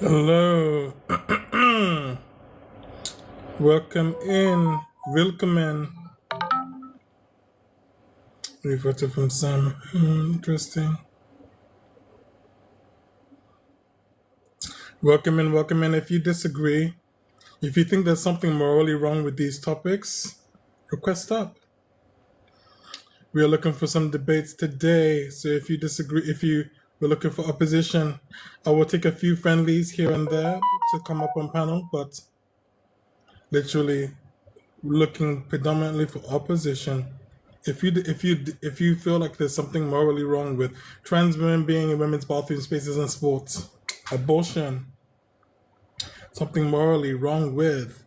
Hello. Welcome in. Welcome in. Reverted from Sam. Interesting. Welcome in. Welcome in. If you disagree, if you think there's something morally wrong with these topics, request up. We are looking for some debates today. So if you disagree, if you were looking for opposition, I will take a few friendlies here and there to come up on panel, but literally looking predominantly for opposition. If you feel like there's something morally wrong with trans women being in women's bathroom spaces and sports, abortion, something morally wrong with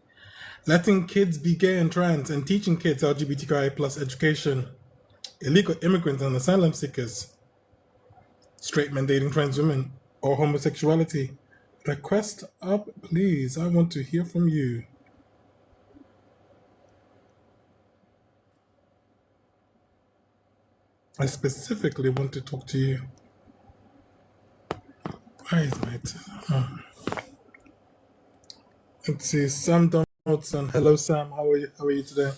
letting kids be gay and trans and teaching kids LGBTQI plus education, illegal immigrants and asylum seekers, straight men dating trans women, or homosexuality. Request up, please. I want to hear from you. I specifically want to talk to you. Why is my let's see, Sam Donaldson. Hello, Sam. How are you? How are you today?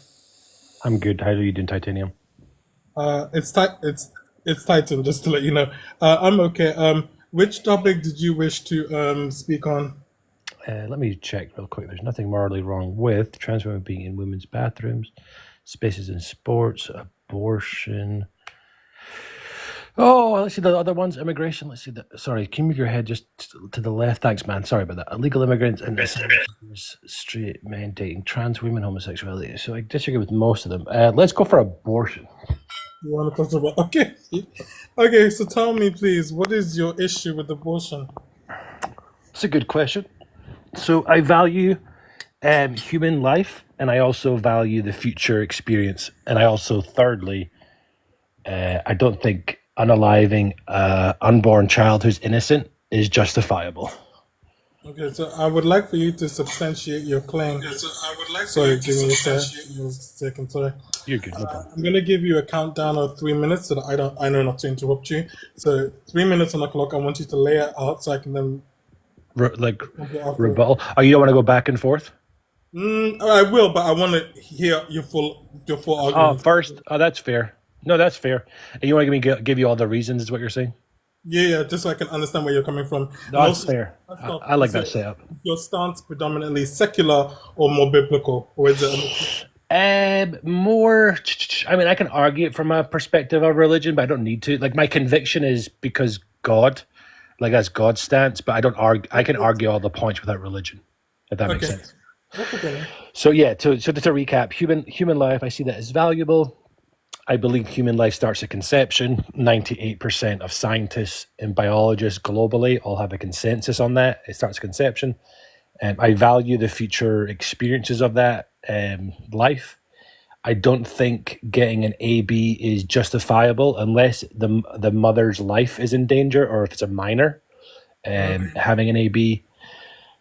I'm good. How are you doing, Titanium? It's Titan. Just to let you know, I'm okay. Which topic did you wish to speak on? Let me check real quick. There's nothing morally wrong with trans women being in women's bathrooms, spaces in sports, abortion. Oh, let's see the other ones. Immigration. Let's see. Sorry, can you move your head just to the left? Thanks, man. Sorry about that. Illegal immigrants and straight men dating trans women, homosexuality. So I disagree with most of them. Let's go for abortion. You want to talk about? Okay, okay. So tell me, please, what is your issue with abortion? It's a good question. So I value human life, and I also value the future experience. And I also, thirdly, I don't think unaliving an unborn child who's innocent is justifiable. Okay, so I would like for you to substantiate your claim. Okay, so I would like Sorry, give me a second. Sorry. You're good, no problem. I'm gonna give you a countdown of 3 minutes so that I know not to interrupt you. So 3 minutes on the clock. I want you to lay it out so I can then Rebuttal. Oh, you don't want to go back and forth? I will, but I want to hear your full argument. First. Oh, that's fair. No, that's fair. And you want to give you all the reasons, is what you're saying? Yeah, just so I can understand where you're coming from. No, that's fair. I like that setup. Your stance predominantly secular or more biblical, or is it? More. I mean, I can argue it from a perspective of religion, but I don't need to. Like, my conviction is because God, like that's God's stance. But I don't argue. I can argue all the points without religion, if that makes sense. Okay. So yeah. So to recap, human life, I see that as valuable. I believe human life starts at conception. 98% of scientists and biologists globally all have a consensus on that. It starts at conception. I value the future experiences of that life. I don't think getting an AB is justifiable unless the mother's life is in danger or if it's a minor. Having an AB.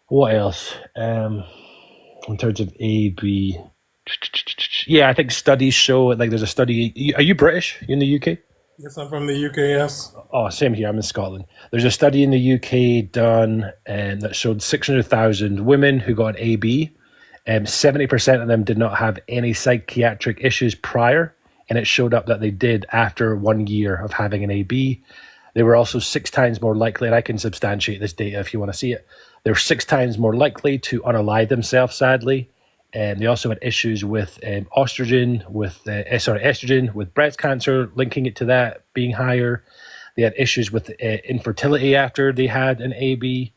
What else? In terms of AB, yeah, I think studies show, like there's a study. Are you British? You in the UK? Yes, I'm from the UK, yes. Oh, same here. I'm in Scotland. There's a study in the UK done that showed 600,000 women who got an AB. 70% of them did not have any psychiatric issues prior, and it showed up that they did after 1 year of having an AB. They were also 6 times more likely, and I can substantiate this data if you want to see it. They were 6 times more likely to unalive themselves, sadly. And they also had issues with estrogen, with breast cancer, linking it to that being higher. They had issues with infertility after they had an AB.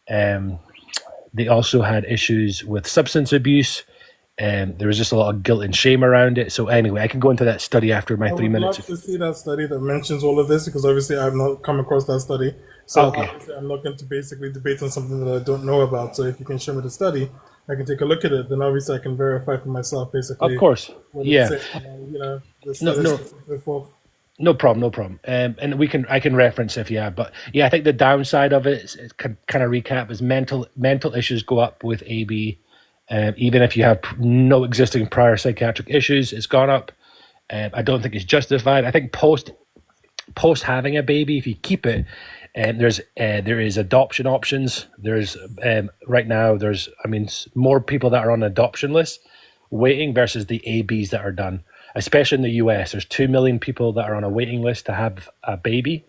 They also had issues with substance abuse. There was just a lot of guilt and shame around it. So anyway, I can go into that study after my 3 minutes. I would love to see that study that mentions all of this because obviously I've not come across that study. So obviously I'm not going to basically debate on something that I don't know about. So if you can show me the study, I can take a look at it. Then obviously I can verify for myself basically. Of course. Yeah. No problem. And I can reference if you have, but yeah, I think the downside of it is kind of recap is mental issues go up with AB. Even if you have no existing prior psychiatric issues, it's gone up. I don't think it's justified. I think post having a baby, if you keep it, And there is adoption options. There's right now more people that are on adoption lists waiting versus the ABs that are done. Especially in the US, there's 2 million people that are on a waiting list to have a baby,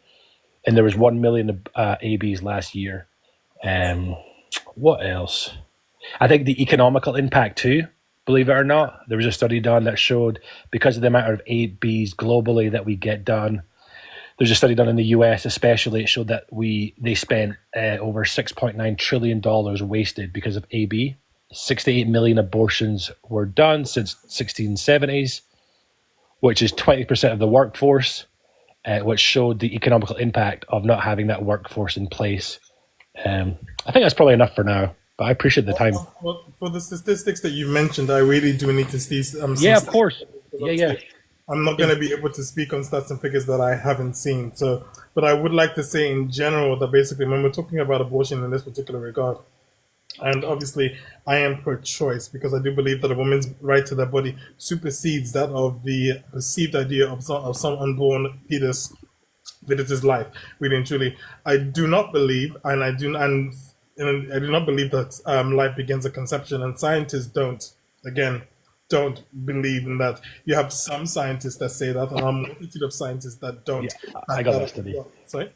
and there was 1 million ABs last year. What else? I think the economical impact too. Believe it or not, there was a study done that showed because of the amount of ABs globally that we get done. There's a study done in the US, especially. It showed that they spent over $6.9 trillion wasted because of AB. 68 million abortions were done since 1670s, which is 20% of the workforce, which showed the economical impact of not having that workforce in place. I think that's probably enough for now, but I appreciate the time. Well, for the statistics that you mentioned, I really do need to see some Yeah, of course. Yeah. I'm not going to be able to speak on stats and figures that I haven't seen. So, but I would like to say in general that basically when we're talking about abortion in this particular regard, and obviously I am pro-choice because I do believe that a woman's right to their body supersedes that of the perceived idea of some unborn fetus's life. Really and truly, I do not believe, and I do not believe that life begins at conception, and scientists don't believe in that. You have some scientists that say that, and a multitude of scientists that don't. Yeah, I got that study. Sorry?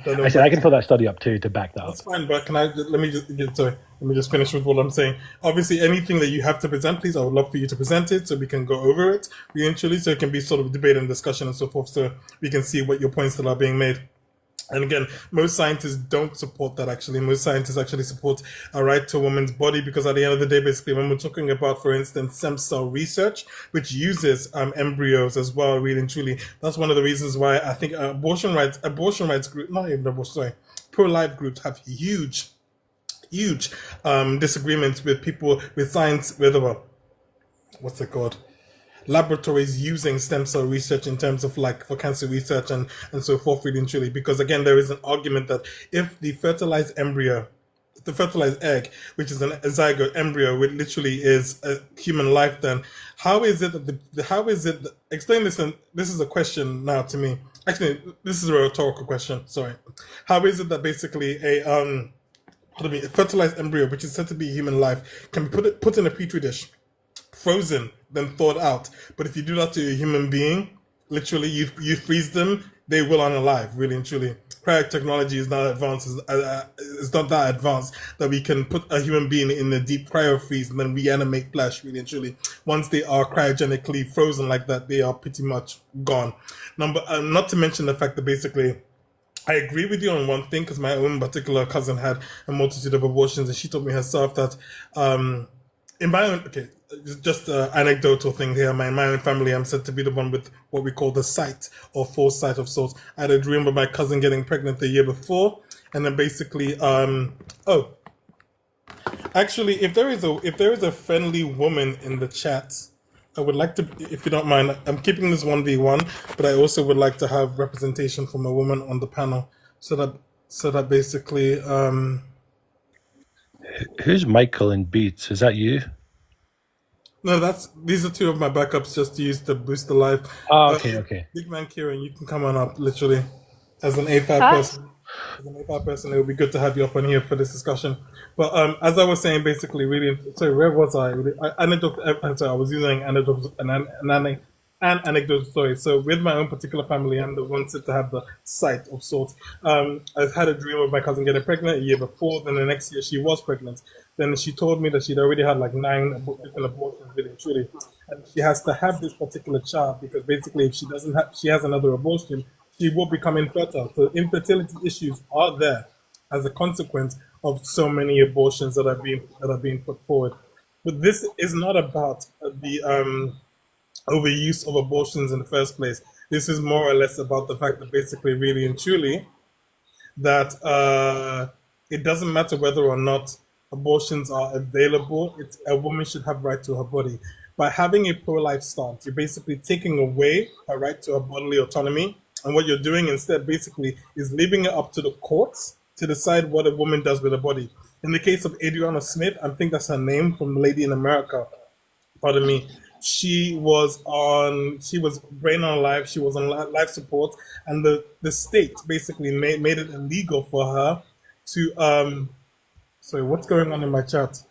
I said I can pull that study up too to back that up. That's fine, but let me just finish with what I'm saying. Obviously, anything that you have to present, please, I would love for you to present it so we can go over it eventually, so it can be sort of debate and discussion and so forth, so we can see what your points that are being made. And again, most scientists don't support that actually. Most scientists actually support a right to a woman's body because at the end of the day, basically, when we're talking about, for instance, stem cell research, which uses embryos as well, really and truly, that's one of the reasons why I think abortion rights group, not even abortion, sorry, pro-life groups have huge disagreements with people, with science, what's it called? Laboratories using stem cell research in terms of like for cancer research and so forth, really and truly, because again there is an argument that if the fertilized egg, which is a zygote embryo, which literally is a human life, then how is it that explain this, and this is a question now to me, actually this is a rhetorical question, sorry. How is it that basically a fertilized embryo, which is said to be human life, can be put in a petri dish, frozen, then thawed out? But if you do that to a human being, literally you freeze them, they will unalive, really and truly. Cryo technology is not advanced, it's not that advanced that we can put a human being in a deep cryo freeze and then reanimate flesh, really and truly. Once they are cryogenically frozen like that, they are pretty much gone. Not to mention the fact that basically I agree with you on one thing, because my own particular cousin had a multitude of abortions, and she told me herself that in my own, just an anecdotal thing here. In my own family, I'm said to be the one with what we call the sight or foresight of sorts. I had a dream of my cousin getting pregnant the year before, and then basically, actually, if there is a friendly woman in the chat, I would like to, if you don't mind, I'm keeping this 1v1, but I also would like to have representation from a woman on the panel, so that basically, Who's Michael in Beats? Is that you? No, these are two of my backups just to use to boost the live. Oh, okay. Big man Kieran, you can come on up literally as an A5 person. As an A5 person, it would be good to have you up on here for this discussion. But as I was saying, basically, really, sorry, where was I? I was using anecdote, an anecdote story. So with my own particular family, I'm the one said to have the sight of sorts. I've had a dream of my cousin getting pregnant a year before. Then the next year she was pregnant. Then she told me that she'd already had like 9 different abortions, really truly, and she has to have this particular child because basically, if she has another abortion, she will become infertile. So infertility issues are there as a consequence of so many abortions that are being put forward. But this is not about the overuse of abortions in the first place. This is more or less about the fact that basically, really and truly, that it doesn't matter whether or not abortions are available. A woman should have right to her body. By having a pro-life stance, you're basically taking away her right to her bodily autonomy. And what you're doing instead basically is leaving it up to the courts to decide what a woman does with her body. In the case of Adriana Smith, I think that's her name, from Lady in America, pardon me, she was brain on life, she was on life support, and the state basically made it illegal for her to sorry, what's going on in my chat?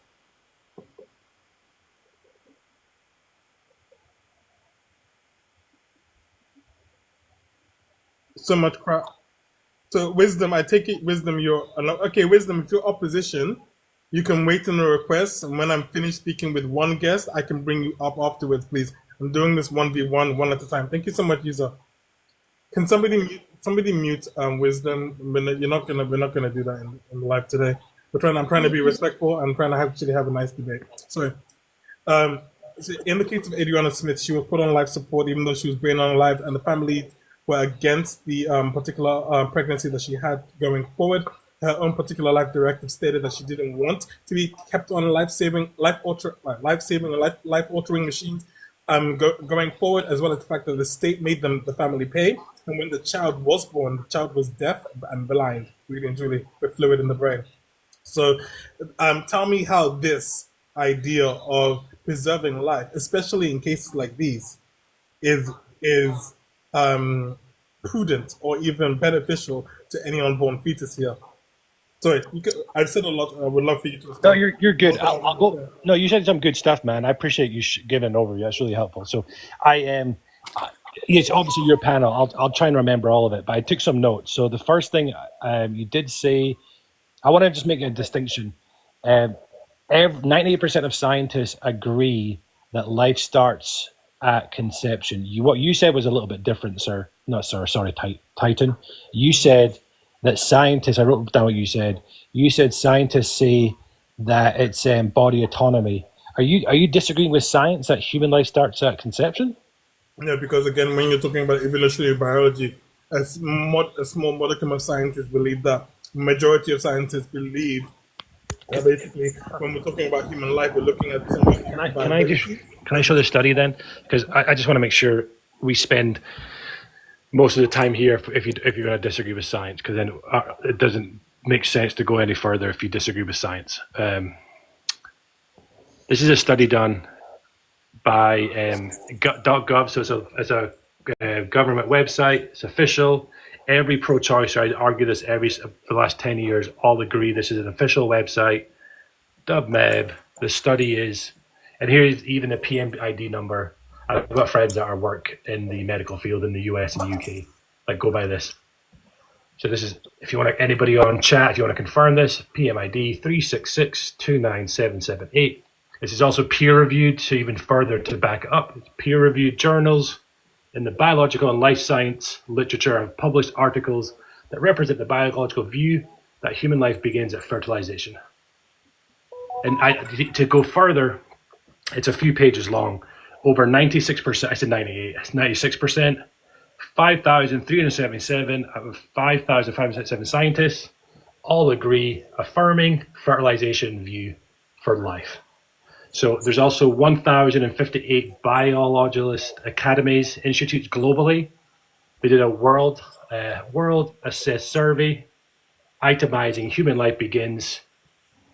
So much crap. So wisdom, I take it, wisdom, you're okay. Wisdom, if you're opposition, you can wait in the request, and when I'm finished speaking with one guest, I can bring you up afterwards, please. I'm doing this 1v1, one at a time. Thank you so much, user. Can somebody mute wisdom? We're not gonna do that in live today. I'm trying to be respectful. I'm trying to actually have a nice debate. Sorry. Um, so in the case of Adriana Smith, she was put on life support even though she was brain unalived, and the family were against the particular pregnancy that she had going forward. Her own particular life directive stated that she didn't want to be kept on life altering machines going forward, as well as the fact that the state made them the family pay. And when the child was born, the child was deaf and blind, really and truly, with fluid in the brain. So, tell me how this idea of preserving life, especially in cases like these, is prudent or even beneficial to any unborn fetus here. Sorry, I've said a lot. I would love for you to No, respond. you're good. I'll go. No, you said some good stuff, man. I appreciate you giving an overview. That's really helpful. So I am. Yes, obviously your panel. I'll try and remember all of it, but I took some notes. So the first thing you did say, I want to just make a distinction. 98% of scientists agree that life starts at conception. What you said was a little bit different, sir. Not sir, sorry, Titan. You said that scientists, I wrote down what you said. You said scientists say that it's body autonomy. Are you disagreeing with science that human life starts at conception? Yeah, because again, when you're talking about evolutionary biology, a small modicum of scientists believe that. Majority of scientists believe that basically, when we're talking about human life, we're looking at something. Can I show the study then? Because I just want to make sure we spend most of the time here if you're going to disagree with science, because then it doesn't make sense to go any further if you disagree with science. This is a study done by .gov, so it's a government website. It's official. Every pro-choicer, I argue this for the last 10 years, all agree this is an official website. DubMeb. The study is, and here's even the PMID number. I've got friends that are work in the medical field in the US and the UK. Like, go by this. So this is, if you want anybody on chat, if you want to confirm this, PMID 366297778. This is also peer-reviewed, so even further to back it up. It's peer-reviewed journals in the biological and life science literature have published articles that represent the biological view that human life begins at fertilization. And to go further, it's a few pages long. Over 96%, I said 98, 96%, 5,377 out of 5,577 scientists all agree, affirming fertilization view for life. So there's also 1,058 biologist academies, institutes globally. They did a world assessed survey itemizing human life begins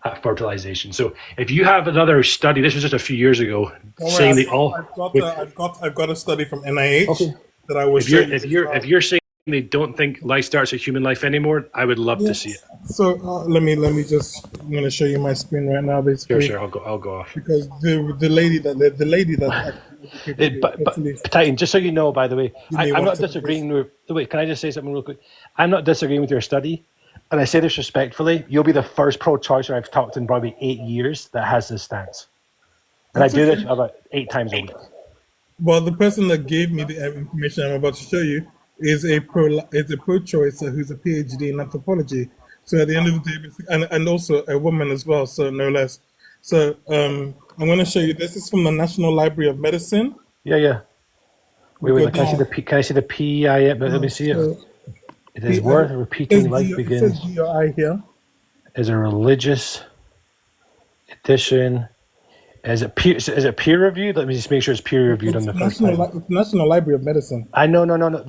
at fertilization. So if you have another study, this was just a few years ago, saying they all. I've got a study from NIH Okay. that I was. If you're saying they don't think life starts at human life anymore, I would love to see it. So let me just. I'm going to show you my screen right now, basically. Sure. I'll go off. Because the lady that. But Titan, just so you know, by the way, I'm not disagreeing with. Wait, can I just say something real quick? I'm not disagreeing with your study, and I say this respectfully. You'll be the first pro-choicer I've talked to in probably 8 years that has this stance, and I do this about 8 times a week. Well, the person that gave me the information I'm about to show you is a pro-choicer who's a PhD in anthropology. So at the end of the day, and also a woman as well, so no less. So I'm going to show you. This is from the National Library of Medicine. Yeah. Wait. Can I see the PI? But let me see it. It is worth repeating. Life begins. It says DRI here. Is a religious edition. Is it peer reviewed? Let me just make sure it's peer reviewed on the first time. It's National Library of Medicine. I know. No.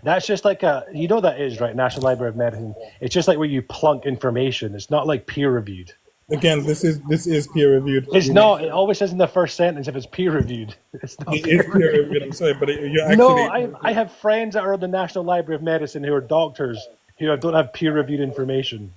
That's just like you know that is right. National Library of Medicine. It's just like where you plunk information. It's not like peer reviewed. Again, this is peer reviewed. It's not. It always says in the first sentence if it's peer reviewed. It's not It peer is peer reviewed. reviewed. I'm sorry, but you're No, actually. I have friends that are at the National Library of Medicine who are doctors who don't have peer reviewed information.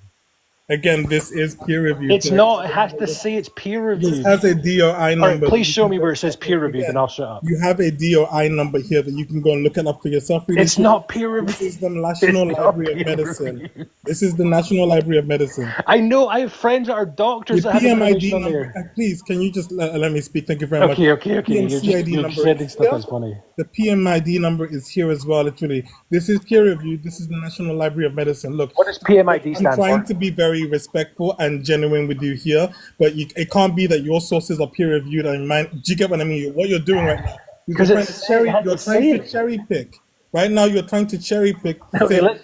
Again, this is peer reviewed. It's not. It has to say it's peer This reviewed. has a DOI All right, number. please show me where it says peer reviewed, and I'll shut up. You have a DOI number here that you can go and look it up for yourself. It's not peer This reviewed. is the National It's not Library of peer Medicine. reviewed. This is the National Library of Medicine. I know. I have friends that are doctors The that have PMID information on number. there. Please, can you just let me speak? Thank you very much. Okay. You're PMCID just number sending is stuff here. that's funny. The PMID number is here as well. Literally, this is peer reviewed. This is the National Library of Medicine. Look, What does PMID I'm stand trying for? to be very respectful and genuine with you here, but it can't be that your sources are peer reviewed and mine. Do you get what I mean? What you're doing right now? You're 'Cause trying it to said cherry. it had You're to trying say to it. cherry pick. Right now, you're trying to cherry pick to Okay,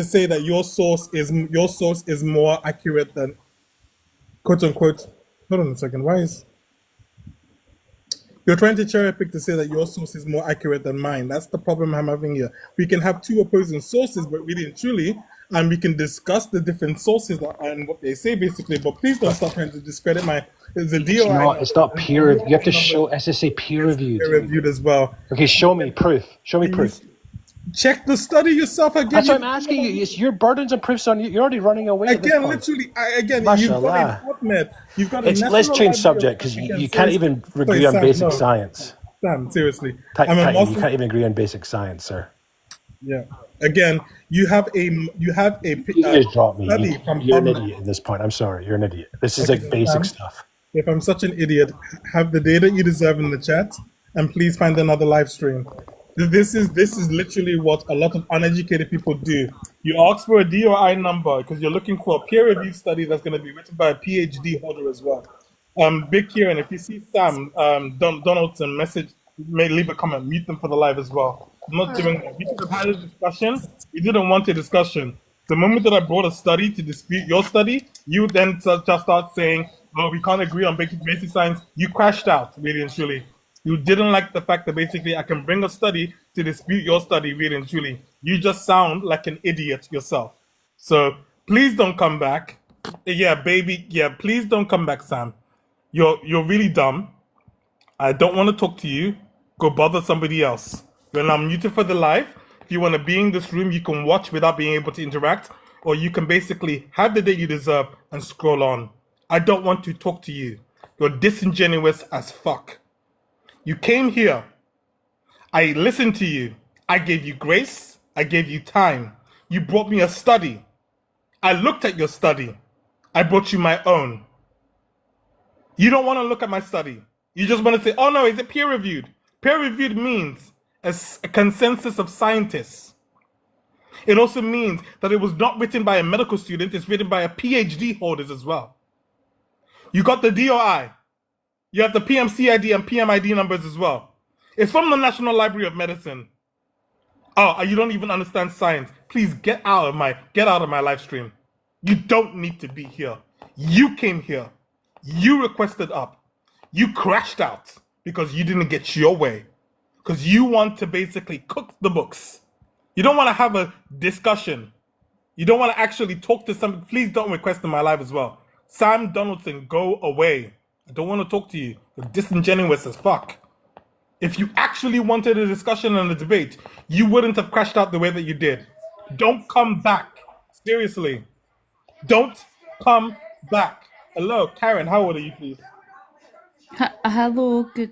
say that your source is more accurate than quote unquote. Hold on a second. Why is you're trying to cherry pick to say that your source is more accurate than mine? That's the problem I'm having here. We can have two opposing sources, but really and truly, and we can discuss the different sources and what they say basically. But please don't start trying to discredit my. It's a DOI. It's not peer. You have to show. It has to say peer reviewed. Peer reviewed as well. Okay, show me proof. Show me proof. Check the study yourself. I give That's you what I'm asking you. It's your burdens and proofs on you. You're already running away. At this again. point. Literally, you've Mashallah. got a PubMed. You've got a Let's National change Library subject of- because Again, you can't even seriously. agree on Sam, basic no. science. Sam, seriously. You I'm a can't master's. even agree on basic science, sir. Yeah. Again, you have a You just dropped me. study from You're an PubMed. idiot at this point. I'm sorry. You're an idiot. This is like basic stuff. If I'm such an idiot, have the data you deserve in the chat, and please find another live stream. This is literally what a lot of uneducated people do. You ask for a DOI number because you're looking for a peer-reviewed study that's going to be written by a PhD holder as well. Big Kieran, if you see Sam Donaldson may leave a comment. Mute them for the live as well. I'm not doing that. We could have had a discussion. We didn't want a discussion. The moment that I brought a study to dispute your study, you then just start saying, "Oh, we can't agree on basic science." You crashed out, really and truly. You didn't like the fact that basically I can bring a study to dispute your study, really and truly. You just sound like an idiot yourself. So please don't come back. Yeah, baby. Yeah, please don't come back, Sam. You're really dumb. I don't want to talk to you. Go bother somebody else. When I'm muted for the live, if you want to be in this room, you can watch without being able to interact, or you can basically have the day you deserve and scroll on. I don't want to talk to you. You're disingenuous as fuck. You came here. I listened to you. I gave you grace. I gave you time. You brought me a study. I looked at your study. I brought you my own. You don't want to look at my study. You just want to say, "Oh no, is it peer reviewed?" Peer reviewed means a consensus of scientists. It also means that it was not written by a medical student, it's written by a PhD holders as well. You got the DOI. You have the PMCID and PMID numbers as well. It's from the National Library of Medicine. Oh, you don't even understand science. Please get out of my live stream. You don't need to be here. You came here. You requested up. You crashed out because you didn't get your way. Because you want to basically cook the books. You don't want to have a discussion. You don't want to actually talk to somebody. Please don't request in my live as well. Sam Donaldson, go away. I don't want to talk to you. You're disingenuous as fuck. If you actually wanted a discussion and a debate, you wouldn't have crashed out the way that you did. Don't come back. Seriously. Don't come back. Hello, Karen, how old are you, please? Hello, good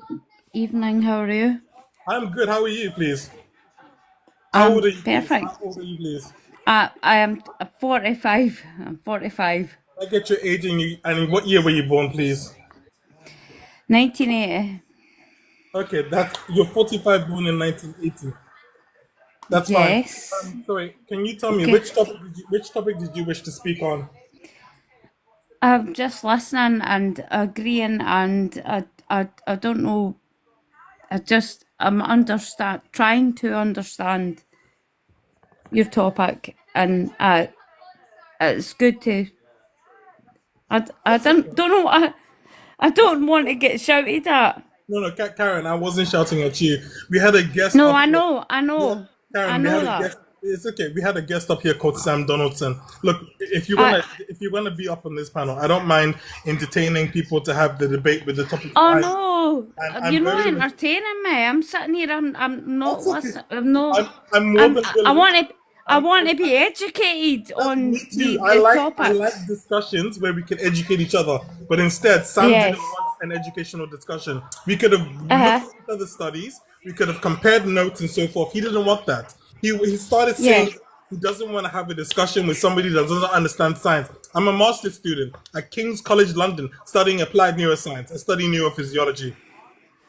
evening, how are you? I'm good. How are you, please? How old are you, please? Perfect. How old are you, please? I am 45. I'm 45. I get your age and what year were you born, please? 1980. Okay, you're 45, born in 1980. That's fine. Yes. Sorry, can you tell me Okay. which topic did you wish to speak on? I'm just listening and agreeing, and I don't know. I'm trying to understand your topic, and it's good to. I don't know. I don't want to get shouted at. No, Karen, I wasn't shouting at you. We had a guest. No, up I here. know. Karen, I we know had a that. guest. It's okay. We had a guest up here called Sam Donaldson. Look, I, if you wanna be up on this panel, I don't mind entertaining people to have the debate with the topic. oh no, I'm you're not very. entertaining me. I'm sitting here. I'm not That's okay. listening. I'm not. I'm more than I willing. want to. I I'm, want to be educated Me on too. the I like topics. discussions where we can educate each other. But instead, Sam didn't Yes. want an educational discussion. We could have Uh looked at each other's studies. We could have compared notes and so forth. He didn't want that. He started yeah. saying he doesn't want to have a discussion with somebody that doesn't understand science. I'm a master's student at King's College London studying applied neuroscience. I study neurophysiology.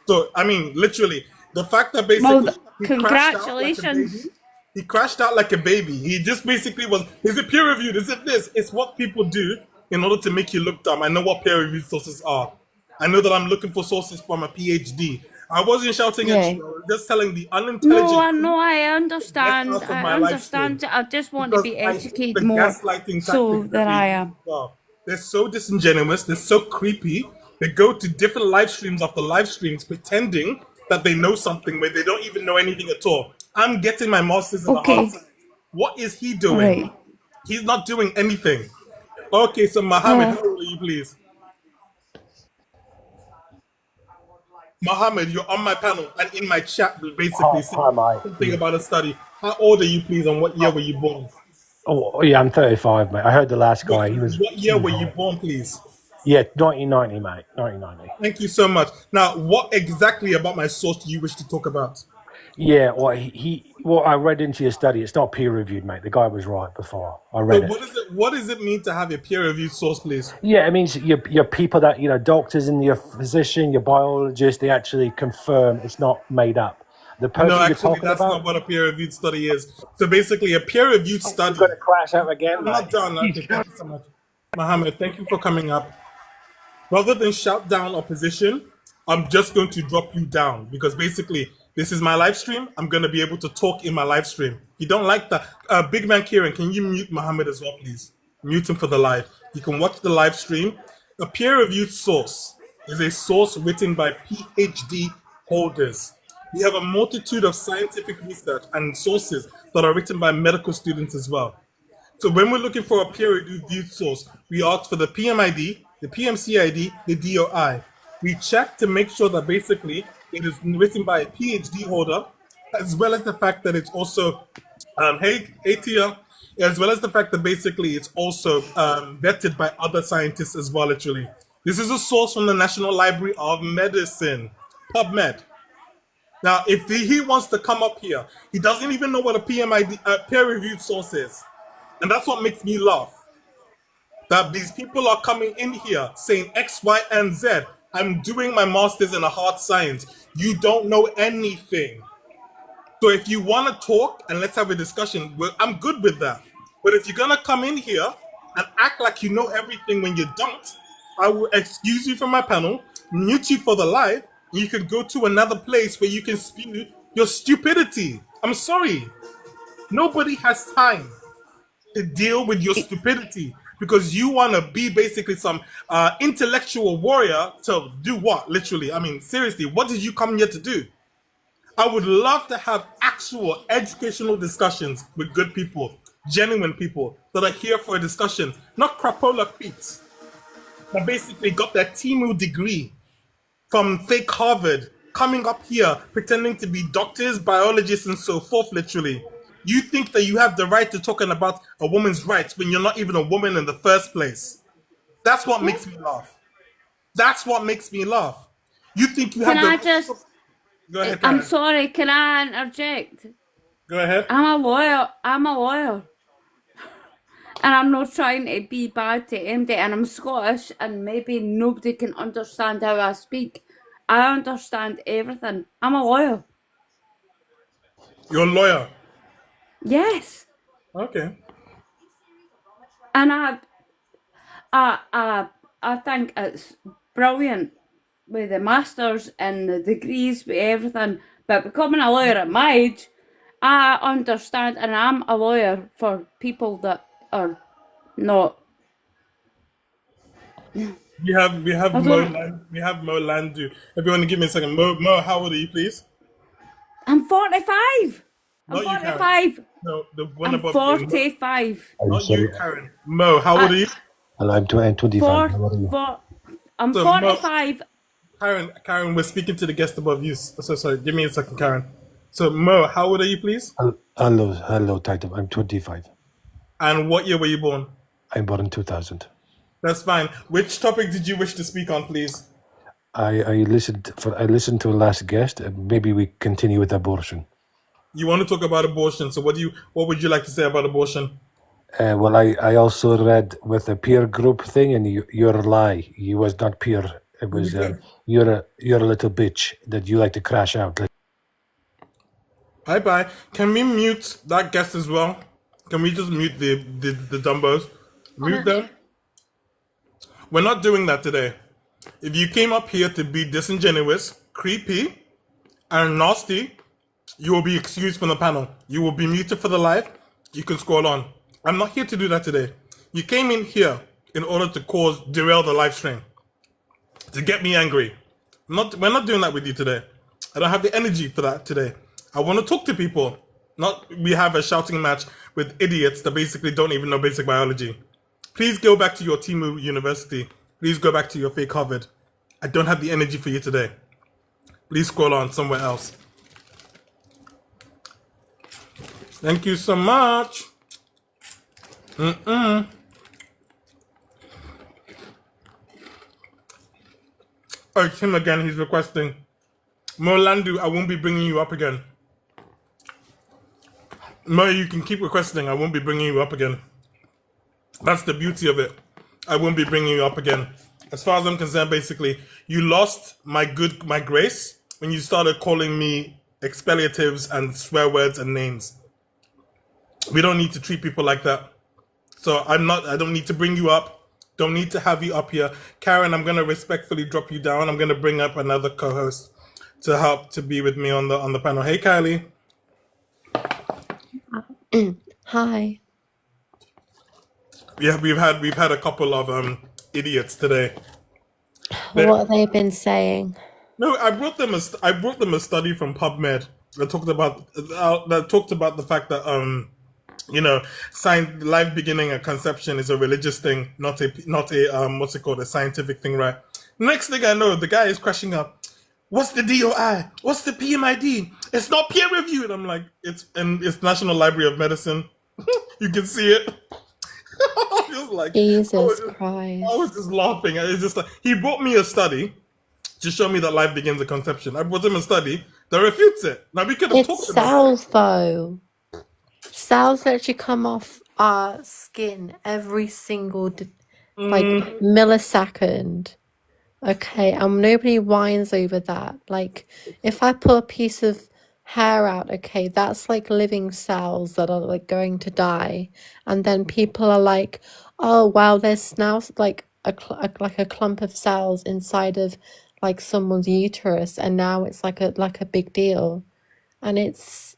So I mean, literally, the fact that Well, basically he crashed out like a congratulations. baby. He crashed out like a baby. He just basically was. Is it peer reviewed? Is it this? It's what people do in order to make you look dumb. I know what peer reviewed sources are. I know that I'm looking for sources from a PhD. I wasn't shouting at Yeah. you. I was just telling the No, unintelligent I get understand. out of I my live stream understand. I just want to because be I hate educated the more gaslighting so tactics that than they I use. am. Well, they're so disingenuous. They're so creepy. They go to different live streams after live streams pretending that they know something where they don't even know anything at all. I'm getting my master's in the hard Okay. science. What is he doing? Right. He's not doing anything. Okay, so Mohammed, Uh, how old are you, please? Mohammed, you're on my panel and in my chat, basically saying Hi, mate. something about a study. How old are you, please, and what year were you born? Oh, yeah, I'm 35, mate. I heard the last What, guy. He was, what year were you born, please? yeah, 1990, mate. 1990. Thank you so much. Now, what exactly about my source do you wish to talk about? Yeah, well, what I read into your study, it's not peer reviewed, mate. The guy was right before I So, read it. what does it mean to have a peer-reviewed source, please? Yeah, it means your people that, doctors and your physician, your biologist, they actually confirm it's not made up. The No, person you're actually, talking that's not about, what a peer-reviewed study is. So, basically, a peer-reviewed you're study. going to crash out again, I'm mate. not done. Okay, thank you so much, Mohammed. Thank you for coming up. Rather than shout down opposition, I'm just going to drop you down because basically this is my live stream. I'm going to be able to talk in my live stream. If you don't like that, Big Man Kieran, can you mute Mohammed as well, please? Mute him for the live. You can watch the live stream. A peer-reviewed source is a source written by PhD holders. We have a multitude of scientific research and sources that are written by medical students as well. So when we're looking for a peer-reviewed source, we ask for the PMID, the PMCID, the DOI. We check to make sure that basically it is written by a PhD holder, as well as the fact that it's also, hey Tia, as well as the fact that basically it's also vetted by other scientists as well. Literally, this is a source from the National Library of Medicine, PubMed. Now, if he wants to come up here, he doesn't even know what a PMID, peer-reviewed source is. And that's what makes me laugh. That these people are coming in here saying X, Y, and Z. I'm doing my master's in a hard science. You don't know anything. So if you want to talk and let's have a discussion, well, I'm good with that. But if you're going to come in here and act like you know everything when you don't, I will excuse you from my panel, mute you for the live, and you can go to another place where you can spew your stupidity. I'm sorry. Nobody has time to deal with your stupidity because you want to be basically some intellectual warrior to do what? Literally. I mean, seriously, what did you come here to do? I would love to have actual educational discussions with good people, genuine people that are here for a discussion, not crapola creeps that basically got their TMU degree from fake Harvard, coming up here pretending to be doctors, biologists, and so forth, literally. You think that you have the right to talking about a woman's rights when you're not even a woman in the first place. That's what makes me laugh. That's what makes me laugh. You think you can have the I right to just? talk- Go ahead, I'm Karen. sorry. Can I interject? Go ahead. I'm a lawyer. I'm a lawyer. And I'm not trying to be bad to anybody, and I'm Scottish, and maybe nobody can understand how I speak. I understand everything. I'm a lawyer. You're a lawyer. Yes. Okay. And I think it's brilliant with the masters and the degrees with everything. But becoming a lawyer at my age, I understand, and I'm a lawyer for people that are not. We have I don't. Mo Landu. Everyone give me a second. Mo, how old are you, please? I'm 45. I'm Not you, Karen. 45. No, the one I'm above you. 45. Are you Not you, sorry? Karen. Mo, how old are you? Hello, I'm 25. Four, How old are you? I'm So, Mo, 45. Karen, we're speaking to the guest above you. So sorry, give me a second, Karen. So, Mo, how old are you, please? Hello, Titan. I'm 25. And what year were you born? I'm born in 2000. That's fine. Which topic did you wish to speak on, please? I listened to the last guest. Maybe we continue with abortion. You want to talk about abortion. So, what would you like to say about abortion? Well, I also read with a peer group thing, and you're a lie. You was not peer. It was you're a little bitch that you like to crash out. Bye. Can we mute that guest as well? Can we just mute the dumbos? Mute them. We're not doing that today. If you came up here to be disingenuous, creepy, and nasty, you will be excused from the panel. You will be muted for the live. You can scroll on. I'm not here to do that today. You came in here in order to derail the live stream, to get me angry. We're not doing that with you today. I don't have the energy for that today. I want to talk to people. Not we have a shouting match with idiots that basically don't even know basic biology. Please go back to your Timu University. Please go back to your fake Harvard. I don't have the energy for you today. Please scroll on somewhere else. Thank you so much. Oh, it's him again. He's requesting. Mo Landu, I won't be bringing you up again. Mo, you can keep requesting. I won't be bringing you up again. That's the beauty of it. I won't be bringing you up again. As far as I'm concerned, basically, you lost my grace when you started calling me expellatives and swear words and names. We don't need to treat people like that. So I don't need to bring you up. Don't need to have you up here. Karen, I'm going to respectfully drop you down. I'm going to bring up another co-host to help to be with me on the panel. Hey, Kylie. Hi. Yeah, we've had a couple of idiots today. What have they been saying? No, I brought them a study from PubMed that talked about the fact that life beginning and conception is a religious thing, not a what's it called, a scientific thing, right? Next thing I know, the guy is crashing up. What's the DOI? What's the PMID? It's not peer reviewed. I'm like, it's National Library of Medicine. You can see it. Just like Jesus Christ. I was just laughing. It's just like he brought me a study to show me that life begins at conception. I brought him a study that refutes it. Now we could have talked It's about cells though. Cells actually come off our skin every single millisecond. Okay, and nobody whines over that. Like, if I pull a piece of hair out, okay, that's like living cells that are like going to die, and then people are like, "Oh wow, there's now like a clump of cells inside of like someone's uterus, and now it's like a big deal," and it's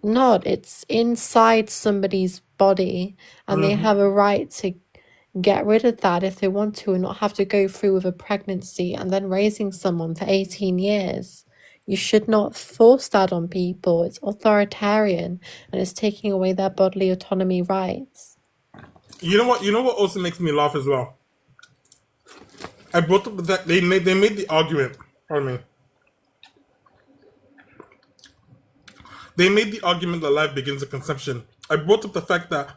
not. It's inside somebody's body, and they have a right to get rid of that if they want to and not have to go through with a pregnancy and then raising someone for 18 years. You should not force that on people. It's authoritarian and it's taking away their bodily autonomy rights. You know what also makes me laugh as well? I brought up that they made the argument. Pardon me. They made the argument that life begins at conception. I brought up the fact that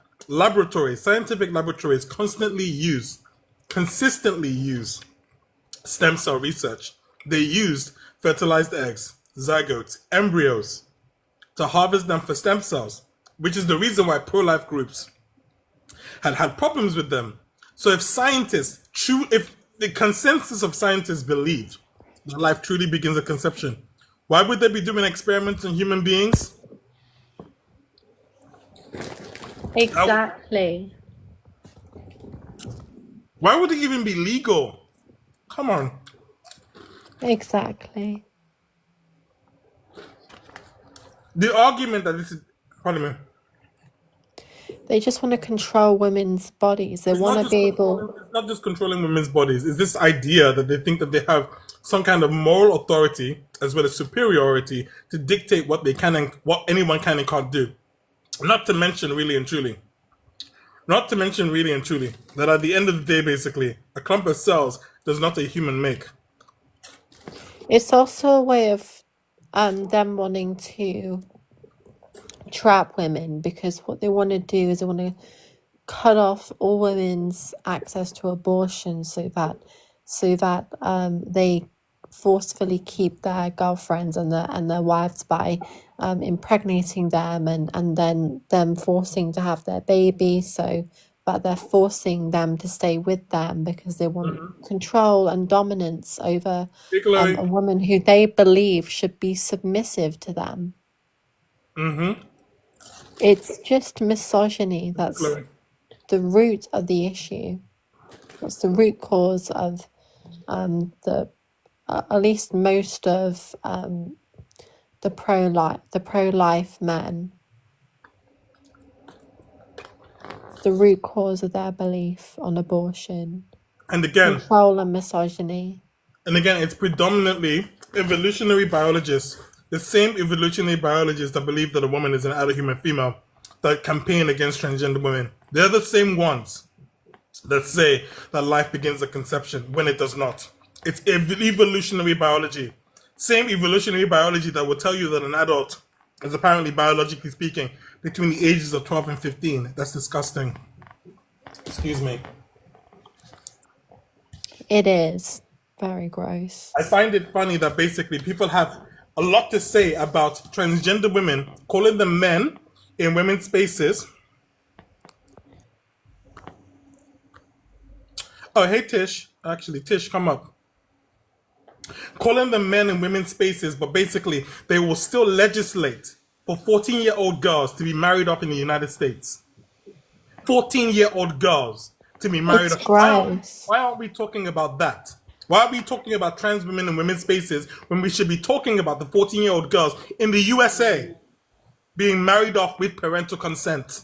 scientific laboratories consistently use stem cell research. They used fertilized eggs, zygotes, embryos to harvest them for stem cells, which is the reason why pro-life groups had problems with them. So if the consensus of scientists believed that life truly begins at conception, why would they be doing experiments on human beings? Exactly. Why would it even be legal? Come on. Exactly. The argument that this is, pardon me. They just want to control women's bodies. They want to be able... It's not just controlling women's bodies. It's this idea that they think that they have some kind of moral authority as well as superiority to dictate what they can and what anyone can and can't do. Not to mention, really and truly, that at the end of the day, basically, a clump of cells does not a human make. It's also a way of them wanting to trap women, because what they want to do is they want to cut off all women's access to abortion so that they forcefully keep their girlfriends and their wives by impregnating them and then them forcing to have their baby. But they're forcing them to stay with them because they want control and dominance over a woman who they believe should be submissive to them. It's just misogyny. That's the root of the issue. That's the root cause of at least most of the pro-life men. The root cause of their belief on abortion, And again, control and misogyny. it's predominantly evolutionary biologists, the same evolutionary biologists that believe that a woman is an adult human female, that campaign against transgender women. They're the same ones that say that life begins at conception when it does not. It's evolutionary biology. Same evolutionary biology that will tell you that an adult is apparently, biologically speaking, between the ages of 12 and 15. That's disgusting. Excuse me. It is very gross. I find it funny that basically people have a lot to say about transgender women, calling them men in women's spaces. Oh, hey, Tish. Actually, Tish, come up. Calling them men in women's spaces, but basically they will still legislate for 14-year-old girls to be married off in the United States. 14-year-old girls to be married It's off. gross. Why aren't we talking about that? Why are we talking about trans women in women's spaces when we should be talking about the 14-year-old girls in the USA being married off with parental consent?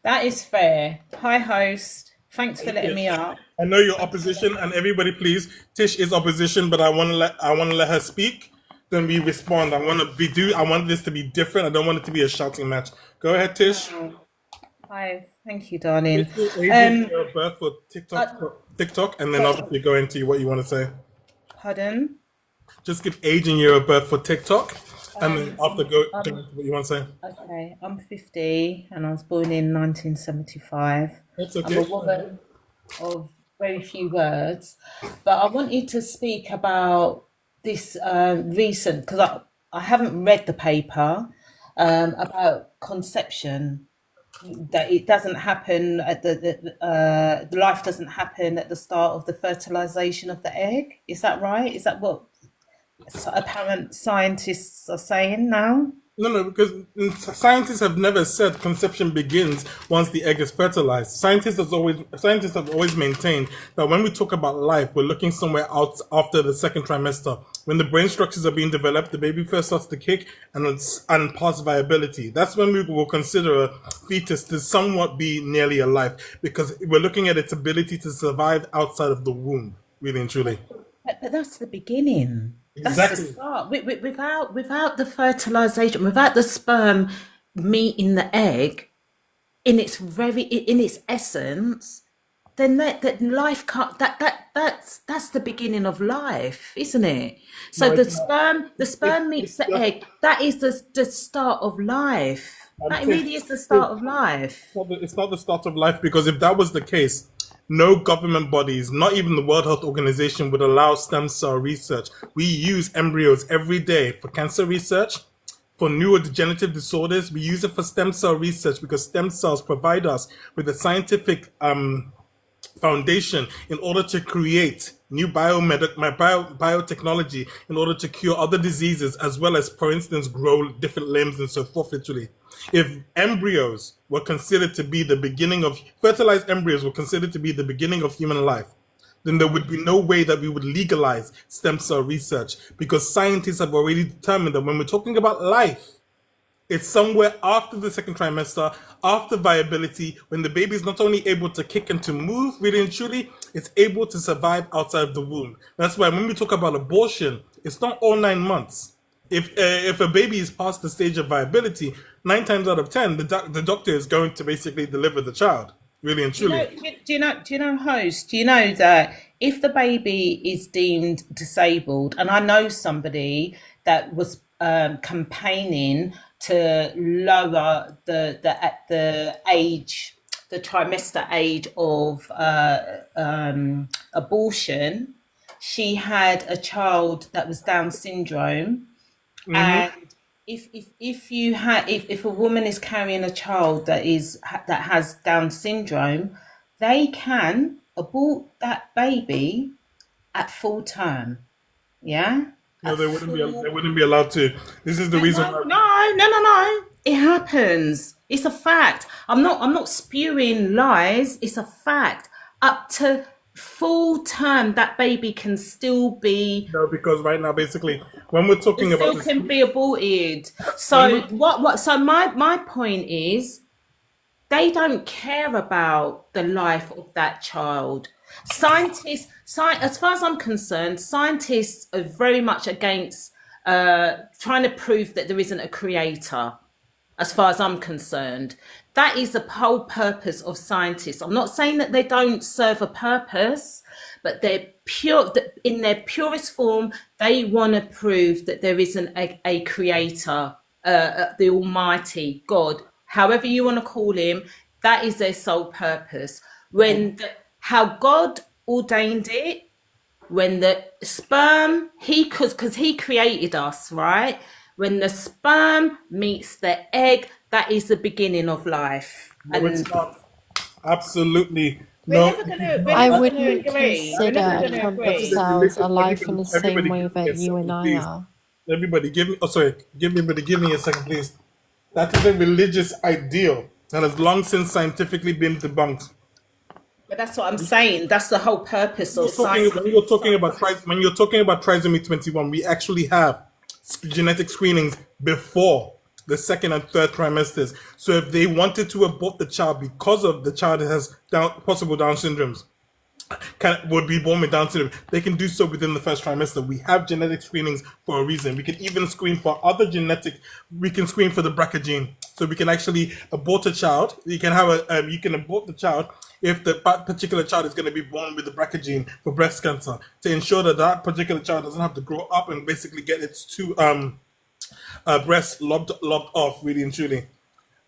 That is fair. Hi, host. Thanks for letting me up. I know you're opposition, and everybody, please. Tish is opposition, but I want to let her speak. Then we respond. I want this to be different. I don't want it to be a shouting match. Go ahead, Tish. Hi, thank you, darling. Your birth for TikTok, and then obviously go into what you want to say. Pardon? Just give age and year of birth for TikTok, and then after go into what you want to say. Okay, I'm 50 and I was born in 1975. That's I'm okay. a woman of very few words, but I wanted to speak about this recent, because I haven't read the paper about conception, that it doesn't happen at the life doesn't happen at the start of the fertilization of the egg. Is that right? Is that what apparent scientists are saying now? No, because scientists have never said conception begins once the egg is fertilized. Scientists have always maintained that when we talk about life, we're looking somewhere out after the second trimester, when the brain structures are being developed, the baby first starts to kick, and past viability. That's when we will consider a fetus to somewhat be nearly alive, because we're looking at its ability to survive outside of the womb, really and truly. But that's the beginning. That's Exactly. the start. Without the fertilization, without the sperm meeting the egg in its essence, then that life can't. That's the beginning of life, isn't it? So No, the it's not. sperm meets the egg. That is the start of life. That really is the start of life. It's not the start of life, because if that was the case, no government bodies, not even the World Health Organization, would allow stem cell research. We use embryos every day for cancer research, for neurodegenerative disorders. We use it for stem cell research because stem cells provide us with a scientific foundation in order to create new biotechnology in order to cure other diseases, as well as, for instance, grow different limbs and so forth, literally. If embryos were considered to be the beginning of, fertilized embryos were considered to be the beginning of human life, then there would be no way that we would legalize stem cell research, because scientists have already determined that when we're talking about life, It's somewhere after the second trimester, after viability, when the baby is not only able to kick and to move, really and truly, it's able to survive outside of the womb. That's why when we talk about abortion, it's not all 9 months. If a baby is past the stage of viability, 9 times out of 10, the doctor is going to basically deliver the child, really and truly. Do you know, host? Do you know that if the baby is deemed disabled, and I know somebody that was campaigning to lower the age, the trimester age of abortion. She had a child that was Down syndrome, and if a woman is carrying a child that has Down syndrome, they can abort that baby at full term. Yeah. No, they wouldn't be allowed to. This is the reason why. No. It happens. It's a fact. I'm not spewing lies. It's a fact. Up to full term, that baby can still be. No, because right now, basically, when we're talking It about still can be aborted. So what? So my point is, they don't care about the life of that child. As far as I'm concerned, scientists are very much against trying to prove that there isn't a creator. As far as I'm concerned, that is the whole purpose of scientists. I'm not saying that they don't serve a purpose, but they're pure in their purest form. They want to prove that there isn't a creator, the Almighty God, however you want to call him. That is their sole purpose. How God ordained it, when the sperm, because he created us, right? When the sperm meets the egg, that is the beginning of life. no, it's not. Absolutely We're no. never gonna, I we're never gonna wouldn't agree. We're consider never a gonna clump of agree. cells alive in the same Everybody way give me a that you and second, I please. are. Everybody, give me. Oh, sorry. Give me a second, please. That is a religious ideal that has long since scientifically been debunked. But that's what I'm saying. That's the whole purpose of science. When you're talking about trisomy 21, we actually have genetic screenings before the second and third trimesters. So if they wanted to abort the child because of the child has possible Down syndromes, would be born with Down syndrome, they can do so within the first trimester. We have genetic screenings for a reason. We can even screen for other genetic. We can screen for the BRCA gene, so we can actually abort a child. You can have you can abort the child if the particular child is going to be born with the BRCA gene for breast cancer, to ensure that that particular child doesn't have to grow up and basically get its two breasts lopped off, really and truly.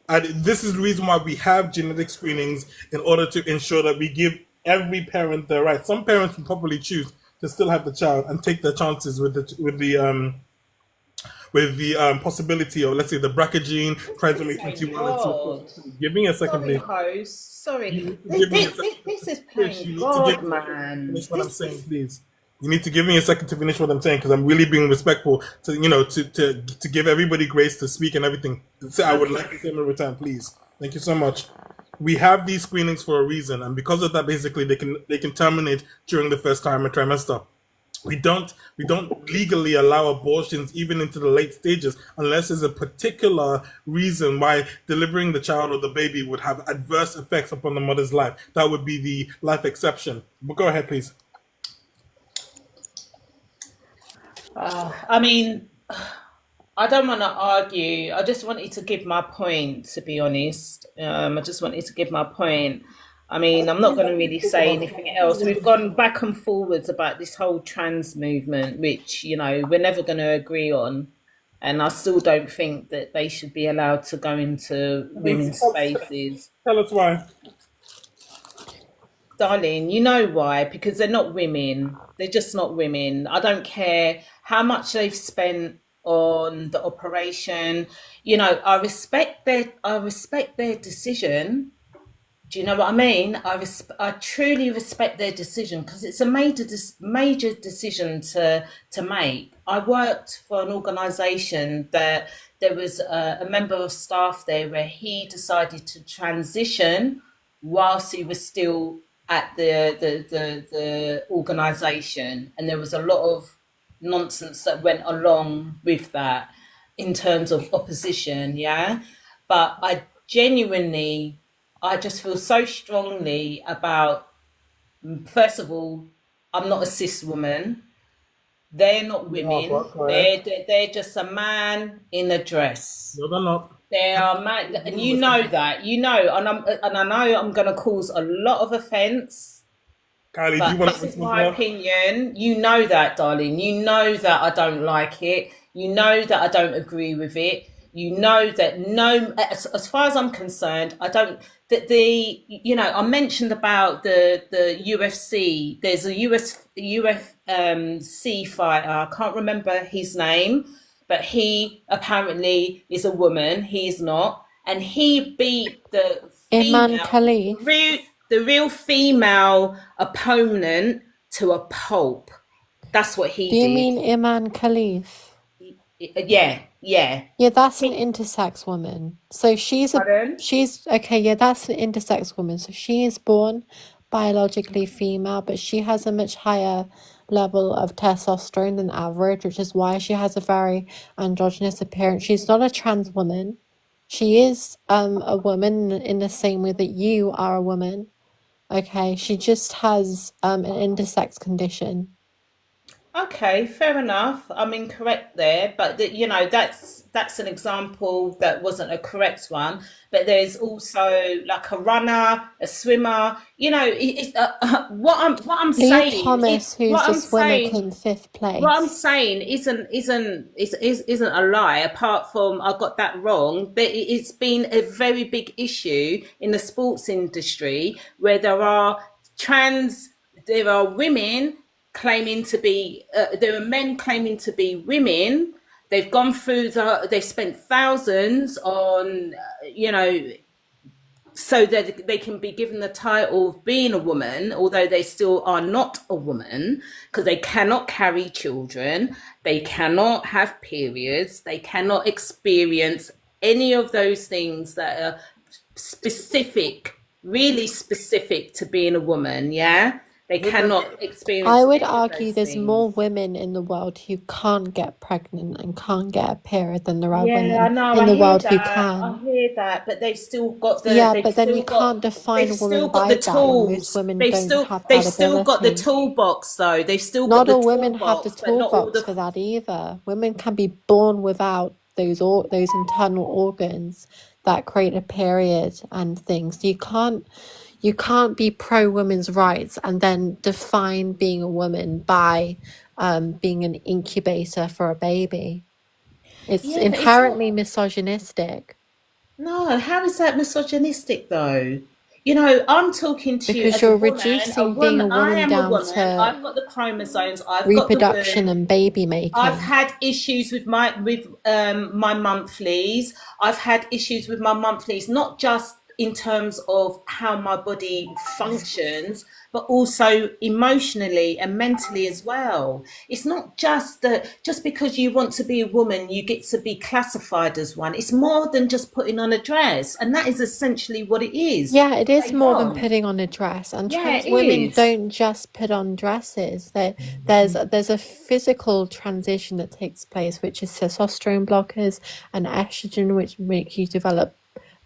And this is the reason why we have genetic screenings, in order to ensure that we give every parent their right. Some parents will probably choose to still have the child and take their chances with the possibility of, let's say, the BRCA gene, trisomy 21, and so forth. Give me a second, Sorry, please. host. Sorry. Give me a second. This is Please, playing you need to God, give me a second to man. finish what I'm saying, please. You need to give me a second to finish what I'm saying, because I'm really being respectful to to give everybody grace to speak and everything. So I would like to say in return, please. Thank you so much. We have these screenings for a reason, and because of that, basically they can terminate during the first trimester. We don't legally allow abortions even into the late stages unless there's a particular reason why delivering the child or the baby would have adverse effects upon the mother's life. That would be the life exception. But go ahead, please. I mean, I don't want to argue. I just wanted to give my point, to be honest. I just wanted to give my point. I mean, I'm not going to really say anything else. We've gone back and forwards about this whole trans movement, which, we're never going to agree on. And I still don't think that they should be allowed to go into women's spaces. Tell us why. Darling, you know why? Because they're not women. They're just not women. I don't care how much they've spent on the operation. I respect their decision. Do you know what I mean? I truly respect their decision, because it's a major decision to make. I worked for an organisation that there was a member of staff there where he decided to transition whilst he was still at the organisation, and there was a lot of nonsense that went along with that. in terms of opposition, yeah. But I just feel so strongly about, first of all, I'm not a cis woman. They're not Yeah, women. but go ahead. They're just a man in a dress. No, they're not. They are man, and you With know that. that. And I know I'm going to cause a lot of offence. Kylie, do you But want this to is listen to my that? opinion. You know that, darling. You know that I don't like it. You know that I don't agree with it. You know that no, as far as I'm concerned, I don't. That I mentioned about the UFC. There's a UFC fighter. I can't remember his name, but he apparently is a woman. He's not, and he beat the Iman female, Khalif. the real female opponent to a pulp. That's what Do he you did. mean Iman Khalif? Yeah, yeah. Yeah, that's an He, intersex woman. So pardon? she's okay, yeah, that's an intersex woman. So she is born biologically female, but she has a much higher level of testosterone than average, which is why she has a very androgynous appearance. She's not a trans woman. She is a woman in the same way that you are a woman. Okay, she just has an intersex condition. Okay, fair enough. I'm incorrect there, but that's an example that wasn't a correct one. But there's also like a runner, a swimmer. What I'm Leah saying is Thomas, who's what the I'm swimmer, saying. came fifth What I'm place. saying isn't a lie. Apart from I got that wrong, but it's been a very big issue in the sports industry where there are women claiming to be, there are men claiming to be women. They've spent thousands on, so that they can be given the title of being a woman, although they still are not a woman, because they cannot carry children, they cannot have periods, they cannot experience any of those things that are specific, really specific to being a woman, yeah? They cannot I experience would any of argue those there's more things. women in the world who can't get pregnant and can't get a period than there are Yeah, I women know. in I the hear world who that. I can. hear that, but Yeah, but then you can't define they've a woman still got by the that when most tools. women don't have They've that still got the ability. toolbox though. They've still got Not the all women have the toolbox, but not all toolbox the. for that either. Women can be born without those internal organs that create a period and things. You can't be pro women's rights and then define being a woman by being an incubator for a baby. It's Yeah, but it's not. inherently misogynistic No, how is that misogynistic though? I'm talking to you because as a you're woman. A reducing being a woman. I woman am a down woman. I've to got the chromosomes. I've got the reproduction womb. and baby I've making. had issues with my monthlies. I've had issues with my monthlies, not just in terms of how my body functions, but also emotionally and mentally as well. It's not just that just because you want to be a woman, you get to be classified as one. It's more than just putting on a dress, and that is essentially what it is. Yeah, it is They more than want. putting on a dress, and Yeah, trans it women is. don't just put on dresses. There's a physical transition that takes place, which is testosterone blockers and estrogen, which make you develop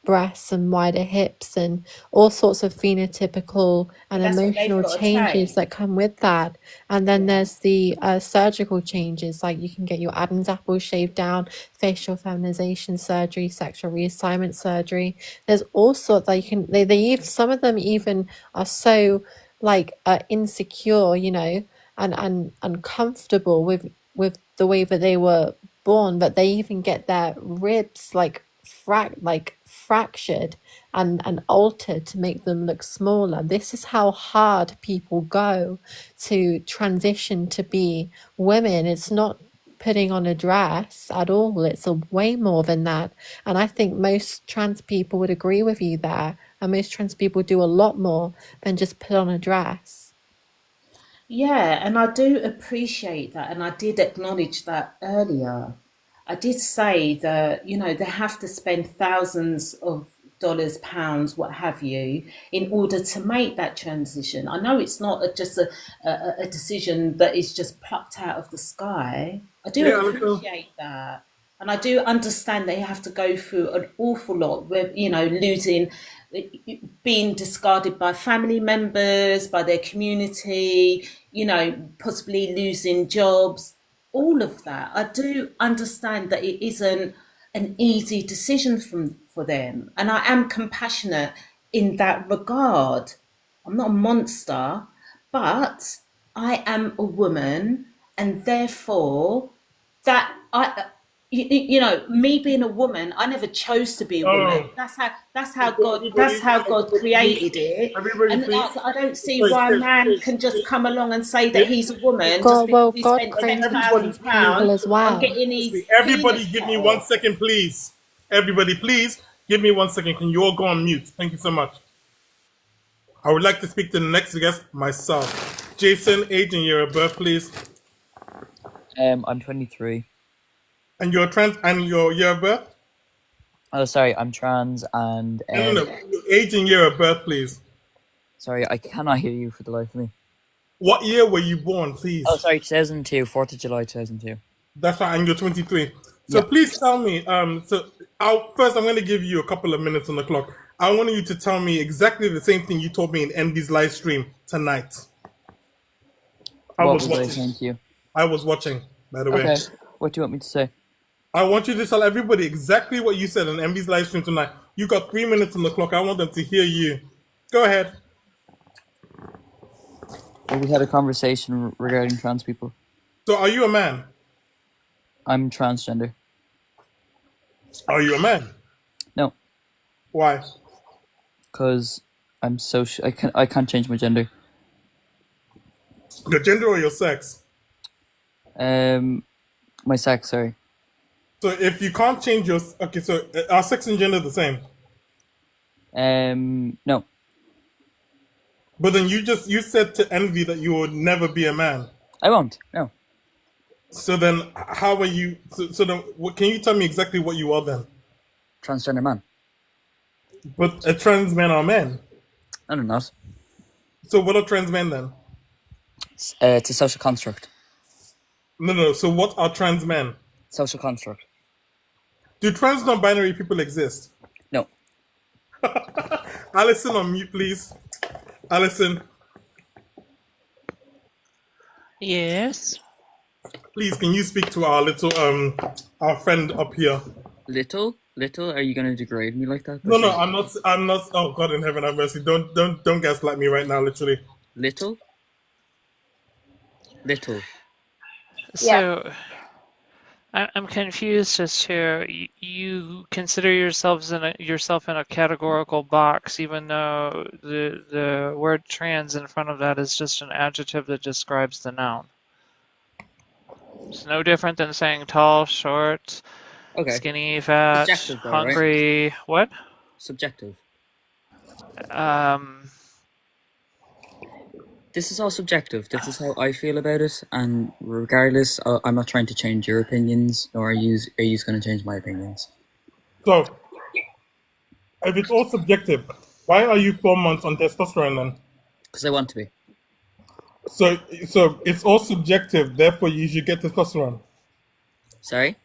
breasts and wider hips and all sorts of phenotypical and But that's what they've emotional got to changes that take. come with that. And then Yeah. there's the surgical changes, like you can get your Adam's apple shaved down, facial feminization surgery, sexual reassignment surgery. There's all sorts that you can. They even some of them even are so like insecure, and uncomfortable with the way that they were born, but they even get their ribs like fractured and altered to make them look smaller. This is how hard people go to transition to be women. It's not putting on a dress at all. It's a way more than that. And I think most trans people would agree with you there. And most trans people do a lot more than just put on a dress. Yeah, and I do appreciate that, and I did acknowledge that earlier. I did say that, they have to spend thousands of dollars, pounds, what have you, in order to make that transition. I know it's not just a decision that is just plucked out of the sky. I do Yeah, Alyssa. appreciate that. And I do understand they have to go through an awful lot with, losing, being discarded by family members, by their community, possibly losing jobs, all of that. I do understand that it isn't an easy decision for them. And I am compassionate in that regard. I'm not a monster, but I am a woman, and therefore that me being a woman, I never chose to be a woman. Oh, That's how God created it. everybody, And please. I don't see Please, why a please, man please. can just come along and say that he's a woman just God, because well, he God spent created Everybody, £10,000 people as on well. getting his Everybody, penis give cut me 1 off. second, please. Everybody, please give me 1 second. Can you all go on mute? Thank you so much. I would like to speak to the next guest myself. Jason, age and year of birth, please. I'm 23. And your trans and your year of birth? Oh, sorry, I'm trans and No. Your age and year of birth, please. sorry, I cannot hear you for the life of me. What year were you born, please? Oh, sorry, 2002, 4th of July, 2002. That's right, and you're 23. So Yeah. please tell me. I'm going to give you a couple of minutes on the clock. I want you to tell me exactly the same thing you told me in Envy's live stream tonight. I What was was I watching. saying to you? I was watching, by the way. Okay, what do you want me to say? I want you to tell everybody exactly what you said on Envy's live stream tonight. You got 3 minutes on the clock. I want them to hear you. Go ahead. Well, we had a conversation regarding trans people. So, are you a man? I'm transgender. Are you a man? No, Why? because I'm I can't change my gender. Your gender or your sex? My sex, sorry. So, if you can't change your okay, so are sex and gender the same? No, But then you said to Envy that you would never be a man. I won't. No, So then, how are you? So then, can you tell me exactly what you are then? transgender man. But a trans men are men. I don't know. So what are trans men then? It's a social construct. No. So what are trans men? Social construct. Do trans non-binary people exist? No. Alison, on mute, please. Alison, Yes. please, can you speak to our little our friend up here? Little? Are you gonna degrade me like that? No, I'm not. I'm not. Oh God in heaven, have mercy! Don't gaslight me right now. Literally. Little. So I'm confused as to you consider yourself in a categorical box, even though the word trans in front of that is just an adjective that describes the noun. It's no different than saying tall, short, Okay. skinny, fat, Subjective though, right? hungry. What? Subjective. Um, This is all subjective. This is how I feel about it, and regardless, I'm not trying to change your opinions, nor are you going to change my opinions. So, if it's all subjective, why are you 4 months on testosterone then? Because I want to be. So it's all subjective. Therefore, you should get testosterone. Sorry?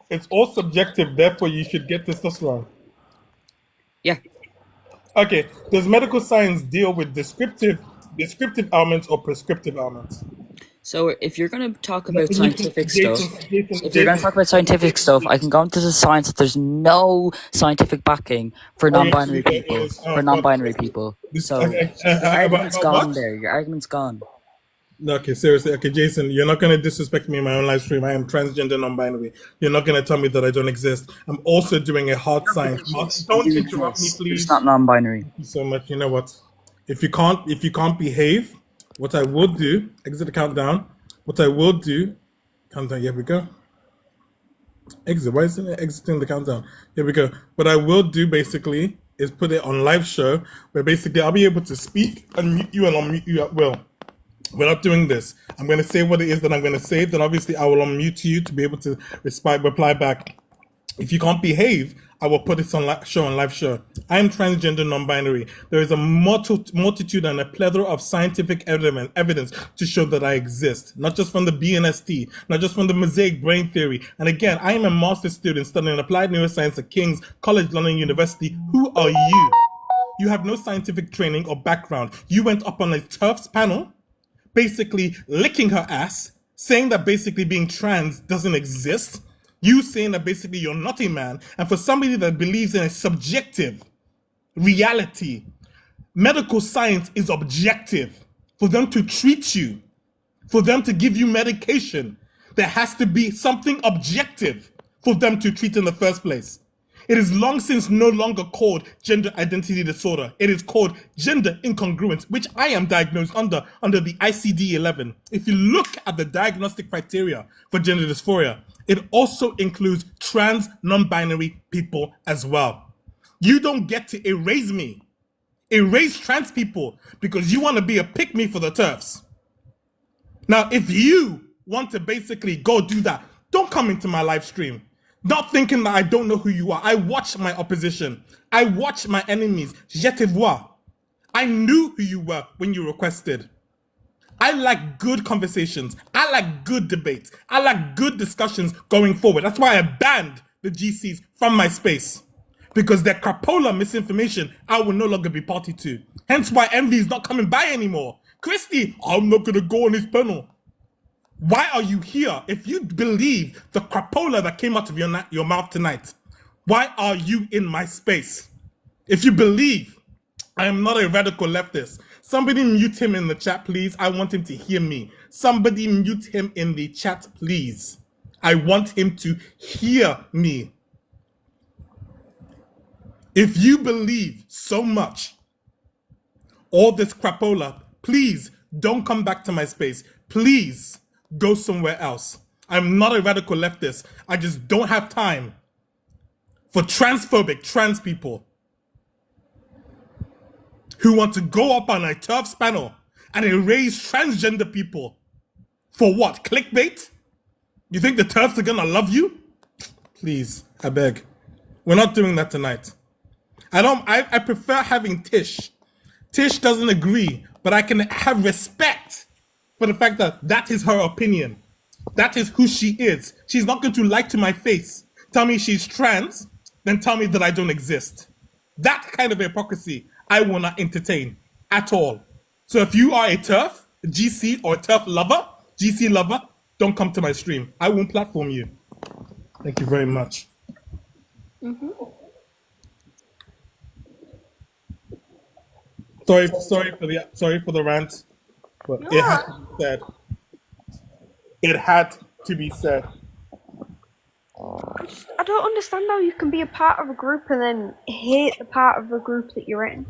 It's all subjective. Therefore, you should get testosterone. Yeah. Okay. Does medical science deal with descriptive elements or prescriptive elements? So if you're going to talk about Can you- scientific Jason, stuff, Jason, if you're going to talk about scientific stuff, I can go into the science that there's no scientific backing for non-binary yes, people. yes. Oh, For non-binary God. people. This- So okay, your argument's about gone what? there. Your argument's gone. No, okay, seriously. Okay, Jason, you're not going to disrespect me in my own live stream. I am transgender non-binary. You're not going to tell me that I don't exist. I'm also doing a hard science. Don't You interrupt me, exist. please. It's not non-binary. Thank you so much. You know what? If you can't behave, what I will do, exit the countdown. What I will do, countdown, here we go. Exit. Why isn't it exiting the countdown? Here we go. What I will do basically is put it on live show where basically I'll be able to speak, unmute you and unmute you at will. We're not doing this. I'm going to say what it is that I'm going to say. Then obviously I will unmute you to be able to reply back. If you can't behave, I will put this on live show. I am transgender non-binary. There is a multitude and a plethora of scientific evidence to show that I exist, not just from the BNST, not just from the Mosaic brain theory. And again, I am a master's student studying applied neuroscience at King's College London University. Who are you? You have no scientific training or background. You went up on a TERFs panel, basically licking her ass, saying that basically being trans doesn't exist. You saying that basically you're not a man. And for somebody that believes in a subjective reality, medical science is objective. For them to treat you, for them to give you medication, there has to be something objective for them to treat in the first place. It is long since no longer called gender identity disorder. It is called gender incongruence, which I am diagnosed under the ICD-11. If you look at the diagnostic criteria for gender dysphoria, it also includes trans non-binary people as well. You don't get to erase me, erase trans people because you want to be a pick-me for the TERFs. Now, if you want to basically go do that, don't come into my live stream. Not thinking that I don't know who you are. I watch my opposition. I watch my enemies. Je te vois. I knew who you were when you requested. I like good conversations. I like good debates. I like good discussions going forward. That's why I banned the GCs from my space. Because their crapola misinformation, I will no longer be party to. Hence why Envy is not coming by anymore. Christy, I'm not going to go on his panel. Why are you here? If you believe the crapola that came out of your mouth tonight, why are you in my space? If you believe I am not a radical leftist, somebody mute him in the chat, please. I want him to hear me. Somebody mute him in the chat, please. I want him to hear me. If you believe so much, all this crapola, please don't come back to my space. Please go somewhere else. I'm not a radical leftist. I just don't have time for transphobic trans people who want to go up on a TERFs panel and erase transgender people. For what? Clickbait? You think the TERFs are gonna love you? Please, I beg. We're not doing that tonight. I prefer having Tish. Tish doesn't agree, but I can have respect for the fact that that is her opinion. That is who she is. She's not going to lie to my face, tell me she's trans, then tell me that I don't exist. That kind of hypocrisy I will not entertain at all. So if you are a TERF, a GC, or a TERF lover, GC lover, don't come to my stream. I won't platform you. Thank you very much. Sorry for the rant. But it had to be said. It had to be said. I don't understand how you can be a part of a group and then hate the part of the group that you're in.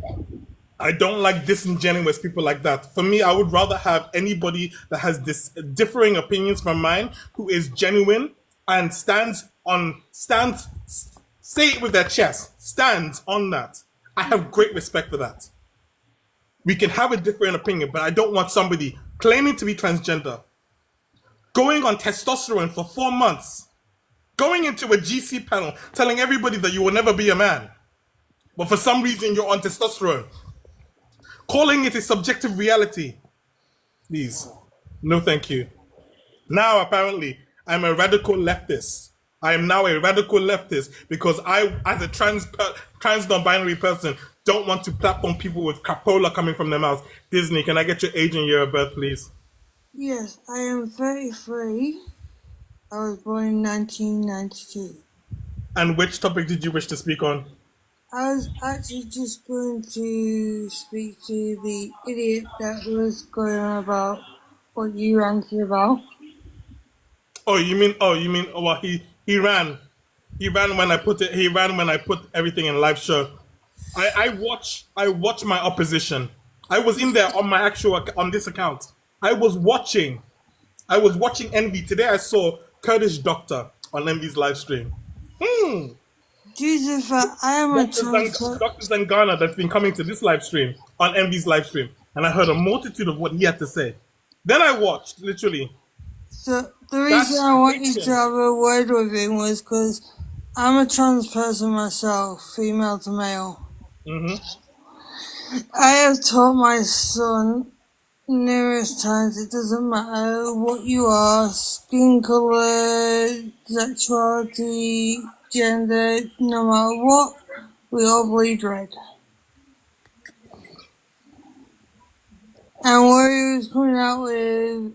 I don't like disingenuous people like that. For me, I would rather have anybody that has differing opinions from mine, who is genuine and say it with their chest, stands on that. I have great respect for that. We can have a different opinion, but I don't want somebody claiming to be transgender, going on testosterone for 4 months, going into a GC panel, telling everybody that you will never be a man, but for some reason you're on testosterone, calling it a subjective reality. Please, no thank you. Now apparently I'm a radical leftist. I am now a radical leftist because I, as a trans non-binary person, don't want to platform people with crapola coming from their mouths. Disney, can I get your age and year of birth, please? Yes, I am 33. I was born in 1992. And which topic did you wish to speak on? I was actually just going to speak to the idiot that was going on about what you ranted about. Oh, you mean, well, he ran. He ran when I put everything in live show. I watch my opposition. I was in there on this account. I was watching Envy. Today I saw Kurdish Doctor on Envy's live stream. Jesus, I am a trans. Dr. Zangana that's been coming to this live stream on Envy's live stream, and I heard a multitude of what he had to say. Then I watched, literally. So the reason I wanted to have a word with him was because I'm a trans person myself, female to male. I have taught my son numerous times it doesn't matter what you are, skin colour, sexuality, gender, no matter what, we all bleed red. And what he was coming out with,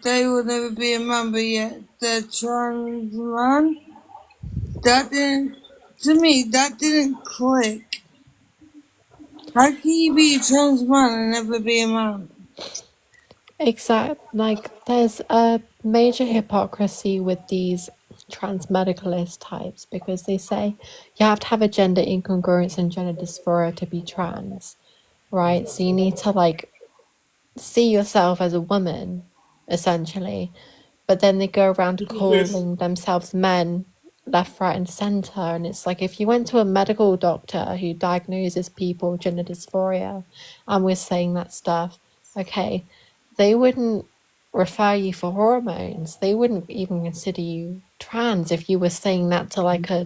they will never be a man, but yet they're trans man. That didn't click. How can you be a trans man and never be a man? Exact. Like, there's a major hypocrisy with these trans medicalist types because they say you have to have a gender incongruence and gender dysphoria to be trans, right? So you need to like see yourself as a woman, essentially. But then they go around calling themselves men left, right, and center. And it's like if you went to a medical doctor who diagnoses people with gender dysphoria and we're saying that stuff, okay, they wouldn't refer you for hormones. They wouldn't even consider you trans if you were saying that to like a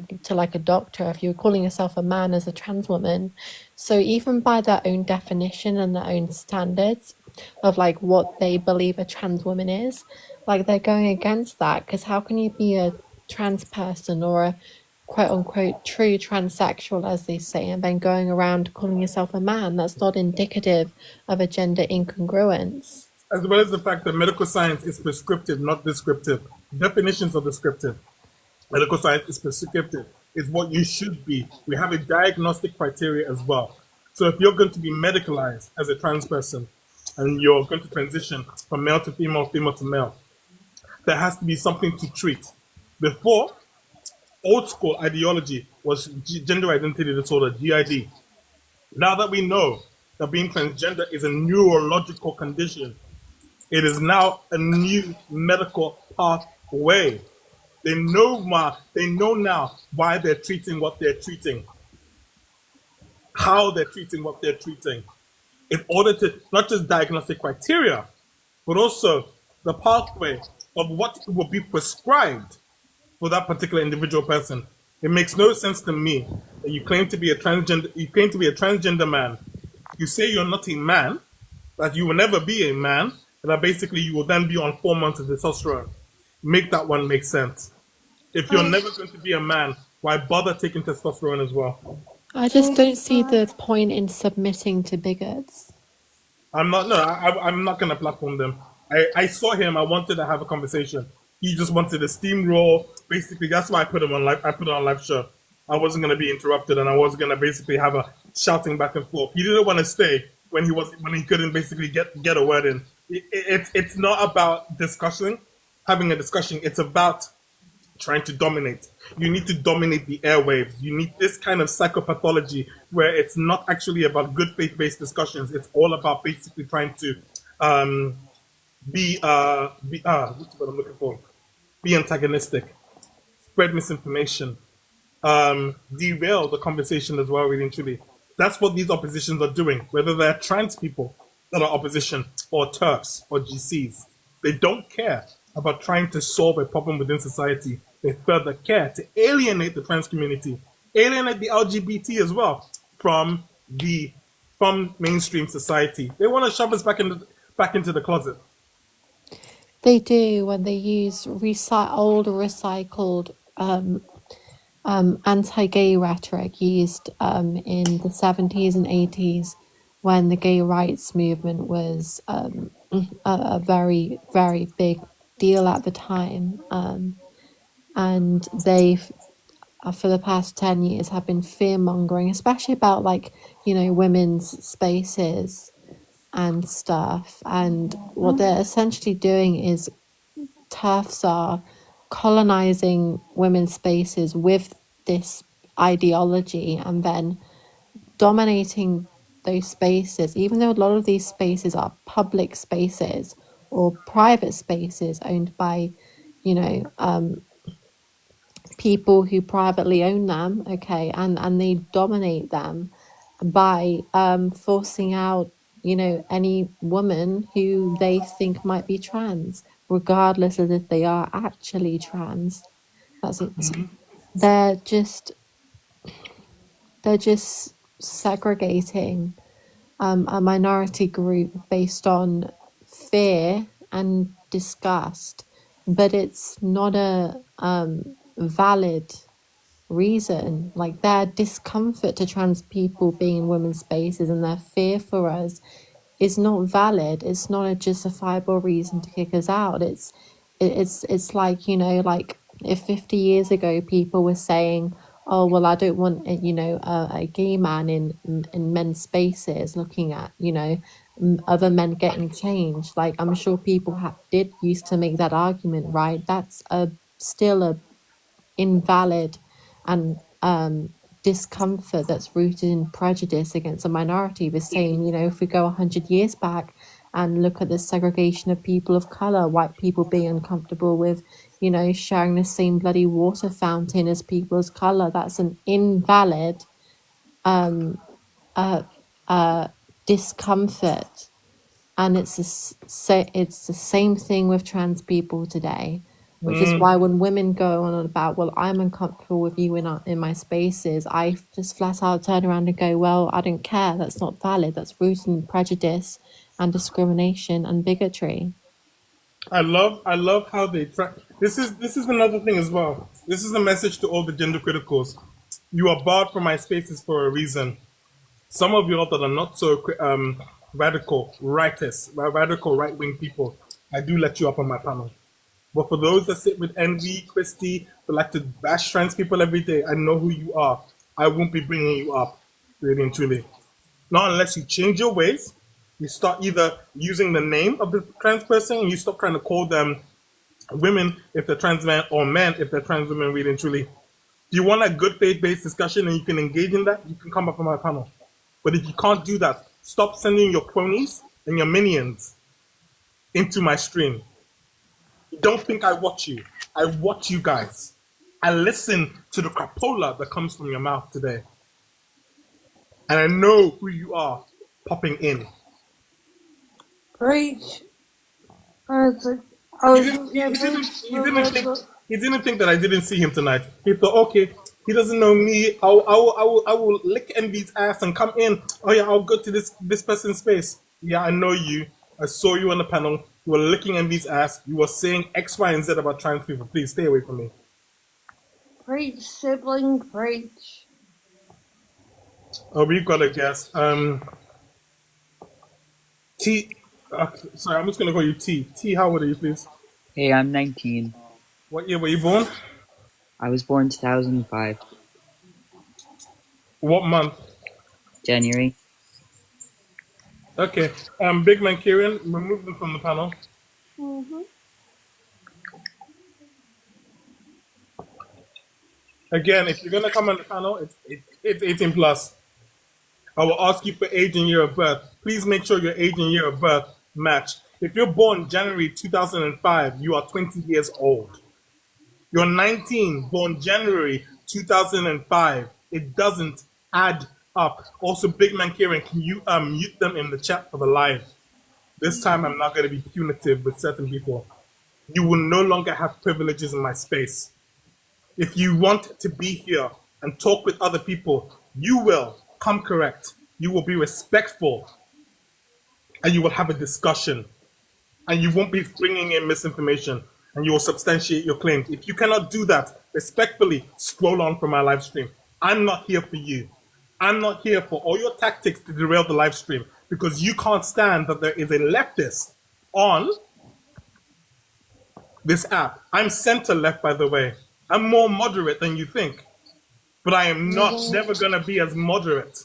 doctor, if you were calling yourself a man as a trans woman. So even by their own definition and their own standards of like what they believe a trans woman is, like they're going against that, because how can you be a trans person or a quote unquote true transsexual, as they say, and then going around calling yourself a man? That's not indicative of a gender incongruence. As well as the fact that medical science is prescriptive, not descriptive. Definitions are descriptive. Medical science is prescriptive. It's what you should be. We have a diagnostic criteria as well. So if you're going to be medicalized as a trans person and you're going to transition from male to female, female to male, there has to be something to treat. Before, old school ideology was gender identity disorder, GID. Now that we know that being transgender is a neurological condition, it is now a new medical pathway. They know now why they're treating what they're treating, how they're treating what they're treating, in order to not just diagnostic criteria, but also the pathway of what will be prescribed for that particular individual person. It makes no sense to me that you claim to be a transgender man. You say you're not a man, that you will never be a man, and that basically you will then be on 4 months of testosterone. Make that one make sense. If you're never going to be a man, why bother taking testosterone as well? I just don't see the point in submitting to bigots. I'm not going to platform them. I saw him. I wanted to have a conversation. He just wanted to steamroll. Basically, that's why I put him on live. I put it on live show. I wasn't going to be interrupted, and I was going to basically have a shouting back and forth. He didn't want to stay when he couldn't basically get a word in. It's not about having a discussion. It's about trying to dominate. You need to dominate the airwaves. You need this kind of psychopathology where it's not actually about good faith-based discussions. It's all about basically trying to what's what I'm looking for? Be antagonistic, spread misinformation, derail the conversation as well, really and truly. That's what these oppositions are doing, whether they're trans people that are opposition or TERFs or GCs. They don't care about trying to solve a problem within society. They further care to alienate the trans community, alienate the LGBT as well from mainstream society. They want to shove us back into the closet. They do when they use old recycled anti-gay rhetoric used in the 70s and 80s when the gay rights movement was a very, very big deal at the time. And they, for the past 10 years, have been fear-mongering, especially about women's spaces and stuff. And what they're essentially doing is TERFs are colonizing women's spaces with this ideology and then dominating those spaces, even though a lot of these spaces are public spaces or private spaces owned by, people who privately own them, okay, and they dominate them by forcing out, any woman who they think might be trans, regardless of if they are actually trans. That's it. They're just they're just segregating a minority group based on fear and disgust, but it's not a valid reason. Like their discomfort to trans people being in women's spaces and their fear for us is not valid. It's not a justifiable reason to kick us out. It's like, you know, like if 50 years ago people were saying, oh well, I don't want a gay man in men's spaces looking at, you know, other men getting changed. Like I'm sure people did used to make that argument, right? That's still a invalid and discomfort that's rooted in prejudice against a minority. We're saying, you know, if we go 100 years back and look at the segregation of people of color, white people being uncomfortable with, you know, sharing the same bloody water fountain as people of color, that's an invalid discomfort. And it's the same thing with trans people today, which is why when women go on about, well, I'm uncomfortable with you in my spaces, I just flat out turn around and go, well, I don't care. That's not valid. That's rooted in prejudice and discrimination and bigotry. I love how they try. This is another thing as well. This is a message to all the gender criticals. You are barred from my spaces for a reason. Some of y'all that are not so radical right-wing people, I do let you up on my panel. But for those that sit with Envy, Christy, who like to bash trans people every day, I know who you are. I won't be bringing you up, really and truly. Not unless you change your ways. You start either using the name of the trans person and you stop trying to call them women if they're trans men or men if they're trans women, really and truly. If you want a good faith-based discussion and you can engage in that, you can come up on my panel. But if you can't do that, stop sending your cronies and your minions into my stream. Don't think I watch you. I watch you guys. I listen to the crapola that comes from your mouth today. And I know who you are popping in. Preach. I was like, He didn't think that I didn't see him tonight. He thought, okay, he doesn't know me. I will lick Envy's ass and come in. Oh yeah, I'll go to this person's space. Yeah, I know you. I saw you on the panel. You were licking Envy's ass. You were saying X, Y, and Z about trans people. Please stay away from me. preach, sibling, preach. Oh, we've got a guest. T. Sorry, I'm just gonna call you T. T, how old are you, please? Hey, I'm 19. What year were you born? I was born 2005, What month? January. Okay. Big man Kieran, remove them from the panel. Again, if you're gonna come on the panel, it's 18 plus. I will ask you for age and year of birth. Please make sure your age and year of birth match. If you're born January 2005, you are 20 years old. You're 19, born January 2005. It doesn't add up. Also, Big Man Kieran, can you mute them in the chat for the live? This time I'm not going to be punitive with certain people. You will no longer have privileges in my space. If you want to be here and talk with other people, you will come correct. You will be respectful. And you will have a discussion. And you won't be bringing in misinformation. And you will substantiate your claims. If you cannot do that, respectfully, scroll on from my live stream. I'm not here for you. I'm not here for all your tactics to derail the live stream because you can't stand that there is a leftist on this app. I'm center left, by the way. I'm more moderate than you think. But I am never going to be as moderate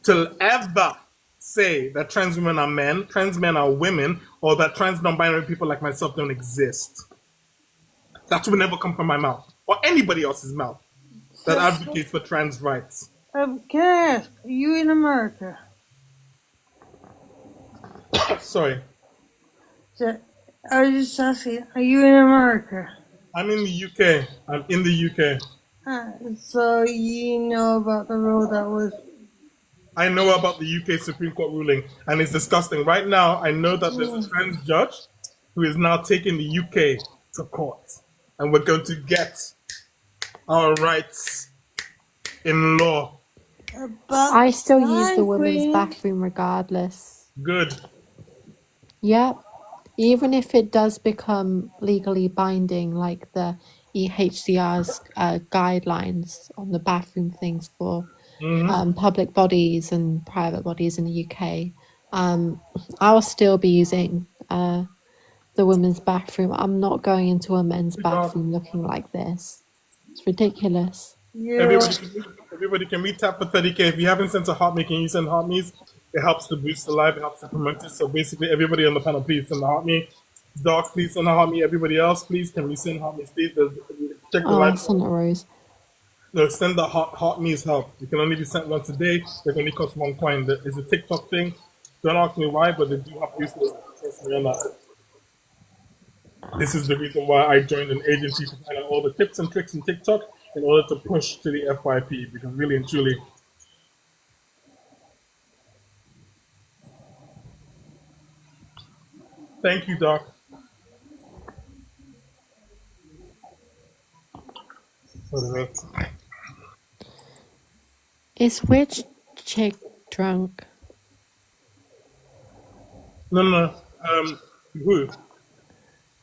to ever say that trans women are men, trans men are women, or that trans non-binary people like myself don't exist. That will never come from my mouth or anybody else's mouth that advocates for trans rights. Can I ask, are you in America? Sorry. I was just asking, are you in America? I'm in the UK. I'm in the UK. So you know about the rule that was... I know about the UK Supreme Court ruling, and it's disgusting. Right now, I know that there's a trans judge who is now taking the UK to court. and we're going to get our rights in law. But I still use the Frank women's Green, bathroom regardless. Good. Yep. Even if it does become legally binding, like the EHCR's guidelines on the bathroom things for public bodies and private bodies in the UK, I'll still be using the women's bathroom. I'm not going into a men's bathroom looking like this. It's ridiculous. yeah, Everybody can we tap for 30K. If you haven't sent a heart me, can you send heart me's? It helps to boost the live, it helps to promote it. So basically, everybody on the panel, please send the heart me. Doc, please send a heart me. Everybody else, please, can we send heart me's, please? Check the Oh, live. Santa Rose. No, send the heart me's help. It can only be sent once a day. It only costs $1. It's a TikTok thing. Don't ask me why, but they do have boosters. Trust me on that. This is the reason why I joined an agency to find out all the tips and tricks in TikTok in order to push to the FYP, because really and truly, thank you, Doc. What a minute. Is which chick drunk? No. Who?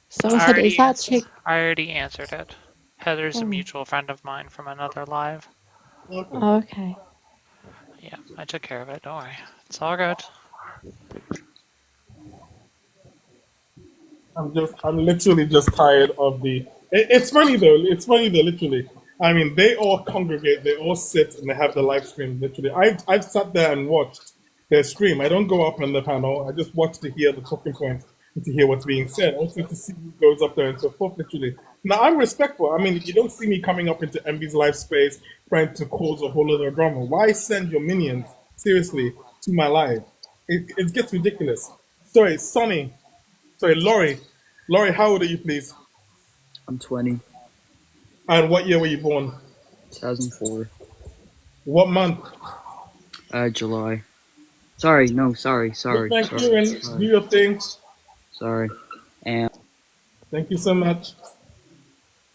Someone said, is that chick? I already answered it. Heather's a mutual friend of mine from another live. Oh, okay. Yeah, I took care of it. Don't worry. It's all good. I'm literally just tired of the. It's funny though. It's funny though. Literally, I mean, they all congregate. They all sit and they have the live stream. Literally, I've sat there and watched their stream. I don't go up on the panel. I just watch to hear the talking points and to hear what's being said. Also to see who goes up there and so forth. Literally. Now I'm respectful. I mean, you don't see me coming up into MB's live space trying to cause a whole other drama. Why send your minions seriously to my live? It gets ridiculous. Sorry, Sonny. Sorry, Laurie. Laurie, how old are you, please? I'm 20. And what year were you born? 2004. What month? July. Sorry. Thank you, and do your thing. Sorry. And Thank you so much.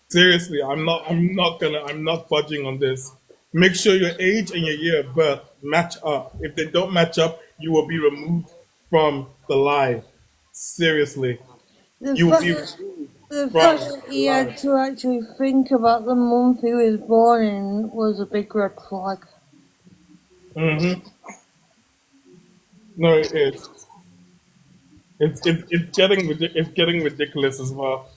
Seriously, I'm not budging on this. Make sure your age and your year of birth match up. If they don't match up, you will be removed from the live. Seriously. the You will be fact, removed the from fact that he the had live. to actually think about the month he was born in was a big red flag. Mm-hmm. No, it is. It's getting ridiculous as well.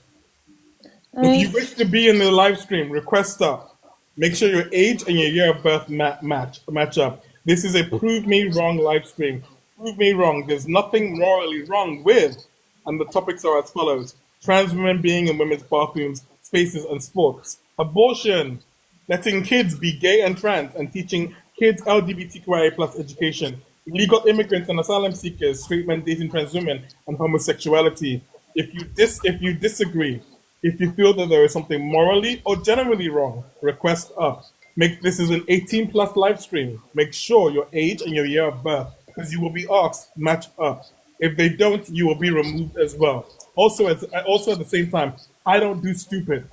I If mean, you wish to be in the live stream, request up. Make sure your age and your year of birth match up. This is a prove me wrong live stream. Prove me wrong. There's nothing morally wrong with, and the topics are as follows: trans women being in women's bathrooms, spaces, and sports; abortion; letting kids be gay and trans, and teaching kids LGBTQIA plus education; illegal immigrants and asylum seekers; straight men dating trans women; and homosexuality. If you disagree, if you feel that there is something morally or generally wrong, request up. This is an 18 plus live stream. Make sure your age and your year of birth, because you will be asked match up. If they don't, you will be removed as well. Also at the same time, I don't do stupid.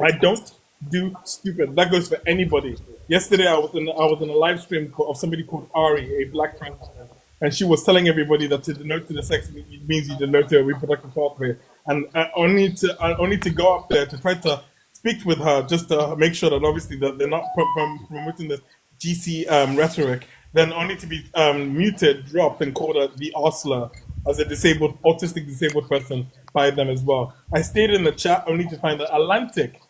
I don't do stupid. That goes for anybody. Yesterday, I was in a live stream of somebody called Ari, a black trans woman, and she was telling everybody that to denote to the sex means you denote to a reproductive pathway, and I only to go up there to try to speak with her just to make sure that obviously that they're not promoting the GC rhetoric. Then only to be muted, dropped, and called the Osler as a autistic disabled person by them as well. I stayed in the chat only to find that Atlantic,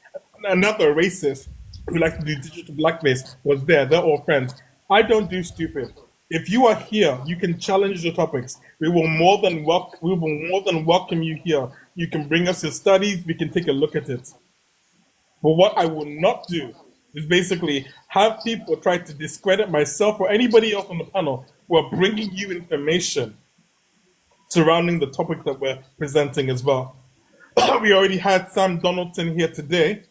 another racist who likes to do digital blackface, was there. They're all friends. I don't do stupid. If you are here, you can challenge the topics. We will more than welcome you here. You can bring us your studies. We can take a look at it. But what I will not do is basically have people try to discredit myself or anybody else on the panel who are bringing you information surrounding the topic that we're presenting as well. We already had Sam Donaldson here today,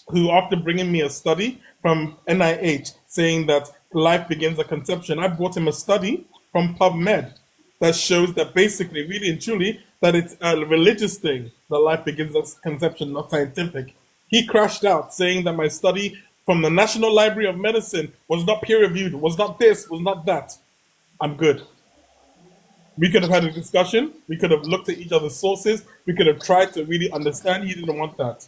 who, after bringing me a study from NIH saying that life begins at conception, I brought him a study from PubMed that shows that basically, really and truly, that it's a religious thing, that life begins at conception, not scientific. He crashed out saying that my study from the National Library of Medicine was not peer reviewed, was not this, was not that. I'm good. We could have had a discussion. We could have looked at each other's sources. We could have tried to really understand. He didn't want that.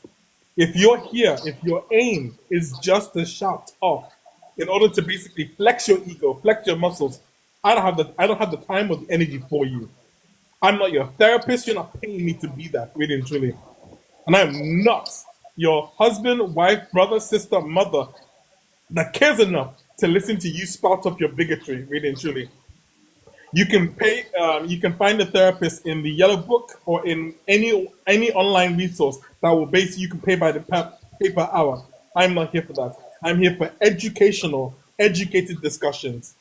If you're here, if your aim is just to shout off in order to basically flex your ego, flex your muscles, I don't have the time or the energy for you. I'm not your therapist. You're not paying me to be that, really and truly. And I am not your husband, wife, brother, sister, mother that cares enough to listen to you spout up your bigotry, really and truly. You can pay. You can find a therapist in the Yellow Book or in any online resource that will basically you can pay by the pay per hour. I'm not here for that. I'm here for educated discussions.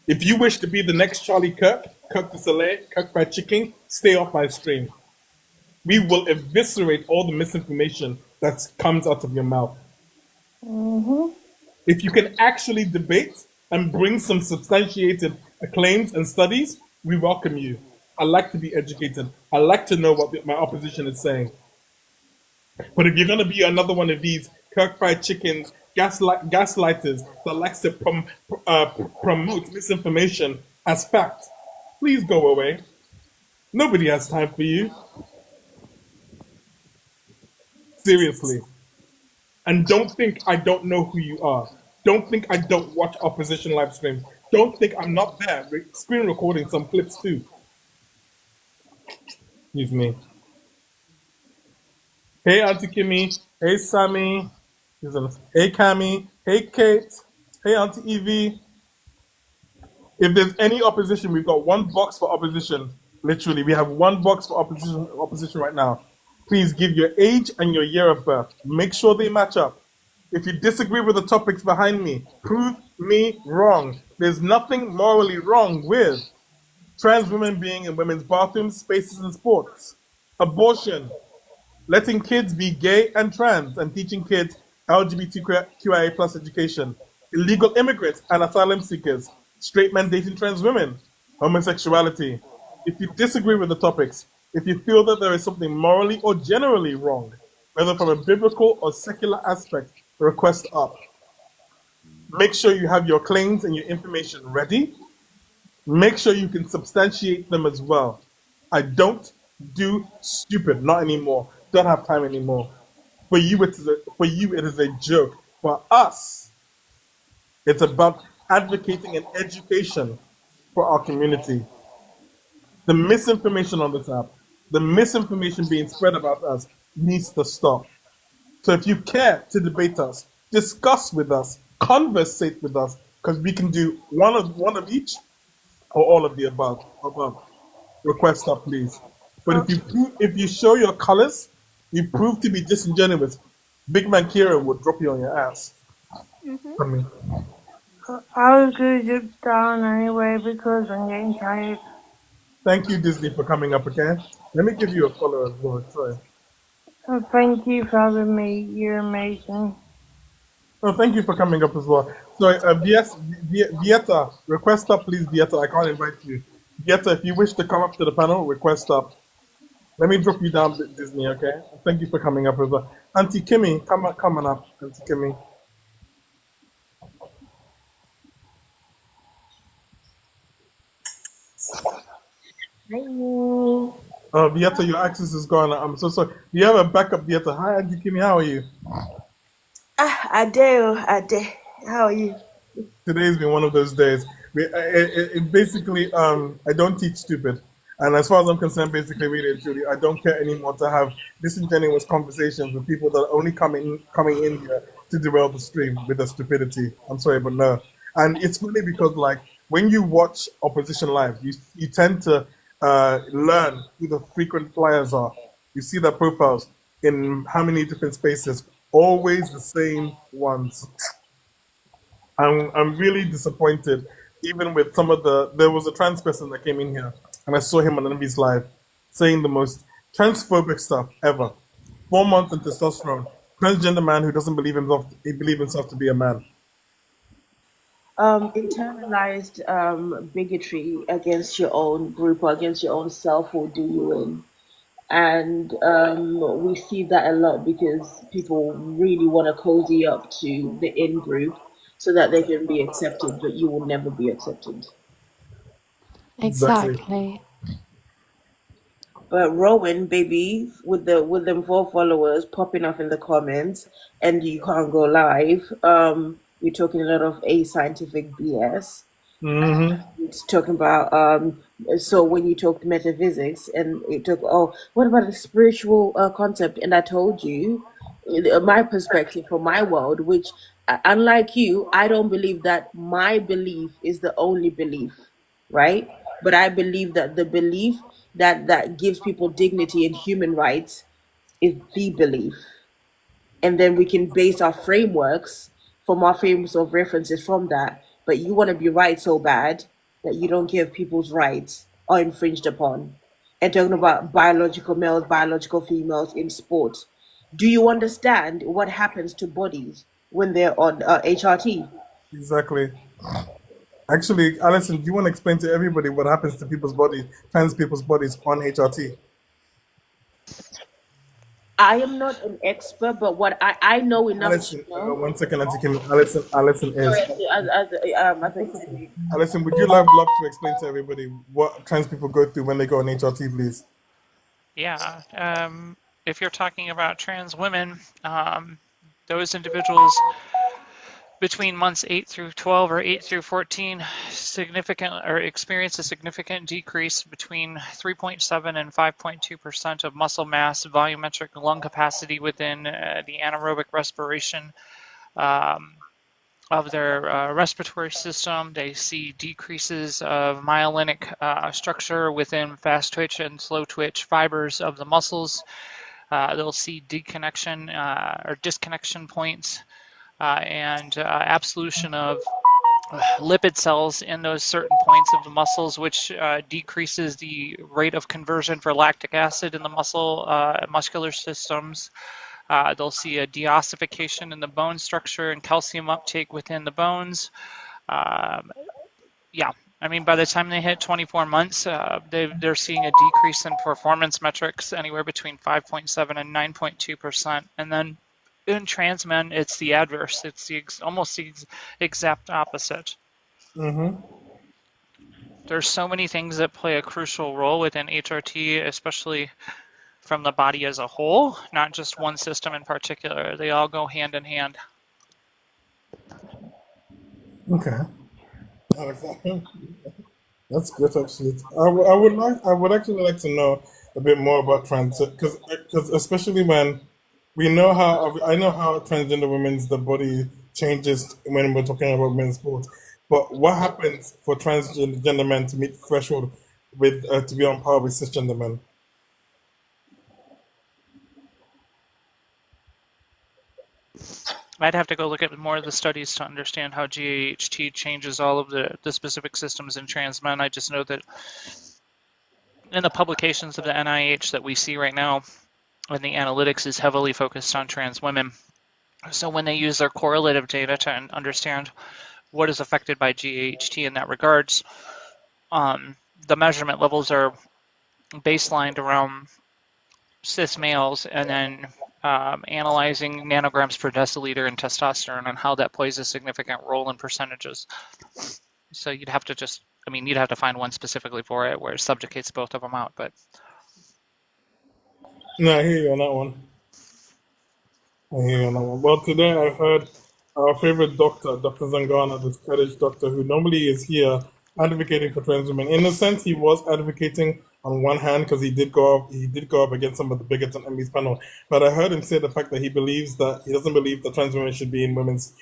If you wish to be the next Charlie Kirk, Kirk du Soleil, Kirk Fried Chicken, stay off my stream. We will eviscerate all the misinformation that comes out of your mouth. If you can actually debate and bring some substantiated claims and studies, we welcome you. I like to be educated. I like to know what my opposition is saying. But if you're going to be another one of these Kirk Fried Chickens, gaslighters that likes to promote misinformation as fact, please go away. Nobody has time for you. Seriously. And don't think I don't know who you are. Don't think I don't watch opposition live streams. Don't think I'm not there screen recording some clips too. Excuse me. Hey Auntie Kimmy. Hey Sammy. Hey Cammy. Hey Kate. Hey Auntie Evie. If there's any opposition, we've got one box for opposition. Literally, we have one box for opposition right now. Please give your age and your year of birth. Make sure they match up. If you disagree with the topics behind me, prove me wrong. There's nothing morally wrong with trans women being in women's bathrooms, spaces, and sports. Abortion. Letting kids be gay and trans and teaching kids LGBTQIA plus education. Illegal immigrants and asylum seekers. Straight men dating trans women. Homosexuality. If you disagree with the topics, if you feel that there is something morally or generally wrong, whether from a biblical or secular aspect, request up. Make sure you have your claims and your information ready. Make sure you can substantiate them as well. I don't do stupid, not anymore. Don't have time anymore. For you, it is a joke. For us, it's about advocating and education for our community. The misinformation on this app, the misinformation being spread about us needs to stop. So if you care to debate us, discuss with us, conversate with us, because we can do one of each or all of the above. Request up, please. But if you show your colors, you prove to be disingenuous, Big Man Kieran will drop you on your ass. I mean, I was going to dip down anyway because I'm getting tired. thank you, Disney, for coming up again. Let me give you a follow as well. Sorry. Thank you for having me. You're amazing. Oh, thank you for coming up as well. Sorry, Vieta, request up, please, Vieta. I can't invite you. Vieta, if you wish to come up to the panel, request up. Let me drop you down, Disney, okay? Thank you for coming up as well. Auntie Kimmy, come on up, Auntie Kimmy. Hi. Oh, Vieta, your access is gone. I'm so sorry. Do you have a backup, Vieta? Hi, Auntie Kimmy, how are you? I do. How are you? Today's been one of those days. It basically, I don't teach stupid. And as far as I'm concerned, basically, really and truly, I don't care anymore to have disingenuous conversations with people that are only coming in here to derail the stream with their stupidity. I'm sorry, but no. And it's funny because, like, when you watch opposition live, you tend to learn who the frequent flyers are. You see their profiles in how many different spaces, always the same ones. I'm really disappointed, even with some of there was a trans person that came in here, and I saw him on Envy's live saying the most transphobic stuff ever. 4 months in testosterone, transgender man who doesn't believe himself to be a man. internalized bigotry against your own group or against your own self will do you in. And we see that a lot because people really want to cozy up to the in group so that they can be accepted, but you will never be accepted. Exactly. Exactly. But Rowan, baby, with them 4 followers popping off in the comments, and you can't go live. You're talking a lot of ascientific BS. It's talking about so when you talk metaphysics and it took, oh, what about the spiritual concept? And I told you my perspective from my world, which unlike you, I don't believe that my belief is the only belief, right? But I believe that the belief that gives people dignity and human rights is the belief, and then we can base our frameworks from our frames of references from that. But you want to be right so bad that you don't give people's rights are infringed upon. And talking about biological males, biological females in sports, do you understand what happens to bodies when they're on HRT? Exactly. Actually, Alison, do you want to explain to everybody what happens to people's bodies, trans people's bodies on HRT? I am not an expert, but what I know enough Alison, to know. 1 second, Auntie Kim. Alison is. Sorry, I think Alison, would you love to explain to everybody what trans people go through when they go on HRT, please? Yeah. If you're talking about trans women, those individuals between months 8 through 12 or 8 through 14 experience a significant decrease between 3.7 and 5.2% of muscle mass, volumetric lung capacity within the anaerobic respiration of their respiratory system. They see decreases of myelinic structure within fast twitch and slow twitch fibers of the muscles. They'll see deconnection or disconnection points and absolution of lipid cells in those certain points of the muscles, which decreases the rate of conversion for lactic acid in the muscular systems. They'll see a deossification in the bone structure and calcium uptake within the bones. Yeah, I mean, by the time they hit 24 months, they're seeing a decrease in performance metrics anywhere between 5.7 and 9.2%. And then in trans men, it's the adverse. It's almost the exact opposite. There's so many things that play a crucial role within HRT, especially from the body as a whole, not just one system in particular. They all go hand in hand. Okay. That's good, actually. I would actually like to know a bit more about trans, because especially when I know how transgender women's the body changes when we're talking about men's sports. But what happens for transgender men to meet the threshold with to be on par with cisgender men? I'd have to go look at more of the studies to understand how GAHT changes all of the specific systems in trans men. I just know that in the publications of the NIH that we see right now, and the analytics is heavily focused on trans women. So when they use their correlative data to understand what is affected by GAHT in that regards, the measurement levels are baselined around cis males, and then analyzing nanograms per deciliter in testosterone and how that plays a significant role in percentages. So you'd have to find one specifically for it where it subjugates both of them out. But No, I hear you on that one. Well, today I heard our favorite doctor, Dr. Zangana, this Kurdish doctor who normally is here advocating for trans women. In a sense, he was advocating on one hand because he did go up against some of the bigots on Emmy's panel. But I heard him say the fact that he doesn't believe that trans women should be in women's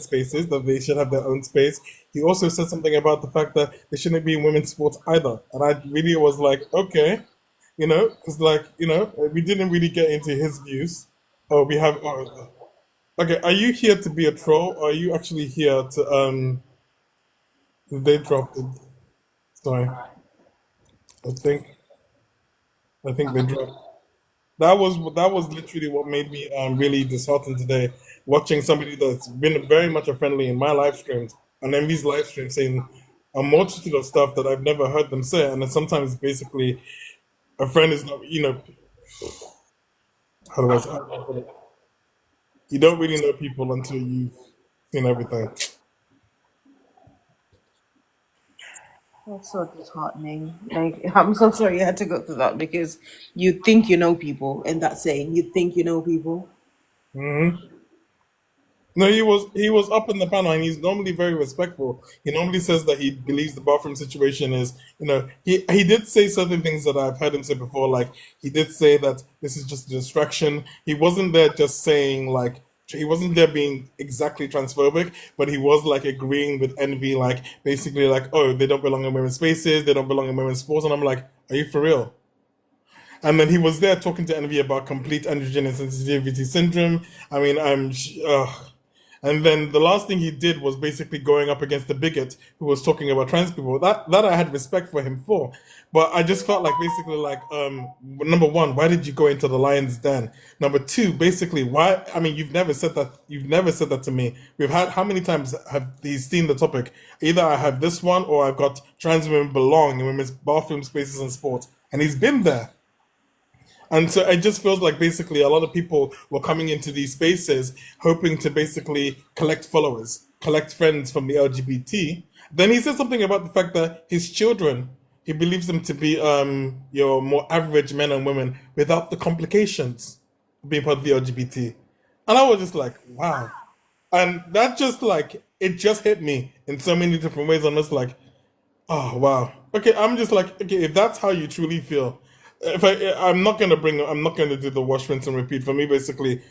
spaces, that they should have their own space. He also said something about the fact that they shouldn't be in women's sports either. And I really was like, okay. Because we didn't really get into his views. Okay, are you here to be a troll, or are you actually here to they dropped it? Sorry. I think they dropped. That was literally what made me really disheartened today, watching somebody that's been very much a friendly in my live streams, and then these live streams saying a multitude of stuff that I've never heard them say, and then sometimes basically a friend is not, how do I say, you don't really know people until you've seen everything. That's so disheartening. Like, I'm so sorry you had to go through that because you think you know people, and that's saying you think you know people. No, he was up in the panel, and he's normally very respectful. He normally says that he believes the bathroom situation is, he did say certain things that I've heard him say before. Like he did say that this is just a distraction. He wasn't there just saying like he wasn't there being exactly transphobic, but he was like agreeing with Envy, like basically like, oh, they don't belong in women's spaces, they don't belong in women's sports, and I'm like, are you for real? And then he was there talking to Envy about complete androgen insensitivity syndrome. I mean, and then the last thing he did was basically going up against the bigot who was talking about trans people. That I had respect for him for, but I just felt like basically like number one, why did you go into the lion's den? Number two, basically why? I mean, you've never said that. You've never said that to me. We've had how many times have he seen the topic? Either I have this one or I've got trans women belong in women's bathroom spaces and sports, and he's been there. And so it just feels like basically a lot of people were coming into these spaces hoping to basically collect followers, collect friends from the LGBT. Then he said something about the fact that his children, he believes them to be your more average men and women without the complications of being part of the LGBT. And I was just like, wow. And that just like, it just hit me in so many different ways. I'm just like, oh wow. Okay, I'm just like, okay, if that's how you truly feel, I'm not gonna do the wash, rinse, and repeat. For me, basically,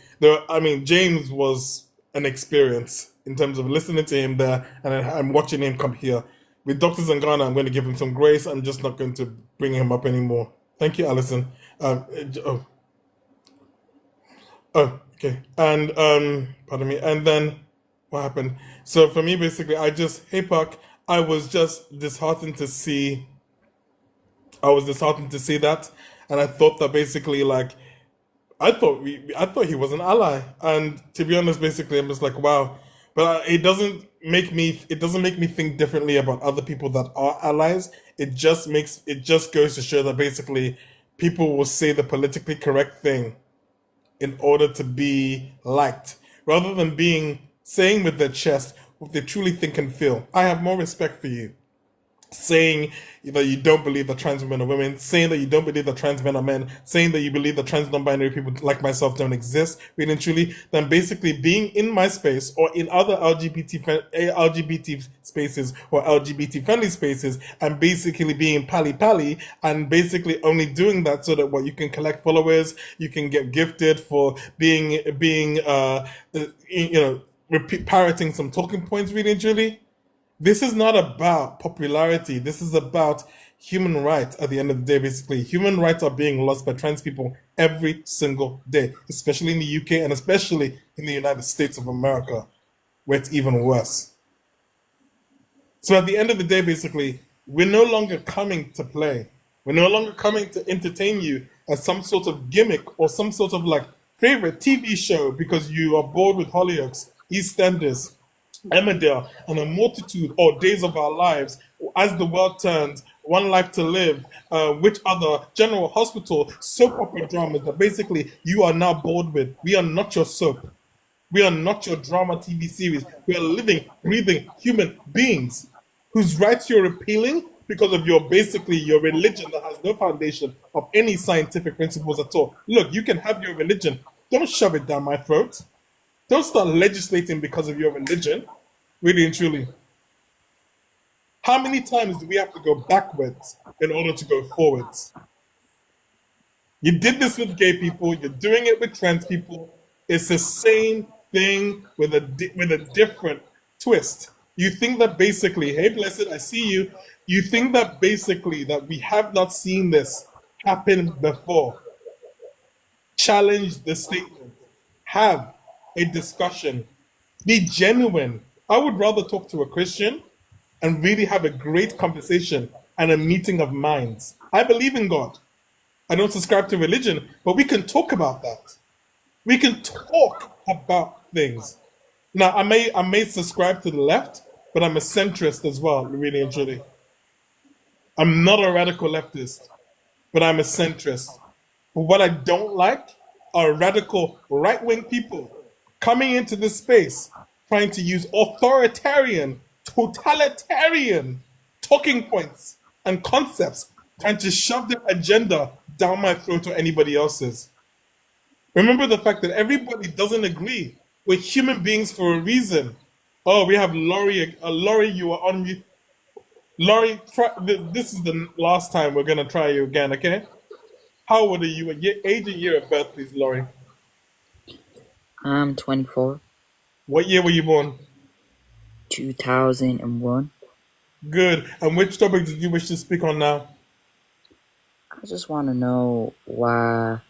James was an experience in terms of listening to him there, and then I'm watching him come here. With Dr. Zangana, I'm going to give him some grace. I'm just not going to bring him up anymore. Thank you, Alison. Okay. And pardon me. And then what happened? So for me, basically, hey Park, I was just disheartened to see. I was disheartened to see that, and I thought that basically, like, I thought he was an ally, and to be honest, basically, I'm just like, wow. But it doesn't make me think differently about other people that are allies. It just goes to show that basically, people will say the politically correct thing in order to be liked, rather than saying with their chest what they truly think and feel. I have more respect for you saying that you don't believe that trans women are women, saying that you don't believe that trans men are men, saying that you believe that trans non-binary people like myself don't exist, really and truly, then basically being in my space or in other LGBT spaces or LGBT friendly spaces and basically being pally and basically only doing that so that you can collect followers, you can get gifted for parroting some talking points, really and truly. This is not about popularity. This is about human rights at the end of the day, basically. Human rights are being lost by trans people every single day, especially in the UK and especially in the United States of America, where it's even worse. So at the end of the day, basically, we're no longer coming to play. We're no longer coming to entertain you as some sort of gimmick or some sort of like favorite TV show because you are bored with Hollyoaks, EastEnders, Emmerdale, and a multitude or Days of Our Lives, As the World Turns, One Life to Live, which other General Hospital soap opera dramas that basically you are now bored with. We are not your soap. We are not your drama TV series. We are living, breathing human beings whose rights you're repealing because of your religion that has no foundation of any scientific principles at all. Look, you can have your religion. Don't shove it down my throat. Don't start legislating because of your religion. Really and truly. How many times do we have to go backwards in order to go forwards? You did this with gay people. You're doing it with trans people. It's the same thing with a different twist. You think that basically, hey, Blessed, I see you. You think that basically that we have not seen this happen before. Challenge the statement. Have a discussion. Be genuine. I would rather talk to a Christian and really have a great conversation and a meeting of minds. I believe in God. I don't subscribe to religion, but we can talk about that. We can talk about things. Now, I may subscribe to the left, but I'm a centrist as well, really and truly. I'm not a radical leftist, but I'm a centrist. But what I don't like are radical right-wing people coming into this space trying to use authoritarian, totalitarian talking points and concepts, trying to shove their agenda down my throat or anybody else's. Remember the fact that everybody doesn't agree. We're human beings for a reason. Oh, we have Laurie. Laurie, you are on mute. Laurie, this is the last time we're going to try you again, okay? How old are you? Age and year of birth, please, Laurie. I'm 24. What year were you born? 2001. Good. And which topic did you wish to speak on now? I just want to know why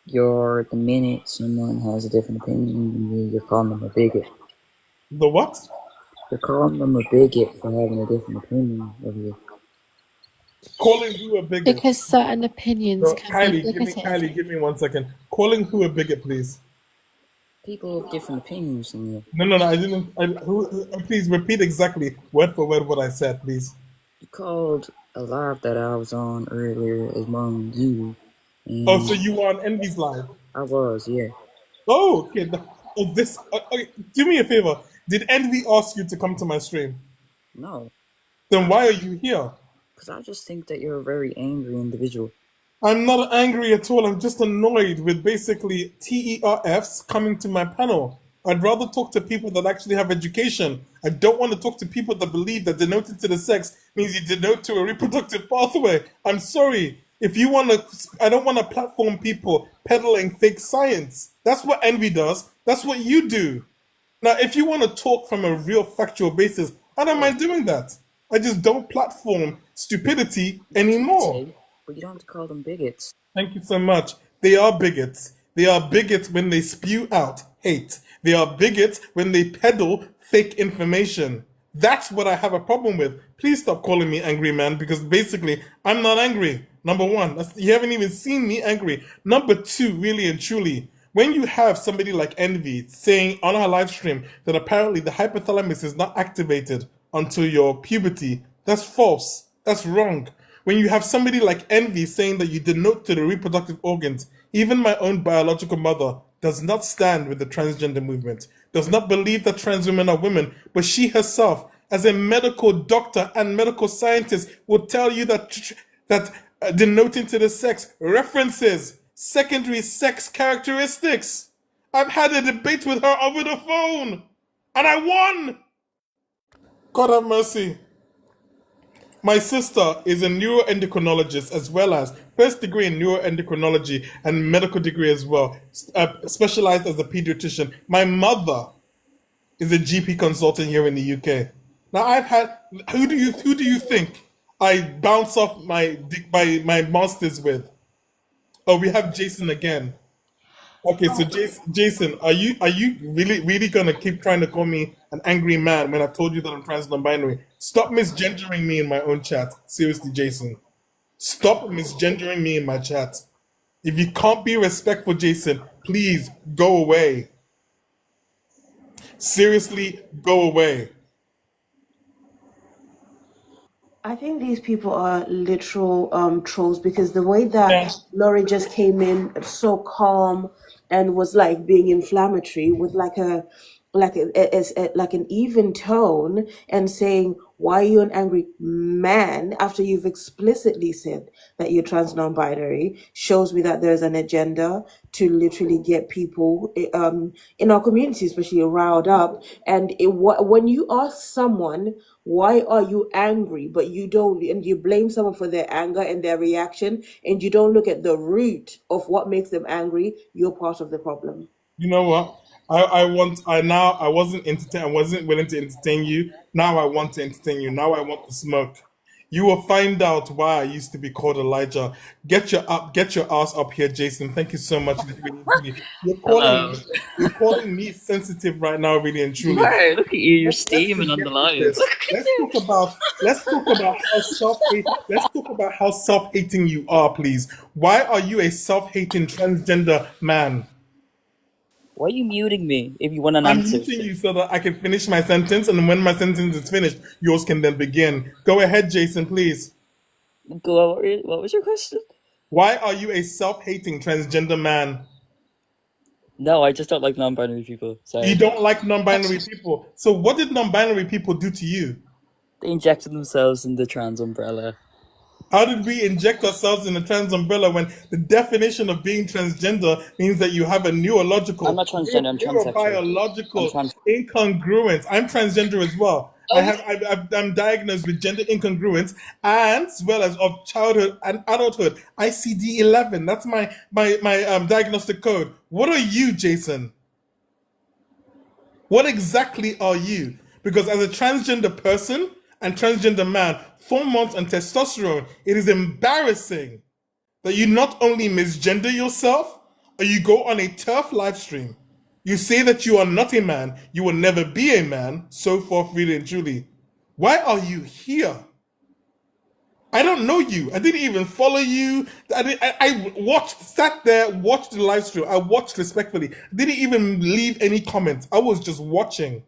the minute someone has a different opinion than you, you're calling them a bigot. The what? You're calling them a bigot for having a different opinion of you. Calling who a bigot? Because certain opinions No, can be bigoted. Kylie, give me 1 second. Calling who a bigot, please? People with different opinions than you. No, I didn't. Please repeat exactly, word for word, what I said, please. You called a live that I was on earlier among you. Oh, so you were on Envy's live? I was, yeah. Oh, okay. Okay. Do me a favor. Did Envy ask you to come to my stream? No. Then why are you here? Because I just think that you're a very angry individual. I'm not angry at all. I'm just annoyed with basically TERFs coming to my panel. I'd rather talk to people that actually have education. I don't want to talk to people that believe that denoted to the sex means you denote to a reproductive pathway. I'm sorry. If you want to, I don't want to platform people peddling fake science. That's what Envy does. That's what you do. Now, if you want to talk from a real factual basis, I don't mind doing that. I just don't platform stupidity anymore. But you don't have to call them bigots. Thank you so much. They are bigots. They are bigots when they spew out hate. They are bigots when they peddle fake information. That's what I have a problem with. Please stop calling me angry man, because basically I'm not angry. Number one, you haven't even seen me angry. Number two, really and truly, when you have somebody like Envy saying on our live stream that apparently the hypothalamus is not activated until your puberty, that's false. That's wrong. When you have somebody like Envy saying that you denote to the reproductive organs, even my own biological mother does not stand with the transgender movement, does not believe that trans women are women, but she herself, as a medical doctor and medical scientist, will tell you that denoting to the sex references secondary sex characteristics. I've had a debate with her over the phone, and I won! God have mercy. My sister is a neuroendocrinologist, as well as first degree in neuroendocrinology and medical degree as well, specialized as a pediatrician. My mother is a GP consultant here in the UK. Now I've had, who do you think I bounce off my masters with? Oh, we have Jason again. Okay, so Jason, are you really gonna keep trying to call me an angry man when I told you that I'm trans non-binary? Stop misgendering me in my own chat. Seriously, Jason. Stop misgendering me in my chat. If you can't be respectful, Jason, please go away. Seriously, go away. I think these people are literal trolls, because the way that Laurie just came in so calm and was like being inflammatory with like an even tone and saying, why are you an angry man, after you've explicitly said that you're trans non-binary, shows me that there's an agenda to literally get people in our community especially riled up. And when you ask someone, why are you angry, but you don't, and you blame someone for their anger and their reaction, and you don't look at the root of what makes them angry, you're part of the problem. You know what? I wasn't willing to entertain you. Now I want to entertain you. Now I want to smoke. You will find out why I used to be called Elijah. Get your ass up here, Jason. Thank you so much. Hello. You're calling me sensitive right now, really and truly. Wow, look at you, you're Let's steaming on the forget line. this. Let's talk about how self-hating you are, please. Why are you a self-hating transgender man? Why are you muting me if you want an I'm answer? muting you so that I can finish my sentence, and when my sentence is finished, yours can then begin. Go ahead, Jason, please. What was your question? Why are you a self-hating transgender man? No, I just don't like non-binary people. Sorry. You don't like non-binary people. So what did non-binary people do to you? They injected themselves in the trans umbrella. How did we inject ourselves in a trans umbrella when the definition of being transgender means that you have a neurological, I'm not transgender, I'm transsexual. neurobiological incongruence? I'm transgender as well. I'm diagnosed with gender incongruence as well as of childhood and adulthood. ICD-11. That's my diagnostic code. What are you, Jason? What exactly are you? Because as a transgender person and transgender man, 4 months on testosterone, it is embarrassing that you not only misgender yourself, or you go on a turf live stream. You say that you are not a man, you will never be a man, so forth, really and truly. Why are you here? I don't know you. I didn't even follow you. I sat there, watched the live stream. I watched respectfully. I didn't even leave any comments. I was just watching.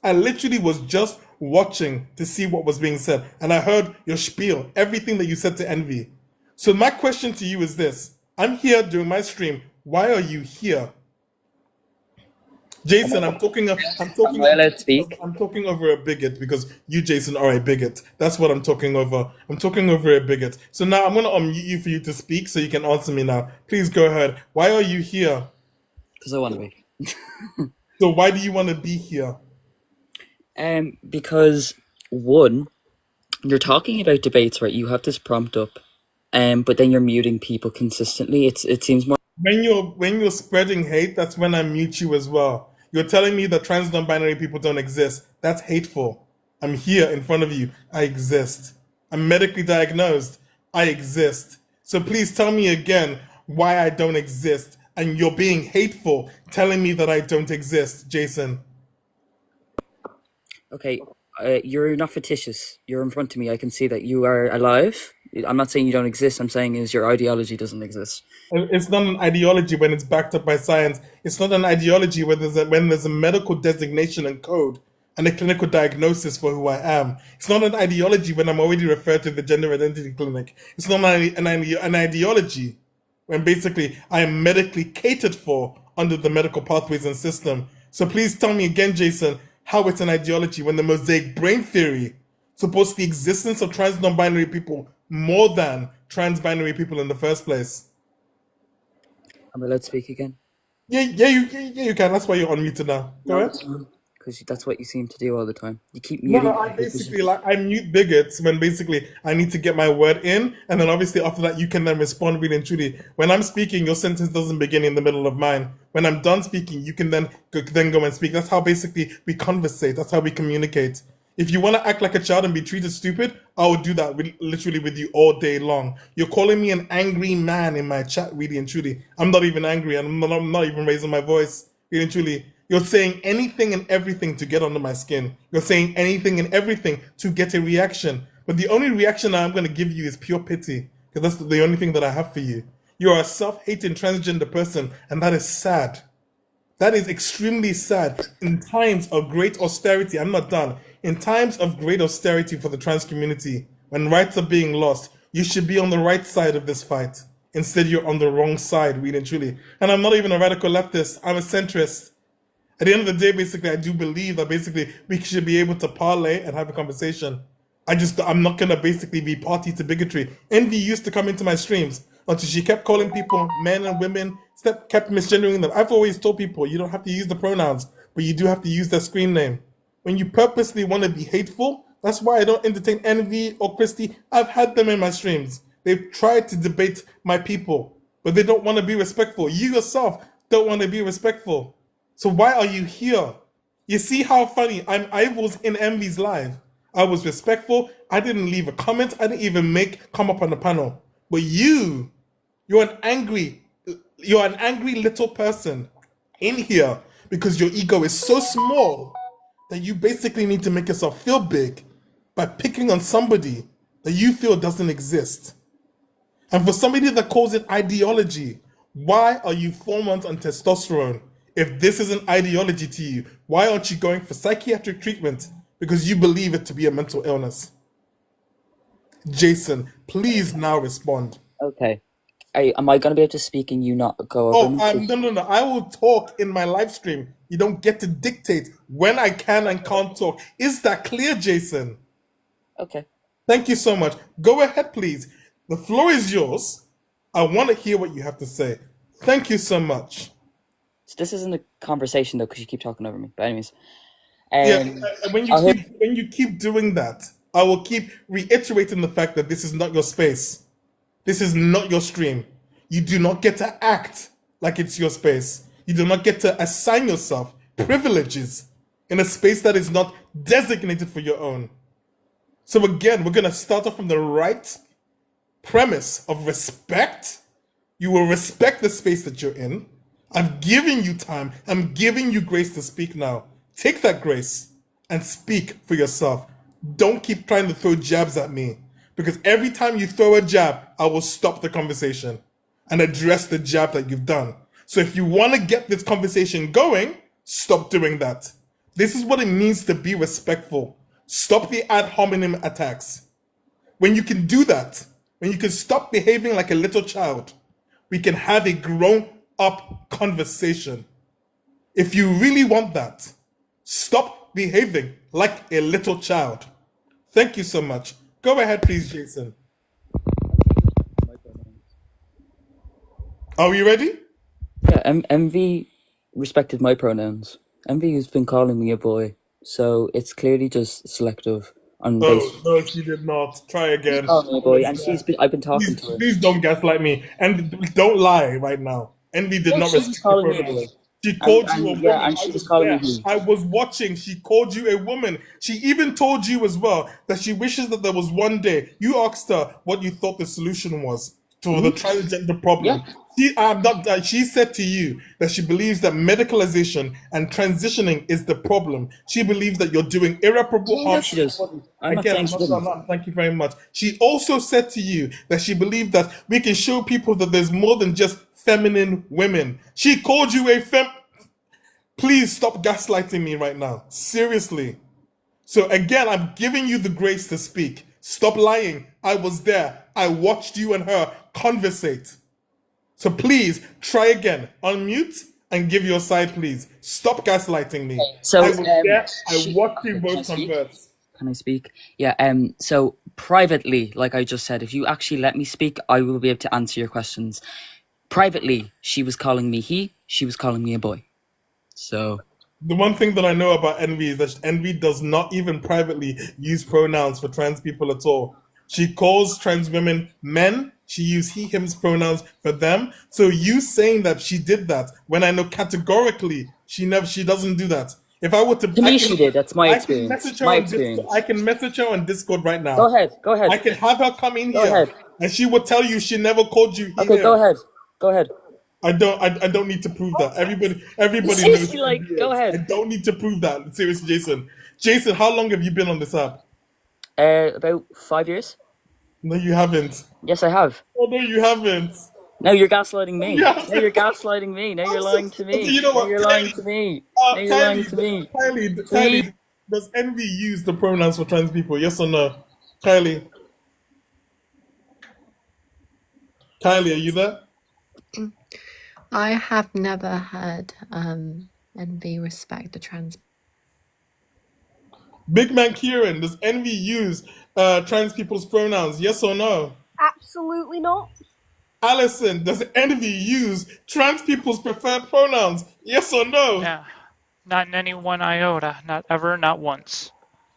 I literally was just watching to see what was being said. And I heard your spiel, everything that you said to Envy. So my question to you is this. I'm here doing my stream. Why are you here? Jason, I'm talking over a bigot because you, Jason, are a bigot. That's what I'm talking over. I'm talking over a bigot. So now I'm going to unmute you for you to speak so you can answer me now. Please go ahead. Why are you here? Because I want to be. So why do you want to be here? Because one, you're talking about debates, right? You have this prompt up, but then you're muting people consistently. It seems more when you're spreading hate. That's when I mute you as well. You're telling me that trans non-binary people don't exist. That's hateful. I'm here in front of you. I exist. I'm medically diagnosed. I exist. So please tell me again why I don't exist. And you're being hateful, telling me that I don't exist, Jason. okay. You're not fictitious. You're in front of me. I can see that you are alive. I'm not saying you don't exist. I'm saying is your ideology doesn't exist. It's not an ideology when it's backed up by science. It's not an ideology when there's a medical designation and code and a clinical diagnosis for who I am. It's not an ideology when I'm already referred to the gender identity clinic. It's not an ideology when basically I am medically catered for under the medical pathways and system. So please tell me again, Jason, how it's an ideology when the mosaic brain theory supports the existence of trans non-binary people more than trans-binary people in the first place. Am I allowed to speak again? Yeah, you can. That's why you're unmuted now. Go ahead. Because that's what you seem to do all the time. You keep muting. No, I mute bigots when basically I need to get my word in, and then obviously after that you can then respond really and truly. When I'm speaking, your sentence doesn't begin in the middle of mine. When I'm done speaking, you can then go and speak. That's how basically we conversate. That's how we communicate. If you want to act like a child and be treated stupid, I will do that literally with you all day long. You're calling me an angry man in my chat, really and truly. I'm not even angry, and I'm not even raising my voice, really and truly. You're saying anything and everything to get under my skin. You're saying anything and everything to get a reaction. But the only reaction I'm going to give you is pure pity, because that's the only thing that I have for you. You're a self-hating transgender person, and that is sad. That is extremely sad. In times of great austerity, I'm not done. In times of great austerity for the trans community, when rights are being lost, you should be on the right side of this fight. Instead, you're on the wrong side, really and truly. And I'm not even a radical leftist. I'm a centrist. At the end of the day, basically, I do believe that basically we should be able to parlay and have a conversation. I'm not going to basically be party to bigotry. Envy used to come into my streams until she kept calling people men and women, kept misgendering them. I've always told people you don't have to use the pronouns, but you do have to use their screen name. When you purposely want to be hateful, that's why I don't entertain Envy or Christy. I've had them in my streams. They've tried to debate my people, but they don't want to be respectful. You yourself don't want to be respectful. So why are you here? You see how funny I was in Envy's live. I was respectful. I didn't leave a comment. I didn't even come up on the panel. But you're an angry little person in here because your ego is so small that you basically need to make yourself feel big by picking on somebody that you feel doesn't exist. And for somebody that calls it ideology, why are you 4 months on testosterone? If this is an ideology to you, why aren't you going for psychiatric treatment? Because you believe it to be a mental illness. Jason, please now respond. Okay. Am I going to be able to speak and you not go over me? No. I will talk in my live stream. You don't get to dictate when I can and can't talk. Is that clear, Jason? Okay. Thank you so much. Go ahead, please. The floor is yours. I want to hear what you have to say. Thank you so much. So this isn't a conversation, though, because you keep talking over me. But anyways. When you keep doing that, I will keep reiterating the fact that this is not your space. This is not your stream. You do not get to act like it's your space. You do not get to assign yourself privileges in a space that is not designated for your own. So again, we're going to start off from the right premise of respect. You will respect the space that you're in. I'm giving you time. I'm giving you grace to speak now. Take that grace and speak for yourself. Don't keep trying to throw jabs at me, because every time you throw a jab, I will stop the conversation and address the jab that you've done. So if you want to get this conversation going, stop doing that. This is what it means to be respectful. Stop the ad hominem attacks. When you can do that, when you can stop behaving like a little child, we can have a grown-up conversation. If you really want that, stop behaving like a little child. Thank you so much. Go ahead, please, Jason. Are we ready? Yeah, MV respected my pronouns. MV has been calling me a boy, so it's clearly just selective. No, she did not. Try again. She's calling me a boy, and I've been talking to her. Please don't gaslight me, and don't lie right now. Envy did not respect the pronouns. She called you a woman. Yeah, and she was calling me he. I was watching. She called you a woman. She even told you as well that she wishes that there was one day. You asked her what you thought the solution was to the transgender problem. Yeah. She said to you that she believes that medicalization and transitioning is the problem. She believes that you're doing irreparable harm. She does. Thank you very much. She also said to you that she believed that we can show people that there's more than just feminine women. She called you a Please stop gaslighting me right now. Seriously. So again, I'm giving you the grace to speak. Stop lying. I was there. I watched you and her conversate. So please try again. Unmute and give your side, please. Stop gaslighting me. So I was there. I watched you both converse. Can I speak? Yeah. So privately, like I just said, if you actually let me speak, I will be able to answer your questions. Privately, she was calling me he. She was calling me a boy. So the one thing that I know about Envy is that Envy does not even privately use pronouns for trans people at all. She calls trans women men. She uses he, him pronouns for them. So you saying that she did that when I know categorically she doesn't do that. If I were to, to me, she did. That's my experience. I can message her on Discord right now. Go ahead. I can have her come in go here, ahead. and she will tell you she never called you. Okay, go ahead. I don't need to prove that. Everybody seriously, knows. Go ahead. I don't need to prove that. Seriously, Jason. Jason, how long have you been on this app? About 5 years. No, you haven't. Yes, I have. Oh no, you haven't. No, you're gaslighting me. Yeah. No, you're gaslighting me. No, you're lying to me. Okay, you know what? No, you're lying to me. No, you're lying to me. Kylie, does Envy use the pronouns for trans people? Yes or no? Kylie, are you there? I have never heard Envy respect the trans. Big man Kieran, does Envy use trans people's pronouns? Yes or no? Absolutely not. Allison, does Envy use trans people's preferred pronouns? Yes or no? Yeah. Not in any one iota. Not ever, not once.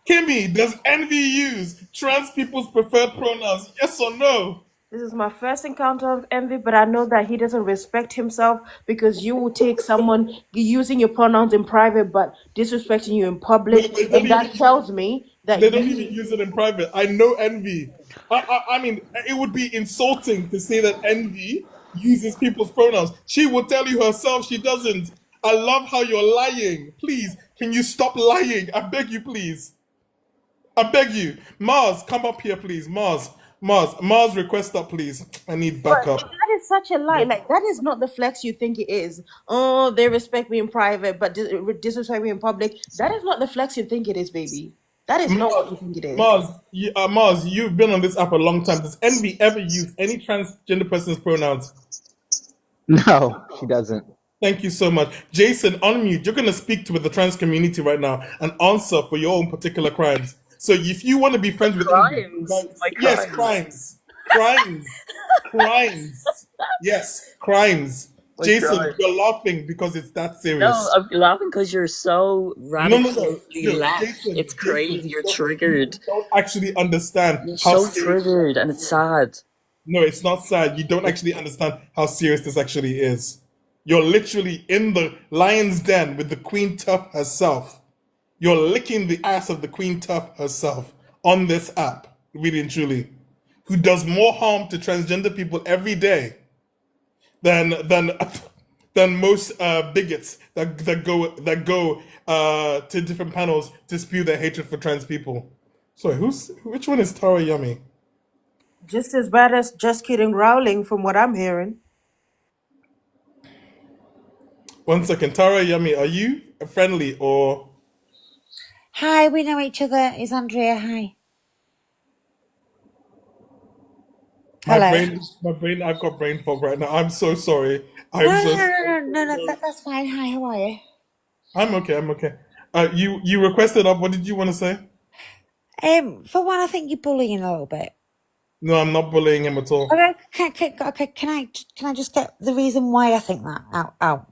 Kimmy, does Envy use trans people's preferred pronouns? Yes or no? This is my first encounter of Envy, but I know that he doesn't respect himself, because you will take someone using your pronouns in private but disrespecting you in public, and that tells me that They don't you even use it in private. I know Envy. I mean, it would be insulting to say that Envy uses people's pronouns. She will tell you herself she doesn't. I love how you're lying. Please, can you stop lying? I beg you, please. I beg you. Mars, come up here, please. Mars, request up, please. I need But backup. that is such a lie. Like, that is not the flex you think it is. Oh, they respect me in private, but disrespect me in public. That is not the flex you think it is, baby. That is not what you think it is. Mars, you've been on this app a long time. Does Envy ever use any transgender person's pronouns? No, she doesn't. Thank you so much. Jason, unmute. You're going to speak to the trans community right now and answer for your own particular crimes. So if you want to be friends with Crimes? Envy, My yes, crimes. crimes. Yes, crimes. My Jason, crimes. you're laughing because it's that serious. No, I'm laughing because you're so radically left. Jason, It's crazy. You're triggered. You don't actually understand You're how so serious. triggered, and it's sad. No, it's not sad. You don't actually understand how serious this actually is. You're literally in the lion's den with the Queen Tough herself. You're licking the ass of the Queen Tough herself on this app, really and truly, who does more harm to transgender people every day than most bigots that go to different panels to spew their hatred for trans people. Sorry, which one is Tara Yummy? Just as bad as Just Kidding Rowling, from what I'm hearing. 1 second, Tara Yummy, are you friendly or? Hi, we know each other. It's Andrea. Hi. My brain, I've got brain fog right now. I'm so sorry. That's fine. Hi, how are you? I'm okay. You requested up. What did you want to say? For one, I think you're bullying a little bit. No, I'm not bullying him at all. Okay, can I just get the reason why I think that out?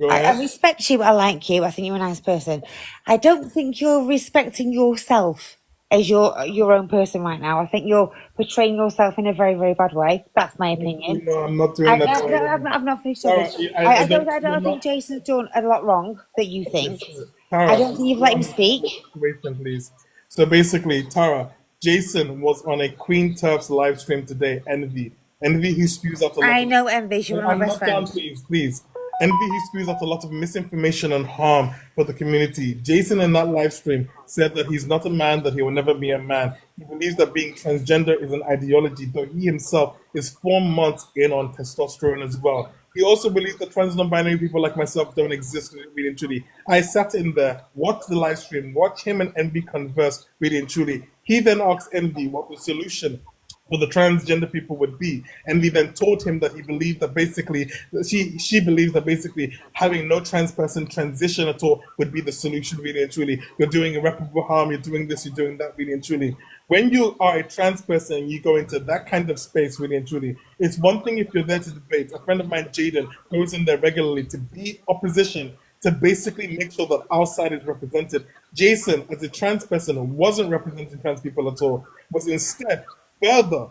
Go I ahead. respect you. I like you. I think you're a nice person. I don't think you're respecting yourself as your own person right now. I think you're portraying yourself in a very, very bad way. That's my opinion. No, I'm not doing that. I've not finished. Sarah, I don't think Jason's done a lot wrong that you think. Tara, I don't think you've let him speak. Wait, please. So basically, Tara, Jason was on a Queen Turf's live stream today. Envy, who spews out a lot. I know Envy. She's one of my best friends. Please. Envy, who spews out a lot of misinformation and harm for the community. Jason in that live stream said that he's not a man, that he will never be a man. He believes that being transgender is an ideology, though he himself is 4 months in on testosterone as well. He also believes that trans non-binary people like myself don't exist, really and truly. I sat in there, watched the live stream, watched him and Envy converse, really and truly. He then asked Envy what the solution for the transgender people would be, and we then told him that he believed that basically she believes that basically having no trans person transition at all would be the solution, really and truly. You're doing irreparable harm, you're doing this, you're doing that, really and truly. When you are a trans person and you go into that kind of space, really and truly, it's one thing if you're there to debate. A friend of mine, Jaden, goes in there regularly to be opposition, to basically make sure that our side is represented. Jason, as a trans person, wasn't representing trans people at all, was instead further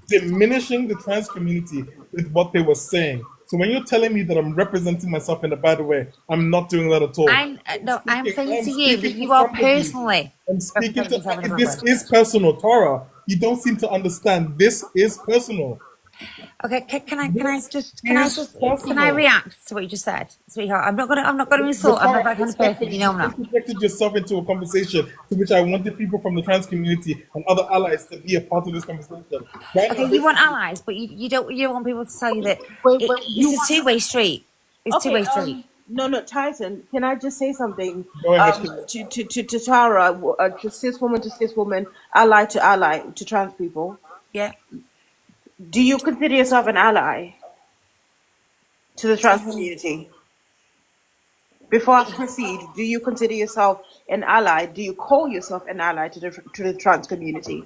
diminishing the trans community with what they were saying. So when you're telling me that I'm representing myself in a bad way, I'm not doing that at all. I'm saying to you that you are personally. I'm speaking to this is personal, Tara. You don't seem to understand. This is personal. Okay, can I react to what you just said, sweetheart? I'm not gonna insult. I'm not that kind of person. You know I'm not. You projected yourself into a conversation to which I wanted people from the trans community and other allies to be a part of this conversation. Right Okay, now, you want allies, but you don't want people to tell you that it's a two-way street. It's Okay, two-way street. No, Tyson, can I just say something Go ahead, to Tara, to cis woman, ally to trans people? Yeah. Do you consider yourself an ally to the trans community? Before I proceed, do you consider yourself an ally? Do you call yourself an ally to the trans community?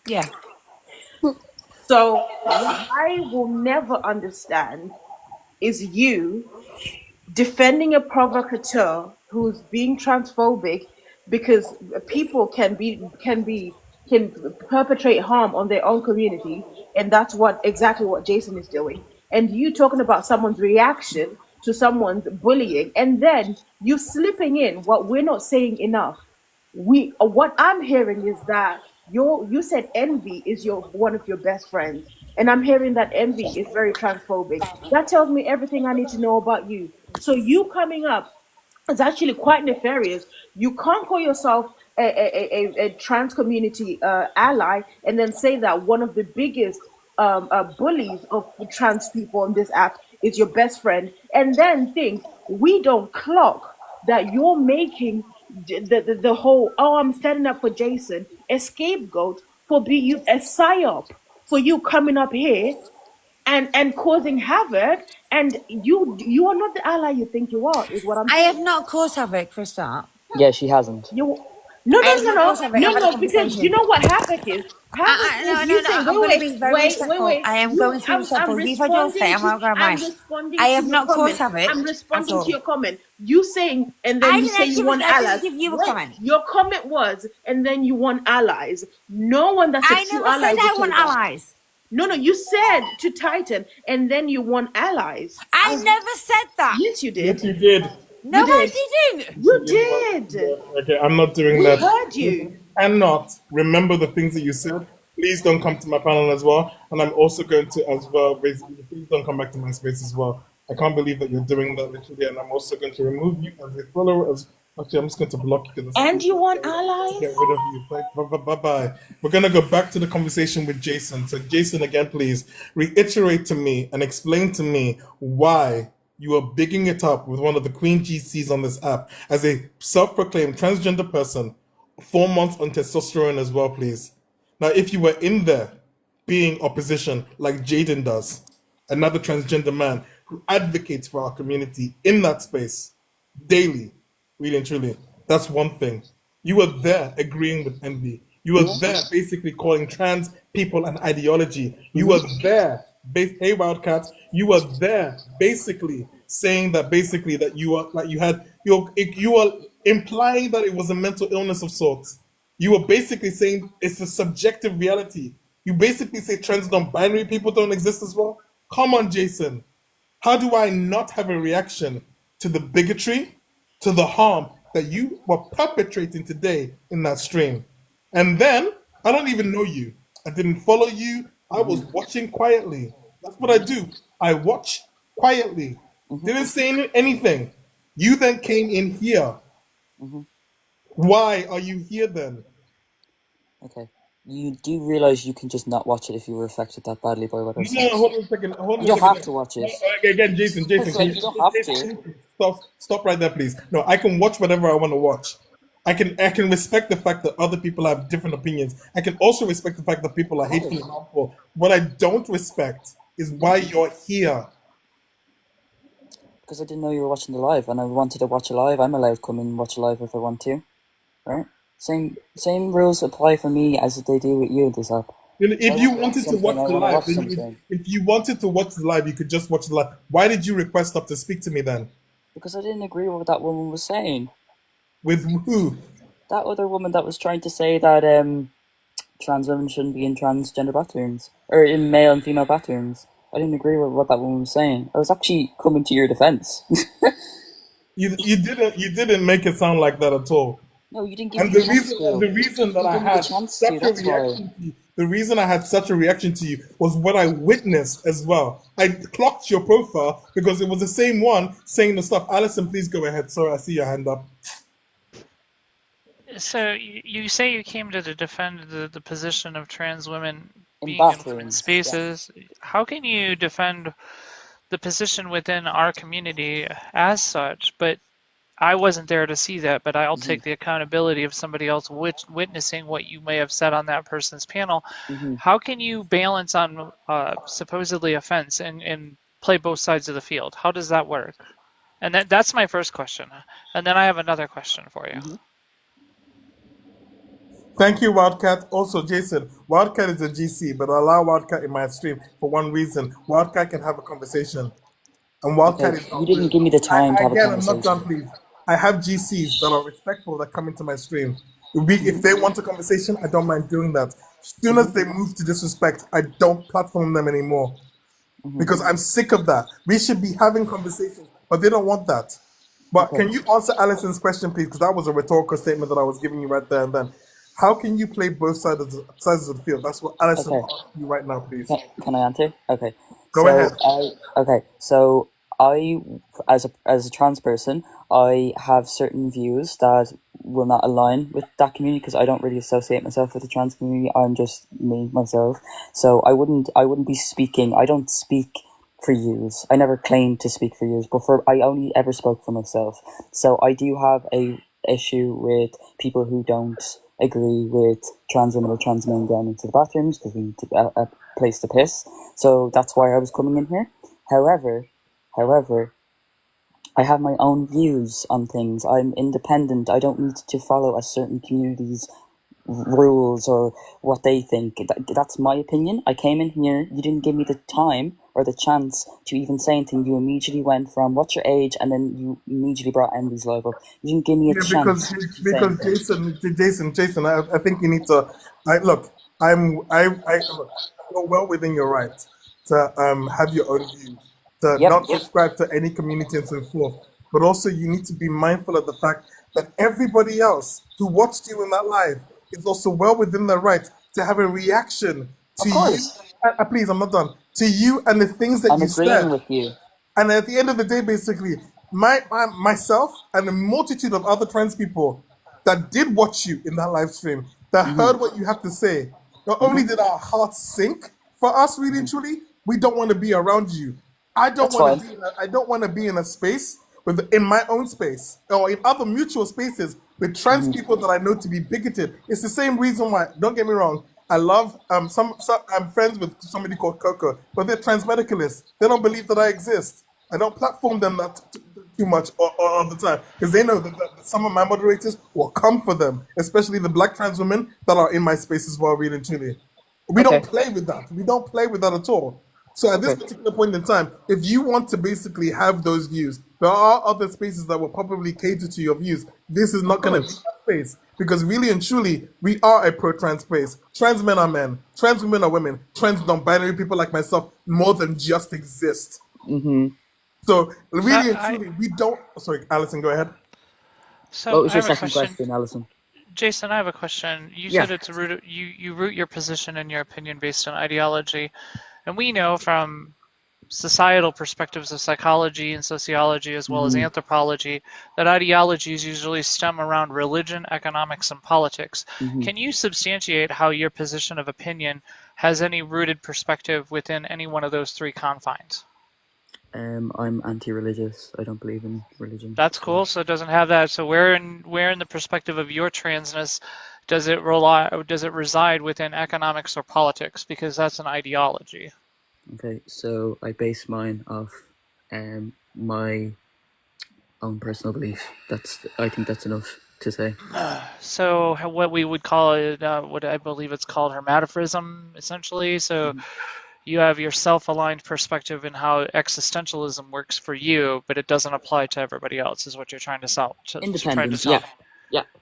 Yeah. So what I will never understand is you defending a provocateur who's being transphobic because people can perpetrate harm on their own community, and that's exactly what Jason is doing. And you talking about someone's reaction to someone's bullying, and then you slipping in what we're not saying enough. what I'm hearing is that you said Envy is one of your best friends, and I'm hearing that Envy is very transphobic. That tells me everything I need to know about you. So you coming up is actually quite nefarious. You can't call yourself a trans community ally and then say that one of the biggest bullies of the trans people on this app is your best friend, and then think we don't clock that you're making the whole I'm standing up for Jason a scapegoat for being a psyop for you coming up here and causing havoc, and you are not the ally you think you are, is what I'm I saying. have not caused havoc for a start. Yeah, she hasn't. No, I have not caused havoc. I've had a because you conversation. know what havoc is. Havoc is you say, I'm going to be very respectful. I am going to be I'm respectful. You've had your say. I'm not going to I'm mind. responding I to have your not caused comment. havoc I'm at responding to all. your comment. You saying, and then I you say didn't you give want I didn't allies. give you a Wait, comment. your comment was, and then you want allies. No one that's a I true never ally said would I say want that. allies. No, you said to Titan, and then you want allies. I never said that. Yes, you did. Yes, you did. No, You I did. didn't. You did. Okay, I'm not doing We that. heard you. And not remember the things that you said. Please don't come to my panel as well. And I'm also going to as well. Basically, please don't come back to my space as well. I can't believe that you're doing that literally, and I'm also going to remove you as a follower. Actually, I'm just going to block you. And you want To allies? get rid of you. Bye. We're going to go back to the conversation with Jason. So, Jason, again, please reiterate to me and explain to me why you are bigging it up with one of the Queen GCs on this app as a self-proclaimed transgender person, 4 months on testosterone as well, please. Now, if you were in there being opposition like Jaden does, another transgender man who advocates for our community in that space daily, really and truly, that's one thing. You were there agreeing with Envy. You were there basically calling trans people an ideology. You were there, hey Wildcat, you were there basically saying that that you are like you are implying that it was a mental illness of sorts. You were basically saying it's a subjective reality. You basically say trans non-binary people don't exist as well. Come on, Jason. How do I not have a reaction to the bigotry, to the harm that you were perpetrating today in that stream? And then, I don't even know you. I didn't follow you. I was watching quietly. That's what I do. I watch quietly. Didn't say anything. You then came in here. Why are you here then? Okay. You do realize you can just not watch it if you were affected that badly by what I said. No, hold on a second. You don't have to watch it. Again, Jason, It's like you don't have Jason, to. stop right there, please. No, I can watch whatever I want to watch. I can respect the fact that other people have different opinions. I can also respect the fact that people are hateful and harmful. What I don't respect is why you're here. Because I didn't know you were watching the live, and I wanted to watch a live. I'm allowed to come and watch a live if I want to, right? Same rules apply for me as they do with you, this app. If you wanted to watch the live, if you wanted to watch the live, you could just watch the live. Why did you request up to speak to me then? Because I didn't agree with what that woman was saying. With who? That other woman that was trying to say that trans women shouldn't be in transgender bathrooms, or in male and female bathrooms. I didn't agree with what that woman was saying. I was actually coming to your defense. You didn't make it sound like that at all. No, you didn't give and me the reason that I had such a reaction to you, the reason I had such a reaction to you was what I witnessed as well. I clocked your profile because it was the same one saying the stuff. Alison, please go ahead. Sorry, I see your hand up. So you say you came to defend the position of trans women being in spaces. Yeah. How can you defend the position within our community as such? But I wasn't there to see that, but I'll take the accountability of somebody else witnessing what you may have said on that person's panel. How can you balance on supposedly offense and play both sides of the field? How does that work? And that's my first question. And then I have another question for you. Thank you, Wildcat. Also, Jason, Wildcat is a GC, but I allow Wildcat in my stream for one reason. Wildcat can have a conversation. And Wildcat is not you didn't give me the time to have a conversation. I'm not done, please. I have GCs that are respectful that come into my stream. If they want a conversation, I don't mind doing that. As soon as they move to disrespect, I don't platform them anymore. Because I'm sick of that. We should be having conversations, but they don't want that. But Okay. can you answer Alison's question, please? Because that was a rhetorical statement that I was giving you right there and then. How can you play both sides of the field? That's what Alison Okay. asked you right now, please. Can I answer? Okay. Go ahead. So I, as a trans person, I have certain views that will not align with that community because I don't really associate myself with the trans community. I'm just me myself. So I wouldn't be speaking. I don't speak for yous. I never claimed to speak for yous, but I only ever spoke for myself. So I do have a issue with people who don't agree with trans women or trans men going into the bathrooms because we need a place to piss. So that's why I was coming in here. However, I have my own views on things. I'm independent. I don't need to follow a certain community's rules or what they think. That's my opinion. I came in here, you didn't give me the time or the chance to even say anything. You immediately went from what's your age, and then you immediatally brought Envy's live up. You didn't give me a chance. Jason, I think you need to. Look, you're well within your right to have your own views, to not subscribe to any community and so forth. But also, you need to be mindful of the fact that everybody else who watched you in that live is also well within their right to have a reaction to you. Please, I'm not done. To you and the things that I'm you agreeing said. with you. And at the end of the day, basically, myself and a multitude of other trans people that did watch you in that live stream, that heard what you have to say, not only did our hearts sink for us, really and truly, we don't want to be around you. I don't want to be in a space in my own space or in other mutual spaces with trans people that I know to be bigoted. It's the same reason why. Don't get me wrong. I love I'm friends with somebody called Coco, but they're trans medicalists. They don't believe that I exist. I don't platform them that too much all the time because they know that some of my moderators will come for them, especially the black trans women that are in my space as well, really and truly. We don't play with that. We don't play with that at all. So at this particular point in time, if you want to basically have those views, there are other spaces that will probably cater to your views. This is not going to be that space because really and truly, we are a pro-trans space. Trans men are men. Trans women are women. Trans non-binary people like myself more than just exist. So really and truly, we don't... Sorry, Alison, go ahead. So What was I your have a second question. question, Alison? Jason, I have a question. You Yeah. said it's you root your position and your opinion based on ideology. And we know from societal perspectives of psychology and sociology as well as anthropology that ideologies usually stem around religion, economics, and politics. Can you substantiate how your position of opinion has any rooted perspective within any one of those three confines? I'm anti-religious. I don't believe in religion. That's cool. So it doesn't have that. So where in the perspective of your transness does it reside within economics or politics? Because that's an ideology. Okay, so I base mine off my own personal belief. I think that's enough to say. So what we would call it, what I believe it's called hermaphroditism, essentially. So you have your self-aligned perspective in how existentialism works for you, but it doesn't apply to everybody else, is what you're trying to sell. Independence,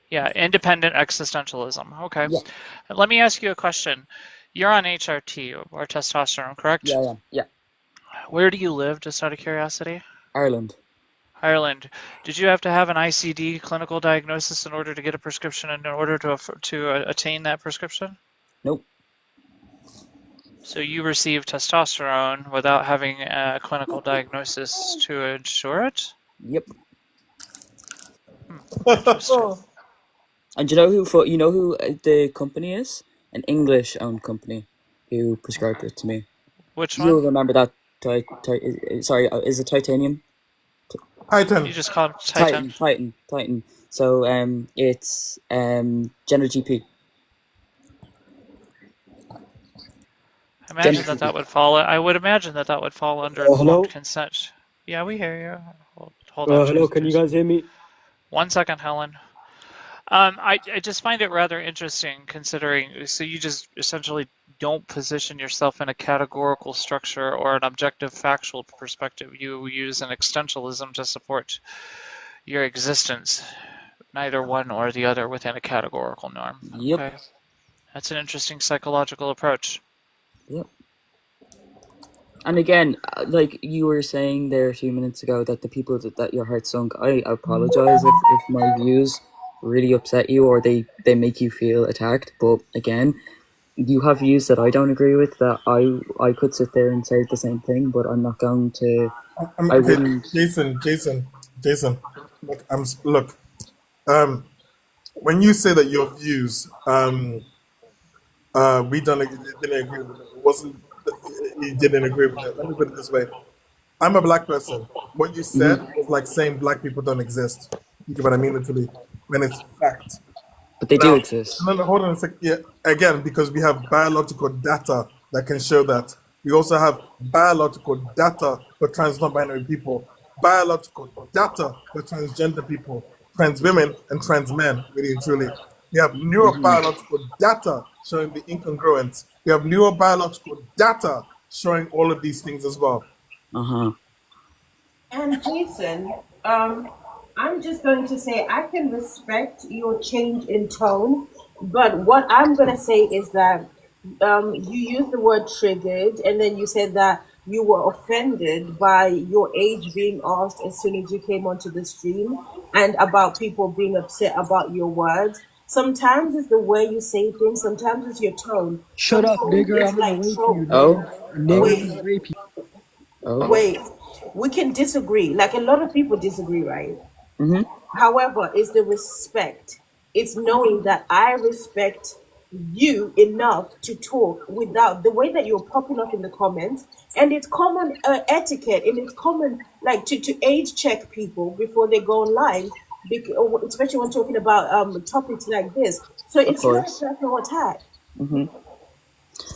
Yeah, independent existentialism. Okay. Yeah. Let me ask you a question. You're on HRT, or testosterone, correct? Yeah. Where do you live, just out of curiosity? Ireland. Ireland. Did you have to have an ICD clinical diagnosis in order to get a prescription and in order to attain that prescription? Nope. So you received testosterone without having a clinical diagnosis to ensure it? Yep. Interesting. And you know who the company is? An English-owned company who prescribed it to me. Which one? You'll remember that. Sorry, is it Titanium? Titan. You just called it Titan. Titan. So it's Gender GP. I would imagine that would fall under hello? informed consent. Yeah, we hear you. Hold on. Hello, can you guys hear me? 1 second, Helen. I just find it rather interesting considering, so you just essentially don't position yourself in a categorical structure or an objective factual perspective. You use an existentialism to support your existence, neither one or the other within a categorical norm. Yep. Okay. That's an interesting psychological approach. Yep. And again, like you were saying there a few minutes ago, that the people that your heart sunk, I apologize if my views really upset you or they make you feel attacked. But again, you have views that I don't agree with, that I could sit there and say the same thing, but I'm not going to. I Okay, wouldn't. Jason. Look. When you say that your views, we didn't agree with it. It wasn't. You didn't agree with it. Let me put it this way. I'm a black person. What you said was like saying black people don't exist. You get what I mean? Literally, when it's fact. But they do exist. No, hold on a second. Yeah, again, because we have biological data that can show that. We also have biological data for trans non-binary people, biological data for transgender people, trans women and trans men, really and truly. We have neurobiological data showing the incongruence. We have neurobiological data showing all of these things as well. And Jason, I'm just going to say I can respect your change in tone, but what I'm going to say is that you used the word triggered, and then you said that you were offended by your age being asked as soon as you came onto the stream, and about people being upset about your words. Sometimes it's the way you say things, sometimes it's your tone. Shut up, Sometimes nigger. it's I'm gonna like rape trope. you. Oh. Nigger, I'm gonna rape you. Wait, we can disagree. Like a lot of people disagree, right? However, it's the respect. It's knowing that I respect you enough to talk without the way that you're popping up in the comments. And it's common etiquette, and it's common like to age check people before they go live, especially when talking about topics like this. So Of it's not a course. personal attack.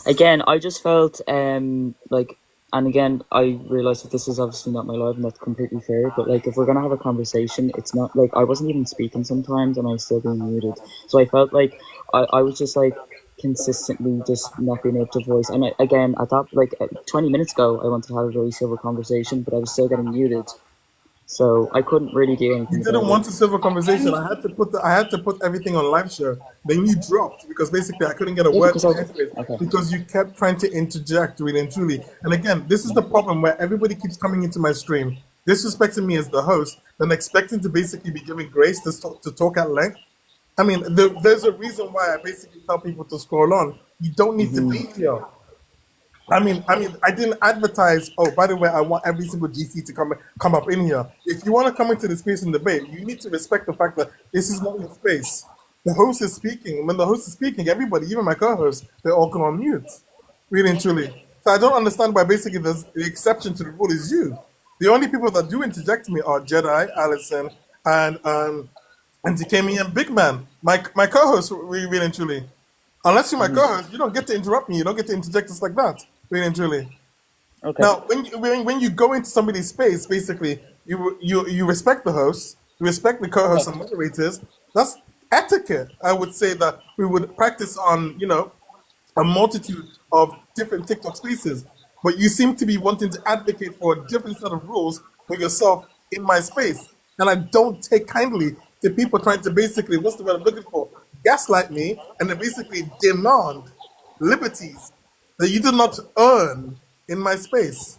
Again, I just felt like, and again, I realized that this is obviously not my life, and that's completely fair. But like, if we're gonna have a conversation, it's not like I wasn't even speaking sometimes, and I was still being muted. So I felt like I was just like consistently just not being able to voice. And again, at that 20 minutes ago, I wanted to have a very civil conversation, but I was still getting muted, so I couldn't really do anything. You didn't about want it. a civil conversation. I had to put everything on live show. Then you dropped because basically I couldn't get a Yeah, word because in because you kept trying to interject really and truly. And again, this is the problem where everybody keeps coming into my stream, disrespecting me as the host, then expecting to basically be given grace to talk at length. I mean, there's a reason why I basically tell people to scroll on. You don't need to be here. I mean, I didn't advertise. Oh, by the way, I want every single GC to come up in here. If you want to come into the space and debate, you need to respect the fact that this is not your space. The host is speaking. When the host is speaking, everybody, even my co-host, they all go on mute. Really and truly. So I don't understand why basically the exception to the rule is you. The only people that do interject me are Jedi, Allison, and Dikemi and Big Man. My co-host, really and truly. Unless you're my co-host, you don't get to interrupt me. You don't get to interject us like that. Really and truly. Okay. Now, when you go into somebody's space, basically, you respect the host, you respect the co-hosts and moderators. That's etiquette. I would say that we would practice on, a multitude of different TikTok spaces. But you seem to be wanting to advocate for a different set of rules for yourself in my space. And I don't take kindly to people trying to basically, what's the word I'm looking for? Gaslight me and then basically demand liberties that you did not earn in my space.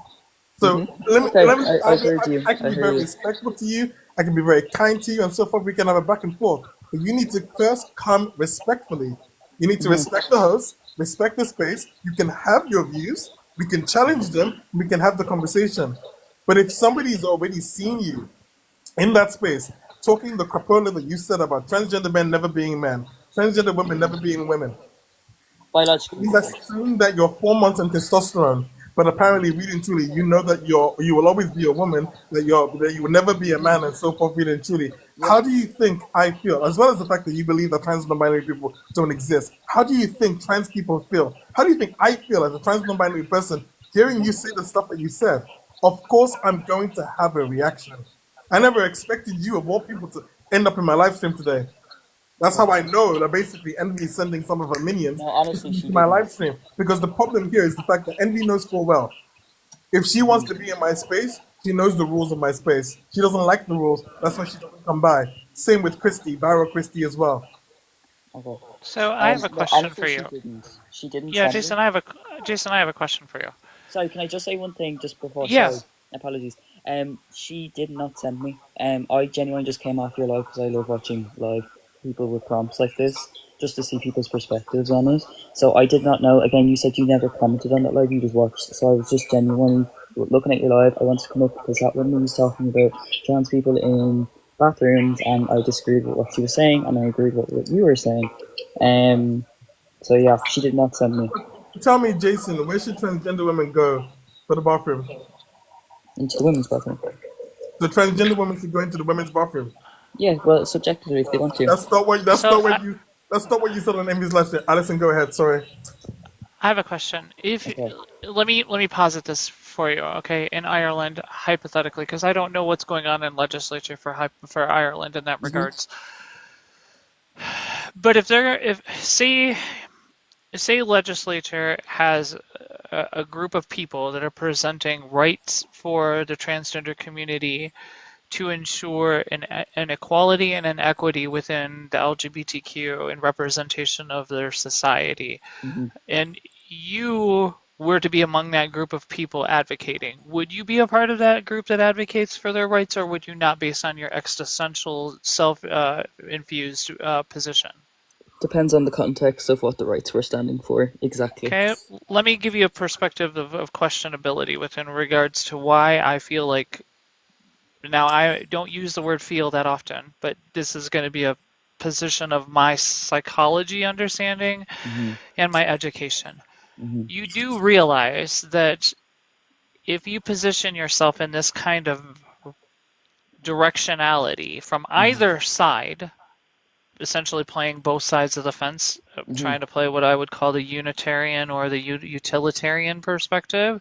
So I heard you. I can be very respectful to you. I can be very kind to you and so forth. We can have a back and forth. But you need to first come respectfully. You need to respect the host, respect the space. You can have your views. We can challenge them. We can have the conversation. But if somebody's already seen you in that space, talking the crapola that you said about transgender men never being men, transgender women never being women, biologically, that's saying that you're 4 months on testosterone, but apparently, really and truly, you know that you will always be a woman, that you will never be a man, and so forth, really and truly. How do you think I feel, as well as the fact that you believe that trans non-binary people don't exist? How do you think trans people feel? How do you think I feel as a trans non-binary person hearing you say the stuff that you said? Of course, I'm going to have a reaction. I never expected you, of all people, to end up in my live stream today. That's how I know that basically Envy is sending some of her minions to my live stream. Because the problem here is the fact that Envy knows full well. If she wants to be in my space, she knows the rules of my space. She doesn't like the rules. That's why she doesn't come by. Same with Christy, Viral Christy as well. Okay. So I have a question for you. She didn't. Yeah, send Jason, it. I have a question for you. sorry, can I just say one thing just before? Yeah. Sorry, apologies. She did not send me. I genuinely just came off your live because I love watching live people with prompts like this, just to see people's perspectives on it. So I did not know. Again, you said you never commented on that live, you just watched. So I was just genuinely looking at your live. I wanted to come up because that woman was talking about trans people in bathrooms, and I disagreed with what she was saying, and I agreed with what you were saying. So yeah, she did not send me. Tell me, Jason, where should transgender women go for the bathroom? Into the women's bathroom. The transgender women should go into the women's bathroom. Yeah, well, subjectively if they want to. That's not what you said on Envy's last year. Alison, go ahead. Sorry. I have a question. Let me posit this for you, okay? In Ireland, hypothetically, because I don't know what's going on in legislature for Ireland in that regards. But if say legislature has a group of people that are presenting rights for the transgender community to ensure an equality and an equity within the LGBTQ and representation of their society, and you were to be among that group of people advocating, would you be a part of that group that advocates for their rights, or would you not, based on your existential self-infused position? Depends on the context of what the rights we're standing for, exactly. Okay, let me give you a perspective of questionability within regards to why I feel like, now I don't use the word feel that often, but this is going to be a position of my psychology understanding and my education. You do realize that if you position yourself in this kind of directionality from either side, essentially playing both sides of the fence, trying to play what I would call the Unitarian or the utilitarian perspective,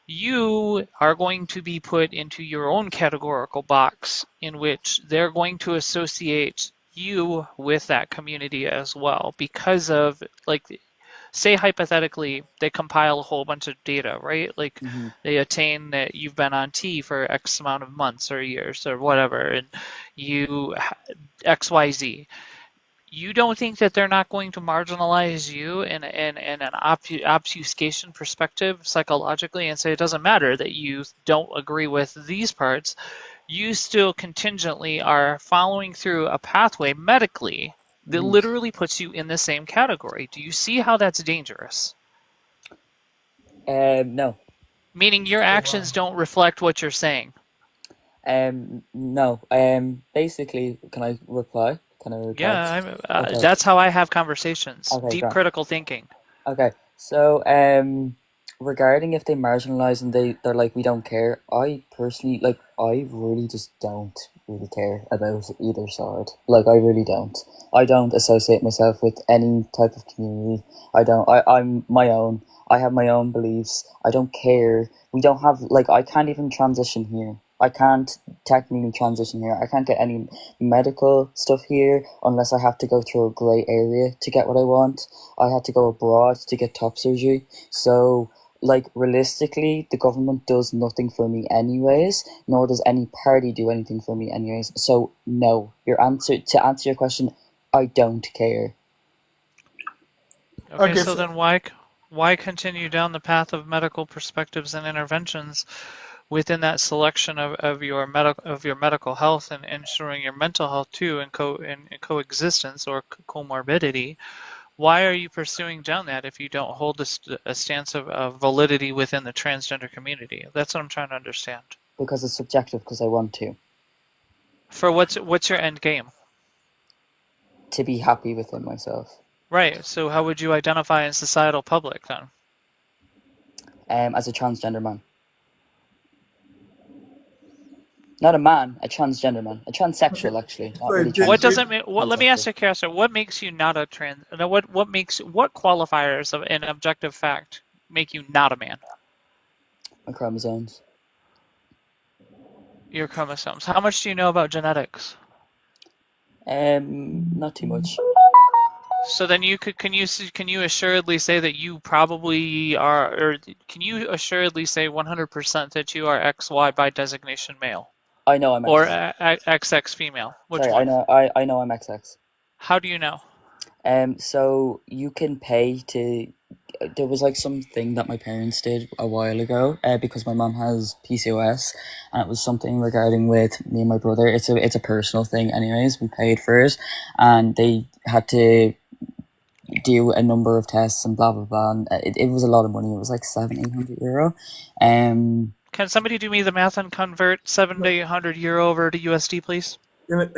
you are going to be put into your own categorical box in which they're going to associate you with that community as well because of, like, say hypothetically they compile a whole bunch of data, right? Like they attain that you've been on T for X amount of months or years or whatever, and you XYZ. You don't think that they're not going to marginalize you in an obfuscation perspective psychologically and say it doesn't matter that you don't agree with these parts. You still contingently are following through a pathway medically that literally puts you in the same category. Do you see how that's dangerous? No. Meaning your actions don't reflect what you're saying. No. Basically, can I reply? Yeah, Okay. that's how I have conversations. Okay, Deep great. critical thinking. Okay, so regarding if they marginalize and they're like, we don't care, I personally, like, I really just don't really care about either side. Like, I really don't. I don't associate myself with any type of community. I'm my own. I have my own beliefs. I don't care. We don't have, like, I can't even transition here. I can't technically transition here. I can't get any medical stuff here unless I have to go through a grey area to get what I want. I had to go abroad to get top surgery. So, like, realistically, the government does nothing for me anyways, nor does any party do anything for me anyways. So, no. To answer your question, I don't care. Okay, so then why continue down the path of medical perspectives and interventions within that selection of your medical health and ensuring your mental health too in coexistence or comorbidity? Why are you pursuing down that if you don't hold a stance of validity within the transgender community? That's what I'm trying to understand. Because it's subjective, because I want to. For what's your end game? To be happy within myself. Right. So how would you identify in societal public then? As a transgender man. Not a man, a transgender man. A transsexual, actually. Not really trans. What does it mean? Let me ask you, Castor. What makes you not a trans? What qualifiers of an objective fact make you not a man? My chromosomes. Your chromosomes. How much do you know about genetics? Not too much. So then can you assuredly say that you probably are, or can you assuredly say 100% that you are XY by designation male? I know I'm Or XX female. Which Sorry, one? I know I'm XX. How do you know? So you can pay to. There was like something that my parents did a while ago, because my mom has PCOS, and it was something regarding with me and my brother. It's a personal thing, anyways. We paid for it, and they had to do a number of tests and blah blah blah. And it was a lot of money. It was like €700-800. Can somebody do me the math and convert 700 to 800 euro over to USD, please? It's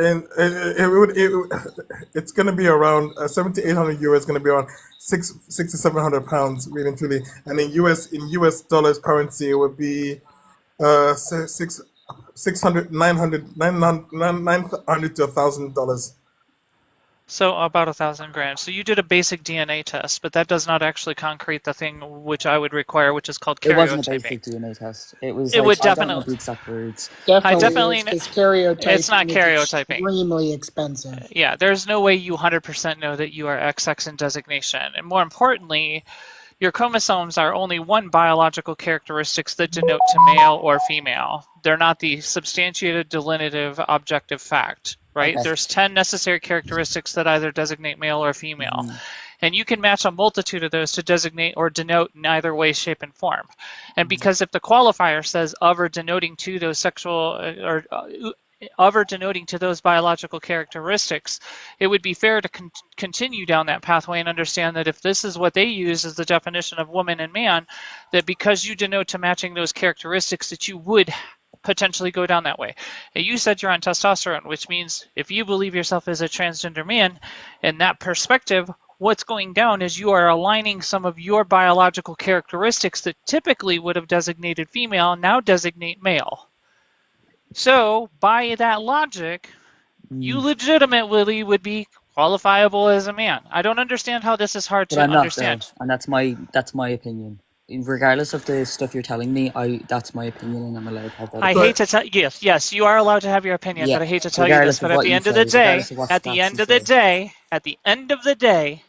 going to be around 700 to 800 euros. It's going to be around six to 700 pounds, really and truly. And in US dollars currency, it would be 600, 900 to $1,000. So about 1,000 grand. So you did a basic DNA test, but that does not actually concrete the thing which I would require, which is called It wasn't a karyotyping. basic DNA test. It was. It Like, would I don't know definitely. the exact words. I definitely. It's karyotyping. It's not is karyotyping. extremely expensive. Yeah, there's no way you 100% know that you are XX in designation. And more importantly, your chromosomes are only one biological characteristics that denote to male or female. They're not the substantiated, delineative, objective fact, right? Okay. There's 10 necessary characteristics that either designate male or female. And you can match a multitude of those to designate or denote in either way, shape, and form. And because if the qualifier says of or denoting to those sexual of or denoting to those biological characteristics, it would be fair to continue down that pathway and understand that if this is what they use as the definition of woman and man, that because you denote to matching those characteristics, that you would potentially go down that way. And you said you're on testosterone, which means if you believe yourself as a transgender man, in that perspective, what's going down is you are aligning some of your biological characteristics that typically would have designated female now designate male. So, by that logic, you legitimately would be qualifiable as a man. I don't understand how this is hard But to I'm not, understand. though, and that's my opinion. Regardless of the stuff you're telling me, that's my opinion, and I'm allowed to have that. I hate to tell yes, you are allowed to have your opinion, Yeah, but I hate to tell you this. regardless But of at what the you end of the say, day, regardless of what at the stats end you of the say. day,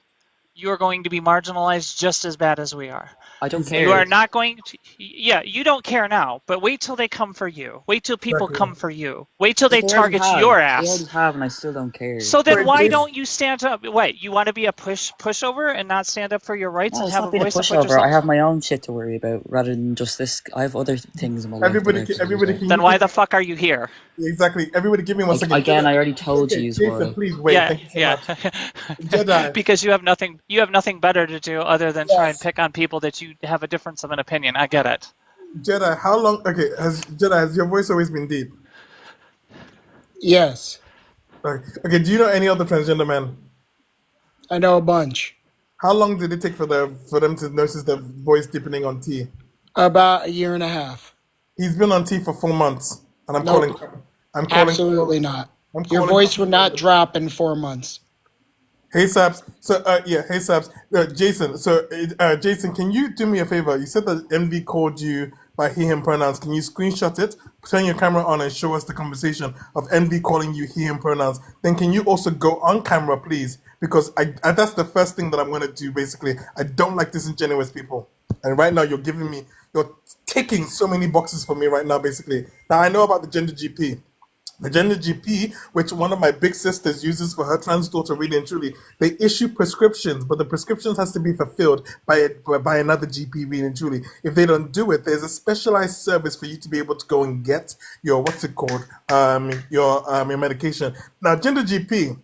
you are going to be marginalized just as bad as we are. I don't You care. are not going to. Yeah, you don't care now, but wait till they come for you. Wait till people come for you. Wait till they But already target have. your They ass. already have, and I still don't care. So then why don't you stand up? Wait, you want to be a pushover and not stand up for your rights No, and it's have not a being a voice and put pushover. yourself? I have my own shit to worry about rather than just this. I have other things in my life. Then why the fuck are you here? Exactly. Everybody, give me 1 second. Again, I already told Okay, you. Jason, please wait. Yeah, Thank you so yeah. much. Jedi. Because you have nothing better to do other than try and pick on people that you have a difference of an opinion. I get it. Jedi, how long? Okay, has your voice always been deep? Yes, Okay. Do you know any other transgender men? I know a bunch. How long did it take for them to notice their voice deepening on T? About a year and a half. He's been on T for 4 months, and I'm Nope. calling. Absolutely not. I'm Your calling- voice would not drop in 4 months. Hey Saps. So hey Saps. Jason. So Jason, can you do me a favor? You said that MV called you by he/him pronouns. Can you screenshot it, turn your camera on, and show us the conversation of MV calling you he/him pronouns? Then can you also go on camera, please? Because I that's the first thing that I'm gonna do. Basically, I don't like disingenuous people, and right now you're ticking so many boxes for me right now. Basically, now I know about the gender GP. The Gender GP, which one of my big sisters uses for her trans daughter, really and truly, they issue prescriptions, but the prescriptions has to be fulfilled by another GP, really and truly. If they don't do it, there's a specialized service for you to be able to go and get your your medication. Now, Gender GP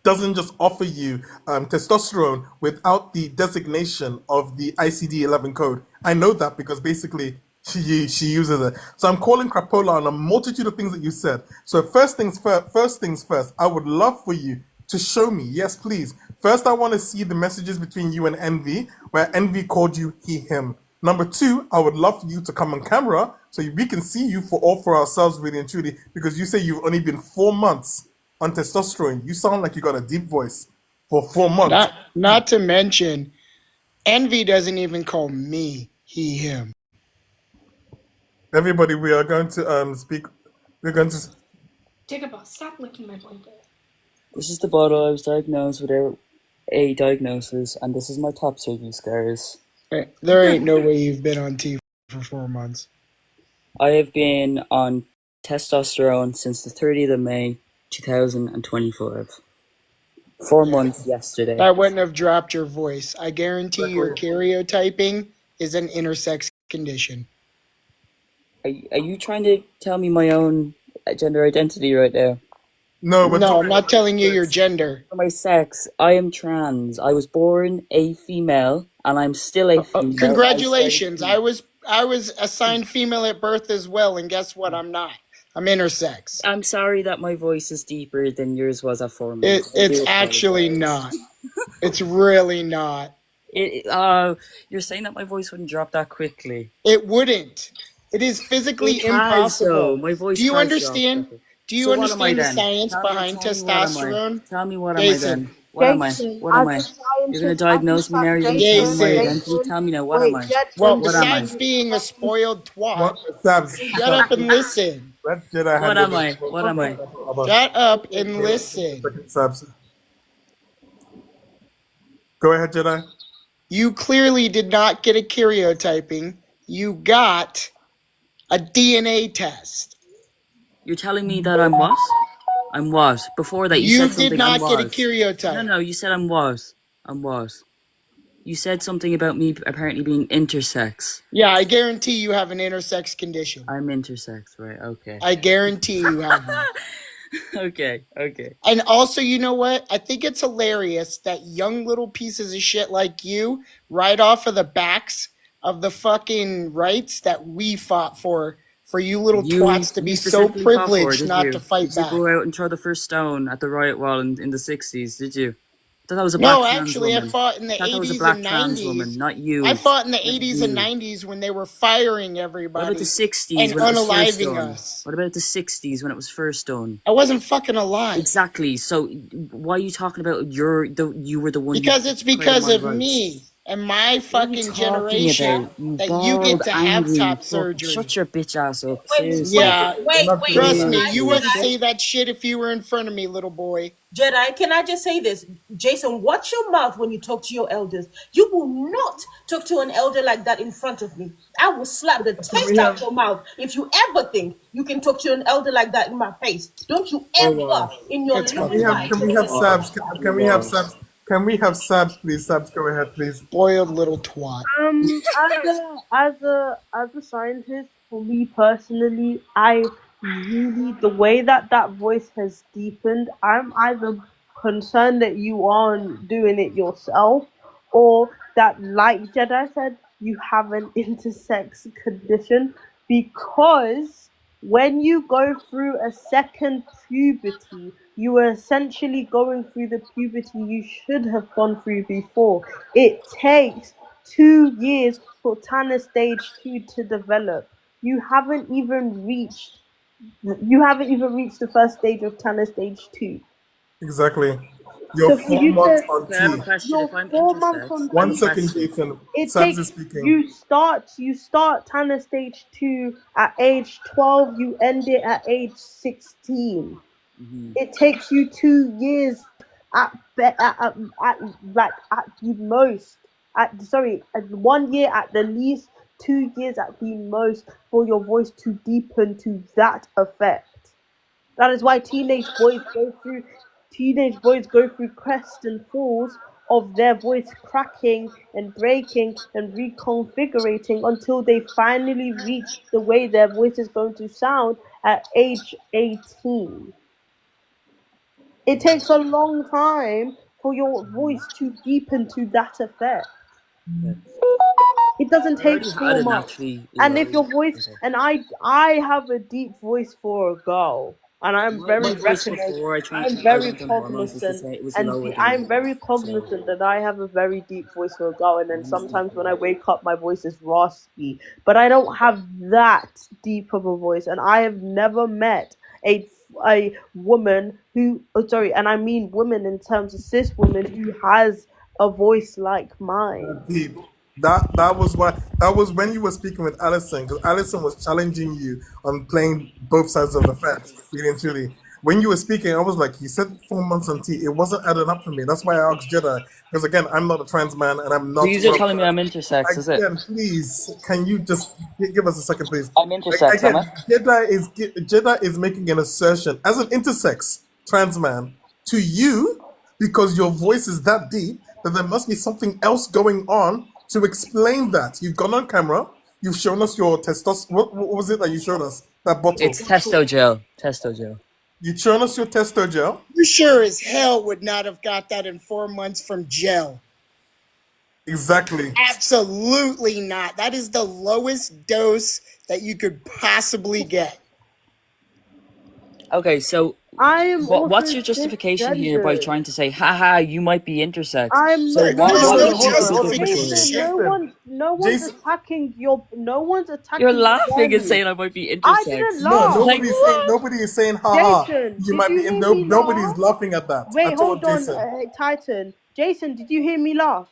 doesn't just offer you testosterone without the designation of the ICD-11 code. I know that because basically she uses it. So I'm calling crapola on a multitude of things that you said. So first things first, I would love for you to show me. Yes, please. First, I want to see the messages between you and Envy, where Envy called you he/him. Number 2, I would love for you to come on camera so we can see you for ourselves, really and truly, because you say you've only been 4 months on testosterone. You sound like you got a deep voice for 4 months. Not to mention, Envy doesn't even call me he/him. Everybody, we are going to speak. We're going to. Jacob, stop licking my blanket. This is the bottle. I was diagnosed without a diagnosis, and this is my top surgery scars. There ain't no way you've been on T for 4 months. I have been on testosterone since the 30th of May, 2025. 4 months yesterday. That wouldn't have dropped your voice. I guarantee your karyotyping is an intersex condition. Are you trying to tell me my own gender identity right now? No, but No, I'm not telling you your gender. For my sex, I am trans. I was born a female, and I'm still a female. Congratulations. I was assigned female at birth as well, and guess what? I'm not. I'm intersex. I'm sorry that my voice is deeper than yours was at 4 months. It's actually not. It's really not. You're saying that my voice wouldn't drop that quickly. It wouldn't. It is physically It has, impossible. though. My voice Do you has understand? dropped. Do you So what am I understand the then? science Tell me behind what am I? testosterone? Tell me what am I Jason. then? What am I? What am I? You're gonna diagnose me now. You're gonna tell me my identity. Tell me now. What am I? Well, What am I? besides being a spoiled twat, Sabs, shut up and listen. let Jedi What handle am I? this. What am I? Shut up and listen. Sabs. Go ahead, Jedi. You clearly did not get a karyotyping. You got a DNA test. You're telling me that I'm what? I'm what? Before that, you You said something. did not I'm get a was. karyotype. No, you said I'm was. I'm was. You said something about me apparently being intersex. Yeah, I guarantee you have an intersex condition. I'm intersex, right? Okay. I guarantee you have one. Okay. And also, you know what? I think it's hilarious that young little pieces of shit like you, right off of the backs of the fucking rights that we fought for you little twats to be so specifically fought for, privileged did not you? to fight Did back. you go out and throw the first stone at the riot wall in the 60s, did you? I thought that was a No, black trans actually, I woman. fought in the I thought that was a 80s black and trans 90s. woman, not you. I fought in the Not 80s and you. 90s when they were firing What everybody about the 60s and when it was first unaliving done? us. What about the 60s when it was first done? I wasn't fucking alive. Exactly. So why are you talking about you were the one? Because who it's declared because my of rights? me and my What are you fucking talking generation about? You that you get bald, to have angry, top fuck- surgery. Shut your bitch ass up. Wait, Seriously. Yeah, trust me, Jedi, you wouldn't Jedi, say that shit if you were in front of me, little boy. Jedi, can I just say this? Jason, watch your mouth when you talk to your elders. You will not talk to an elder like that in front of me. I will slap the taste out your mouth if you ever think you can talk to an elder like that in my face. Don't you ever in your It's living life. Can we have Sabs? Can we have Sabs? Can we have Sabs, please? Sabs, go ahead, please. Spoiled little twat. As a scientist, for me personally, I really the way that voice has deepened, I'm either concerned that you aren't doing it yourself, or that, like Jedi said, you have an intersex condition, because when you go through a second puberty, you are essentially going through the puberty you should have gone through before. It takes 2 years for Tanner stage 2 to develop. You haven't even reached the first stage of Tanner stage 2. Exactly. You're So for 4 you months to- on I have a T. question. You're If I'm 4 months intersex, on One T. second, Jason. It Sabs takes is speaking. you start Tanner stage 2 at age 12, you end it at age 16. It takes you 2 years at the most. At 1 year at the least, 2 years at the most for your voice to deepen to that effect. That is why teenage boys go through crests and falls of their voice cracking and breaking and reconfiguring until they finally reach the way their voice is going to sound at age 18. It takes a long time for your voice to deepen to that effect. It doesn't take already 4 had it months. naturally. And if your voice, and I have a deep voice for a girl, and I'm very My voice recognized, before I I'm transitioned very to hormones was to cognizant, say it was and lower than I'm you. very cognizant that I have a very deep voice for a girl, and then sometimes when I wake up, my voice is raspy, but I don't have that deep of a voice, and I have never met a woman who, and I mean women in terms of cis women who has a voice like mine. Deep. That was when you were speaking with Alison, because Alison was challenging you on playing both sides of the fence, really and truly. When you were speaking, I was like, you said 4 months on T. It wasn't adding up for me. That's why I asked Jedi, because again, I'm not a trans man and I'm not. So you're telling me I'm intersex, is it? Again, please, can you just give us a second, please? I'm intersex, Again, am I? Jedi is making an assertion as an intersex trans man to you because your voice is that deep that there must be something else going on to explain that. You've gone on camera, you've shown us your testosterone. What was it that you showed us? That bottle. It's testo gel. Testo gel. You've shown us your testo gel. You sure as hell would not have got that in 4 months from gel. Exactly. Absolutely not. That is the lowest dose that you could possibly get. Okay, so I am what's also your justification here by cisgendered. trying to say, haha, you might be intersex? I'm So not. what There's what no would you be looking justification. for? No one's Jason- attacking your. No one's attacking. You're your laughing and value. saying I might be intersex. I didn't No, laugh. nobody is saying haha. Jason, You did might you be hear me nobody's laugh? laughing at that. Wait, I told hold on, Jason. Titan. Jason, did you hear me laugh?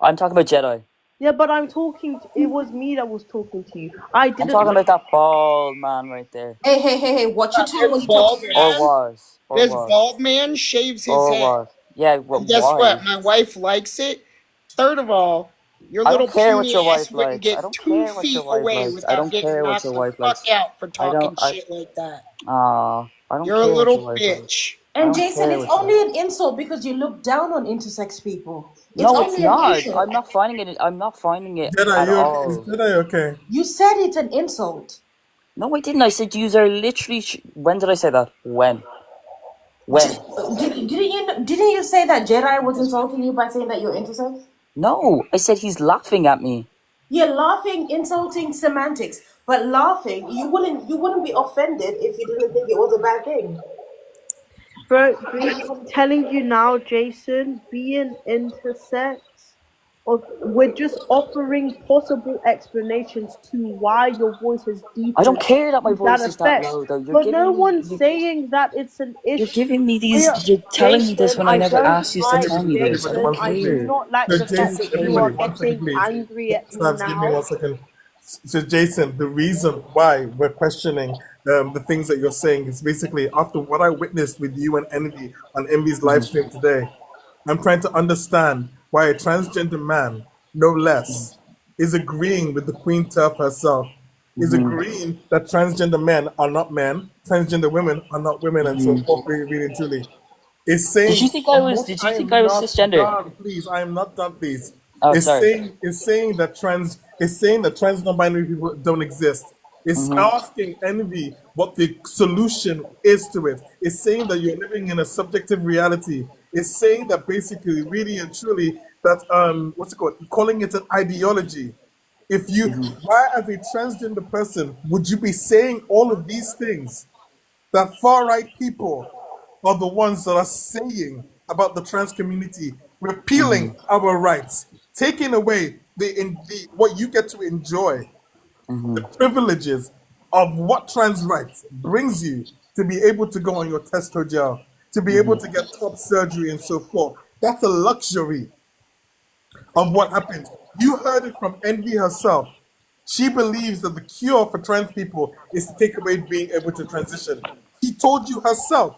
I'm talking about Jedi. Yeah, but I'm talking. It was me that was talking to you. I I'm didn't. talking about that bald man right there. Hey, watch your tone when you Bald talk. Or man. was. Or This was. bald man shaves his Or head. was. Yeah, well, And guess why? what? My wife likes it. Third of all, your I little don't care what puny your ass wife wouldn't likes. I get don't 2 care what feet your wife away likes. I without don't getting care what knocked your the wife fuck likes. out for I talking don't. shit like that. I don't You're a care what little your wife likes. bitch. I And don't Jason, care it's what your only an insult because you look down on intersex people. It's No, it's only an not. insult. I'm not finding it. I'm not finding it Jedi, at you okay? Is all. Jedi okay? You said it's an insult. No, I didn't. I said you are literally. When did I say that? When? When? Didn't you say that Jedi was insulting you by saying that you're intersex? No, I said he's laughing at me. You're laughing, insulting semantics, but laughing, you wouldn't be offended if you didn't think it was a bad thing. Bro, I'm telling you now, Jason, being intersex, or we're just offering possible explanations to why your voice has deepened. I don't care that my to voice that is that effect. low, though. You're But giving no me. one's saying that it's an issue. You're giving me these. We are- You're telling me this Jason, when I never don't asked you to like tell me this. I Jason, don't I do care. not like So the fact Jason, that you are everybody, 1 second, getting please. angry at me Stabs, give me now. 1 second. So Jason, the reason why we're questioning the things that you're saying is basically after what I witnessed with you and Envy on Envy's live stream today. I'm trying to understand why a transgender man, no less, is agreeing with the Queen Turf herself, is agreeing that transgender men are not men, transgender women are not women, and so forth, really and truly. Is saying, Did you think I was? Did you think I was cisgender? Done, please, I am not done, please. Oh, It's sorry. saying that trans non-binary people don't exist. It's asking Envy what the solution is to it. It's saying that you're living in a subjective reality. It's saying that basically, really and truly, that what's it called? Calling it an ideology. If you, why as a transgender person would you be saying all of these things that far-right people are the ones that are saying about the trans community, repealing our rights, taking away the what you get to enjoy, the privileges of what trans rights brings you to be able to go on your testo gel, to be able to get top surgery and so forth. That's a luxury of what happened. You heard it from Envy herself. She believes that the cure for trans people is to take away being able to transition. She told you herself.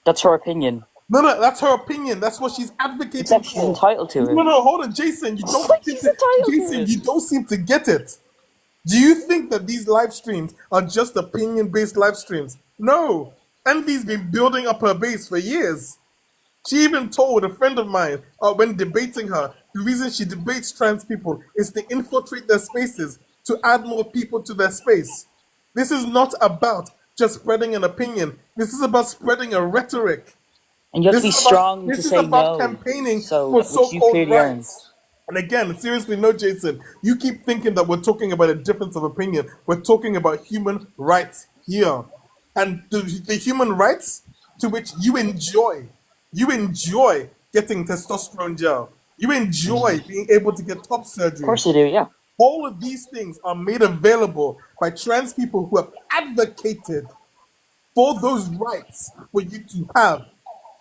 That's her opinion. No, that's her opinion. That's what she's advocating It's like she's for. entitled to it. No, hold on, Jason. You don't Like seem she's to, entitled to Jason, it. you don't seem to get it. Do you think that these live streams are just opinion-based live streams? No. Envy's been building up her base for years. She even told a friend of mine when debating her, the reason she debates trans people is to infiltrate their spaces, to add more people to their space. This is not about just spreading an opinion. This is about spreading a rhetoric. And you have to be This is strong this to is say about no. campaigning So, for which you so-called clearly aren't. rights. And again, seriously, no, Jason, you keep thinking that we're talking about a difference of opinion. We're talking about human rights here. And the human rights to which you enjoy getting testosterone gel. You enjoy being able to get top surgery. Of course you do, yeah. All of these things are made available by trans people who have advocated for those rights for you to have,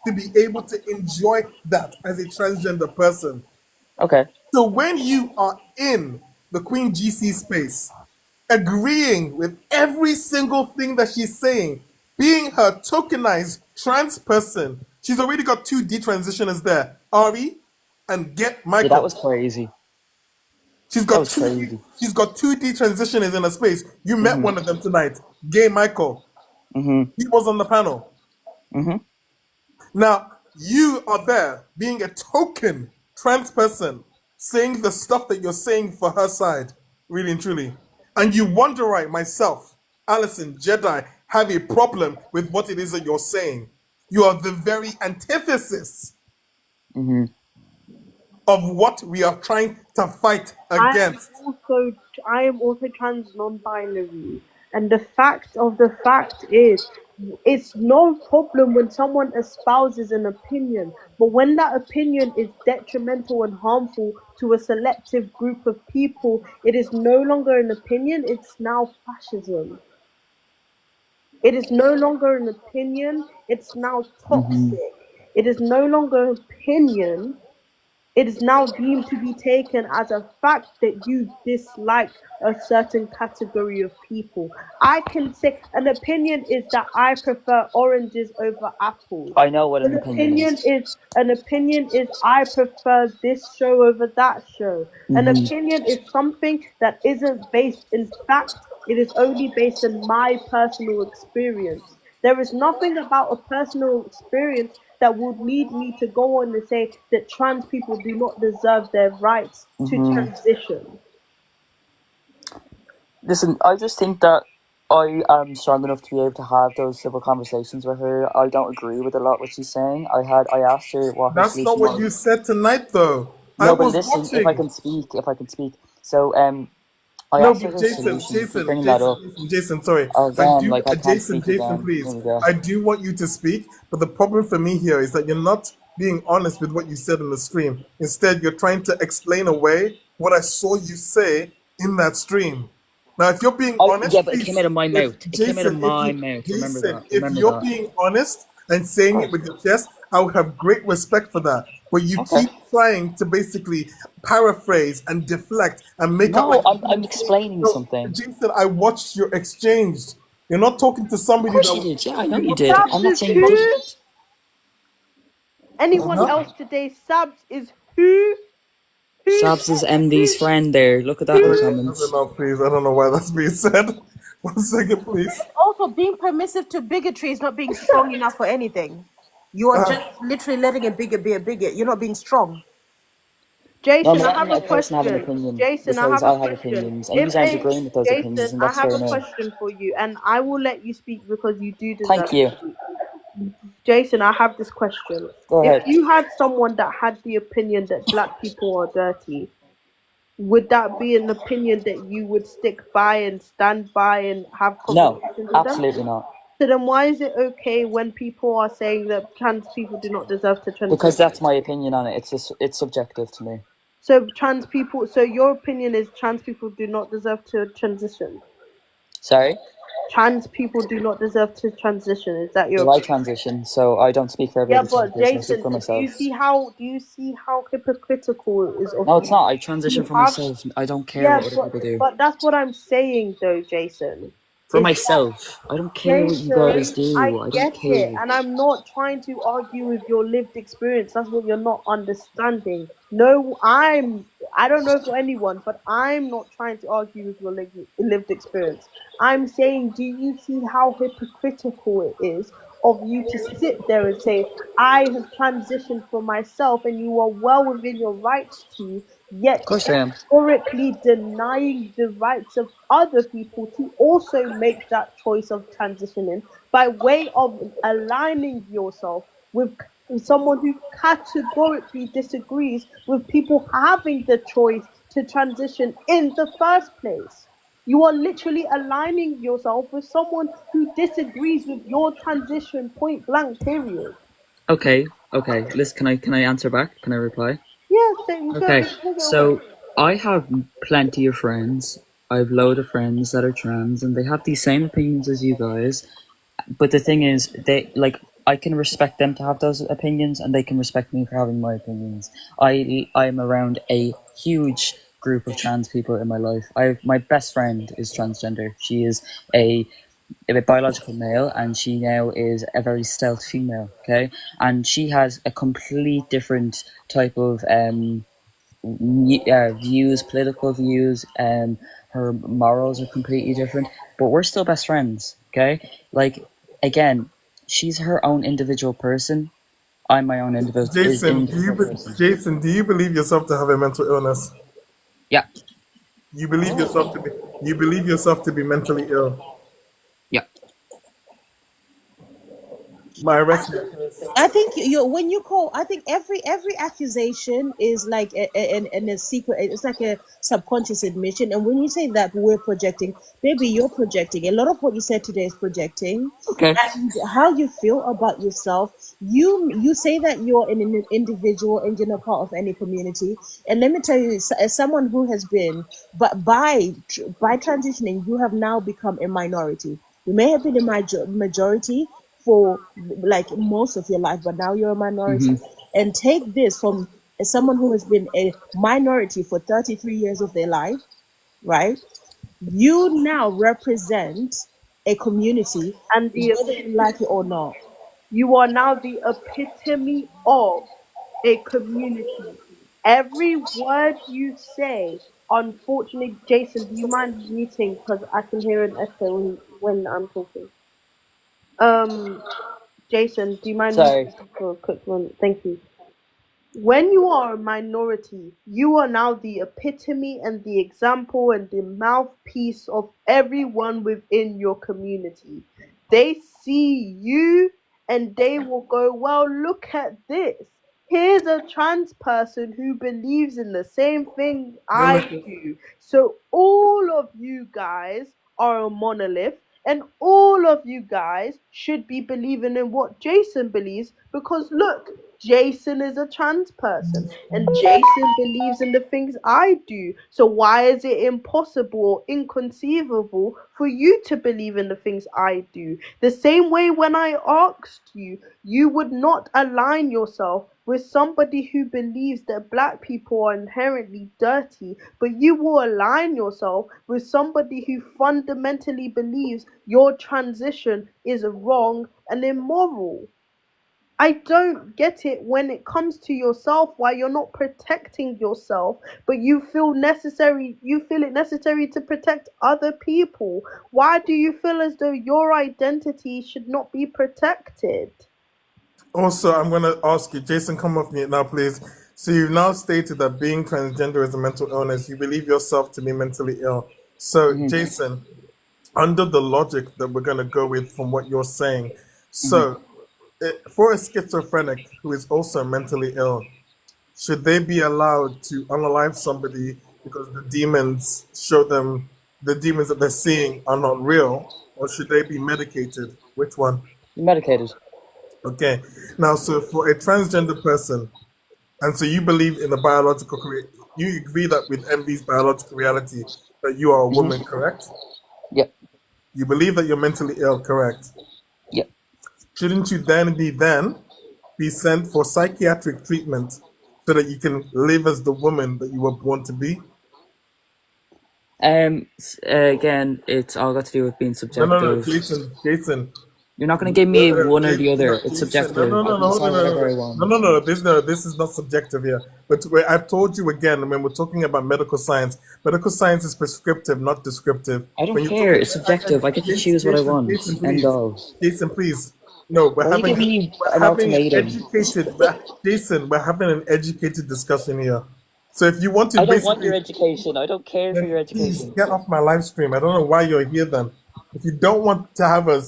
to be able to enjoy that as a transgender person. Okay. So when you are in the Queen GC space, agreeing with every single thing that she's saying, being her tokenized trans person, she's already got 2 detransitioners there, Ari and Get Michael. Yeah, that was crazy. She's That got was crazy. She's got 2 detransitioners in her space. You met one of them tonight, Gay Michael. He was on the panel. Now, You are there being a token trans person, saying the stuff that you're saying for her side, really and truly. And you wonder, I, myself, Alison, Jedi, have a problem with what it is that you're saying. You are the very antithesis Hmm. of what we are trying to fight against. I am also trans non-binary, and the fact is, it's no problem when someone espouses an opinion, but when that opinion is detrimental and harmful to a selective group of people, it is no longer an opinion, it's now fascism. It is no longer an opinion, it's now toxic. It is no longer opinion, it is now deemed to be taken as a fact that you dislike a certain category of people. I can say an opinion is that I prefer oranges over apples. I know what an opinion is. An opinion is I prefer this show over that show. An Mhm. opinion is something that isn't based in fact, it is only based on my personal experience. There is nothing about a personal experience that would lead me to go on and say that trans people do not deserve their rights to Mhm. transition. Listen, I just think that I am strong enough to be able to have those civil conversations with her. I don't agree with a lot what she's saying. I asked her what her That's not solution what was. you said tonight, though. I No, but was listen, watching. if I can speak. So, I No, asked her but her solution. Keep bringing that up. Jason, sorry. Again, like I can't speak Jason, again. please. Here we go. I do want you to speak, but the problem for me here is that you're not being honest with what you said in the stream. Instead, you're trying to explain away what I saw you say in that stream. Now, if you're being honest, Yeah, but it please, came out of my mouth. It came out of Jason, my mouth. Remember that. if Remember you're that. being honest and saying it with your chest, I would have great respect for that. But you Okay. keep trying to basically paraphrase and deflect and make out No, like I'm explaining no, something. Jason, I watched your exchange. You're not talking to Of somebody course that you did. Yeah, I know you're you not did. talking I'm not Sabs saying is you didn't. who? Anyone Huh? else today? Sabs is who? Shabs is MD's friend there. Look at that in the I comments. don't know, please. I don't know why that's being said. 1 second, please. Also, being permissive to bigotry is not being strong enough for anything. You are just literally letting a bigot be a bigot. You're not being strong. No, Jason, I'm I letting have a a person have an question. opinion Jason, I because have I a have question. opinions, and you aren't agreeing with those opinions, Jason, and I that's have fair a enough. question for you, and I will let you speak because you do deserve Thank you. to speak. Jason, I have this question. Go ahead. If you had someone that had the opinion that black people are dirty, would that be an opinion that you would stick by and stand by and have No, conversations with them? absolutely not. So then why is it okay when people are saying that trans people do not deserve to transition? Because that's my opinion on it. It's subjective to me. So your opinion is trans people do not deserve to transition? Sorry? Trans people do not deserve to transition. Is that your Well, I opinion? transition, so I don't speak for every Yeah, other trans but person. I speak Jason, for do myself. you see how hypocritical it is of No, it's you? not. I transition You for have myself. I don't care yeah, what other people do. but that's what I'm saying though, Jason. For Is that myself. I don't care what you guys Jason, do. I I don't get it, care. and I'm not trying to argue with your lived experience. That's what you're not understanding. No, I don't know for anyone, but I'm not trying to argue with your lived experience. I'm saying, do you see how hypocritical it is of you to sit there and say, I have transitioned for myself, and you are well within your rights to, yet Of course I am. categorically denying the rights of other people to also make that choice of transitioning by way of aligning yourself with someone who categorically disagrees with people having the choice to transition in the first place. You are literally aligning yourself with someone who disagrees with your transition, point blank, period. Okay. Listen, can I answer back? Can I reply? Yes, then Okay. go So I have plenty of friends. I have load of friends that are trans, and they have the same opinions as you guys. But the thing is, I can respect them to have those opinions, and they can respect me for having my opinions. I'm around a huge group of trans people in my life. My best friend is transgender. She is a biological male, and she now is a very stealth female. Okay, and she has a complete different type of views, political views, and her morals are completely different. But we're still best friends. Okay, like again, she's her own individual person. I'm my own individual person. Jason, do you believe yourself to have a mental illness? Yeah. You believe yourself to be mentally ill? Yeah. My arrest. I think when you call, I think every accusation is like a secret. It's like a subconscious admission. And when you say that we're projecting, maybe you're projecting. A lot of what you said today is projecting. Okay. And how you feel about yourself. You say that you're an individual and you're not part of any community. And let me tell you, as someone who has been, but by transitioning, you have now become a minority. You may have been a majority for like most of your life, but now you're a minority. And take this from someone who has been a minority for 33 years of their life, right? You now represent a community, and whether you like it or not. You are now the epitome of a community. Every word you say, unfortunately, Jason, do you mind muting? Because I can hear an echo when I'm talking. Jason, do you mind muting for a quick moment? Thank you. When you are a minority, you are now the epitome and the example and the mouthpiece of everyone within your community. They see you and they will go, well, look at this. Here's a trans person who believes in the same thing I do. So all of you guys are a monolith, and all of you guys should be believing in what Jason believes, because look, Jason is a trans person and Jason believes in the things I do. So why is it impossible or inconceivable for you to believe in the things I do? The same way when I asked you, you would not align yourself with somebody who believes that black people are inherently dirty, but you will align yourself with somebody who fundamentally believes your transition is wrong and immoral. I don't get it when it comes to yourself, why you're not protecting yourself, but you feel it necessary to protect other people. Why do you feel as though your identity should not be protected? Also, I'm going to ask you, Jason, come off mute now, please. So you've now stated that being transgender is a mental illness. You believe yourself to be mentally ill. So, Jason, under the logic that we're going to go with from what you're saying, so for a schizophrenic who is also mentally ill, should they be allowed to unalive somebody because the demons show them the demons that they're seeing are not real, or should they be medicated? Which one? Medicated. Okay. Now, so for a transgender person, and so you believe in the biological, you agree that with MV's biological reality that you are a woman, correct? Yep. You believe that you're mentally ill, correct? Yep. Shouldn't you then be sent for psychiatric treatment so that you can live as the woman that you were born to be? Again, it's all got to do with being subjective. No, Jason. You're not going to give me one or the other. It's subjective. No. This is not subjective here. But I've told you again, when we're talking about medical science is prescriptive, not descriptive. I don't care. It's subjective. I get to choose what I want. End of. Jason, please. No, we're having an educated discussion here. So if you want to, I don't want your education. I don't care for your education. Please get off my live stream. I don't know why you're here then. If you don't want to have a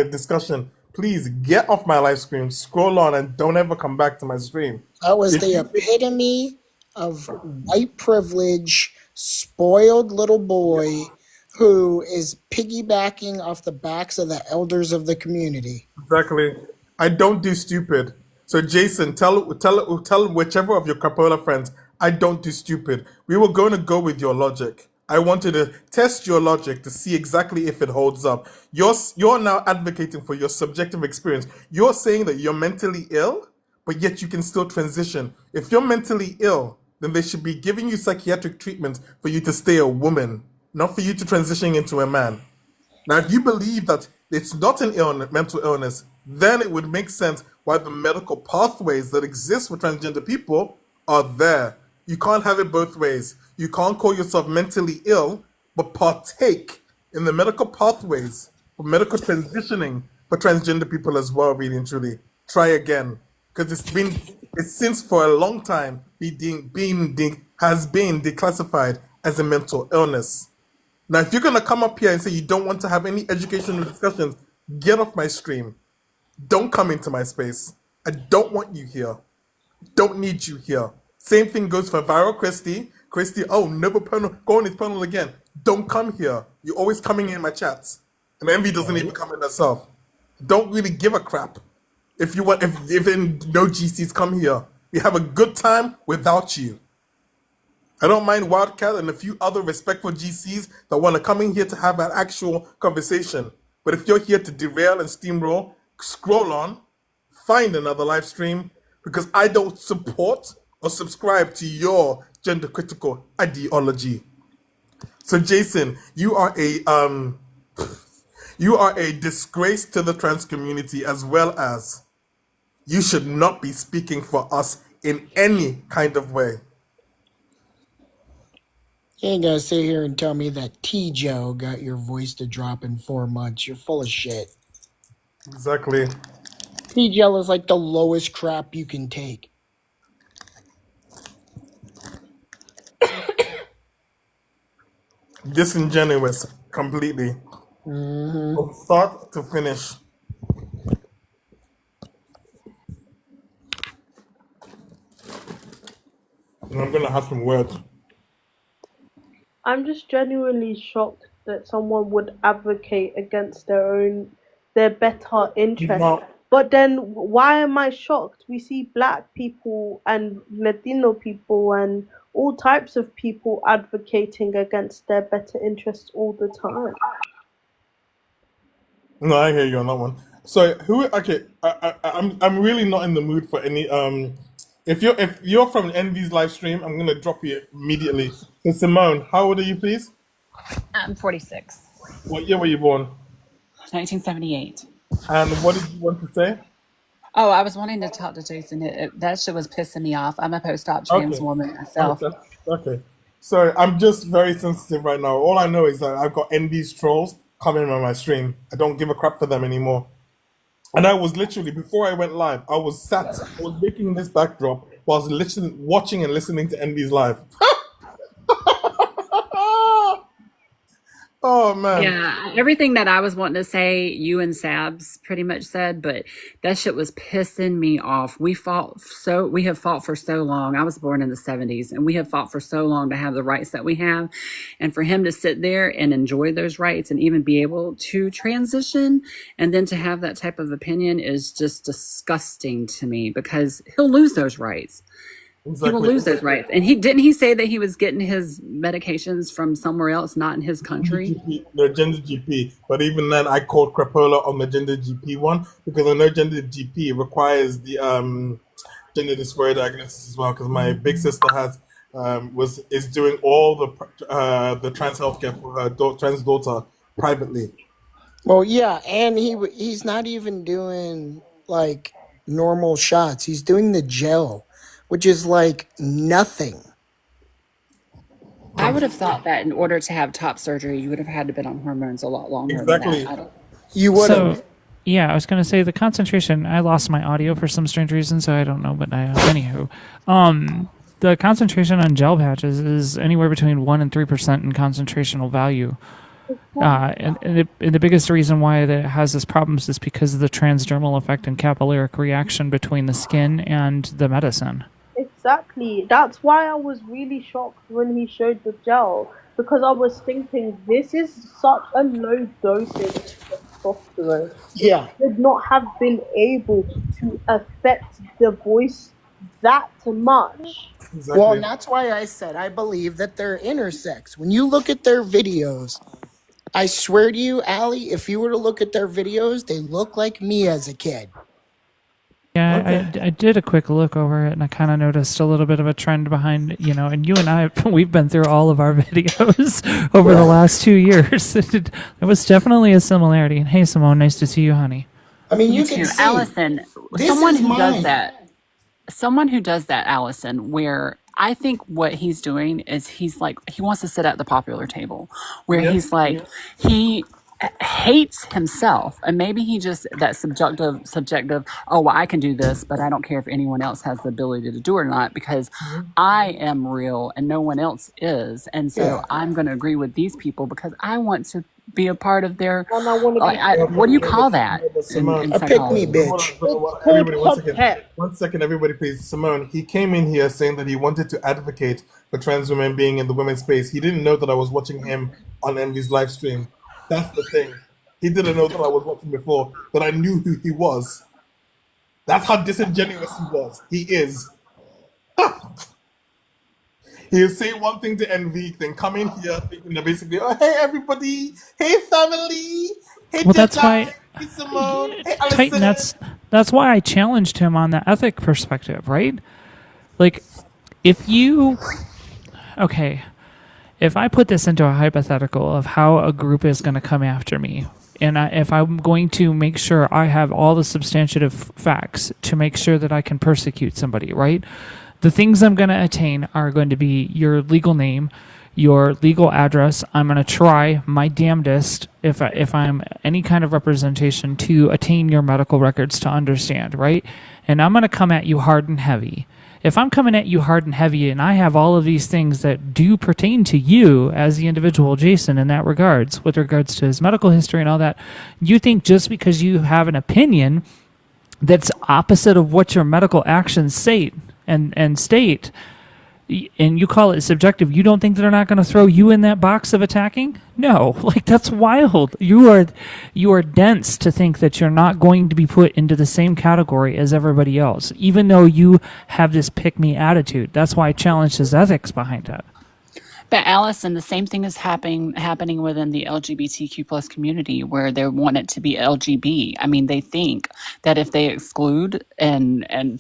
discussion, please get off my live stream, scroll on, and don't ever come back to my stream. That was the epitome of white privilege, spoiled little boy who is piggybacking off the backs of the elders of the community. Exactly. I don't do stupid. So Jason, tell whichever of your Capola friends, I don't do stupid. We were going to go with your logic. I wanted to test your logic to see exactly if it holds up. You're now advocating for your subjective experience. You're saying that you're mentally ill, but yet you can still transition. If you're mentally ill, then they should be giving you psychiatric treatment for you to stay a woman, not for you to transition into a man. Now, if you believe that it's not an mental illness, then it would make sense why the medical pathways that exist for transgender people are there. You can't have it both ways. You can't call yourself mentally ill, but partake in the medical pathways for medical transitioning for transgender people as well, really and truly. Try again. because it's since for a long time has been declassified as a mental illness. Now, if you're gonna come up here and say you don't want to have any educational discussions, get off my stream. Don't come into my space. I don't want you here. Don't need you here. Same thing goes for Viral Christie. Christie, oh, never panel, go on his panel again. Don't come here. You're always coming in my chats. And Envy doesn't even come in herself. Don't really give a crap. If no GCs come here, we have a good time without you. I don't mind Wildcat and a few other respectful GCs that want to come in here to have an actual conversation. But if you're here to derail and steamroll, scroll on, find another live stream, because I don't support or subscribe to your gender critical ideology. So Jason, you are a disgrace to the trans community, as well as you should not be speaking for us in any kind of way. You ain't gonna sit here and tell me that T-Joe got your voice to drop in 4 months. You're full of shit. Exactly. T-Gel is like the lowest crap you can take. Disingenuous, completely. From start to finish. And I'm gonna have some words. I'm just genuinely shocked that someone would advocate against their better interest. No. But then why am I shocked? We see black people and Latino people and all types of people advocating against their better interests all the time. No, I hear you on that one. So okay, I'm really not in the mood for any if you're from Envy's live stream, I'm gonna drop you immediately. So Simone, how old are you, please? I'm 46. What year were you born? 1978. And what did you want to say? Oh, I was wanting to talk to Jason. That shit was pissing me off. I'm a post-op trans Okay. woman myself. Okay. So I'm just very sensitive right now. All I know is that I've got Envy's trolls coming on my stream. I don't give a crap for them anymore. And I was literally, before I went live, I was making this backdrop while I was watching and listening to Envy's live. Oh man. Yeah, everything that I was wanting to say, you and Sabs pretty much said, but that shit was pissing me off. We have fought for so long. I was born in the 70s, and we have fought for so long to have the rights that we have. And for him to sit there and enjoy those rights and even be able to transition and then to have that type of opinion is just disgusting to me, because he'll lose those rights. He will lose those rights. And he say that he was getting his medications from somewhere else, not in his country? The Gender GP. But even then, I called Crapola on the Gender GP one, because I know Gender GP requires the gender dysphoria diagnosis as well, because my big sister is doing all the trans healthcare for her trans daughter privately. Well, yeah, and he's not even doing like normal shots. He's doing the gel, which is like nothing. I would have thought that in order to have top surgery, you would have had to been on hormones a lot longer Exactly. than that. You would have. So, yeah, I was going to say the concentration. I lost my audio for some strange reason, so I don't know. But anywho, the concentration on gel patches is anywhere between 1% and 3% in concentrational value. And the biggest reason why that it has this problem is because of the transdermal effect and capillaric reaction between the skin and the medicine. Exactly. That's why I was really shocked when he showed the gel, because I was thinking this is such a low dosage of testosterone. Yeah. It should not have been able to affect the voice that much. Exactly. Well, and that's why I said I believe that they're intersex. When you look at their videos, I swear to you, Allie, if you were to look at their videos, they look like me as a kid. Yeah, I did a quick look over it, and I kind of noticed a little bit of a trend behind, and you and I, we've been through all of our videos over the last 2 years. There was definitely a similarity. And hey, Simone, nice to see you, honey. I mean, you Me can too. see. Allison, This someone is who does mine. that, Allison, where I think what he's doing is he wants to sit at the popular table, where he's like, hates himself, and maybe he just that subjective, oh well, I can do this, but I don't care if anyone else has the ability to do it or not, because I am real and no one else is, and so Yeah. I'm going to agree with these people because I want to be a part of their And I want to be. what do you call that Simone, in A pick me, psychology? bitch. everybody, one Hot second. pet. 1 second, everybody, please. Simone, he came in here saying that he wanted to advocate for trans women being in the women's space. He didn't know that I was watching him on Envy's live stream. That's the thing. He didn't know that I was watching before, that I knew who he was. That's how disingenuous he was. He is. He'll say one thing to Envy, then come in here thinking that basically, oh, hey, everybody. Hey, family. Hey, Well, that's why, Jedi. Hey, Simone. Hey, Titan. Allison. That's why I challenged him on the ethic perspective, right? Like, if you, okay, if I put this into a hypothetical of how a group is going to come after me, and if I'm going to make sure I have all the substantive facts to make sure that I can persecute somebody, right? The things I'm going to attain are going to be your legal name, your legal address. I'm going to try my damnedest, if I'm any kind of representation, to attain your medical records to understand, right? And I'm going to come at you hard and heavy. If I'm coming at you hard and heavy and I have all of these things that do pertain to you as the individual Jason in that regards, with regards to his medical history and all that, you think just because you have an opinion that's opposite of what your medical actions say and state, and you call it subjective, you don't think they're not going to throw you in that box of attacking? No, like, that's wild. You are dense to think that you're not going to be put into the same category as everybody else, even though you have this pick-me attitude. That's why I challenged his ethics behind it. But Allison, the same thing is happening within the LGBTQ plus community, where they want it to be LGB. I mean, they think that if they exclude and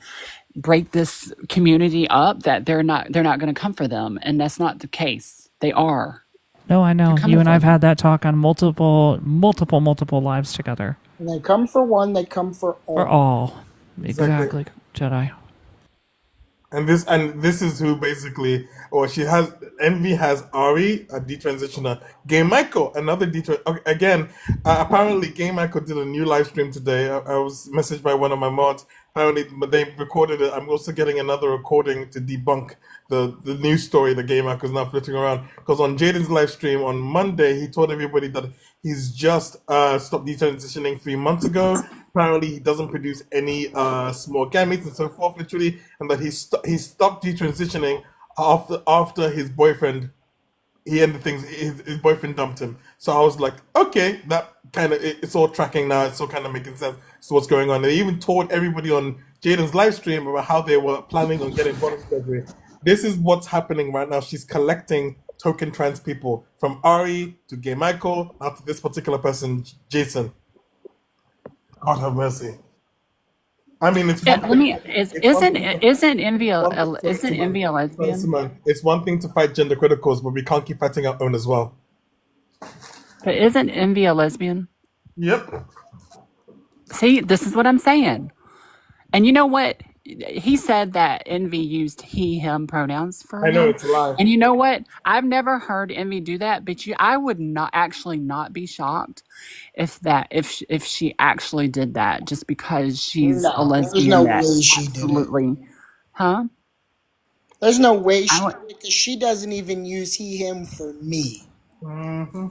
break this community up, that they're not going to come for them, and that's not the case. They are. No, I know. They're coming You and for I've them. had that talk on multiple lives together. When they come for one, they come for all. For all. Exactly. Exactly, Jedi. And this is who basically, or she has, Envy has Ari, a detransitioner. Gay Michael, another detransitioner. Again, apparently Gay Michael did a new live stream today. I was messaged by one of my mods. Apparently they recorded it. I'm also getting another recording to debunk the news story that Gay Michael's now floating around. Because on Jaden's live stream on Monday, he told everybody that he's just stopped detransitioning 3 months ago. Apparently, he doesn't produce any small gametes and so forth, literally, and that he stopped detransitioning after his boyfriend. He ended things. His boyfriend dumped him. So I was like, okay, that kind of it's all tracking now. It's all kind of making sense to what's going on. They even told everybody on Jaden's live stream about how they were planning on getting bottom surgery. This is what's happening right now. She's collecting token trans people, from Ari to Gay Michael, now to this particular person, Jason. God have mercy. I mean, it's one Let me. thing. Isn't Envy a lesbian? Simone, it's one thing to fight gender criticals, but we can't keep fighting our own as well. But isn't Envy a lesbian? Yep. See, this is what I'm saying. And you know what? He said that Envy used he, him pronouns for I know him. it's a lie. And you know what? I've never heard Envy do that, but I would not be shocked if she actually did that, just because she's a No, there's lesbian. no That way she did it. absolutely, huh? There's no way I she would, did it, because she doesn't even use he, him for me. Mm-hmm.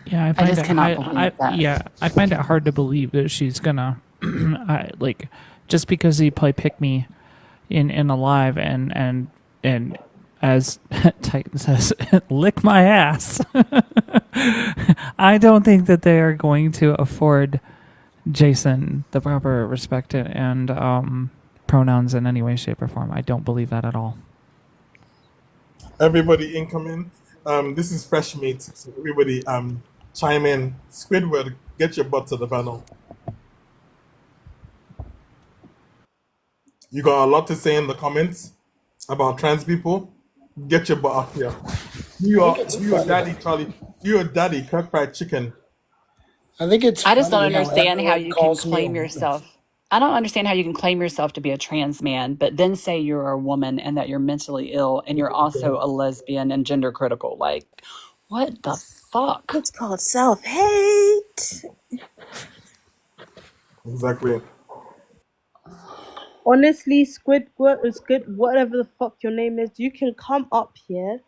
Yeah, I I find just it. cannot believe that. I find it hard to believe that she's gonna, like, just because he play pick me in a live and as Titan says, lick my ass. I don't think that they are going to afford Jason the proper respect and pronouns in any way, shape, or form. I don't believe that at all. Everybody incoming. This is fresh meat. So everybody chime in. Squidward, get your butt to the panel. You got a lot to say in the comments about trans people. Get your butt up here. You I are think it's you are funny. daddy Charlie. You are daddy Kirk fried chicken. I think it's I just don't funny how understand how everyone you can calls me a claim woman. yourself. I don't understand how you can claim yourself to be a trans man, but then say you're a woman and that you're mentally ill and you're also a lesbian and gender critical. Like, what the fuck? It's called self-hate. Exactly. Honestly, Squid, whatever the fuck your name is, you can come up here.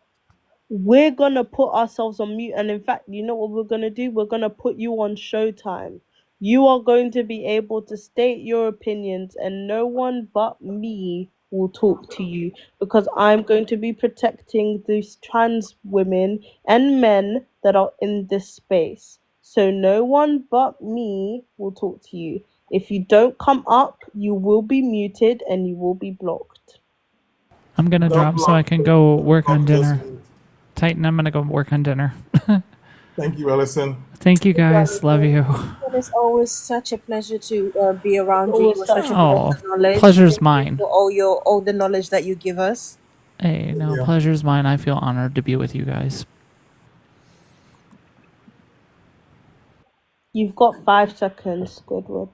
We're gonna put ourselves on mute, and in fact, you know what we're gonna do? We're gonna put you on Showtime. You are going to be able to state your opinions, and no one but me will talk to you because I'm going to be protecting these trans women and men that are in this space. So no one but me will talk to you. If you don't come up, you will be muted and you will be blocked. I'm gonna drop so I can go work on dinner. Titan, I'm gonna go work on dinner. Thank you, Ellison. Thank you guys. Love you. It's always such a pleasure to be around you. You're such a Oh, wealth of knowledge. pleasure's Thank you mine. for all the knowledge that you give us. Hey, no, pleasure's mine. I feel honored to be with you guys. You've got 5 seconds, Squidward.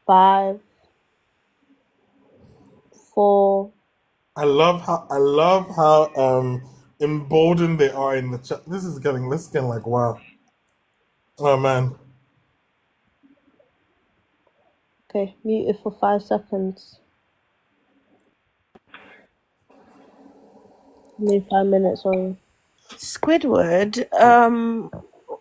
5, 4. I love how emboldened they are in the chat. This is getting like wow. Oh man. Okay, mute it for 5 seconds. Maybe 5 minutes, sorry. Squidward,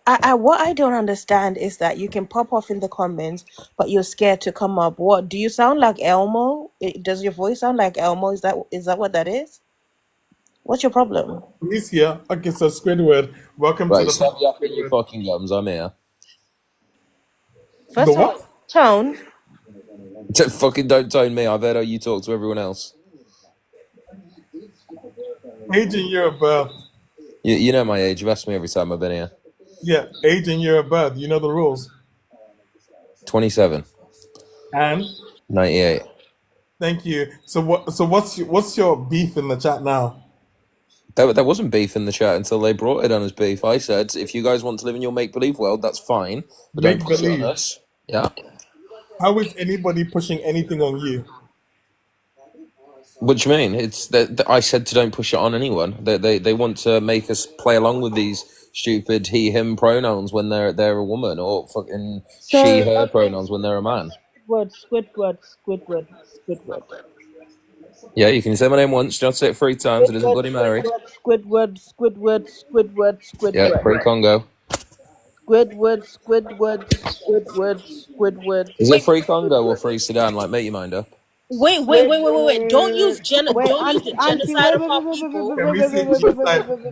what I don't understand is that you can pop off in the comments, but you're scared to come up. What do you sound like, Elmo? Does your voice sound like Elmo? Is that what that is? What's your problem? He's here. Okay, so Squidward, welcome to Right, the stop yapping your fucking gums. I'm here. First of all, tone. Fucking don't tone me. I've heard how you talk to everyone else. age and year of birth. You know my age. You've asked me every time I've been here. Yeah, age and year of birth. You know the rules. 27. And 98. thank you. So what's your beef in the chat now? There wasn't beef in the chat until they brought it on as beef. I said, if you guys want to live in your make-believe world, that's fine. But don't push it on Make-believe. us. Yeah. How is anybody pushing anything on you? What do you mean? It's that I said to don't push it on anyone. They want to make us play along with these stupid he/him pronouns when they're a woman, or fucking she/her pronouns when they're a man. Squidward. Yeah, you can say my name once. You don't say it 3 times. It isn't Bloody Mary. Squidward. Yeah, free Congo. Squidward. Is it free Congo or free Sudan? Like, make your mind up. Wait. Don't use genocide of our people.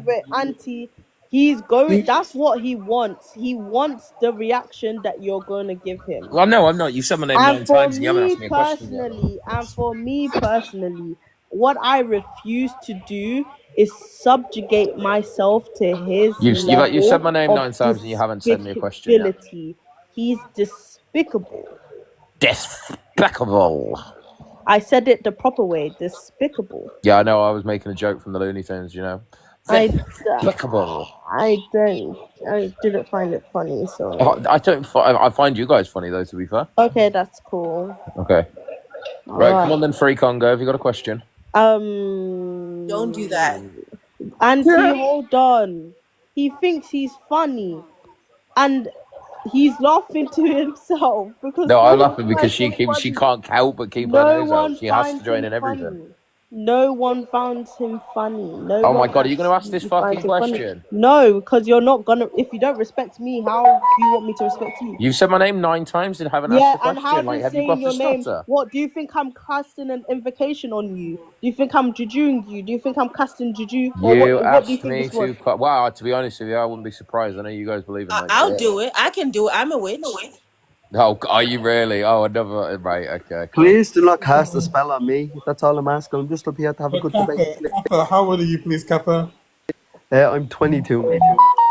Wait, Auntie. He's going. That's what he wants. He wants the reaction that you're going to give him. Well, no, I'm not. You said my name 9 times and you haven't asked me a question yet. And for me personally, what I refuse to do is subjugate myself to his You said my name of 9 times and you haven't said me a question yet. despicability. He's despicable. Despicable. I said it the proper way. Despicable. Yeah, I know. I was making a joke from the Looney Tunes, you know. Despicable. I didn't find it funny, so. I find you guys funny, though, to be fair. Okay, that's cool. Okay. Right, come on then, free Congo. Have you got a question? Don't do that. Auntie, hold on. He thinks he's funny, and he's laughing to himself because. No, I'm laughing because she can't help but keep her nose out. She has to join in everything. No one found him funny. Oh my god, are you going to ask this fucking question? No, because you're not gonna. If you don't respect me, how do you want me to respect you? You've said my name 9 times and haven't asked the and how question. Like, does have you got saying to your name? stutter? What do you think I'm casting an invocation on you? Do you think I'm jujuing you? Do you think I'm casting juju? Or You what do you asked think me this was? to. Wow, to be honest with you, I wouldn't be surprised. I know you guys believe in like. I'll do it. I can do it. I'm a witch. Oh, are you really? Oh, another. Right, okay. Please do not cast a spell on me. That's all I'm asking. I'm just up here to have a good debate. Kaffa, how old are you, please, Kaffa? I'm 22.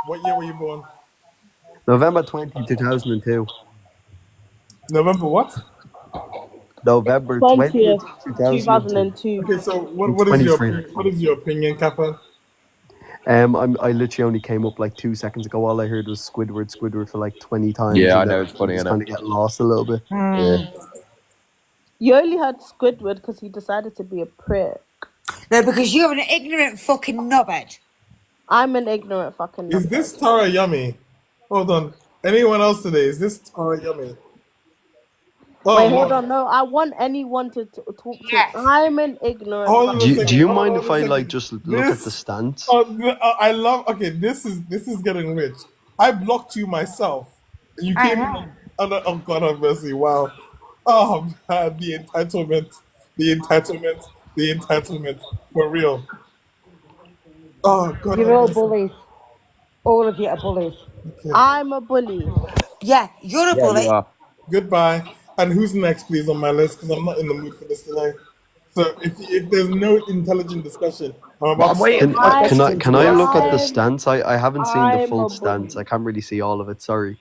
What year were you born? November 20, 2002. November what? November 20, 2002. Okay, so what is your opinion, Kaffa? I literally only came up like 2 seconds ago. All I heard was Squidward for like 20 times. Yeah, I and know then it's funny, just innit? kind of get lost a little bit. Yeah. You only heard Squidward because he decided to be a prick. No, because you're an ignorant fucking knobhead. I'm an ignorant fucking Is this Tara Yummy? Hold on. Anyone else today? Is this Tara Yummy? Oh, Wait, hold no. on. No, I want anyone to talk to. I'm an ignorant. Hold on a fucking second. Do you hold mind on if a I second. like just look at the This- stance? I love. Okay, this is getting rich. I blocked you myself. You came in. Oh God have mercy! Wow. Oh man, the entitlement, for real. Oh God You're have all mercy. bullies. All of you are bullies. I'm a bully. Yeah, you're a Yeah, bully. you are. Goodbye. And who's next, please, on my list? Because I'm not in the mood for this today. So if there's no intelligent discussion, I'm about to Can, start. can I look at the I'm- stance? I haven't seen the I'm full a stance. bully. I can't really see all of it. Sorry.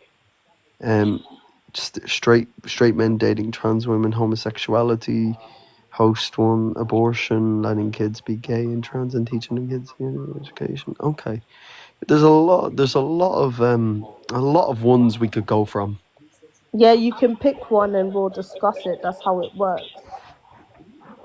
Just straight men dating trans women, homosexuality, host one, abortion, letting kids be gay and trans, and teaching them kids education. Okay. There's a lot of ones we could go from. Yeah, you can pick one and we'll discuss it. That's how it works.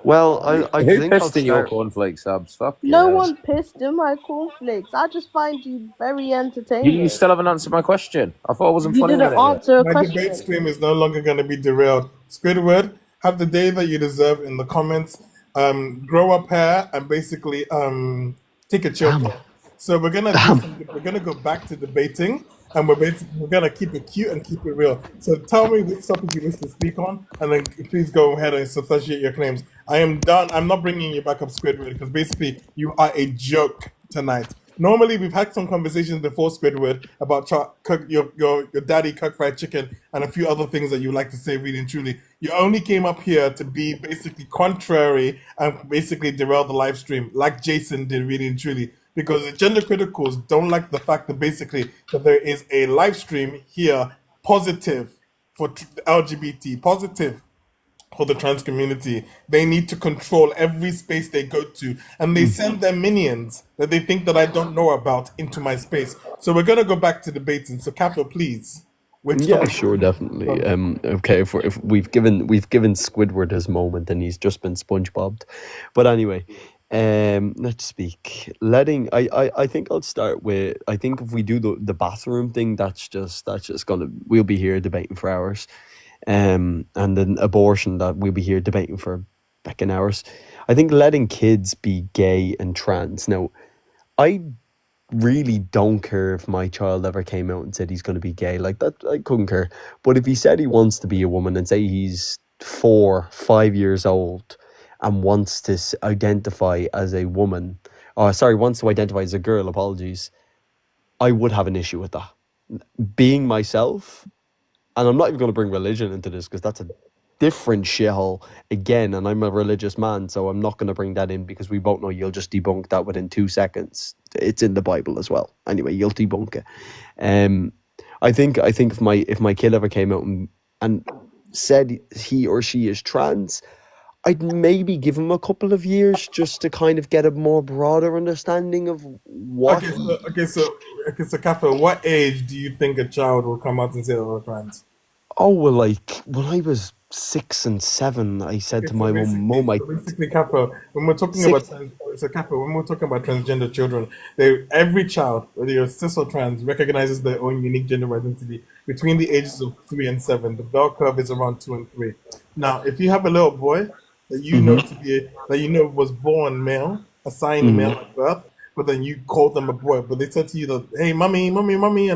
Well, I Who think I'll pissed in your start. cornflakes, Subs? Fuck No you. one pissed in my cornflakes. I just find you very entertaining. You still haven't answered my question. I thought it wasn't You funny. a didn't minute ago. answer a My question. debate stream is no longer going to be derailed. Squidward, have the day that you deserve in the comments. Grow up hair and basically take a chill pill. So we're gonna go back to debating, and we're gonna keep it cute and keep it real. So tell me which topic you wish to speak on, and then please go ahead and substantiate your claims. I am done. I'm not bringing you back up, Squidward, because basically you are a joke tonight. Normally, we've had some conversations before, Squidward, about your daddy cook fried chicken and a few other things that you like to say, really and truly. You only came up here to be basically contrary and basically derail the live stream, like Jason did, really and truly. Because the gender criticals don't like the fact that basically that there is a live stream here, positive for LGBT, positive for the trans community. They need to control every space they go to, and they send their minions that they think that I don't know about into my space. So we're gonna go back to debating. So Kato, please. Yeah, sure, definitely. Okay, if we've given Squidward his moment, and he's just been SpongeBobbed. But anyway, let's speak. I think I'll start with, I think if we do the bathroom thing, that's just gonna, we'll be here debating for hours. And then abortion, that we'll be here debating for fucking hours. I think letting kids be gay and trans. Now, I really don't care if my child ever came out and said he's going to be gay. Like that, I couldn't care. But if he said he wants to be a woman, and say he's 4-5 years old and wants to identify as a woman, wants to identify as a girl, apologies, I would have an issue with that. Being myself, and I'm not even going to bring religion into this because that's a different shithole again, and I'm a religious man, so I'm not going to bring that in, because we both know you'll just debunk that within 2 seconds. It's in the Bible as well. Anyway, you'll debunk it. I think if my kid ever came out and said he or she is trans, I'd maybe give him a couple of years just to kind of get a more broader understanding of what. So Kato, what age do you think a child will come out and say they're trans? Oh, well, like when I was 6 and 7, I said to my mum, basically, Kato, when we're talking about transgender children, every child, whether you're cis or trans, recognizes their own unique gender identity between the ages of 3 and 7. The bell curve is around 2 and 3. Now, if you have a little boy that you know was born male, assigned male at birth, but then you called them a boy, but they said to you that, hey, mommy, I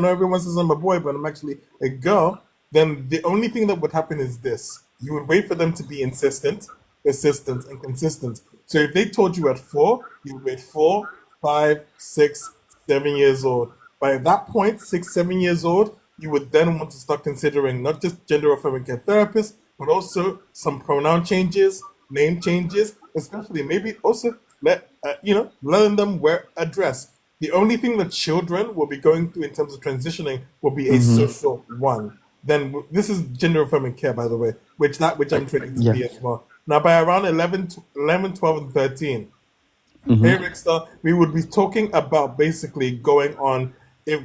know everyone says I'm a boy, but I'm actually a girl, then the only thing that would happen is this. You would wait for them to be insistent, persistent, and consistent. So if they told you at 4, you would wait 4, 5, 6, 7 years old. By that point, 6, 7 years old, you would then want to start considering not just gender affirming care therapists, but also some pronoun changes, name changes, especially maybe also letting them wear a dress. The only thing that children will be going through in terms of transitioning will be a social one. Then this is gender affirming care, by the way, which I'm training to be as well. Now, by around 11, 12, and 13, Mhm. Hey Rickster, we would be talking about basically going on if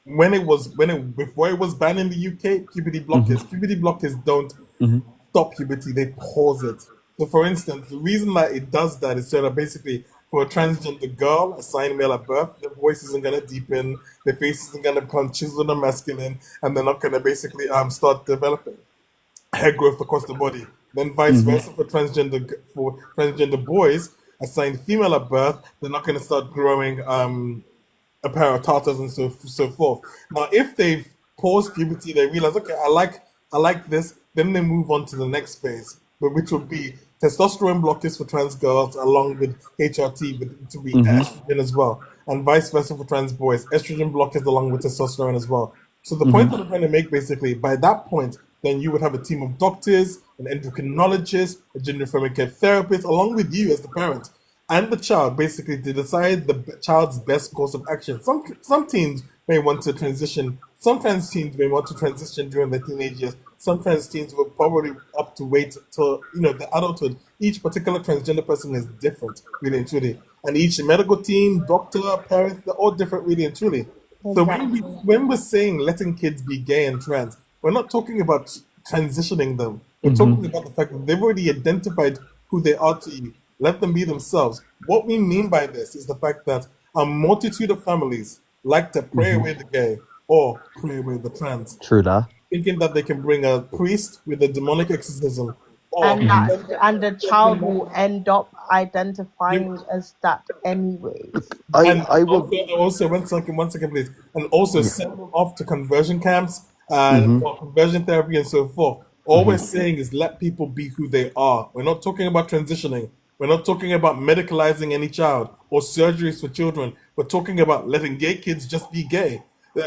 before it was banned in the UK, puberty blockers. Mhm. Puberty blockers don't Mhm. stop puberty, they pause it. So for instance, the reason that it does that is so that basically for a transgender girl assigned male at birth, their voice isn't gonna deepen, their face isn't gonna become chiseled and masculine, and they're not gonna basically start developing hair growth across the body. Then vice Mhm. versa for transgender boys assigned female at birth, they're not going to start growing a pair of tartars and so forth. Now, if they've paused puberty, they realize, okay, I like this. Then they move on to the next phase, which would be testosterone blockers for trans girls, along with HRT, to be Mhm. estrogen as well, and vice versa for trans boys, estrogen blockers along with testosterone as well. So the Mhm. point that I'm trying to make, basically, by that point, then you would have a team of doctors, an endocrinologist, a gender affirming care therapist, along with you as the parent and the child, basically to decide the child's best course of action. Some teens may want to transition. Some trans teens may want to transition during their teenage years. Some trans teens will probably up to wait till the adulthood. Each particular transgender person is different, really and truly, and each medical team, doctor, parents, they're all different, really and truly. So Exactly. when we're saying letting kids be gay and trans, we're not talking about transitioning them. We're Mhm. talking about the fact that they've already identified who they are to you. Let them be themselves. What we mean by this is the fact that a multitude of families like to pray Mhm. away the gay or pray away the trans, True that. thinking that they can bring a priest with a demonic exorcism or And send the child will end up identifying as that anyways. and I will. also one second, please. And also Yeah. send them off to conversion camps and Mhm. for conversion therapy and so forth. All we're Mhm. saying is let people be who they are. We're not talking about transitioning. We're not talking about medicalizing any child or surgeries for children. We're talking about letting gay kids just be gay.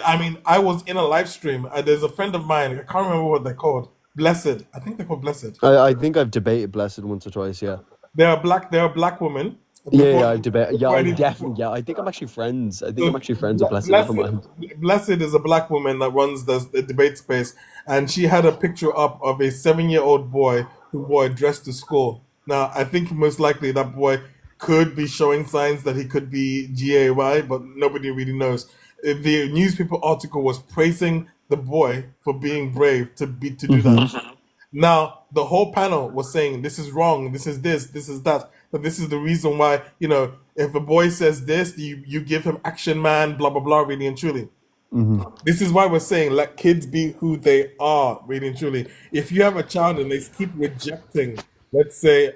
I mean, I was in a live stream. There's a friend of mine. I can't remember what they're called. Blessed. I think they're called Blessed. I think I've debated Blessed once or twice. Yeah. They're a black woman. Yeah, I debate. Yeah, before I any- definitely. Yeah, I think I'm actually friends. I think So I'm actually friends with Blessed. Never mind. Blessed is a black woman that runs the debate space, and she had a picture up of a 7-year-old boy who wore a dress to school. Now, I think most likely that boy could be showing signs that he could be GAY, but nobody really knows. The newspaper article was praising the boy for being brave to do that. Now, the whole panel was saying this is wrong, this is that, but this is the reason why, if a boy says this, you give him action man, blah, blah, blah, really and truly. Mhm. This is why we're saying let kids be who they are, really and truly. If you have a child and they keep rejecting, let's say,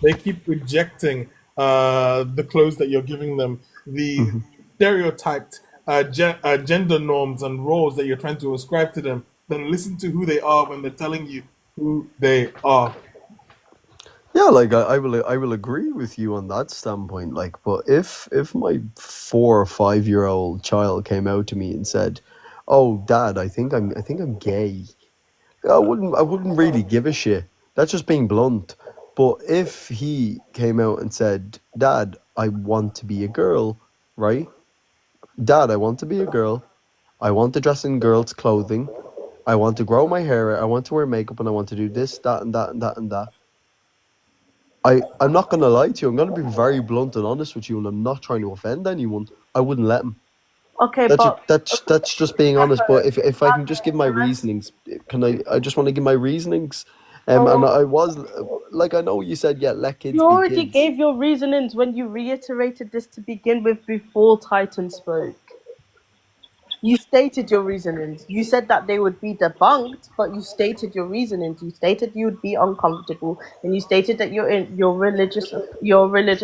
they keep rejecting the clothes that you're giving them, the Mhm. stereotyped gender norms and roles that you're trying to ascribe to them, then listen to who they are when they're telling you who they are. Yeah, like I will agree with you on that standpoint. Like, but if my 4 or 5 year old child came out to me and said, "Oh, Dad, I think I'm gay," I wouldn't really give a shit. That's just being blunt. But if he came out and said, "Dad, I want to be a girl," right? Dad, I want to be a girl. I want to dress in girls' clothing. I want to grow my hair out. I want to wear makeup, and I want to do this, that, and that, and that, and that. I'm not gonna lie to you. I'm gonna be very blunt and honest with you, and I'm not trying to offend anyone. I wouldn't let him. Okay, That's just being honest. But if I can just give my reasonings, can I? I just want to give my reasonings. And I was like, I know you said, yeah, let kids you be already kids. gave your reasonings when you reiterated this to begin with before Titan spoke. You stated your reasonings. You said that they would be debunked, but you stated your reasonings. You stated you would be uncomfortable, and you stated that you're a religious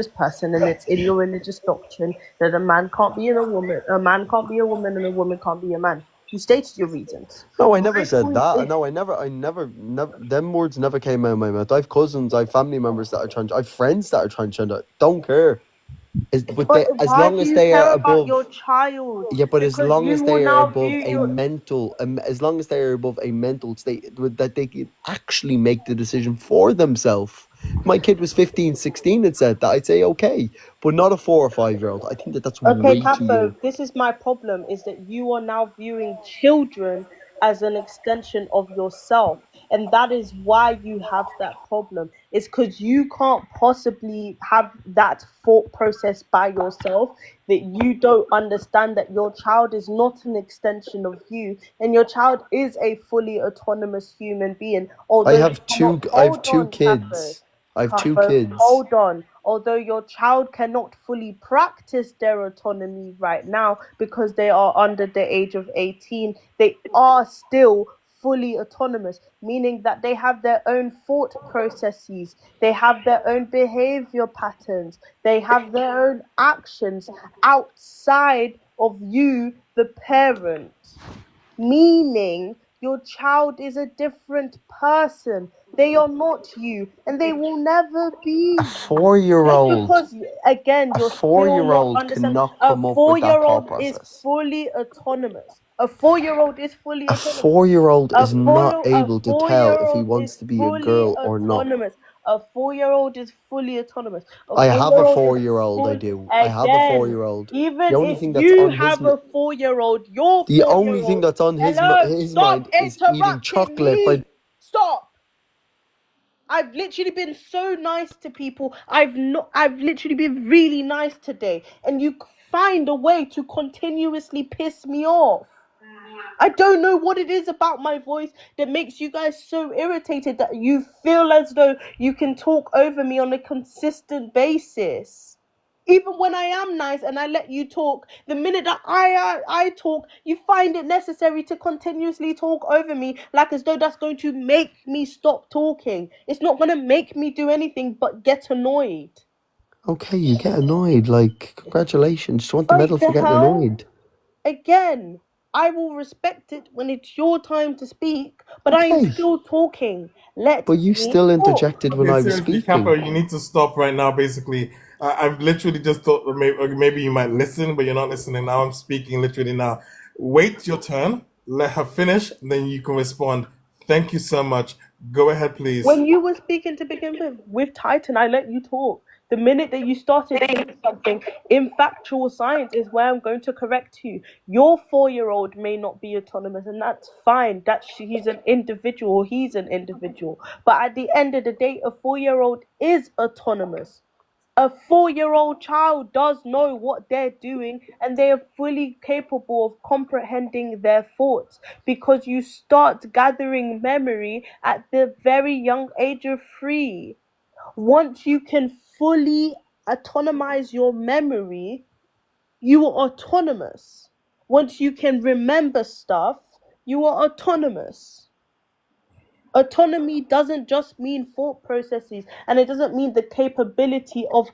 person, and it's in your religious doctrine that a man can't be a woman, and a woman can't be a man. You stated your reasons. No, I never said that. No, I never. Them words never came out of my mouth. I have cousins, I have family members that are trans. I have friends that are transgender. Don't care. As But why long do as you they care are about above. your child? Yeah, but as Because long you as will they are now above view a your mental, as long as they are above a mental state that they can actually make the decision for themselves. My kid was 15, 16 and said that, I'd say okay, but not a 4 or 5 year old. I think that's Okay, way too Capo, young. this is my problem, is that you are now viewing children as an extension of yourself. and that is why you have that problem. It's because you can't possibly have that thought process by yourself, that you don't understand that your child is not an extension of you, and your child is a fully autonomous human being. Although I have two kids. I have two kids. Hold on. Although your child cannot fully practice their autonomy right now because they are under the age of 18, they are still fully autonomous, meaning that they have their own thought processes, they have their own behavior patterns, they have their own actions outside of you, the parent. Meaning your child is a different person. They are not you, and they will never be. A 4-year-old. Because again, A you're 4-year-old still not understanding. cannot A come up with that thought 4-year-old is process. fully autonomous. A 4-year-old is fully A autonomous. 4-year-old A is not 4 a able to tell if he 4-year-old wants is to be a fully girl or not. autonomous. A 4-year-old is fully autonomous. I have a 4-year-old 4-year-old, I is do. full. I have a Again, 4-year-old. even The only if thing that's you on his have a 4-year-old, your the only thing 4-year-old. that's on his Hello, his stop mind is eating interrupting chocolate me. by Stop. I've literally been so nice to people. I've literally been really nice today, and you find a way to continuously piss me off. I don't know what it is about my voice that makes you guys so irritated that you feel as though you can talk over me on a consistent basis. Even when I am nice and I let you talk, the minute that I talk, you find it necessary to continuously talk over me, like as though that's going to make me stop talking. It's not going to make me do anything but get annoyed. Okay, you get annoyed. Like, congratulations. Just want the Like medal the for getting hell? annoyed. Again, I will respect it when it's your time to speak, but I am Okay. still talking. Let But you me still talk. interjected when Okay, I was seriously, speaking. Kappa, you need to stop right now. Basically, I've literally just thought maybe you might listen, but you're not listening. Now I'm speaking literally now. Wait your turn. Let her finish, then you can respond. Thank you so much. Go ahead, please. When you were speaking to begin with Titan, I let you talk. The minute that you started saying something in factual science is where I'm going to correct you. Your 4-year-old may not be autonomous, and that's fine. He's an individual, he's an individual. But at the end of the day, a 4-year-old is autonomous. A 4-year-old child does know what they're doing, and they are fully capable of comprehending their thoughts, because you start gathering memory at the very young age of 3. Once you can fully autonomize your memory, you are autonomous. Once you can remember stuff, you are autonomous. Autonomy doesn't just mean thought processes, and it doesn't mean the capability of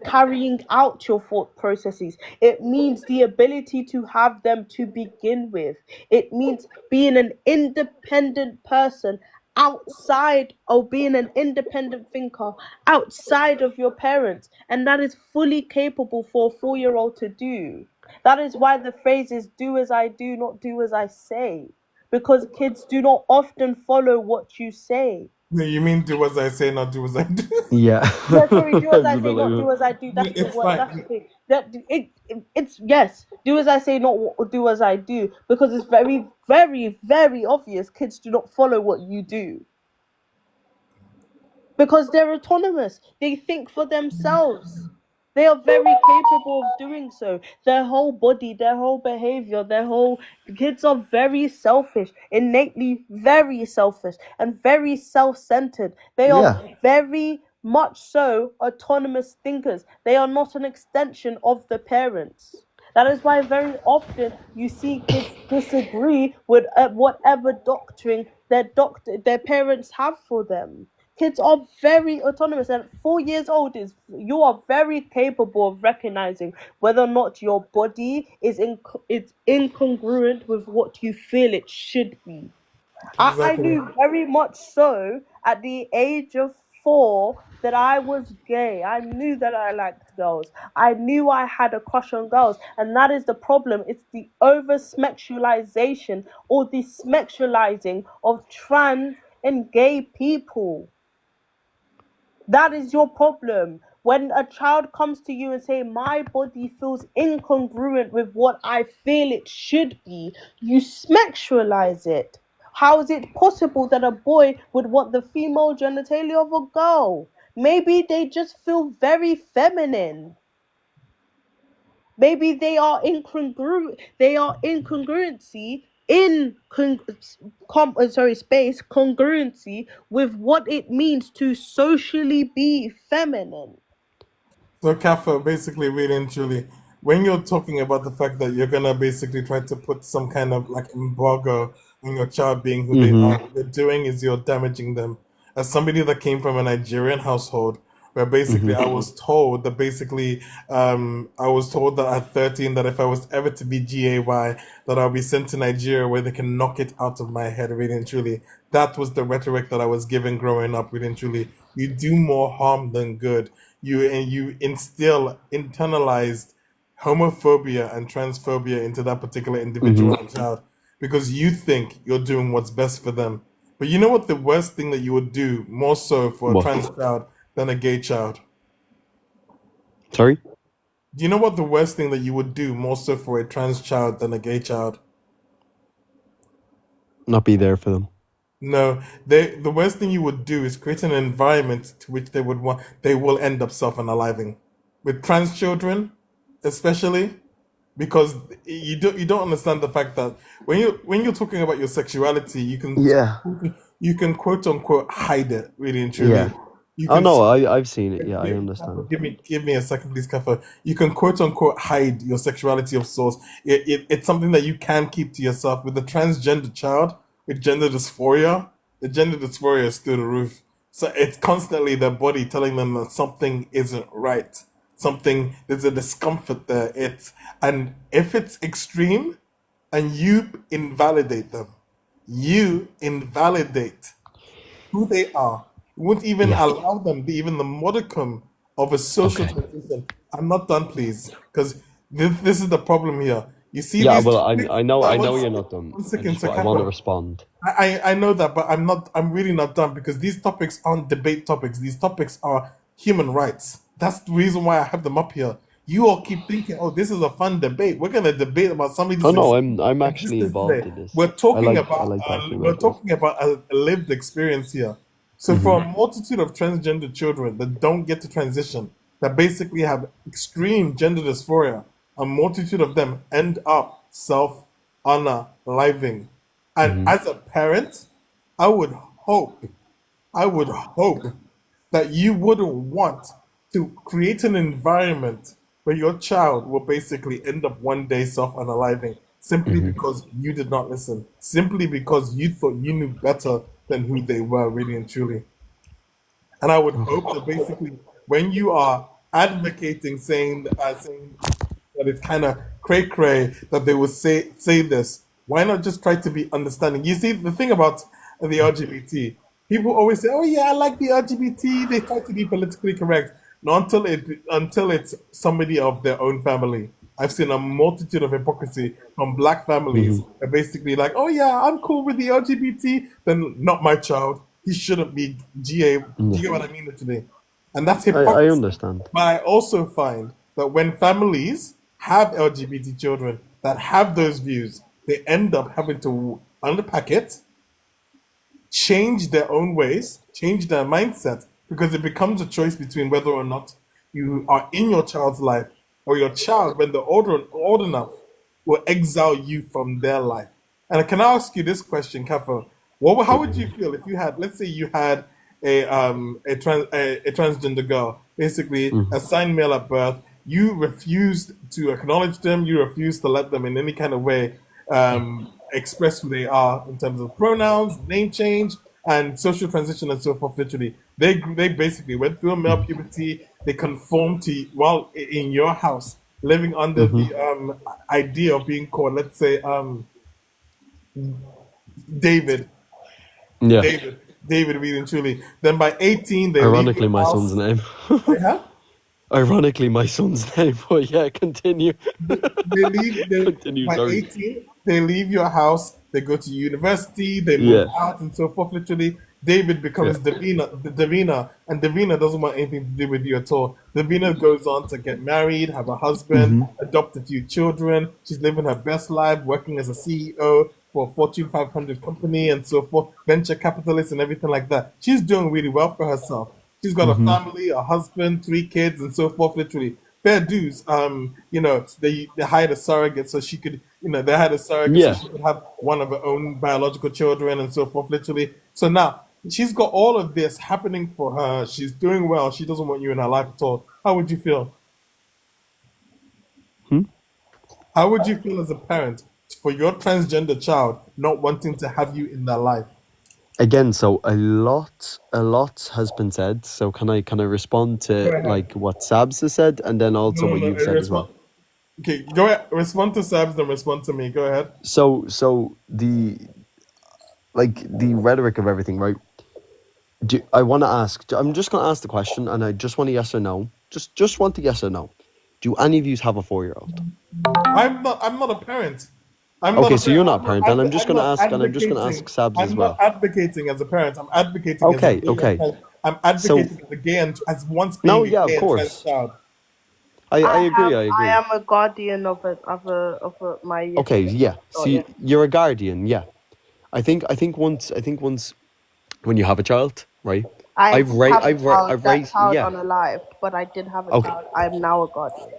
carrying out your thought processes. It means the ability to have them to begin with. It means being an independent person outside, or being an independent thinker outside of your parents, and that is fully capable for a 4-year-old to do. That is why the phrase is "do as I do, not do as I say." Because kids do not often follow what you say. No, you mean do as I say, not do as I do? Yeah. Yeah, sorry, do as I It's a say, bit not like do as I do. That's the It's word. fine. That's the thing. It's yes, do as I say, not do as I do. Because it's very, very, very obvious kids do not follow what you do. Because they're autonomous. They think for themselves. They are very capable of doing so. Their whole body, their whole behavior, kids are very selfish, innately very selfish, and very self-centered. They are Yeah. very much so autonomous thinkers. They are not an extension of the parents. That is why very often you see kids disagree with whatever doctrine their parents have for them. Kids are very autonomous, and at 4 years old you are very capable of recognizing whether or not your body is incongruent with what you feel it should be. I Exactly. knew very much so at the age of 4 that I was gay. I knew that I liked girls. I knew I had a crush on girls, and that is the problem. It's the over-sexualization or the sexualizing of trans and gay people. That is your problem. When a child comes to you and say, my body feels incongruent with what I feel it should be, you sexualize it. How is it possible that a boy would want the female genitalia of a girl? Maybe they just feel very feminine. Maybe they are incongruent. They are incongruency in space congruency with what it means to socially be feminine. So, Kafa, basically, really and truly, when you're talking about the fact that you're gonna basically try to put some kind of like embargo on your child being who they are, what you're doing is you're damaging them. As somebody that came from a Nigerian household, where basically I was told that at 13 that if I was ever to be GAY, that I'll be sent to Nigeria where they can knock it out of my head, really and truly. That was the rhetoric that I was given growing up, really and truly. You do more harm than good. You internalized homophobia and transphobia into that particular individual and child because you think you're doing what's best for them. But you know what the worst thing that you would do more so for a What? trans child than a gay child? Sorry? Do you know what the worst thing that you would do more so for a trans child than a gay child? Not be there for them. No, the worst thing you would do is create an environment to which they will end up self-unaliving. With trans children, especially, because you don't understand the fact that when you're talking about your sexuality, you can quote unquote hide it, really and truly. Yeah. You Oh can no, I've seen it. Yeah, I understand. give me a second, please, Kafa. You can quote unquote hide your sexuality of sorts. It's something that you can keep to yourself. With a transgender child with gender dysphoria, the gender dysphoria is through the roof. So it's constantly their body telling them that something isn't right. There's a discomfort there. And if it's extreme and you invalidate them, you invalidate who they are. You won't even allow them be even the modicum of a social transition. I'm not done, please, because this is the problem here. You see, Yeah, these well, topics. I know One you're second, not done. one second, I want to Sakafa. respond. I know that, but I'm not. I'm really not done because these topics aren't debate topics. These topics are human rights. That's the reason why I have them up here. You all keep thinking, "Oh, this is a fun debate. We're gonna debate about somebody's Oh no, I'm actually existence involved today." in this. We're talking I about like talking we're about this. talking about a lived experience here. So for a multitude of transgender children that don't get to transition, that basically have extreme gender dysphoria, a multitude of them end up self-unaliving. And as a parent, I would hope that you wouldn't want to create an environment where your child will basically end up one day self-unaliving simply because you did not listen, simply because you thought you knew better than who they were, really and truly. And I would hope that basically when you are advocating saying that it's kind of cray-cray that they would say this, why not just try to be understanding? You see, the thing about the LGBT, people always say, "Oh yeah, I like the LGBT." They try to be politically correct, not until it's somebody of their own family. I've seen a multitude of hypocrisy from black families. They're basically like, "Oh yeah, I'm cool with the LGBT." Then not my child. He shouldn't be GA. Do you get what I mean today? And that's I hypocrisy. understand. But I also find that when families have LGBT children that have those views, they end up having to unpack it, change their own ways, change their mindset, because it becomes a choice between whether or not you are in your child's life or your child, when they're old enough, will exile you from their life. And can I ask you this question, Kafa? How would you feel if you had, let's say you had a transgender girl, basically assigned male at birth, you refused to acknowledge them, you refused to let them in any kind of way express who they are in terms of pronouns, name change, and social transition and so forth. Literally, they basically went through a male puberty. They conformed to while in your house, living under the idea of being called, let's say, David. Yeah. David, really and truly. Then by 18, they Ironically, leave my your house. son's name. Yeah? Ironically, my son's name. But yeah, continue. Continue. By Sorry. 18, they leave your house, they go to university, they move out and so forth. Literally, David becomes Davina, and Davina doesn't want anything to do with you at all. Davina goes on to get married, have a husband, adopt a few children. She's living her best life, working as a CEO for a Fortune 500 company and so forth, venture capitalists and everything like that. She's doing really well for herself. She's got a family, a husband, 3 kids, and so forth. Literally, fair dues. They hired a surrogate so she could, they had a surrogate Yeah. so she could have one of her own biological children and so forth. Literally, so now she's got all of this happening for her. She's doing well. She doesn't want you in her life at all. How would you feel? How would you feel as a parent for your transgender child not wanting to have you in their life? Again, so a lot has been said. So can I respond Go to ahead. like what Sabs has said and then also No, what no, you've said as well? Okay, go ahead. Respond to Sabs, then respond to me. Go ahead. So the rhetoric of everything, right? I want to ask. I'm just going to ask the question, and I just want a yes or no. Just want a yes or no. Do any of you have a 4-year-old? I'm not a parent. I'm Okay, not a so you're parent. not a parent, and I'm just going to not ask, and I'm just going to ask Sabs as I'm well. not advocating as a parent. I'm advocating as a Okay, gay okay. and I'm So advocating as a gay and as once no, being a yeah, gay of and trans course. child. I agree. I I agree. am a guardian of my Okay, yeah. Oh, So yeah. you're a guardian, yeah. I think once when you have a child, right? I I've that raised, child yeah. unalived, but I did have a Okay. child. I'm now a guardian.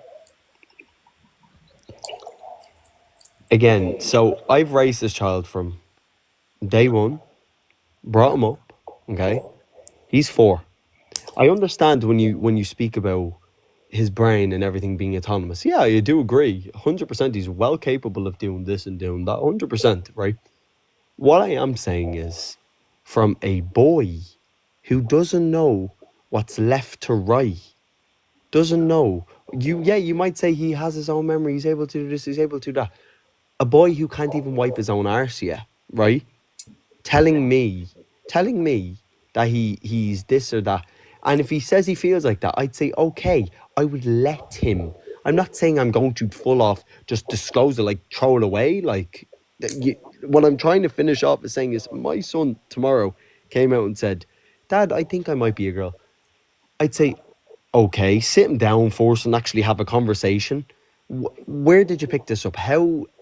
Again, so I've raised this child from day one, brought him up. Okay, he's 4. I understand when you speak about his brain and everything being autonomous. Yeah, I do agree. 100%. He's well capable of doing this and doing that. 100%. Right. What I am saying is, from a boy who doesn't know what's left to right, doesn't know. You might say he has his own memory. He's able to do this. He's able to do that. A boy who can't even wipe his own arse yet, right? Telling me that he's this or that. And if he says he feels like that, I'd say, okay, I would let him. I'm not saying I'm going to full off just disclose it, like throw it away. Like, what I'm trying to finish off is saying is my son tomorrow came out and said, Dad, I think I might be a girl. I'd say, okay, sit him down first and actually have a conversation. Where did you pick this up?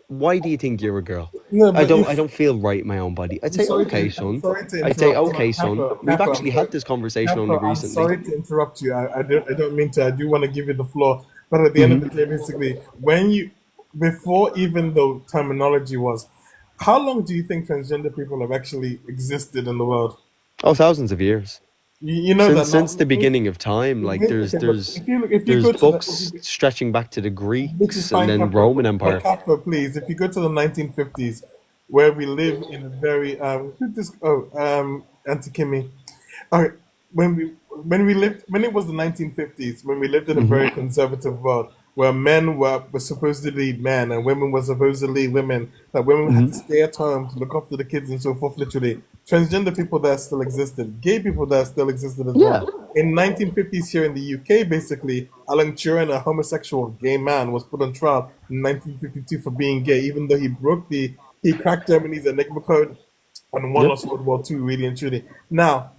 Why do you think you're a girl? No, I but don't feel right in my own body. I'd say, okay, son. I'd say, okay, son. We've actually had this conversation only I'm recently. sorry to interrupt you. I don't mean to. I do want to give you the floor, but at the end of the day, basically, before even the terminology was, how long do you think transgender people have actually existed in the world? Oh, thousands of years. You know that Since the beginning of time, like there's Okay, but if you go to books stretching back to the which is Greeks fine, and then Kafka, Roman but Empire. Kafka, please, if you go to the 1950s, where we live in a very Auntie Kimmy. All right, when it was the 1950s, when we lived in a very conservative world, where men were supposedly men and women were supposedly women, that women had to stay at home to look after the kids and so forth. Literally, transgender people there still existed, gay people there still existed as well. In 1950s here in the UK, basically, Alan Turing, a homosexual gay man, was put on trial in 1952 for being gay, even though he cracked Germany's Enigma code and won us World War II, really and truly. Now,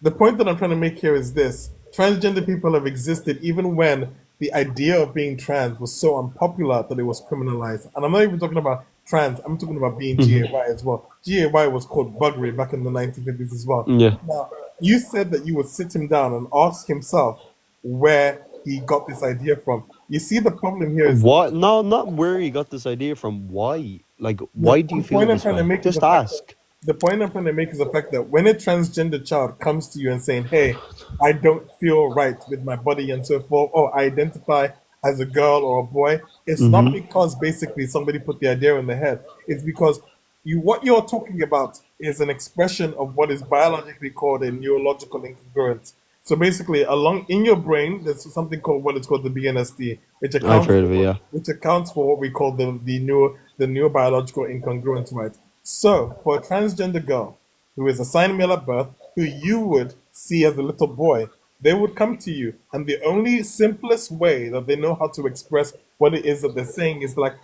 the point that I'm trying to make here is this: transgender people have existed even when the idea of being trans was so unpopular that it was criminalized. And I'm not even talking about trans, I'm talking about being GAY as well. GAY was called buggery back in the 1950s as well. Yeah. Now, you said that you would sit him down and ask himself where he got this idea from. You see, the problem here is What? No, not where he got this idea from. Why? Like, why do you feel this way? Just ask. The point I'm trying to make is the fact that when a transgender child comes to you and saying, hey, I don't feel right with my body and so forth, or I identify as a girl or a boy, it's not because basically somebody put the idea in their head. It's because what you're talking about is an expression of what is biologically called a neurological incongruence. So basically, along in your brain, there's something called what is called the BNSD, which I've heard of it, yeah. which accounts for what we call the neurobiological incongruence, right? So, for a transgender girl who is assigned male at birth, who you would see as a little boy, they would come to you, and the only simplest way that they know how to express what it is that they're saying is like,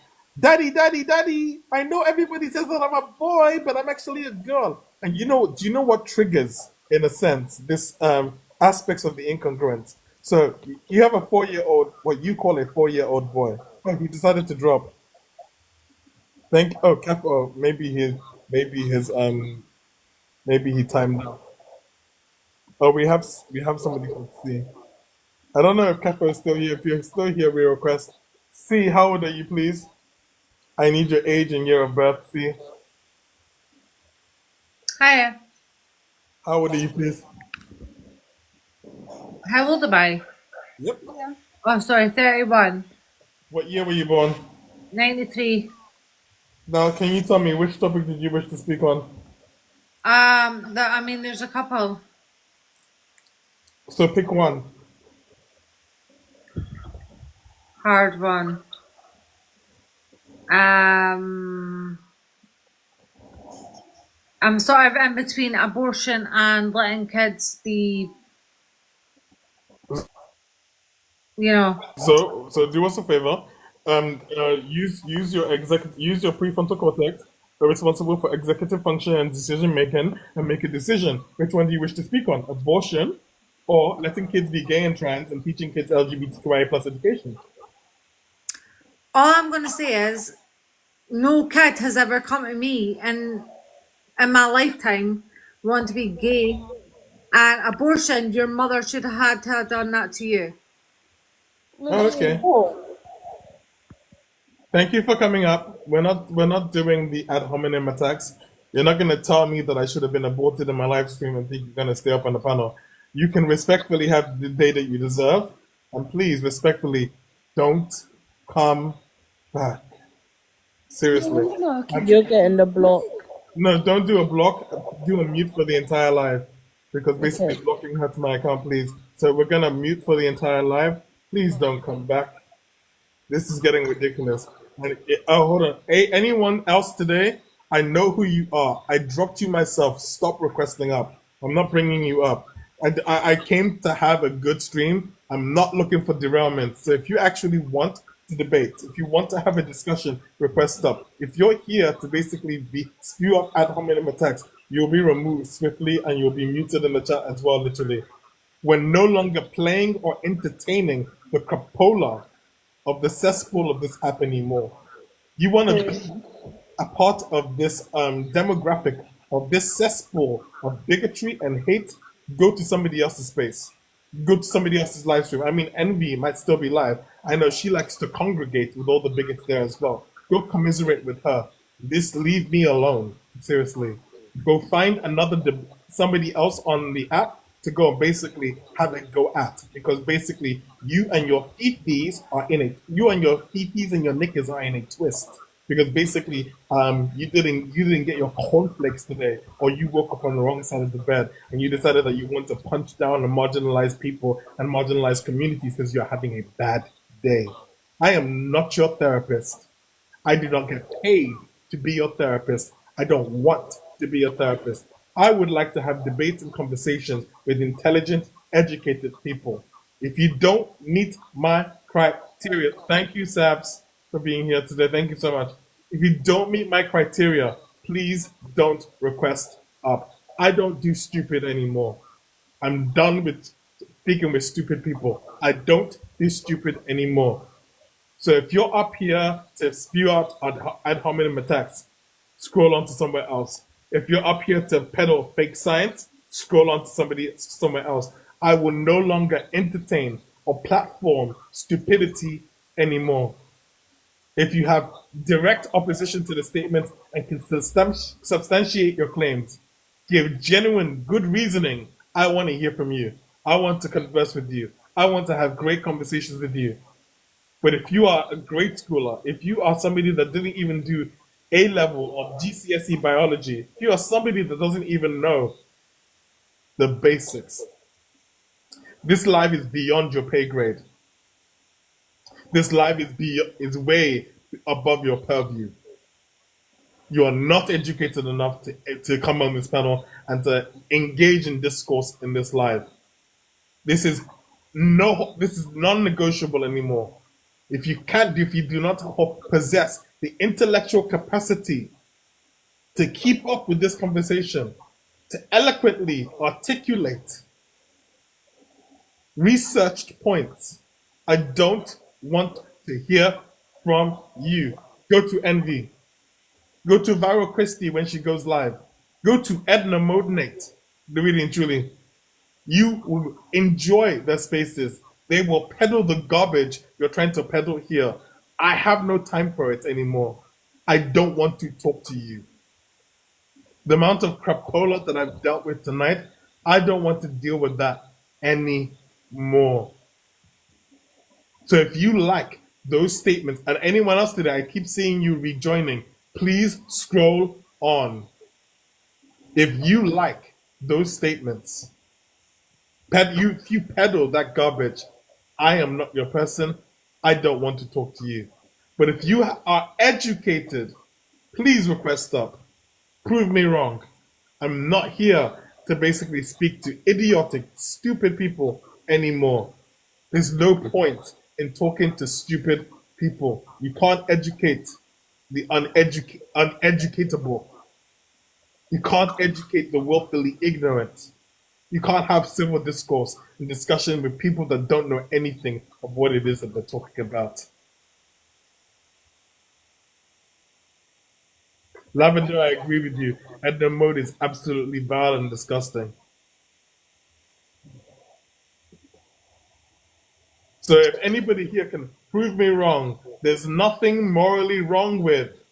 Daddy, Daddy, Daddy, I know everybody says that I'm a boy, but I'm actually a girl. And do you know what triggers, in a sense, this aspects of the incongruence? So, you have a 4-year-old, what you call a 4-year-old boy. Oh, he decided to drop. Capo, maybe he timed out. Oh, we have somebody called C. I don't know if Capo is still here. If you're still here, we request. C, how old are you, please? I need your age and year of birth, C. Hiya. How old are you, please? How old am I? Yep. Oh, sorry, 31. What year were you born? 93. Now, can you tell me which topic did you wish to speak on? There's a couple. So pick one. Hard one. I'm sort of in between abortion and letting kids be, So do us a favor. Use your prefrontal cortex. Are responsible for executive function and decision making, and make a decision. Which one do you wish to speak on? Abortion, or letting kids be gay and trans, and teaching kids LGBTQIA plus education? all I'm going to say is no kid has ever come to me in my lifetime wanting to be gay, and abortion, your mother should have had to have done that to you. Oh, okay. Thank you for coming up. We're not doing the ad hominem attacks. You're not gonna tell me that I should have been aborted in my live stream and think you're gonna stay up on the panel. You can respectfully have the day that you deserve, and please respectfully don't come back. Seriously. You're getting the block. No, don't do a block. Do a mute for the entire live, because basically blocking hurts my account, please. So we're gonna mute for the entire live. Please don't come back. This is getting ridiculous. And hold on. Hey, anyone else today? I know who you are. I dropped you myself. Stop requesting up. I'm not bringing you up. I came to have a good stream. I'm not looking for derailment. So if you actually want to debate, if you want to have a discussion, request up. If you're here to basically spew up ad hominem attacks, you'll be removed swiftly and you'll be muted in the chat as well, literally. We're no longer playing or entertaining the crapola of the cesspool of this app anymore. You want to be a part of this demographic of this cesspool of bigotry and hate, go to somebody else's space. Go to somebody else's live stream. I mean, Envy might still be live. I know she likes to congregate with all the bigots there as well. Go commiserate with her. Leave me alone. Seriously. Go find somebody else on the app to go and basically have a go at, because basically you and your fifis are in it. You and your fifis and your knickers are in a twist, because basically you didn't get your cornflakes today, or you woke up on the wrong side of the bed and you decided that you want to punch down on marginalized people and marginalized communities because you're having a bad day. I am not your therapist. I do not get paid to be your therapist. I don't want to be your therapist. I would like to have debates and conversations with intelligent, educated people. If you don't meet my criteria, thank you, Sabs, for being here today. Thank you so much. If you don't meet my criteria, please don't request up. I don't do stupid anymore. I'm done with speaking with stupid people. I don't do stupid anymore. So if you're up here to spew out ad hominem attacks, scroll on to somewhere else. If you're up here to peddle fake science, scroll on to somewhere else. I will no longer entertain or platform stupidity anymore. If you have direct opposition to the statement and can substantiate your claims, give genuine, good reasoning, I want to hear from you. I want to converse with you. I want to have great conversations with you. But if you are a grade schooler, if you are somebody that didn't even do A-level or GCSE biology, if you are somebody that doesn't even know the basics, this live is beyond your pay grade. This live is way above your purview. You are not educated enough to come on this panel and to engage in discourse in this live. This is non-negotiable anymore. If you do not possess the intellectual capacity to keep up with this conversation, to eloquently articulate researched points, I don't want to hear from you. Go to Envy. Go to Viral Christie when she goes live. Go to Edna Modnate, really and truly. You will enjoy their spaces. They will peddle the garbage you're trying to peddle here. I have no time for it anymore. I don't want to talk to you. The amount of crapola that I've dealt with tonight, I don't want to deal with that anymore. So if you like those statements, and anyone else today, I keep seeing you rejoining, please scroll on. If you like those statements, if you peddle that garbage, I am not your person. I don't want to talk to you. But if you are educated, please request up. Prove me wrong. I'm not here to basically speak to idiotic, stupid people anymore. There's no point in talking to stupid people. You can't educate the uneducatable. You can't educate the willfully ignorant. You can't have civil discourse and discussion with people that don't know anything of what it is that they're talking about. Lavender, I agree with you. Edna Mode is absolutely vile and disgusting. So if anybody here can prove me wrong, there's nothing morally wrong with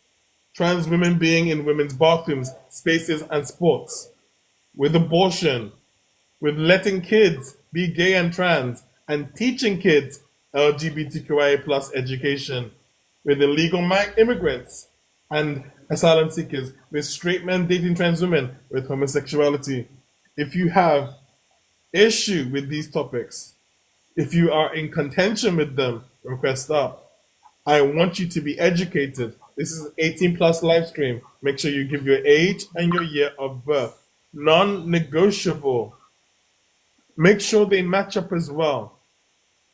trans women being in women's bathrooms, spaces, and sports, with abortion, with letting kids be gay and trans, and teaching kids LGBTQIA plus education, with illegal immigrants and asylum seekers, with straight men dating trans women, with homosexuality. If you have issue with these topics, if you are in contention with them, request up. I want you to be educated. This is an 18 plus live stream. Make sure you give your age and your year of birth. Non-negotiable. Make sure they match up as well.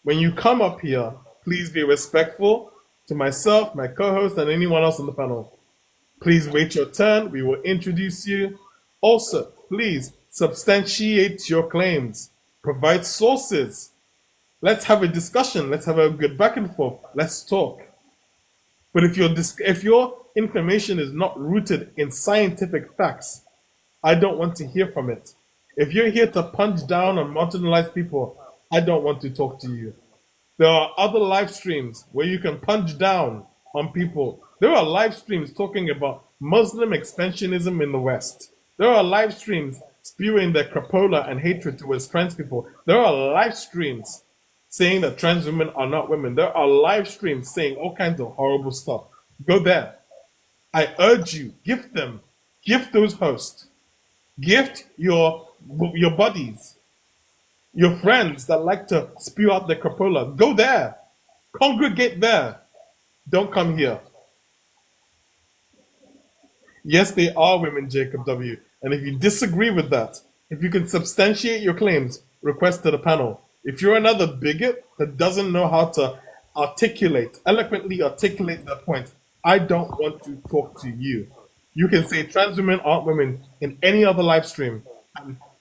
When you come up here, please be respectful to myself, my co-host, and anyone else on the panel. Please wait your turn. We will introduce you. Also, please substantiate your claims. Provide sources. Let's have a discussion. Let's have a good back and forth. Let's talk. But if your information is not rooted in scientific facts, I don't want to hear from it. If you're here to punch down on marginalized people, I don't want to talk to you. There are other live streams where you can punch down on people. There are live streams talking about Muslim expansionism in the West. There are live streams spewing their crapola and hatred towards trans people. There are live streams saying that trans women are not women. There are live streams saying all kinds of horrible stuff. Go there. I urge you, gift them. Gift those hosts. Gift your buddies, your friends that like to spew out their crapola. Go there. Congregate there. Don't come here. Yes, they are women, Jacob W. And if you disagree with that, if you can substantiate your claims, request to the panel. If you're another bigot that doesn't know how to eloquently articulate that point, I don't want to talk to you. You can say trans women aren't women in any other live stream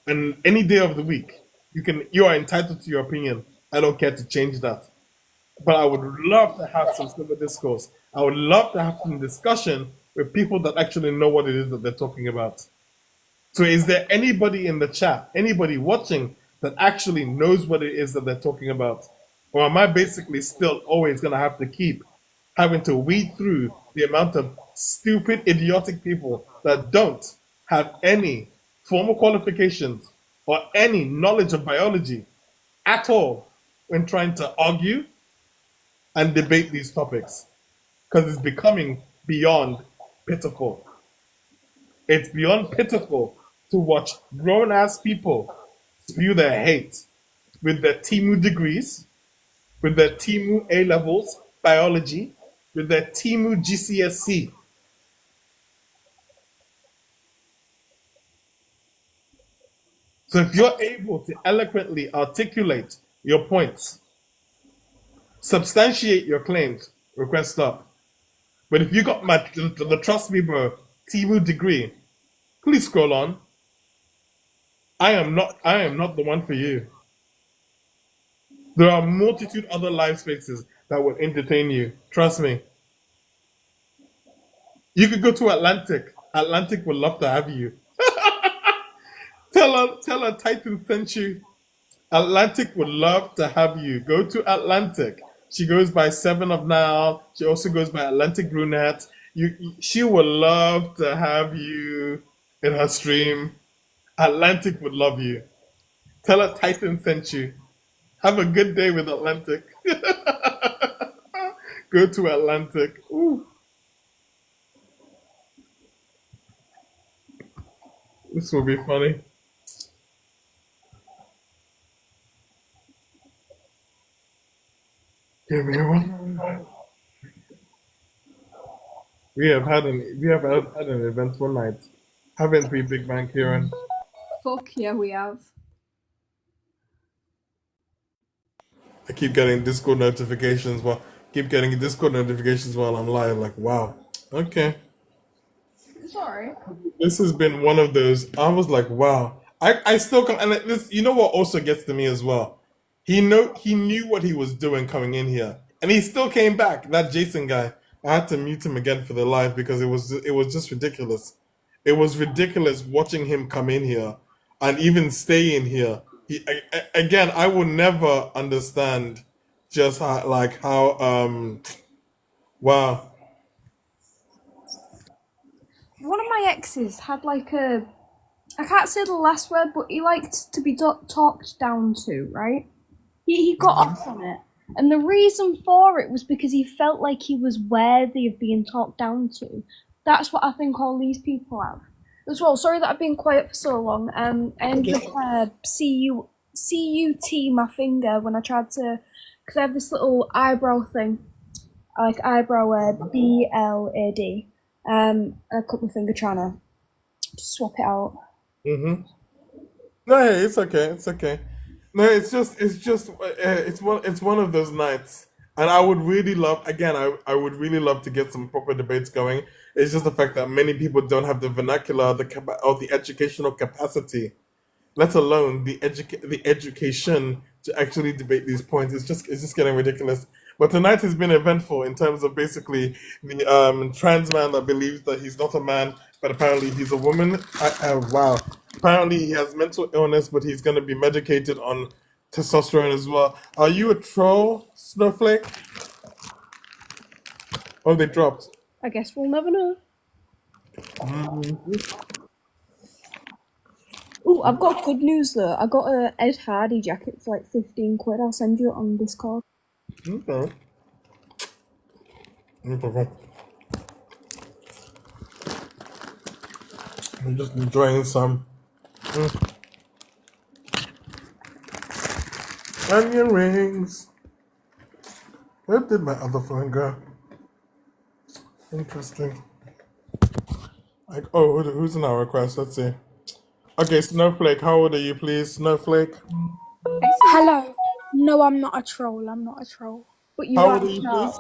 and any day of the week. You are entitled to your opinion. I don't care to change that. But I would love to have some civil discourse. I would love to have some discussion with people that actually know what it is that they're talking about. So is there anybody in the chat, anybody watching that actually knows what it is that they're talking about? Or am I basically still always going to have to keep having to weed through the amount of stupid, idiotic people that don't have any formal qualifications or any knowledge of biology at all when trying to argue and debate these topics? Because it's becoming beyond pitiful. It's beyond pitiful to watch grown-ass people spew their hate with their TIMU degrees, with their TIMU A-levels, biology, with their TIMU GCSE. So if you're able to eloquently articulate your points, substantiate your claims, request up. But if you got the Trust Me Bro TIMU degree, please scroll on. I am not the one for you. There are a multitude other live spaces that will entertain you. Trust me. You could go to Atlantic. Atlantic would love to have you. Tell her Titan sent you. Atlantic would love to have you. Go to Atlantic. She goes by Seven of Now. She also goes by Atlantic Brunette. She would love to have you in her stream. Atlantic would love you. Tell her Titan sent you. Have a good day with Atlantic. Go to Atlantic. Ooh. This will be funny. Give me one. We have had an eventful night, haven't we, Big Bang Kieran? Fuck yeah, we have. I keep getting Discord notifications while I'm live. Like, wow, okay. Sorry. This has been one of those. I was like, wow. I still come, and this. You know what also gets to me as well. He knew what he was doing coming in here, and he still came back. That Jason guy. I had to mute him again for the live because it was just ridiculous. It was ridiculous watching him come in here and even stay in here. Again, I will never understand just how wow. One of my exes had like I can't say the last word, but he liked to be talked down to, right? He got off on it. And the reason for it was because he felt like he was worthy of being talked down to. That's what I think all these people have. As well, sorry that I've been quiet for so long. I ended up CUT my finger when I tried to, because I have this little eyebrow thing, like eyebrow BLAD. I cut my finger trying to swap it out. Mm-hmm. No, hey, it's okay. It's okay. No, it's one of those nights, and I would really love. Again, I would really love to get some proper debates going. It's just the fact that many people don't have the vernacular, or the educational capacity, let alone the education to actually debate these points. It's just getting ridiculous. But tonight has been eventful in terms of basically the trans man that believes that he's not a man, but apparently he's a woman. Wow. Apparently he has mental illness, but he's going to be medicated on testosterone as well. Are you a troll, Snowflake? Oh, they dropped. I guess we'll never know. Oh, I've got good news though. I got a Ed Hardy jacket for like 15 quid. I'll send you it on Discord. Okay. I'm just enjoying some onion rings. Where did my other phone go? Interesting. Like, oh, who's in our request? Let's see. Okay, Snowflake, how old are you, please? Snowflake? Hello. No, I'm not a troll. I'm not a troll. But you How are old are you, please?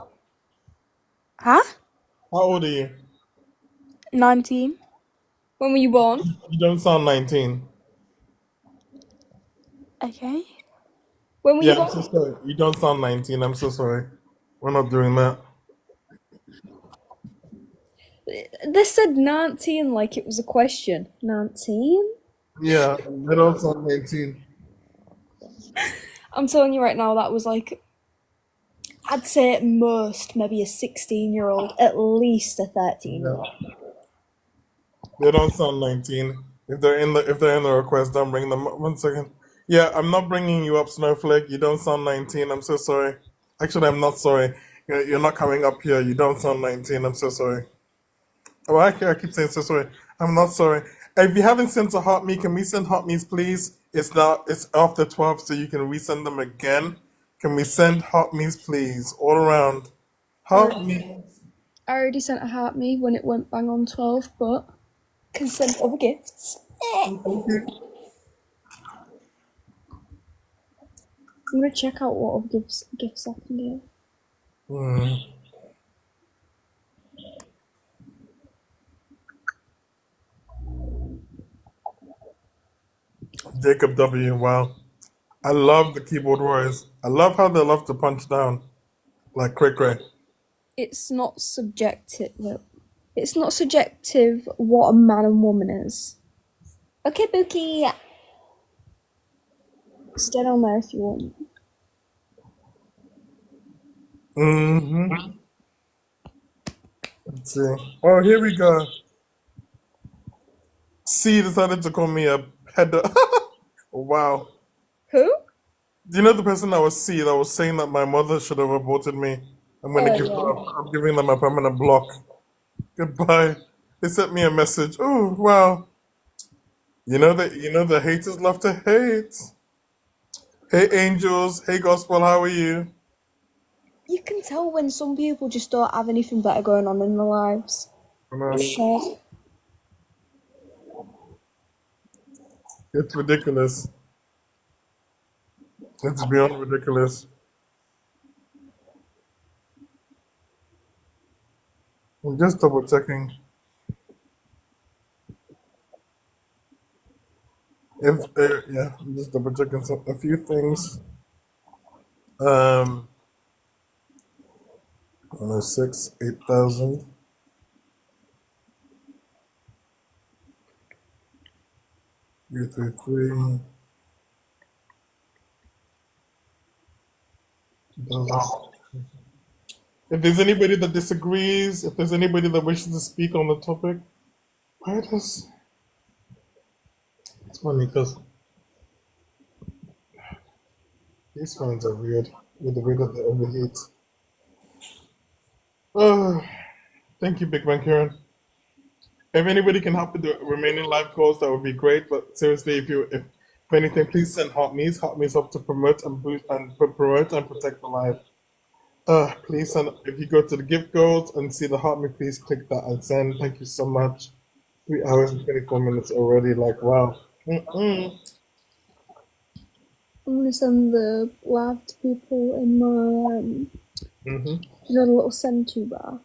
Huh? How old are you? 19. When were you born? You don't sound 19. Okay. When were you Yeah, born? I'm so sorry. You don't sound 19. I'm so sorry. We're not doing that. They said 19 like it was a question. 19? Yeah, they don't sound 19. I'm telling you right now, that was like, I'd say at most maybe a 16-year-old, at least a 13-year-old. They don't sound 19. If they're in the request, don't bring them up. 1 second. Yeah, I'm not bringing you up, Snowflake. You don't sound 19. I'm so sorry. Actually, I'm not sorry. You're not coming up here. You don't sound 19. I'm so sorry. Oh, I keep saying so sorry. I'm not sorry. If you haven't sent a heart me, can we send heart me's, please? It's after 12, so you can resend them again. Can we send heart me's, please? All around. Heart me. I already sent a heart me when it went bang on 12, but can send other gifts. I'm gonna check out what other gifts I can do. Jacob W. Wow. I love the keyboard warriors. I love how they love to punch down. Like cray cray. It's not subjective. It's not subjective what a man and woman is. Okay, Bookie. Stay on there if you want. Mm-hmm. Let's see. Oh, here we go. C decided to call me a pedo. Wow. Who? Do you know the person that was C that was saying that my mother should have aborted me? I'm gonna give yeah. I'm giving them a permanent block. Goodbye. They sent me a message. Oh wow. You know the haters love to hate. Hey angels, hey gospel, how are you? You can tell when some people just don't have anything better going on in their lives. It's ridiculous. It's beyond ridiculous. I'm just double checking. If yeah, I'm just double checking a few things. 106, 8,000. Three, three, three. 2,000. If there's anybody that disagrees, if there's anybody that wishes to speak on the topic, why does it's funny because these phones are weird with the way that they overheat. Oh, thank you, Big Bang Karen. If anybody can help with the remaining live calls, that would be great. But seriously, if anything, please send hot me's up to promote and boost and promote and protect the live. Please send. If you go to the gift goals and see the hot me, please click that and send. Thank you so much. 3 hours and 24 minutes already. Like wow. I'm gonna send the live to people in my Mm-hmm. you know, the little send to bar.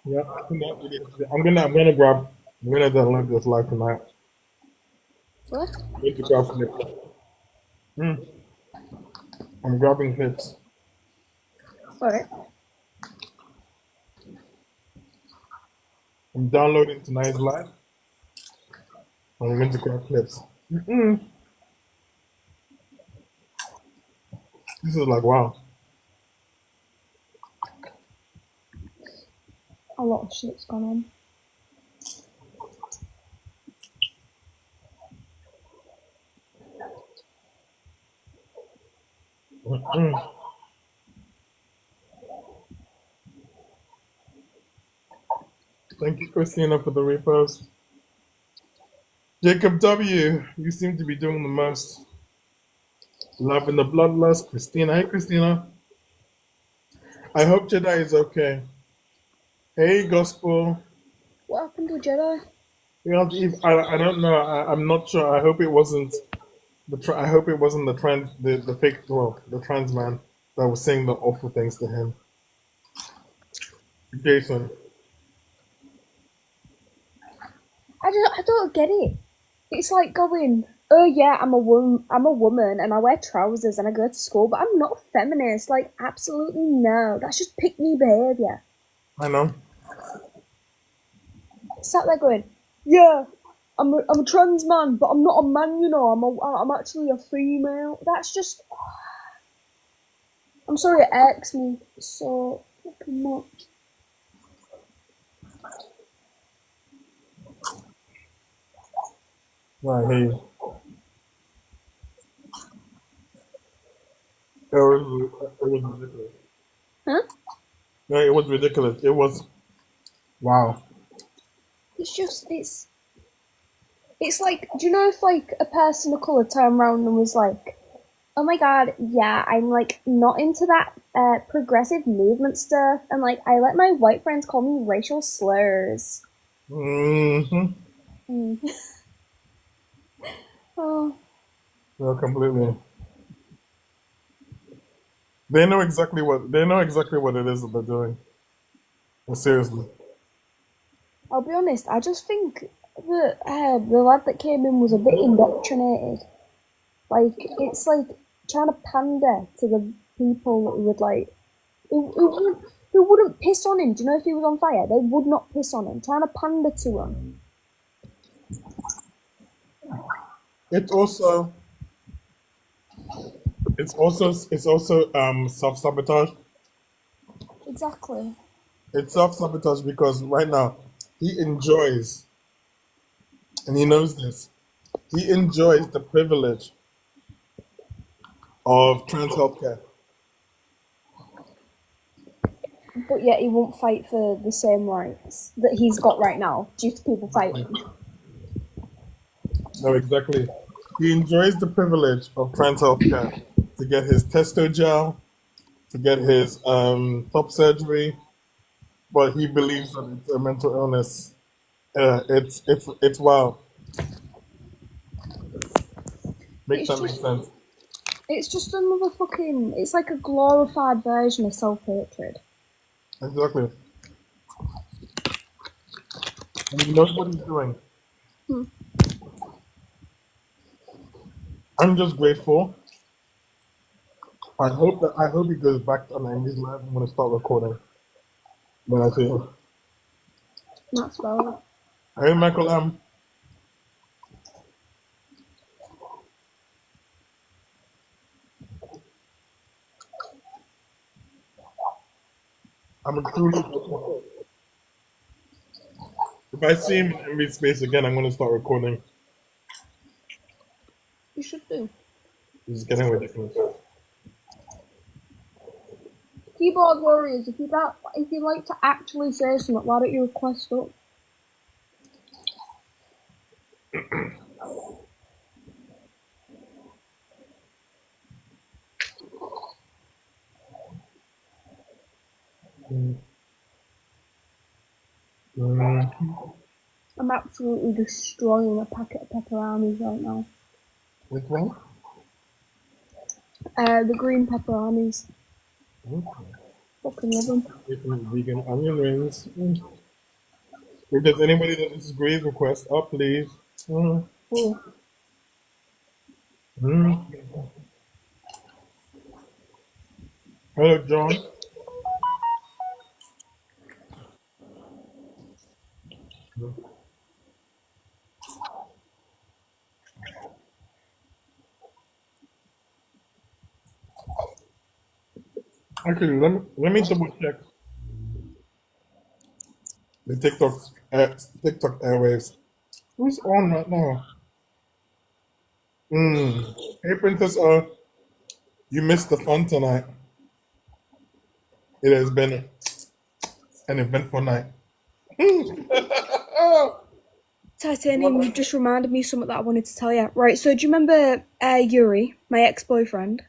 Yeah, I'm gonna download this live tonight. What? I'm going to grab clips. I'm grabbing clips. Alright. I'm downloading tonight's live. I'm going to grab clips. This is like wow. A lot of shit's gone on. Thank you, Christina, for the repost. Jacob W., you seem to be doing the most. Love in the bloodlust, Christina. Hey, Christina. I hope Jedi is okay. Hey, Gospel. What happened to Jedi? I don't know. I'm not sure. I hope it wasn't the trans man that was saying the awful things to him. Jason. I don't get it. It's like going, oh yeah, I'm a woman and I wear trousers and I go to school, but I'm not a feminist. Like, absolutely no. That's just pick me behaviour. I know. Sat there going, yeah, I'm a trans man, but I'm not a man, you know. I'm actually a female. That's just. I'm sorry, it irks me so fucking much. I hear you. It was ridiculous. Huh? No, it was ridiculous. It was, wow. It's like, do you know if like a person of colour turned around and was like, oh my god, yeah, I'm like not into that progressive movement stuff, and like I let my white friends call me racial slurs. Mm-hmm. Oh. No, completely. They know exactly what it is that they're doing. Well, seriously. I'll be honest, I just think that the lad that came in was a bit indoctrinated. Like, it's like trying to pander to the people who would like, who wouldn't piss on him. Do you know if he was on fire? They would not piss on him. Trying to pander to him. It's also self-sabotage. Exactly. It's self-sabotage because right now he enjoys, and he knows this, he enjoys the privilege of trans healthcare. But yet he won't fight for the same rights that he's got right now due to people fighting. No, exactly. He enjoys the privilege of trans healthcare to get his testo gel, to get his top surgery, but he believes that it's a mental illness. It's wild. Makes that make sense? It's just another fucking. It's like a glorified version of self-hatred. Exactly. And he knows what he's doing. Hmm. I'm just grateful. I hope he goes back on Andy's live. I'm gonna start recording when I see him. That's valid. Hey, Michael M. I'm truly. If I see him in Envy Space again, I'm gonna start recording. You should do. This is getting ridiculous. Keyboard warriors, if you'd like to actually say something, why don't you request up? I'm absolutely destroying a packet of pepperonis right now. Which one? The green pepperonis. Fucking love them. Different vegan onion rings. If there's anybody that disagrees, request up, please. Hello, John. Actually, let me double check the TikTok airwaves. Who's on right now? Hey, Princess O, you missed the fun tonight. It has been an eventful night. Titanium, you just reminded me of something that I wanted to tell you. Right, so do you remember Yuri, my ex-boyfriend?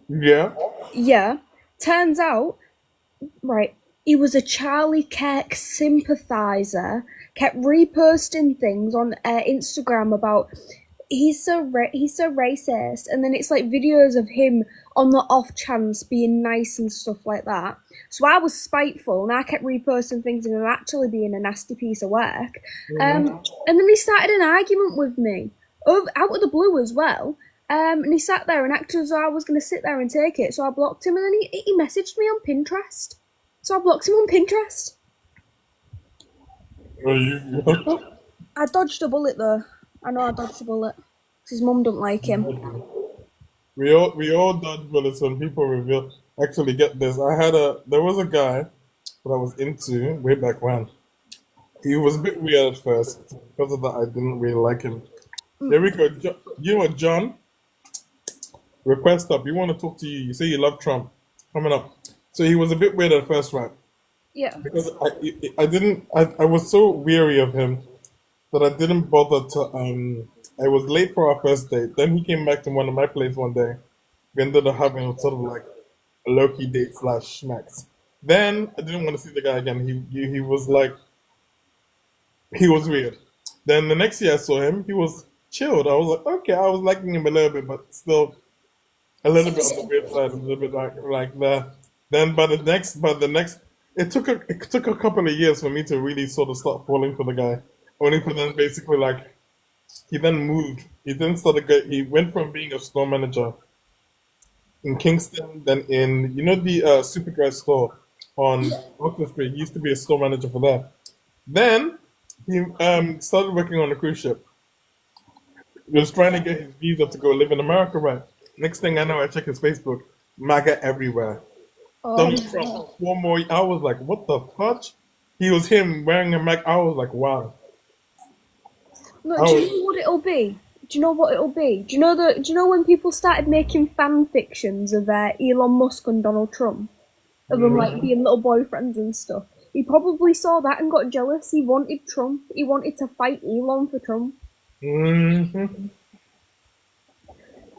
Yeah. Yeah. Turns out, right, he was a Charlie Kirk sympathizer, kept reposting things on Instagram about he's so racist, and then it's like videos of him on the off chance being nice and stuff like that. So I was spiteful and I kept reposting things of him actually being a nasty piece of work. And then he started an argument with me out of the blue as well. And he sat there and acted as though I was going to sit there and take it. So I blocked him, and then he messaged me on Pinterest. So I blocked him on Pinterest. I dodged a bullet though. I know I dodged a bullet. 'Cause his mum don't like him. We all dodge bullets when people reveal. Actually, get this. There was a guy that I was into way back when. He was a bit weird at first. Because of that, I didn't really like him. There we go. You know what, John? Request up. You want to talk to you. You say you love Trump. Coming up. So he was a bit weird at first, right? Yeah. Because I was so weary of him that I didn't bother to I was late for our first date. Then he came back to one of my place one day. We ended up having sort of like a low-key date / schmacks. Then I didn't want to see the guy again. He was like, he was weird. Then the next year I saw him, he was chilled. I was like, okay, I was liking him a little bit, but still a little bit on the weird side, a little bit like that. Then by the next, it took a couple of years for me to really sort of start falling for the guy. Only for then basically like he then moved He then he went from being a store manager in Kingston, then in the Superdry store on Oxford Street. He used to be a store manager for that. Then he started working on a cruise ship. He was trying to get his visa to go live in America, right? Next thing I know, I check his Facebook, MAGA everywhere. Donald Trump, 4 more. I was like, what the fudge? He was him wearing a MAGA. I was like, wow. No, do you know what it'll be? Do you know what it'll be? Do you know when people started making fan fictions of Elon Musk and Donald Trump? Of them like being little boyfriends and stuff. He probably saw that and got jealous. He wanted Trump. He wanted to fight Elon for Trump. Mm-hmm.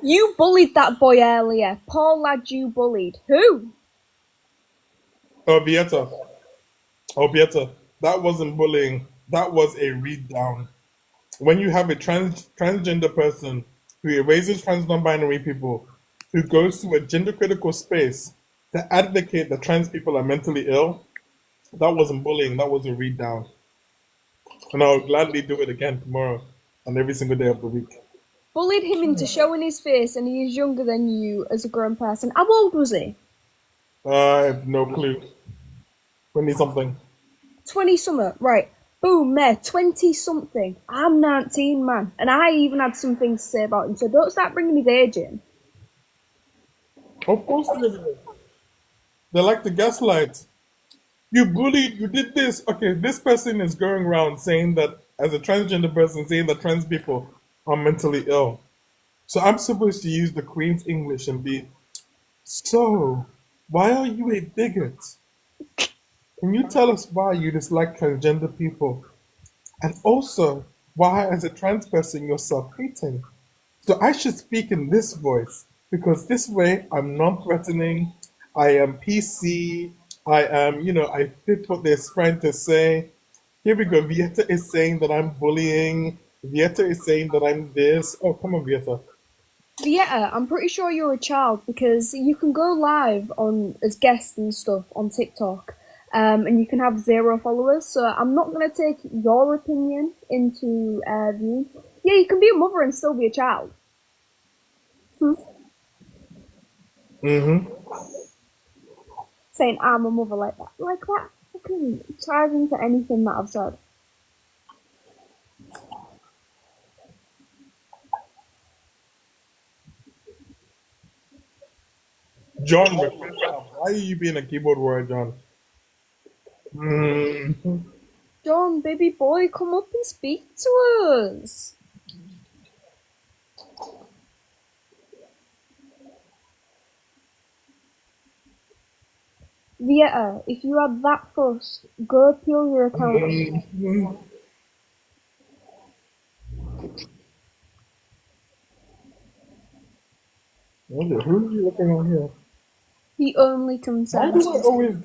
You bullied that boy earlier. Poor lad, you bullied. Who? Vieta. That wasn't bullying. That was a read down. When you have a transgender person who erases trans non-binary people, who goes to a gender critical space to advocate that trans people are mentally ill, that wasn't bullying. That was a read down. And I'll gladly do it again tomorrow and every single day of the week. Bullied him into showing his face, and he is younger than you as a grown person. How old was he? I have no clue. 20-something. 20-something, right. Boom, there, 20-something. I'm 19, man. And I even had some things to say about him, so don't start bringing his age in. Of course they do. They like to gaslight. You bullied, you did this. Okay, this person is going around saying that, as a transgender person, saying that trans people are mentally ill. So I'm supposed to use the Queen's English and be, so, why are you a bigot? Can you tell us why you dislike transgender people? And also, why as a trans person you're self-hating? So I should speak in this voice, because this way I'm non-threatening, I am PC, I am, I fit what they're trying to say. Here we go, Vieta is saying that I'm bullying, Vieta is saying that I'm this. Oh, come on, Vieta. Vieta, I'm pretty sure you're a child, because you can go live on as guests and stuff on TikTok. And you can have 0 followers, so I'm not going to take your opinion into view. Yeah, you can be a mother and still be a child. Saying I'm a mother like that. Like that fucking ties into anything that I've said. John, why are you being a keyboard warrior, John? John, baby boy, come up and speak to us. Vieta, if you had that fuss, go appeal your account. Who are you looking on here? He only Why consents. do I always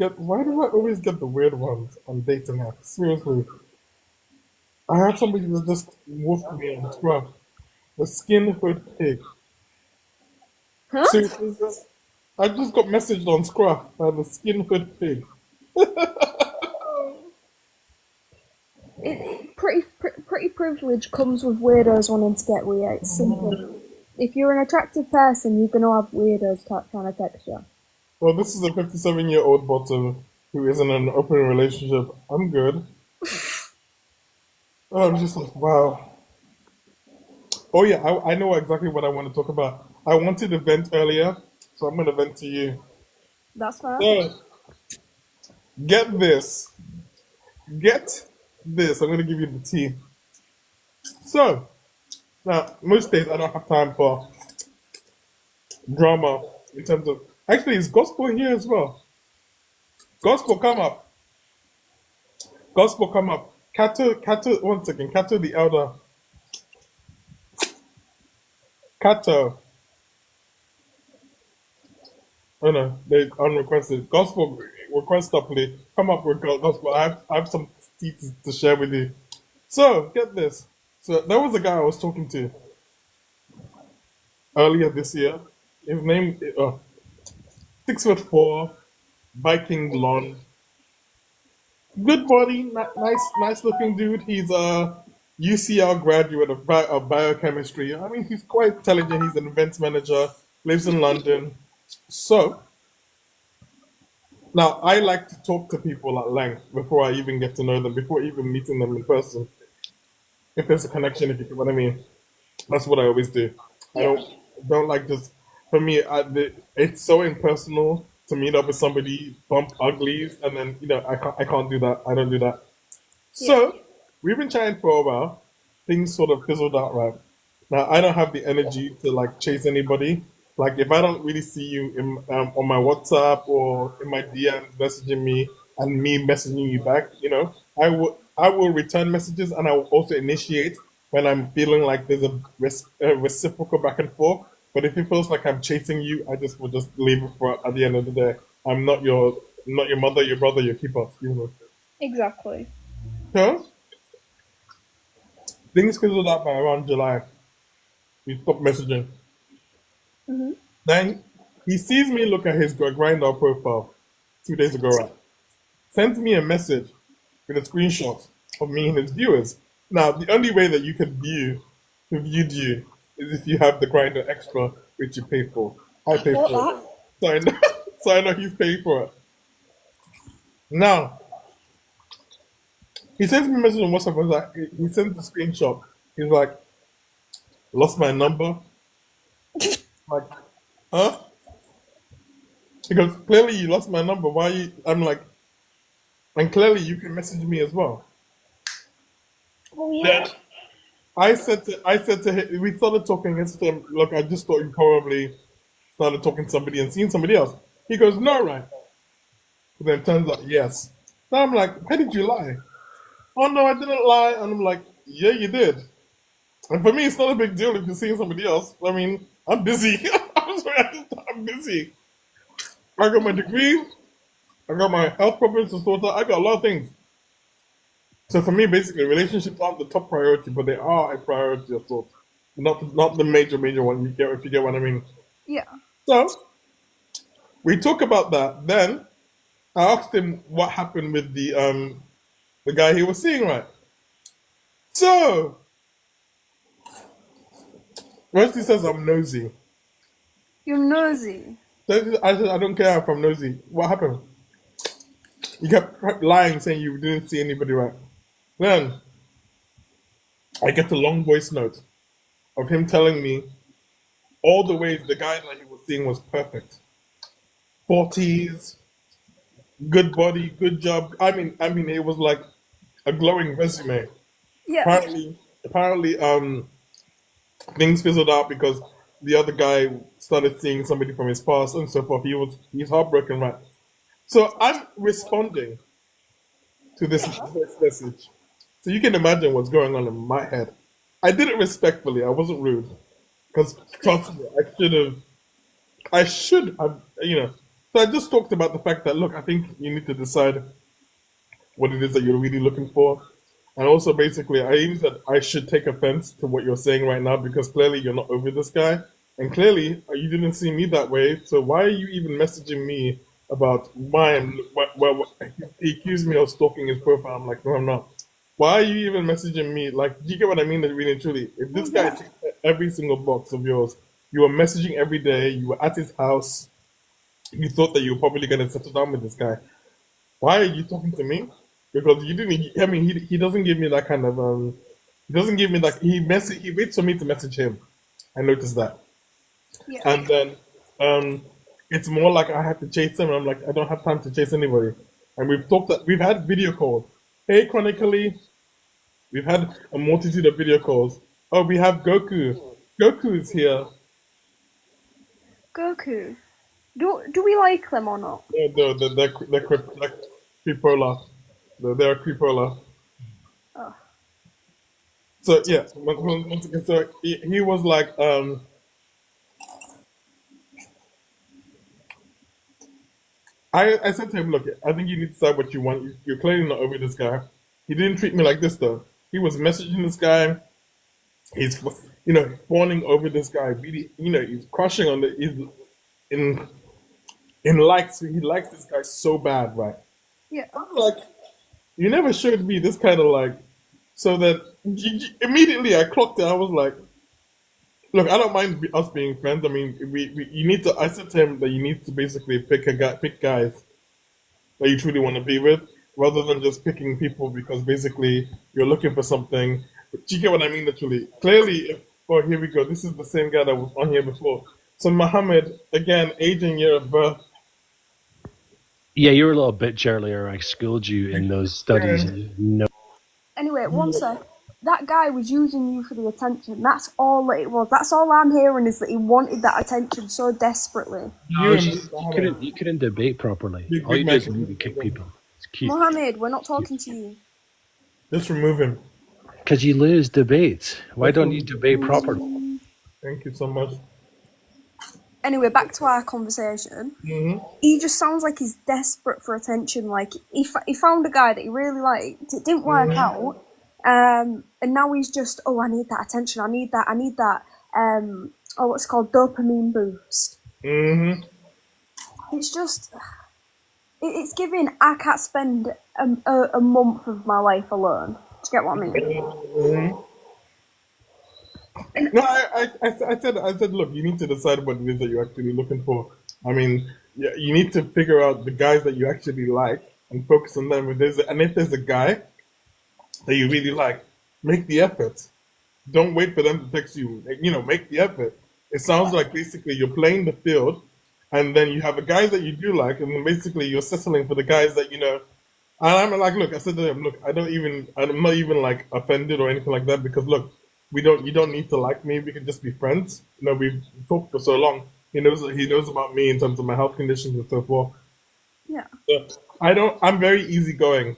get the weird ones on dating apps? Seriously. I have somebody that just wolfed me on Scruff. The skin hood pig. Huh? Seriously, I just got messaged on Scruff by the skin hood pig. Pretty privilege comes with weirdos wanting to get weird. It's simple. If you're an attractive person, you're gonna have weirdos trying to text you. Well, this is a 57-year-old bottom who is in an open relationship. I'm good. I'm just like, wow. Oh yeah, I know exactly what I want to talk about. I wanted to vent earlier, so I'm going to vent to you. That's fine. So, get this. Get this. I'm going to give you the tea. So, now, most days I don't have time for drama in terms of... Actually, is Gospel here as well? Gospel, come up. Gospel, come up. Kato, one second. Kato the Elder. Kato. Oh no, they unrequested. Gospel, request up, please. Come up with Gospel. I have some tea to share with you. So, get this. So, there was a guy I was talking to earlier this year. His name, 6'4", Viking blonde. Good body, nice looking dude. He's UCL graduate of biochemistry. I mean, he's quite intelligent. He's an events manager, lives in London. So now I like to talk to people at length before I even get to know them, before even meeting them in person. If there's a connection, if you get what I mean. That's what I always do. I don't like just, for me, it's so impersonal to meet up with somebody, bump uglies, and then, I can't do that. I don't do that. So we've been chatting for a while. Things sort of fizzled out, right? Now I don't have the energy to like chase anybody. Like if I don't really see you on my WhatsApp or in my DMs messaging me and me messaging you back, I will return messages, and I will also initiate when I'm feeling like there's a reciprocal back and forth. But if it feels like I'm chasing you, I will just leave it for at the end of the day. I'm not your mother, your brother, your keeper. Exactly. So things fizzled out by around July. We stopped messaging. Mm-hmm. Then he sees me look at his Grindr profile 2 days ago, right? Sends me a message with a screenshot of me and his viewers. Now, the only way that you can view who viewed you is if you have the Grindr Extra, which you pay for. I pay for it. So I know he's paying for it. Now, he sends me a message on WhatsApp. He sends a screenshot. He's like, lost my number. Like, huh? He goes, clearly you lost my number. Why you? I'm like, and clearly you can message me as well. Oh yeah. Then I said to him, we started talking. I said to him, look, I just thought you probably started talking to somebody and seeing somebody else. He goes, no, right? But then it turns out, yes. So I'm like, why did you lie? Oh no, I didn't lie. And I'm like, yeah, you did. And for me, it's not a big deal if you're seeing somebody else. I mean, I'm busy. I'm busy. I got my degree. I got my health problems to sort out. I got a lot of things. So for me, basically, relationships aren't the top priority, but they are a priority of sorts. Not the major one. If you get what I mean. Yeah. So we talk about that. Then I asked him what happened with the guy he was seeing, right? So first he says I'm nosy. You're nosy. I said I don't care if I'm nosy. What happened? You kept lying, saying you didn't see anybody, right? Then I get a long voice note of him telling me all the ways the guy that he was seeing was perfect. 40s, good body, good job. I mean, it was like a glowing resume. Yeah. Apparently, things fizzled out because the other guy started seeing somebody from his past and so forth. He's heartbroken, right? So I'm responding to this message. So you can imagine what's going on in my head. I did it respectfully. I wasn't rude. Because trust me, I should have, So I just talked about the fact that, look, I think you need to decide what it is that you're really looking for. And also, basically, I even said I should take offense to what you're saying right now because clearly you're not over this guy. And clearly, you didn't see me that way. So why are you even messaging me about he accused me of stalking his profile? I'm like, no, I'm not. Why are you even messaging me? Like, do you get what I mean? Really and truly, if this guy ticked every single box of yours, you were messaging every day, you were at his house, you thought that you were probably going to settle down with this guy. Why are you talking to me? Because you didn't. I mean, he doesn't give me that kind of. He doesn't give me that. He waits for me to message him. I noticed that. Yeah. And then it's more like I have to chase him. And I'm like, I don't have time to chase anybody. And we've had video calls. Hey, chronically, we've had a multitude of video calls. Oh, we have Goku. Goku is here. Goku. Do we like them or not? They're creepola. They're a creepola. Oh. So yeah, once again, so he was like, I said to him, look, I think you need to decide what you want. You're clearly not over this guy. He didn't treat me like this though. He was messaging this guy. He's fawning over this guy. Really, he's crushing on in likes. He likes this guy so bad, right? Yeah. I'm like, you never showed me this kind of like, so that immediately I clocked it. I was like, look, I don't mind us being friends. I mean, you need to. I said to him that you need to basically pick guys that you truly want to be with, rather than just picking people because basically you're looking for something. Do you get what I mean? Literally, clearly. Oh, here we go. This is the same guy that was on here before. So Mohammed, again, age and year of birth. Yeah, you were a little bitch earlier. I schooled you in those studies. No. Anyway, one sec. That guy was using you for the attention. That's all that it was. That's all I'm hearing is that he wanted that attention so desperately. No, you couldn't debate properly. All you do is move and kick people. It's cute. Mohammed, we're not talking to you. Just remove him. Because you lose debates. Why don't you debate properly? Thank you so much. Anyway, back to our conversation. He just sounds like he's desperate for attention. Like, he found a guy that he really liked. It didn't work out. And now he's just, oh, I need that attention. I need that, what's it called, dopamine boost. It's just, it's giving, I can't spend a month of my life alone. Do you get what I mean? No, I said, look, you need to decide what it is that you're actually looking for. I mean, you need to figure out the guys that you actually like and focus on them. If there's a guy that you really like, make the effort. Don't wait for them to text you. Make the effort. It sounds like basically you're playing the field, and then you have the guys that you do like, and then basically you're settling for the guys that And I'm like, look, I said to him, look, I'm not even like offended or anything like that, because look, you don't need to like me. We can just be friends. We've talked for so long. He knows about me in terms of my health conditions and so forth. Yeah. I'm very easygoing.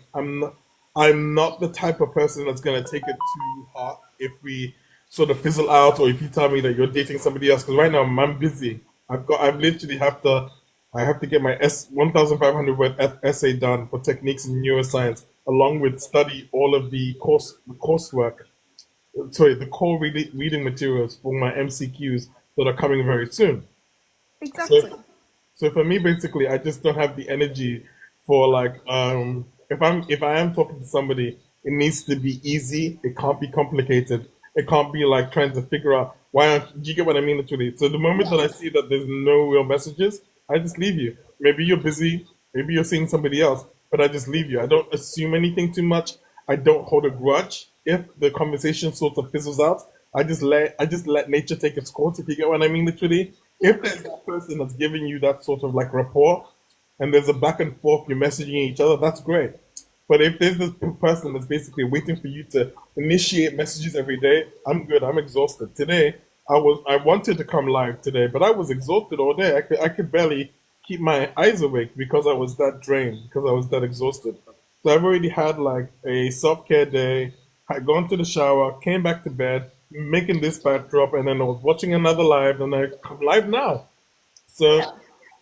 I'm not the type of person that's gonna take it too hard if we sort of fizzle out, or if you tell me that you're dating somebody else. Because right now I'm busy. I have to get my 1,500 word essay done for techniques in neuroscience, along with study all of the coursework. Sorry, the core reading materials for my MCQs that are coming very soon. Exactly. So for me, basically, I just don't have the energy for if I am talking to somebody, it needs to be easy. It can't be complicated. It can't be like trying to figure out do you get what I mean? Literally. So the moment that I see that there's no real messages, I just leave you. Maybe you're busy. Maybe you're seeing somebody else, but I just leave you. I don't assume anything too much. I don't hold a grudge. If the conversation sort of fizzles out, I just let nature take its course, if you get what I mean, literally. If there's that person that's giving you that sort of like rapport, and there's a back and forth, you're messaging each other, that's great. But if there's this person that's basically waiting for you to initiate messages every day, I'm good. I'm exhausted. Today, I wanted to come live today, but I was exhausted all day. I could barely keep my eyes awake because I was that drained, because I was that exhausted. So I've already had like a self-care day. I'd gone to the shower, came back to bed, making this backdrop, and then I was watching another live, and I come live now. So,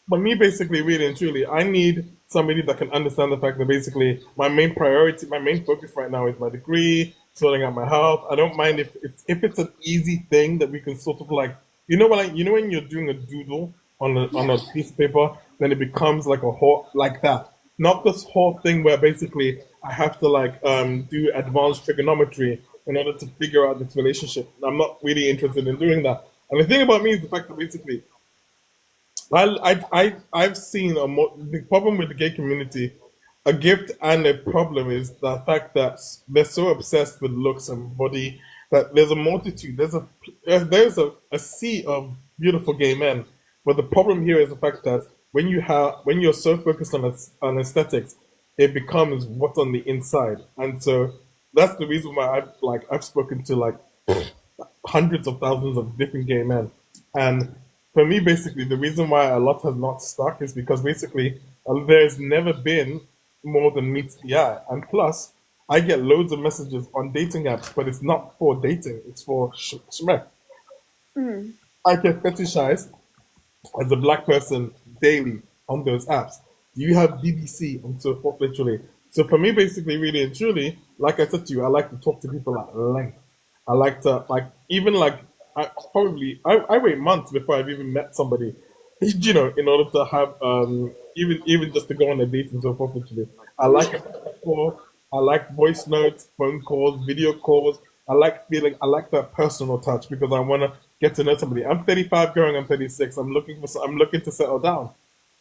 for me, basically, really and truly, I need somebody that can understand the fact that basically my main priority, my main focus right now is my degree, sorting out my health. I don't mind if it's an easy thing that we can sort of like, when you're doing a doodle on a piece of paper, then it becomes like a whole, like that. Not this whole thing where basically I have to do advanced trigonometry in order to figure out this relationship. I'm not really interested in doing that. And the thing about me is the fact that basically I've seen the problem with the gay community. A gift and a problem is the fact that they're so obsessed with looks and body that there's a multitude. There's a sea of beautiful gay men, but the problem here is the fact that when you're so focused on aesthetics, it becomes what's on the inside, and so that's the reason why I've spoken to hundreds of thousands of different gay men, and for me, basically, the reason why a lot has not stuck is because basically there's never been more than meets the eye, and plus I get loads of messages on dating apps, but it's not for dating; it's for schmeck. I get fetishized as a black person daily on those apps. You have BBC and so forth, literally. So for me, basically, really and truly, like I said to you, I like to talk to people at length. I like to I wait months before I've even met somebody, in order to have even just to go on a date and so forth. Literally, I like a call. I like voice notes, phone calls, video calls. I like that personal touch because I want to get to know somebody. I'm 35 going on 36. I'm looking to settle down.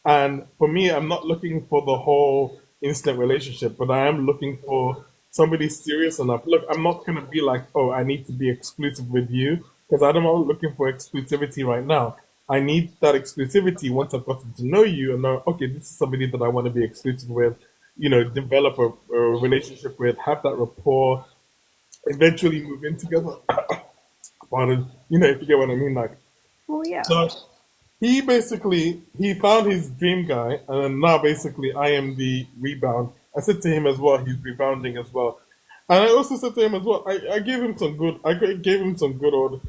And for me, I'm not looking for the whole instant relationship, but I am looking for somebody serious enough. Look, I'm not going to be like, oh, I need to be exclusive with you because I'm not looking for exclusivity right now. I need that exclusivity once I've gotten to know you and know, okay, this is somebody that I want to be exclusive with, develop a relationship with, have that rapport, eventually move in together. Pardon, if you get what I mean, like. Well, yeah. So he found his dream guy, and then now basically I am the rebound. I said to him as well, he's rebounding as well, and I also said to him as well, I gave him some good old.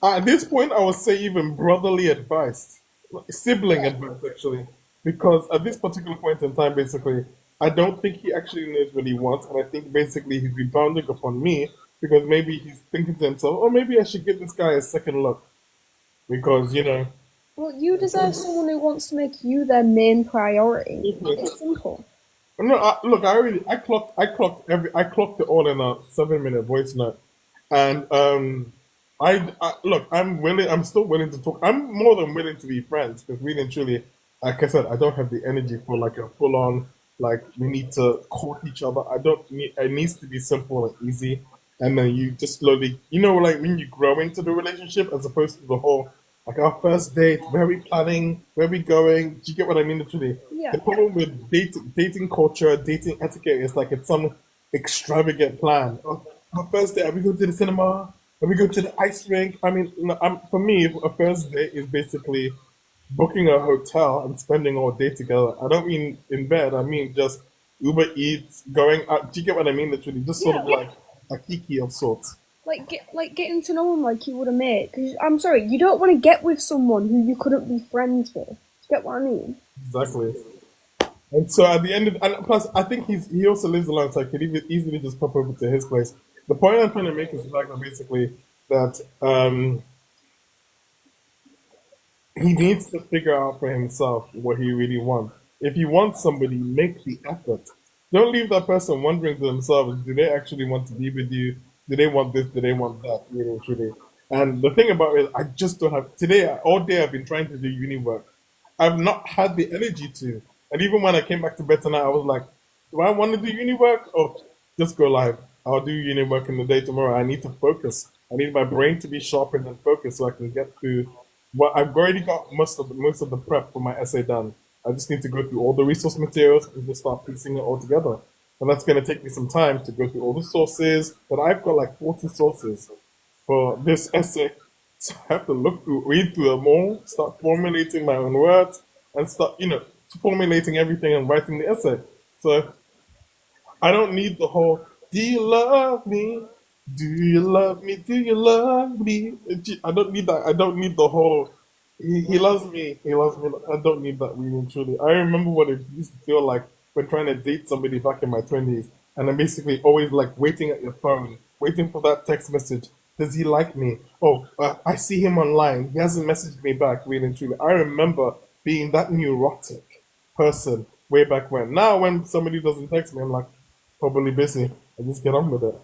At this point, I would say even brotherly advice, sibling advice actually, because at this particular point in time, basically, I don't think he actually knows what he wants, and I think basically he's rebounding upon me because maybe he's thinking to himself, oh, maybe I should give this guy a second look. Because, Well, you deserve someone who wants to make you their main priority. It's simple. No, I clocked it all in a 7-minute voice note, and I'm still willing to talk. I'm more than willing to be friends because really and truly, like I said, I don't have the energy for like a full on like we need to court each other. It needs to be simple and easy, and then you just slowly, like when you grow into the relationship as opposed to the whole. Like our first date, where are we planning? Where are we going? Do you get what I mean? Literally, Yeah. the problem with dating culture, dating etiquette is like it's some extravagant plan. Oh, our first date, are we going to the cinema? Are we going to the ice rink? I mean, for me, a first date is basically booking a hotel and spending all day together. I don't mean in bed. I mean just Uber Eats, going out. Do you get what I mean? Literally, just sort of like a kiki of sorts. Getting to know him like you would a mate. Because I'm sorry, you don't want to get with someone who you couldn't be friends with. Do you get what I mean? Exactly. And so at the end of, and plus I think he also lives alone, so I could easily just pop over to his place. The point I'm trying to make is the fact that basically that he needs to figure out for himself what he really wants. If you want somebody, make the effort. Don't leave that person wondering to themselves, do they actually want to be with you? Do they want this? Do they want that? Really, truly. And the thing about it, I just don't have. Today, all day, I've been trying to do uni work. I've not had the energy to. And even when I came back to bed tonight, I was like, do I want to do uni work? Or just go live? I'll do uni work in the day tomorrow. I need to focus. I need my brain to be sharpened and focused so I can get through. Well, I've already got most of the prep for my essay done. I just need to go through all the resource materials and just start piecing it all together. And that's going to take me some time to go through all the sources. But I've got like 40 sources for this essay. So I have to read through them all, start formulating my own words, and start, formulating everything and writing the essay. So I don't need the whole, do you love me? Do you love me? Do you love me? I don't need that. I don't need the whole, he loves me. He loves me. I don't need that really and truly. I remember what it used to feel like when trying to date somebody back in my 20s. And I'm basically always like waiting at your phone, waiting for that text message. Does he like me? Oh, I see him online. He hasn't messaged me back really and truly. I remember being that neurotic person way back when. Now when somebody doesn't text me, I'm like, probably busy. I just get on with it.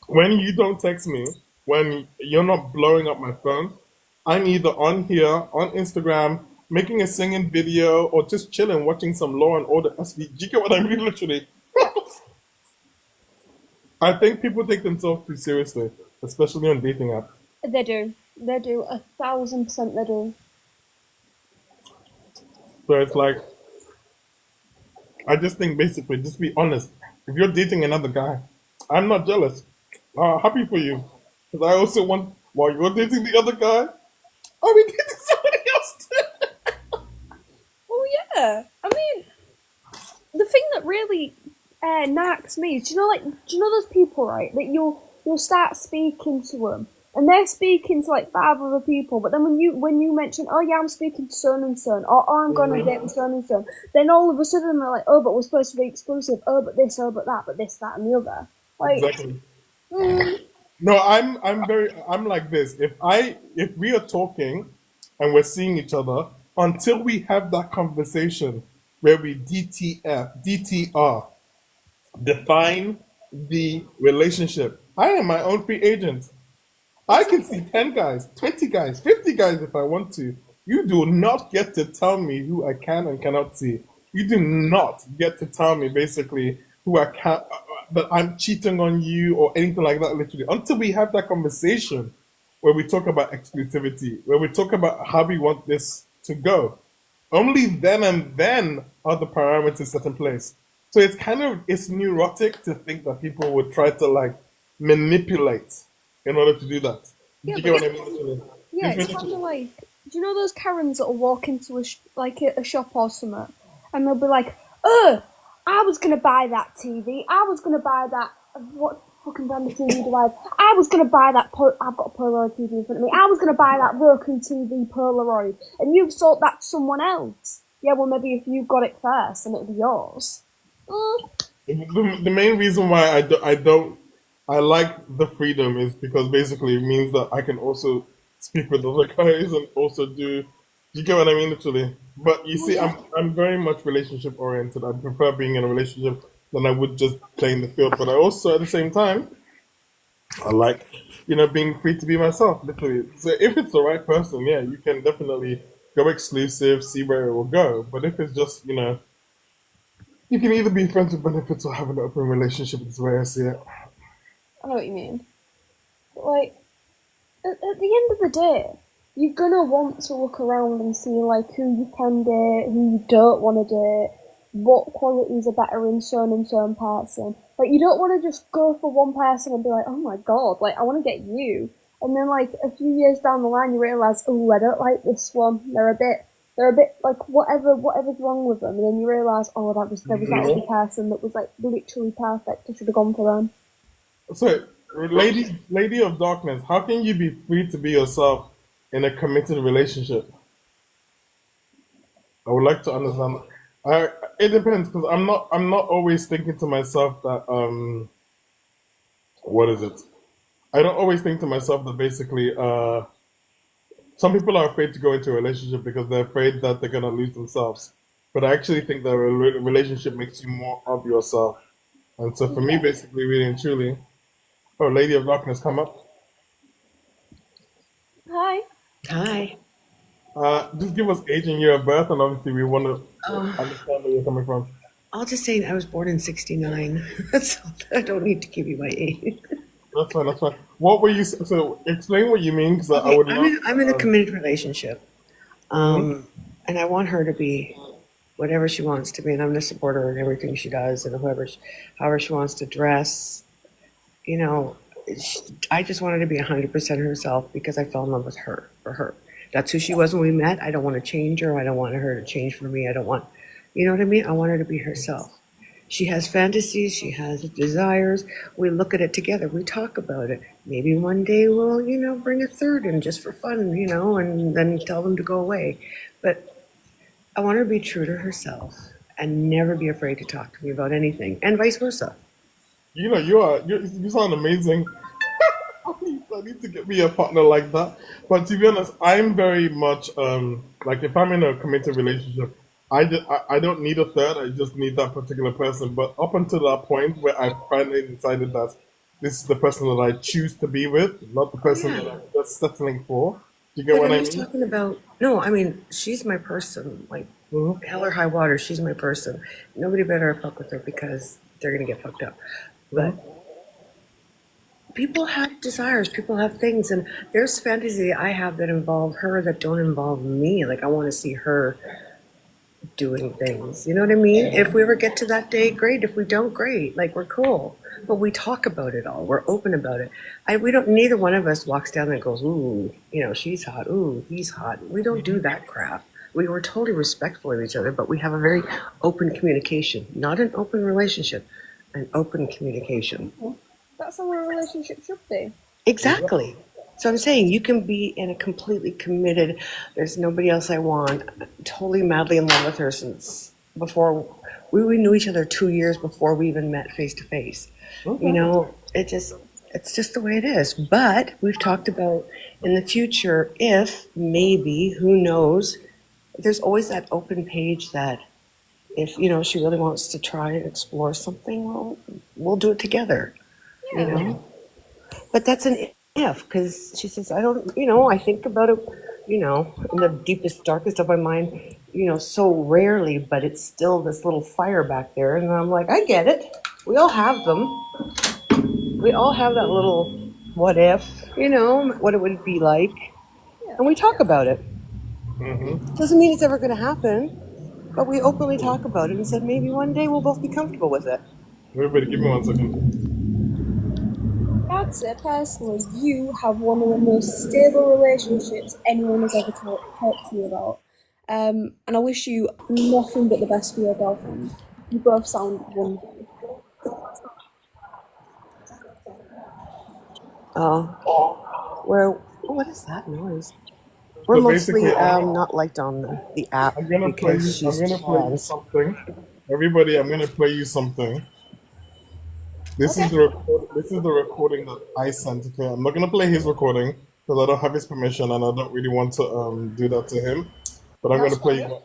When you don't text me, when you're not blowing up my phone, I'm either on here, on Instagram, making a singing video, or just chilling, watching some Law and Order SVU. Do you get what I mean, literally? I think people take themselves too seriously, especially on dating apps. They do. 1,000% they do. So it's like, I just think basically, just be honest. If you're dating another guy, I'm not jealous. Happy for you. Because I also want, while you're dating the other guy, I'll be dating somebody else too. Oh yeah. I mean, the thing that really knacks me is, do you know those people, right? That you'll start speaking to them, and they're speaking to like 5 other people, but then when you mention, oh yeah, I'm speaking to son and son, or I'm going to date with son and son, then all of a sudden they're like, oh, but we're supposed to be exclusive. Oh, but this, oh, but that, but this, that, and the other. Like, exactly. No, I'm like this. If we are talking and we're seeing each other, until we have that conversation where we DTR, define the relationship. I am my own free agent. I can see 10 guys, 20 guys, 50 guys if I want to. You do not get to tell me who I can and cannot see. You do not get to tell me basically who I can that I'm cheating on you or anything like that, literally. Until we have that conversation where we talk about exclusivity, where we talk about how we want this to go. Only then and then are the parameters set in place. So it's neurotic to think that people would try to like manipulate in order to do that. Yeah, Do you but get what I it's- mean? Literally? Yeah, It's it's kind of like, do you know those Karens that will walk into a shop or something, and they'll be like, "Oh, I was gonna buy that TV. I was gonna buy that. What fucking brand of TV do I have? I was gonna buy that. I've got a Polaroid TV in front of me. I was gonna buy that Roku TV Polaroid, and you've sold that to someone else. Yeah, well maybe if you got it first, and it'll be yours. The main reason why I like the freedom is because basically it means that I can also speak with other guys and also do. You get what I mean, literally. But you see, I'm very much relationship oriented. I prefer being in a relationship than I would just playing the field. But I also, at the same time, I like, being free to be myself, literally. So if it's the right person, yeah, you can definitely go exclusive, see where it will go. But if it's just, you can either be friends with benefits or have an open relationship. Is the way I see it. I know what you mean. But like, at the end of the day, you're gonna want to look around and see like who you can date, who you don't want to date, what qualities are better in certain and certain person. Like, you don't want to just go for one person and be like, oh my god, like I want to get you, and then like a few years down the line you realise, oh, I don't like this one. They're a bit like whatever's wrong with them, and then you realise, oh, there was that other person that was like literally perfect. I should have gone for them. So, Lady of Darkness, how can you be free to be yourself in a committed relationship? I would like to understand. It depends, because I'm not always thinking to myself that what is it? I don't always think to myself that basically some people are afraid to go into a relationship because they're afraid that they're gonna lose themselves. But I actually think that a relationship makes you more of yourself. And so for me, basically, really and truly, oh, Lady of Darkness, come up. Hi. Hi. Just give us age and year of birth, and obviously we want to Um, understand where you're coming from. I'll just say I was born in '69. That's all. I don't need to give you my age. That's fine. That's fine. What were you? So explain what you mean, because I would love. I'm in a committed relationship, and I want her to be whatever she wants to be, and I'm going to support her in everything she does, and however she wants to dress. I just want her to be 100% herself because I fell in love with her for her. That's who she was when we met. I don't want to change her. I don't want her to change for me. I don't want, you know what I mean? I want her to be herself. She has fantasies. She has desires. We look at it together. We talk about it. Maybe one day we'll, bring a third in just for fun, and then tell them to go away. But I want her to be true to herself and never be afraid to talk to me about anything, and vice versa. You sound amazing. I need to get me a partner like that. But to be honest, I'm very much like, if I'm in a committed relationship, I don't need a third. I just need that particular person. But up until that point where I finally decided that this is the person that I choose to be with, not the person that I'm just settling for. Do you get But what I'm I just mean? talking about, no, I mean, she's my person. Like, hell or high water, she's my person. Nobody better fuck with her because they're going to get fucked up. But people have desires, people have things, and there's fantasy I have that involve her that don't involve me. Like, I want to see her doing things. You know what I mean? If we ever get to that day, great. If we don't, great. Like, we're cool. But we talk about it all. We're open about it. Neither one of us walks down and goes, ooh, she's hot. Ooh, he's hot. We don't do that crap. We were totally respectful of each other, but we have a very open communication. Not an open relationship, an open communication. That's how a relationship should be. Exactly. So I'm saying you can be in a completely committed, there's nobody else I want, totally madly in love with her since before we knew each other 2 years before we even met face to face. It's just the way it is. But we've talked about in the future, if maybe, who knows, there's always that open page that if she really wants to try and explore something, we'll do it together. But that's an if, because she says, I don't, I think about it, in the deepest, darkest of my mind, so rarely, but it's still this little fire back there. And I'm like, I get it. We all have them. We all have that little what if, what it would be like. And we talk about it. Doesn't mean it's ever going to happen, but we openly talk about it and said maybe one day we'll both be comfortable with it. Everybody, give me 1 second. I'd say personally, you have one of the most stable relationships anyone has ever talked to you about. And I wish you nothing but the best for your girlfriend. You both sound wonderful. What is that noise? We're So mostly basically, not liked on the app I'm gonna play you. because I'm she's gonna play you trans. something. Everybody, I'm gonna play you something. This is the recording that I sent. Okay, I'm not gonna play his recording because I don't have his permission and I don't really want to do that to him. But I'm gonna play you what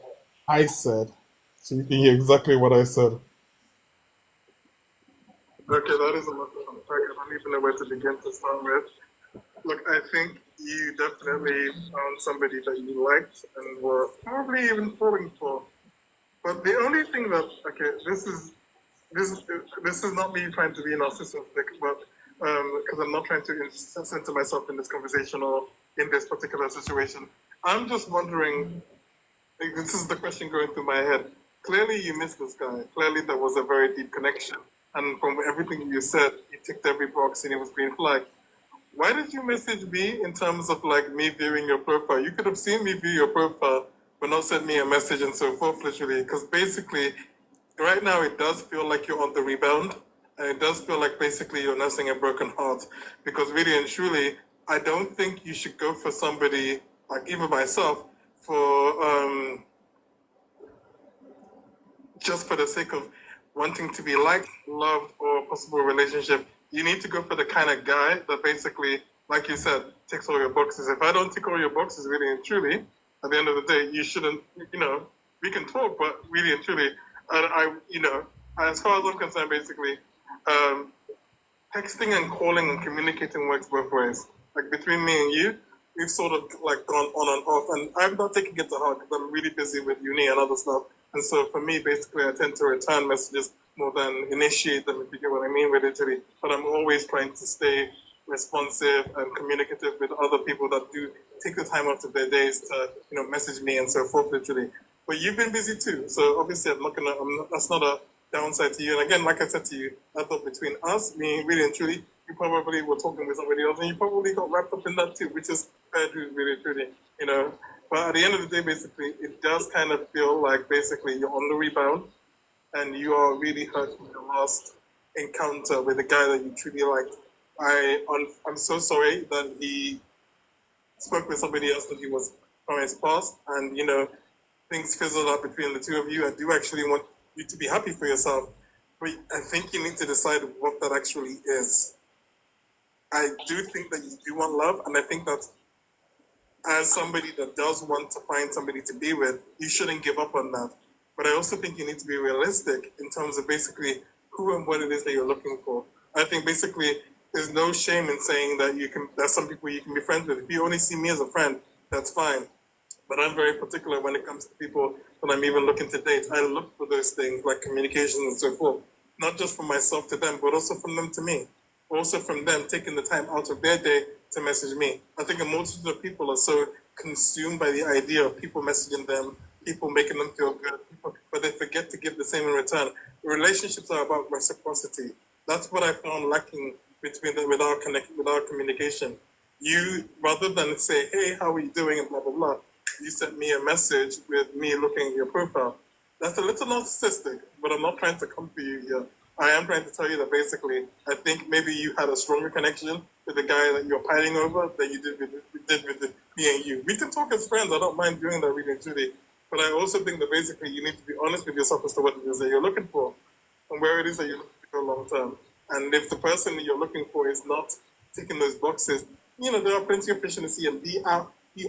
I said, so you can hear exactly what I said. Okay, that is a lot of unpack. I don't even know where to begin to start with. Look, I think you definitely found somebody that you liked and were probably even falling for. But the only thing that, this is not me trying to be narcissistic, but because I'm not trying to center myself in this conversation or in this particular situation. I'm just wondering, this is the question going through my head. Clearly you missed this guy. Clearly there was a very deep connection. And from everything you said, you ticked every box and it was green flag. Why did you message me in terms of me viewing your profile? You could have seen me view your profile, but not sent me a message and so forth, literally. Because basically, right now it does feel like you're on the rebound. And it does feel like basically you're nursing a broken heart. Because really and truly, I don't think you should go for somebody, like even myself, for just for the sake of wanting to be liked, loved, or a possible relationship. You need to go for the kind of guy that basically, like you said, ticks all your boxes. If I don't tick all your boxes, really and truly, at the end of the day, you shouldn't, we can talk, but really and truly, as far as I'm concerned, basically, texting and calling and communicating works both ways. Like between me and you, we've sort of gone on and off, and I'm not taking it to heart because I'm really busy with uni and other stuff. And so for me, basically, I tend to return messages more than initiate them, if you get what I mean, literally. But I'm always trying to stay responsive and communicative with other people that do take the time out of their days to, message me and so forth, literally. But you've been busy too, so obviously that's not a downside to you. And again, like I said to you, I thought between us, me, really and truly, you probably were talking with somebody else, and you probably got wrapped up in that too, which is fair to really and truly, But at the end of the day, basically, it does kind of feel like basically you're on the rebound and you are really hurt from your last encounter with a guy that you truly liked. I'm so sorry that he spoke with somebody else that he was from his past and, things fizzled out between the two of you. I do actually want you to be happy for yourself, but I think you need to decide what that actually is. I do think that you do want love, and I think that as somebody that does want to find somebody to be with, you shouldn't give up on that. But I also think you need to be realistic in terms of basically who and what it is that you're looking for. I think basically there's no shame in saying that there's some people you can be friends with. If you only see me as a friend, that's fine. But I'm very particular when it comes to people that I'm even looking to date. I look for those things like communication and so forth, not just from myself to them, but also from them to me. Also from them taking the time out of their day to message me. I think a multitude of people are so consumed by the idea of people messaging them, people making them feel good, but they forget to give the same in return. Relationships are about reciprocity. That's what I found lacking with our communication. You, rather than say, hey, how are you doing, and blah, blah, blah, you sent me a message with me looking at your profile. That's a little narcissistic, but I'm not trying to come for you here. I am trying to tell you that basically, I think maybe you had a stronger connection with the guy that you're pining over than you did with me and you. We can talk as friends. I don't mind doing that really truly. But I also think that basically you need to be honest with yourself as to what it is that you're looking for and where it is that you're looking for long term. And if the person that you're looking for is not ticking those boxes, there are plenty of fish in the sea, and be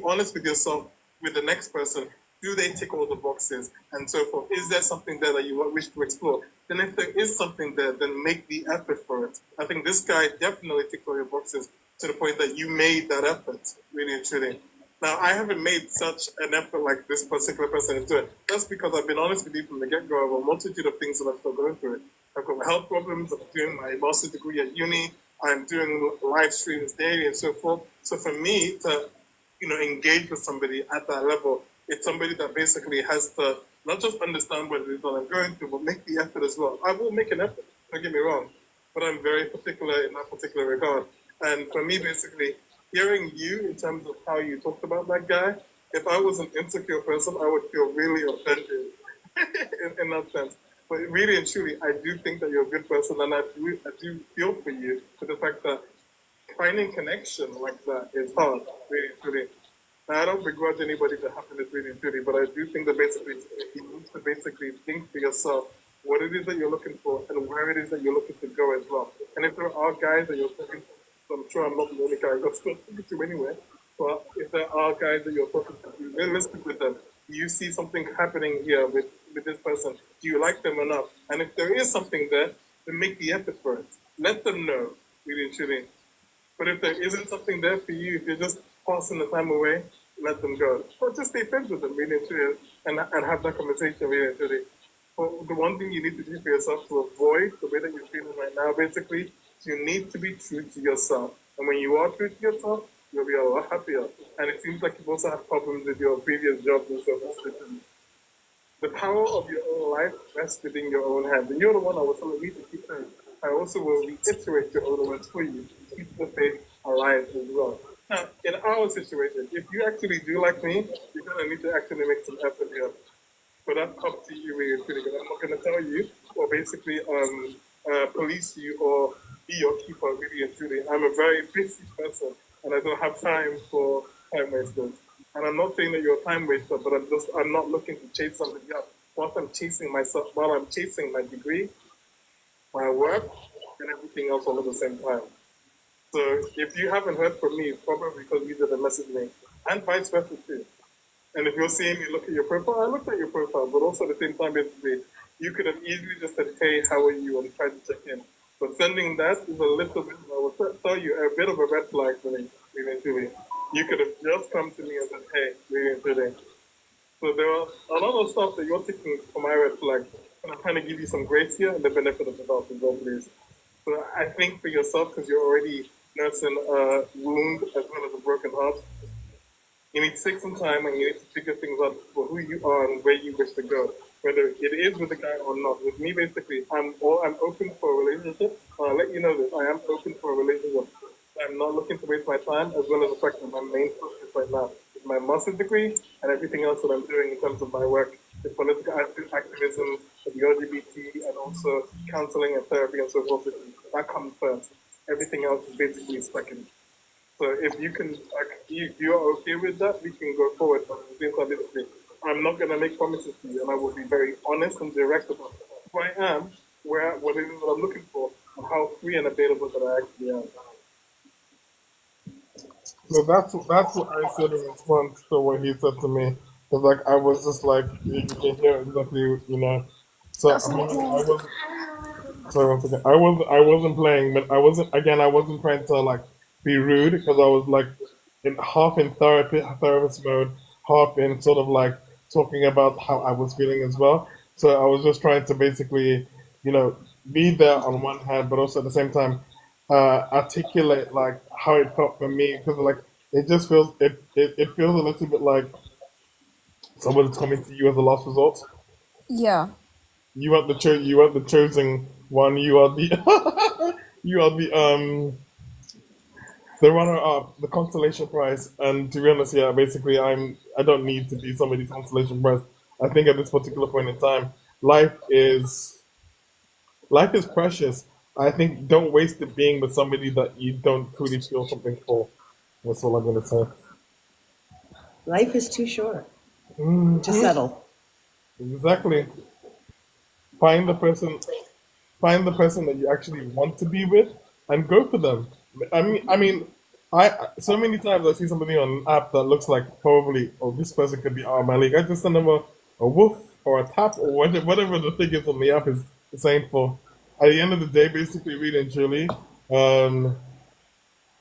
honest with yourself with the next person. Do they tick all the boxes and so forth? Is there something there that you wish to explore? Then if there is something there, then make the effort for it. I think this guy definitely ticked all your boxes to the point that you made that effort, really and truly. Now, I haven't made such an effort like this particular person into it. That's because I've been honest with you from the get-go. I have a multitude of things that I'm still going through it. I've got health problems. I'm doing my master's degree at uni. I'm doing live streams daily and so forth. So for me to, engage with somebody at that level, it's somebody that basically has to not just understand what it is that I'm going through, but make the effort as well. I will make an effort, don't get me wrong, but I'm very particular in that particular regard. And for me, basically, hearing you in terms of how you talked about that guy, if I was an insecure person, I would feel really offended in that sense. But really and truly, I do think that you're a good person, and I do feel for you for the fact that finding connection like that is hard, really and truly. Now, I don't begrudge anybody that happiness really and truly, but I do think that basically you need to basically think for yourself what it is that you're looking for and where it is that you're looking to go as well. And if there are guys that you're talking to, I'm sure I'm not the only guy you're talking to anyway, but if there are guys that you're talking to, be realistic with them. Do you see something happening here with this person? Do you like them enough? And if there is something there, then make the effort for it. Let them know, really and truly. But if there isn't something there for you, if you're just passing the time away, let them go. Or just stay friends with them, really and truly, and have that conversation, really and truly. But the one thing you need to do for yourself to avoid the way that you're feeling right now, basically, you need to be true to yourself. And when you are true to yourself, you'll be a lot happier. And it seems like you've also had problems with your previous jobs and so forth. The power of your own life rests within your own hands. And you're the one I was telling me to keep saying. I also will reiterate your own words for you to keep the faith alive as well. Now, in our situation, if you actually do like me, you're going to need to actually make some effort here. But that's up to you, really, because I'm not going to tell you or basically police you or be your keeper, really and truly. I'm a very busy person, and I don't have time for time wasters. And I'm not saying that you're a time waster, but I'm not looking to chase somebody else. While I'm chasing myself, while I'm chasing my degree, my work, and everything else all at the same time. So if you haven't heard from me, it's probably because you didn't message me, and vice versa too. And if you're seeing me look at your profile, I looked at your profile, but also at the same time, basically, you could have easily just said, hey, how are you, and tried to check in. But sending that is a little bit, I will tell you, a bit of a red flag for me, really and truly. You could have just come to me and said, hey, really and truly. So there are a lot of stuff that you're taking for my red flag, and I'm trying to give you some grace here and the benefit of the doubt as well, please. So I think for yourself, because you're already nursing a wound as well as a broken heart, you need to take some time and you need to figure things out for who you are and where you wish to go. Whether it is with a guy or not. With me, basically, I'm open for a relationship. I'll let you know this. I am open for a relationship. I'm not looking to waste my time, as well as the fact that my main focus right now is my master's degree and everything else that I'm doing in terms of my work, the political activism, the LGBT, and also counseling and therapy and so forth. That comes first. Everything else is basically second. So if you can, if you're okay with that, we can go forward. But at the same time, basically, I'm not going to make promises to you, and I will be very honest and direct about who I am, what it is that I'm looking for, and how free and available that I actually am. So that's what I said in response to what he said to me. Because like I was just like, you can hear exactly, So I was. Sorry, once again, I wasn't playing, but I wasn't trying to like be rude because I was like half in therapist mode, half in sort of like talking about how I was feeling as well. So I was just trying to basically, be there on one hand, but also at the same time, articulate like how it felt for me because like it just feels it feels a little bit like someone's coming to you as a last resort. Yeah. You are the chosen one. You are the you are the runner up, the consolation prize. And to be honest, yeah, basically I don't need to be somebody's consolation prize. I think at this particular point in time, life is precious. I think don't waste it being with somebody that you don't truly feel something for. That's all I'm gonna say. Life is too short to settle. Exactly. Find the person that you actually want to be with, and go for them. I mean, So many times I see somebody on an app that looks like probably, oh, this person could be out of my league. I just send them a woof or a tap or whatever the thing is on the app is saying for. At the end of the day, basically, really and truly,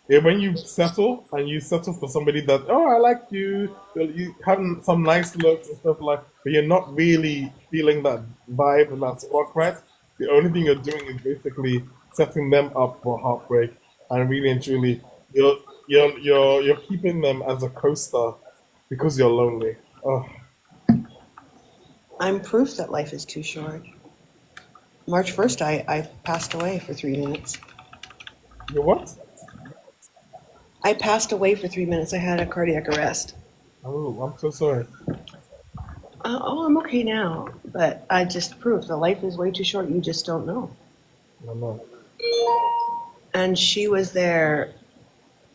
when you settle and you settle for somebody that, oh, I like you, well, you having some nice looks and stuff like, but you're not really feeling that vibe and that spark, right? The only thing you're doing is basically setting them up for heartbreak, and really and truly, you're keeping them as a co-star because you're lonely. Oh, I'm proof that life is too short. March 1st, I passed away for 3 minutes. you what? I passed away for 3 minutes. I had a cardiac arrest. Oh, I'm so sorry. I'm okay now, but I just proved that life is way too short. You just don't know. I know. And she was there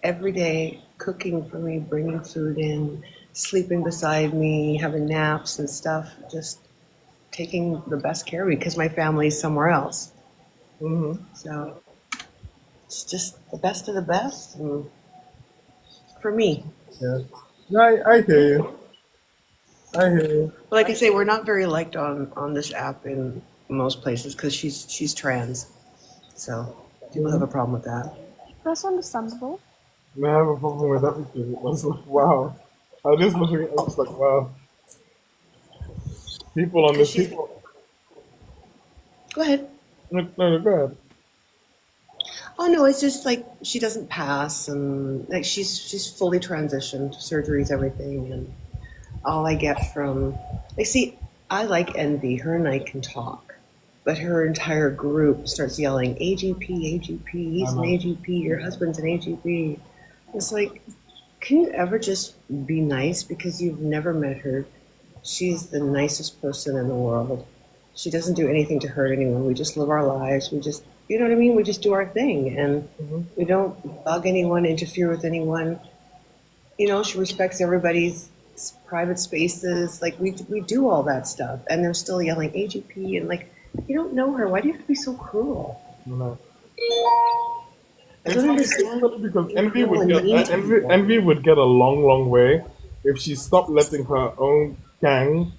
every day, cooking for me, bringing food in, sleeping beside me, having naps and stuff, just taking the best care of me because my family's somewhere else. Mm-hmm. So it's just the best of the best for me. Yeah. No, I hear you. I hear you. Like I say, we're not very liked on this app in most places because she's trans. So people have a problem with that. That's understandable. I have a problem with everything. It was like, wow. I was just looking at it, I was like, wow. People on this, people. Go ahead. No, go ahead. Oh no, it's just like she doesn't pass, and like she's fully transitioned, surgeries, everything, and all I get from like, see, I like Envy. Her and I can talk, but her entire group starts yelling, AGP, AGP, he's an AGP, your husband's an AGP. It's like, can you ever just be nice? Because you've never met her. She's the nicest person in the world. She doesn't do anything to hurt anyone. We just live our lives. We just, you know what I mean? We just do our thing, and we don't bug anyone, interfere with anyone. You know, she respects everybody's private spaces. Like we do all that stuff, and they're still yelling AGP, and like, you don't know her. Why do you have to be so cruel? No. I don't understand. Because Envy would get a long way if she stopped letting her own gang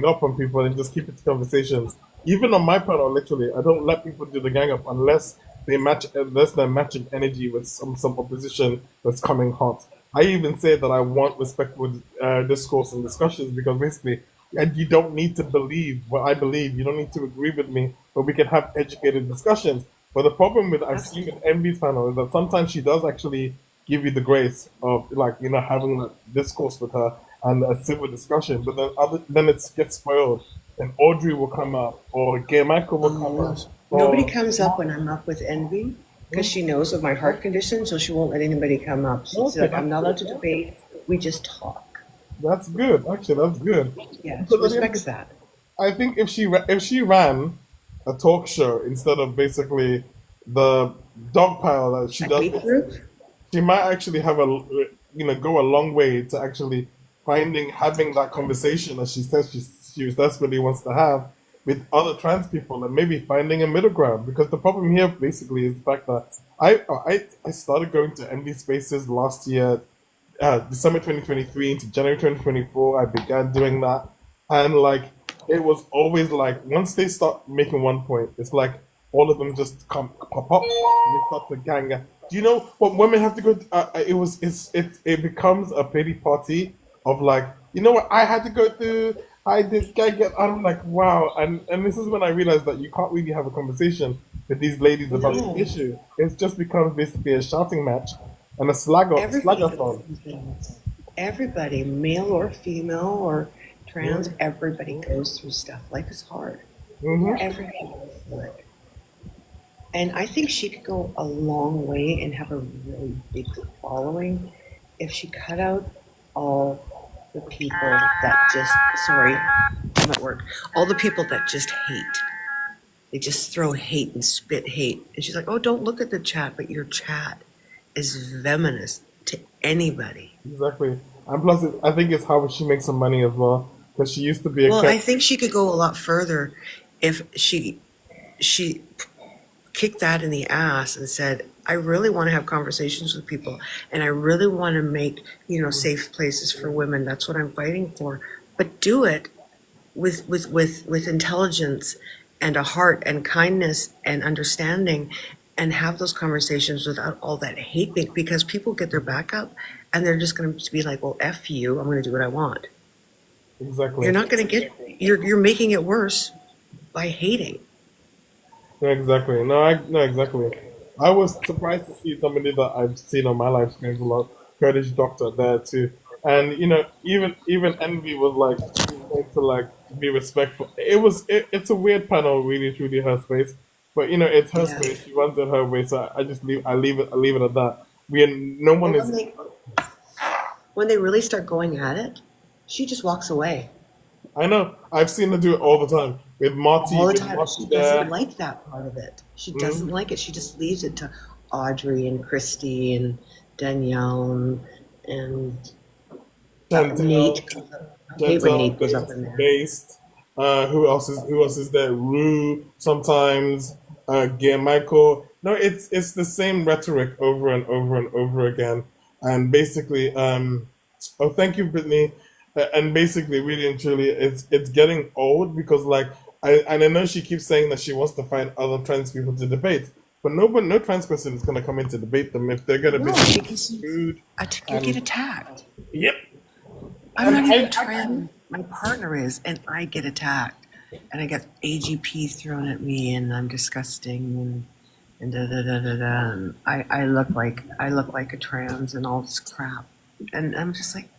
up on people and just keep it to conversations. Even on my panel, literally, I don't let people do the gang up unless they're matching energy with some opposition that's coming hot. I even say that I want respectful discourse and discussions because basically, and you don't need to believe what I believe. You don't need to agree with me, but we can have educated discussions. But the problem with I've seen with Envy's panel is that sometimes she does actually give you the grace of having a discourse with her and a civil discussion, but then it gets spoiled. And Audrey will come up, or Gay Michael will come up. Nobody comes up when I'm up with Envy because she knows of my heart condition, so she won't let anybody come up. She's like, I'm not allowed to debate. We just talk. That's good. Actually, that's good. Yeah, she respects that. I think if she ran a talk show instead of basically the dog pile that she does, she might actually have go a long way to actually having that conversation that she says she desperately wants to have with other trans people, and maybe finding a middle ground. Because the problem here basically is the fact that I started going to Envy Spaces last year, December 2023 into January 2024. I began doing that, and like it was always like once they start making one point, it's like all of them just pop up and they start to gang. Do you know what women have to go? It becomes a pity party of like, you know what I had to go through. I'm like, wow. And this is when I realized that you can't really have a conversation with these ladies about the issue. It just becomes basically a shouting match and a slagathon. Everybody, male or female or trans, everybody goes through stuff. Life is hard. Everybody goes through it. And I think she could go a long way and have a really big following if she cut out all the people that just, sorry, I'm at work, all the people that just hate. They just throw hate and spit hate. And she's like, oh, don't look at the chat, but your chat is venomous to anybody. Exactly. And plus, I think it's how she makes some money as well. Because she used to be Well, I think she could go a lot further if she kicked that in the ass and said, I really want to have conversations with people, and I really want to make, safe places for women. That's what I'm fighting for. But do it with intelligence and a heart and kindness and understanding, and have those conversations without all that hate, because people get their back up and they're just going to be like, well, F you, I'm going to do what I want. Exactly. You're not going to get, you're making it worse by hating. No, exactly. No, exactly. I was surprised to see somebody that I've seen on my live streams a lot, Kurdish doctor there too. And even Envy was like trying to like be respectful. It's a weird panel, really truly her space. But it's her Yeah. space. She runs it her way, so I just leave it at that. No one Well, is. when they really start going at it, she just walks away I know. I've seen her do it all the time with Marty. all the With time. Marty She there. doesn't like that part of it. She doesn't like it. She just leaves it to Audrey and Christy and Danielle and Nate. I hate when Nate goes up in there. Based. Who else is there? Rue sometimes. Michael. No, it's the same rhetoric over and over and over again. And basically, oh, thank you, Brittany. And basically, really and truly, it's getting old because I know she keeps saying that she wants to find other trans people to debate, but no trans person is going to come in to debate them if they're going to be because rude. you get attacked. Yep. I'm not And even trans. My partner is, and I get attacked, and I get AGP thrown at me, and I'm disgusting, and da da da da da. And I look like a trans and all this crap, and I'm just like,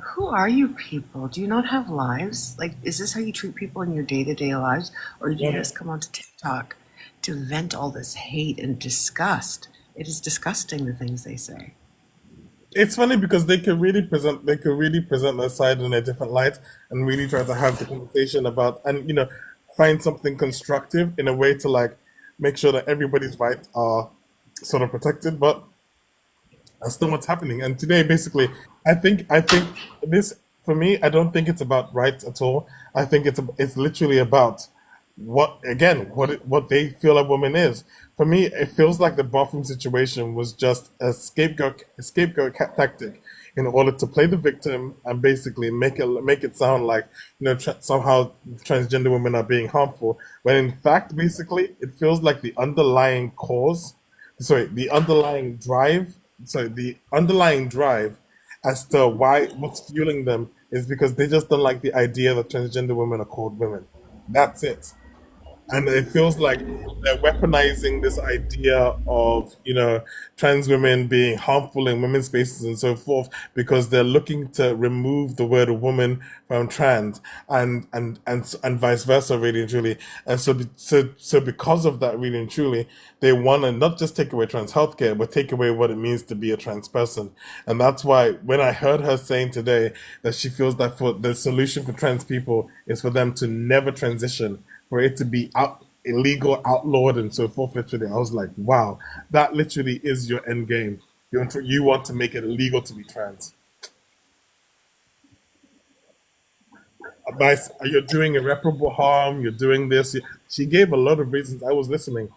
who are you people? Do you not have lives? Like, is this how you treat people in your day-to-day lives, or do you Yeah. just come onto TikTok to vent all this hate and disgust? It is disgusting, the things they say. It's funny because they could really present their side in a different light and really try to have the conversation about and find something constructive in a way to like make sure that everybody's rights are sort of protected, but that's not what's happening. And today, basically, I think this for me, I don't think it's about rights at all. I think it's literally about what they feel a woman is. For me, it feels like the bathroom situation was just a scapegoat tactic in order to play the victim and basically make it sound like somehow transgender women are being harmful, when in fact, basically, it feels like the underlying drive as to what's fueling them is because they just don't like the idea that transgender women are called women. That's it. And it feels like they're weaponizing this idea of trans women being harmful in women's spaces and so forth because they're looking to remove the word woman from trans and vice versa, really and truly. And so because of that, really and truly, they want to not just take away trans healthcare, but take away what it means to be a trans person. And that's why when I heard her saying today that she feels that for the solution for trans people is for them to never transition, for it to be illegal, outlawed, and so forth. Literally, I was like, wow, that literally is your end game. You want to make it illegal to be trans. You're doing irreparable harm. You're doing this. She gave a lot of reasons. I was listening,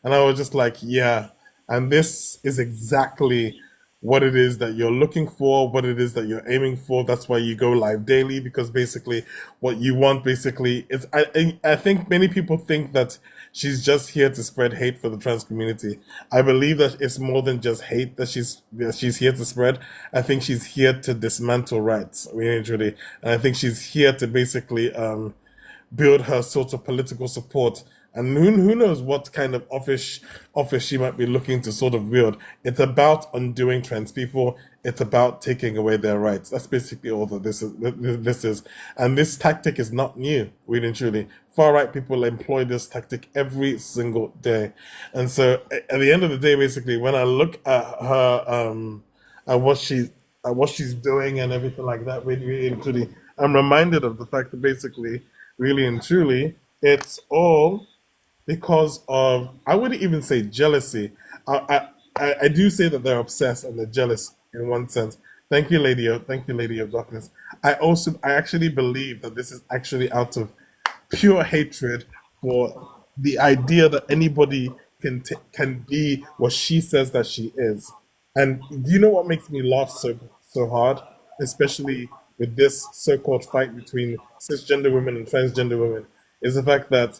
and I was just like, yeah. And this is exactly what it is that you're looking for, what it is that you're aiming for. That's why you go live daily, because basically what you want basically is, I think many people think that she's just here to spread hate for the trans community. I believe that it's more than just hate that she's here to spread. I think she's here to dismantle rights, really, truly. And I think she's here to basically build her sort of political support. And who knows what kind of office she might be looking to sort of wield. It's about undoing trans people. It's about taking away their rights. That's basically all that this is. And this tactic is not new, really and truly. Far-right people employ this tactic every single day. And so at the end of the day, basically, when I look at her, at what she's doing and everything like that, really and truly, I'm reminded of the fact that basically, really and truly, it's all because of, I wouldn't even say jealousy. I do say that they're obsessed and they're jealous in one sense. Thank you, Lady of Darkness. I actually believe that this is actually out of pure hatred for the idea that anybody can be what she says that she is. And do you know what makes me laugh so hard, especially with this so-called fight between cisgender women and transgender women, is the fact that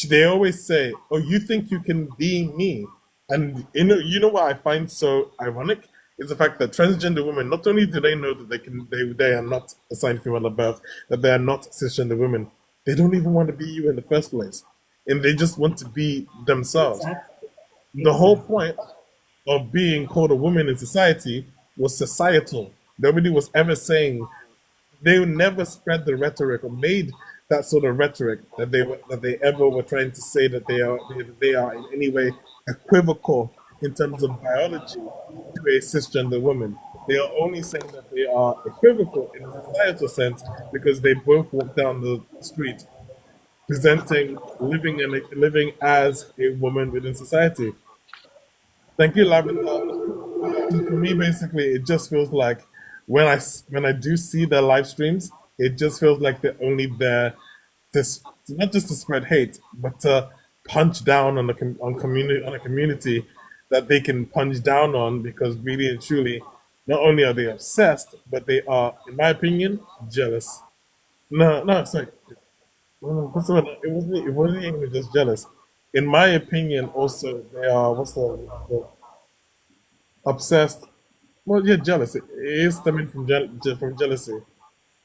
they always say, "Oh, you think you can be me?" And you know what I find so ironic is the fact that transgender women, not only do they know that they are not assigned female at birth, that they are not cisgender women, they don't even want to be you in the first place, and they just want to be themselves. The whole point of being called a woman in society was societal. Nobody was ever saying, they never spread the rhetoric or made that sort of rhetoric that they ever were trying to say that they are in any way equivocal in terms of biology to a cisgender woman. They are only saying that they are equivocal in a societal sense because they both walk down the street living as a woman within society. Thank you, Lavender. For me, basically, it just feels like when I do see their live streams, it just feels like they're only there to not just to spread hate, but to punch down on a community that they can punch down on, because really and truly, not only are they obsessed, but they are, in my opinion, jealous. No, sorry. What's the word? It wasn't even just jealous. In my opinion, also they are obsessed. Well, yeah, jealous. It is stemming from jealousy,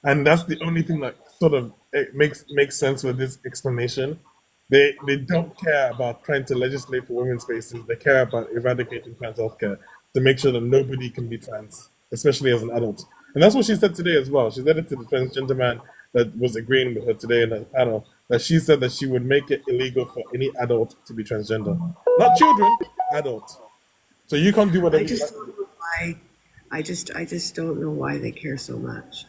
and that's the only thing that sort of makes sense with this explanation. They don't care about trying to legislate for women's spaces. They care about eradicating trans healthcare to make sure that nobody can be trans, especially as an adult. And that's what she said today as well. She said it to the transgender man that was agreeing with her today in the panel, that she said that she would make it illegal for any adult to be transgender. Not children, adults. So you can't do whatever you like. I just don't know why they care so much.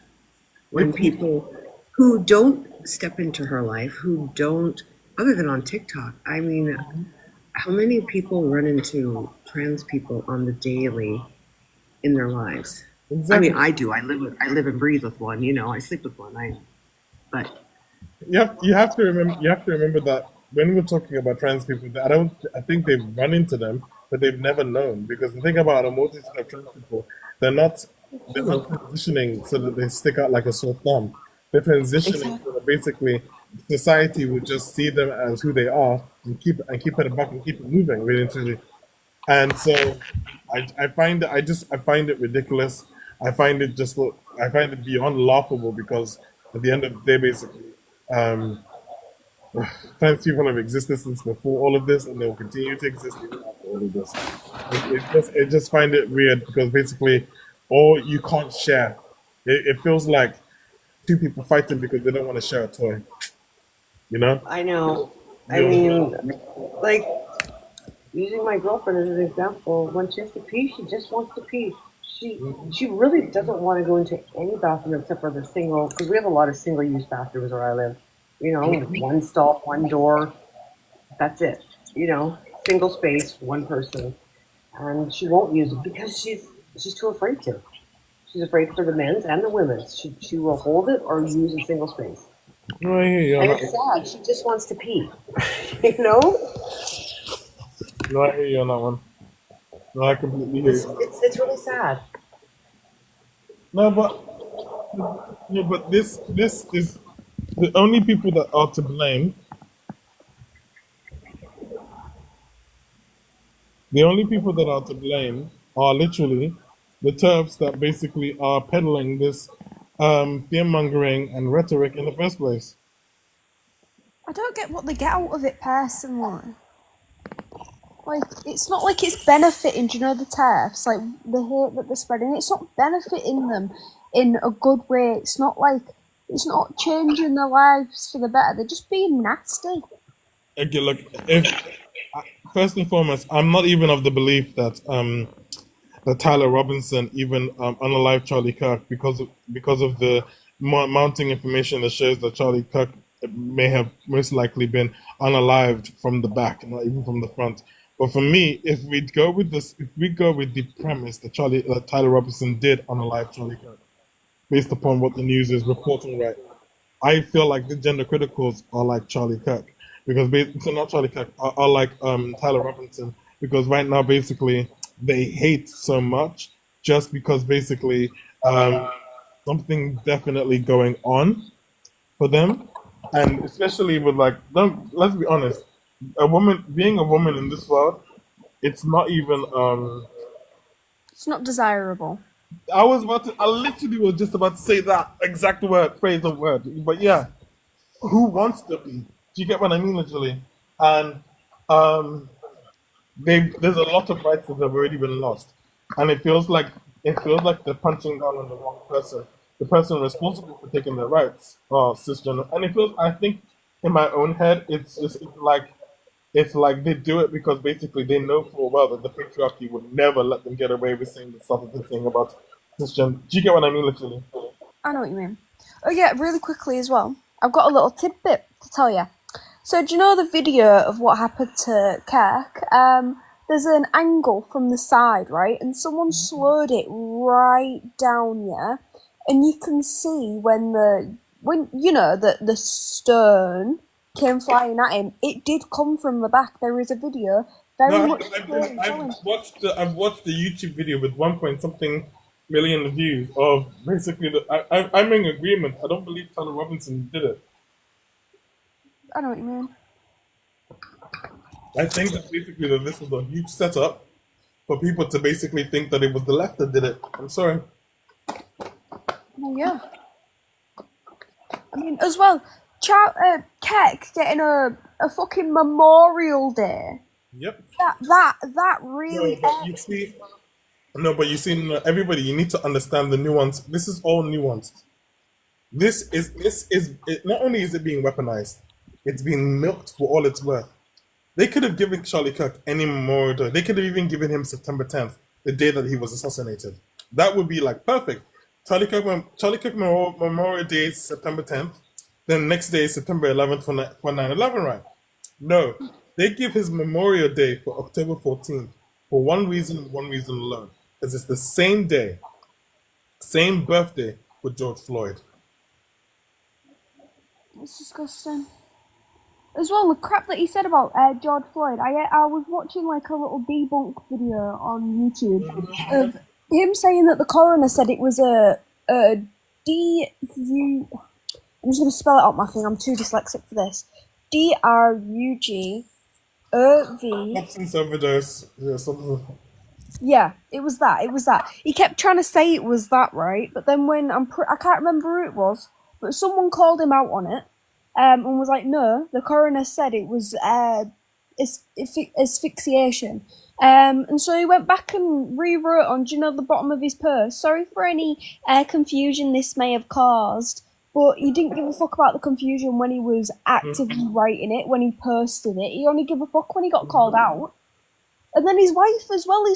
When people who don't step into her life, who don't, other than on TikTok, I mean, how many people run into trans people on the daily in their lives? Exactly. I mean, I do. I live and breathe with one. You know, I sleep with one. But you have to remember that when we're talking about trans people, I think they've run into them, but they've never known. Because the thing about a multitude of trans people, they're not transitioning so that they stick out like a sore thumb. They're transitioning so that basically society would just see them as who they are and keep it back and keep it moving really and truly. And so I find it ridiculous. I find it beyond laughable, because at the end of the day, basically, trans people have existed since before all of this, and they will continue to exist even after all of this. I just find it weird, because basically, you can't share. It feels like two people fighting because they don't want to share a toy. You know? I know. I mean, like, using my girlfriend as an example, when she has to pee, she just wants to pee. She really doesn't want to go into any bathroom except for the single, because we have a lot of single-use bathrooms where I live. You know, one stall, one door, that's it. You know, single space, one person. And she won't use it because she's too afraid to. She's afraid for the men's and the women's. She will hold it or use a single space. No, I hear you. And it's sad. She just wants to pee. You know? No, I hear you on that one. No, I completely hear you. It's really sad. No, but this is the only people that are to blame. The only people that are to blame are literally the TERFs that basically are peddling this fear-mongering and rhetoric in the first place. I don't get what they get out of it personally. Like, it's not like it's benefiting, do you know, the TERFs, like, the hate that they're spreading, it's not benefiting them in a good way. It's not like, it's not changing their lives for the better. They're just being nasty. Okay, look, first and foremost, I'm not even of the belief that that Tyler Robinson even unalived Charlie Kirk because of the mounting information that shows that Charlie Kirk may have most likely been unalived from the back, not even from the front. But for me, if we go with the premise that Tyler Robinson did unalive Charlie Kirk, based upon what the news is reporting, right, I feel like the gender criticals are like Charlie Kirk. because so not Charlie Kirk, are like Tyler Robinson, because right now basically they hate so much just because basically something definitely going on for them, and especially with like, let's be honest, being a woman in this world, it's not even It's not desirable. I literally was just about to say that exact phrase of word. But yeah, who wants to be? Do you get what I mean, literally? And there's a lot of rights that have already been lost, and it feels like they're punching down on the wrong person. The person responsible for taking their rights, cisgender. And I think in my own head, it's like they do it because basically they know full well that the patriarchy would never let them get away with saying the stuff that they're saying about cisgender. Do you get what I mean, literally? I know what you mean. Oh yeah, really quickly as well. I've got a little tidbit to tell you. So do you know the video of what happened to Kirk? There's an angle from the side, right? And someone slowed it right down, yeah? And you can see when the stone came flying at him, it did come from the back. There is a video very much. I've watched the YouTube video with 1 point something million views of basically I'm in agreement. I don't believe Tyler Robinson did it. I know what you mean. I think that basically that this was a huge setup for people to basically think that it was the left that did it. I'm sorry. Well, yeah. I mean, as well, Keck getting a fucking Memorial Day. Yep. That really. But you see, everybody, you need to understand the nuance. This is all nuanced. This is not only is it being weaponized, it's being milked for all it's worth. They could have given Charlie Kirk any more. They could have even given him September 10th, the day that he was assassinated. That would be like perfect. Charlie Kirk Memorial Day is September 10th. Then next day is September 11th for 9/11, right? No, they give his Memorial Day for October 14th for one reason alone. Because it's the same day, same birthday for George Floyd. It's disgusting. As well, the crap that he said about George Floyd. I was watching like a little debunk video on YouTube of him saying that the coroner said it was a D-U... I'm just going to spell it out, Matthew. I'm too dyslexic for this. D-R-U-G-O-V... Substance overdose. Yeah, something. Yeah, it was that. He kept trying to say it was that, right? But then when I can't remember who it was, but someone called him out on it, and was like, no, the coroner said it was asphyxiation. And so he went back and rewrote on, the bottom of his post, sorry for any confusion this may have caused, but he didn't give a fuck about the confusion when he was actively writing it, when he posted it. He only gave a fuck when he got called out. And then his wife as well,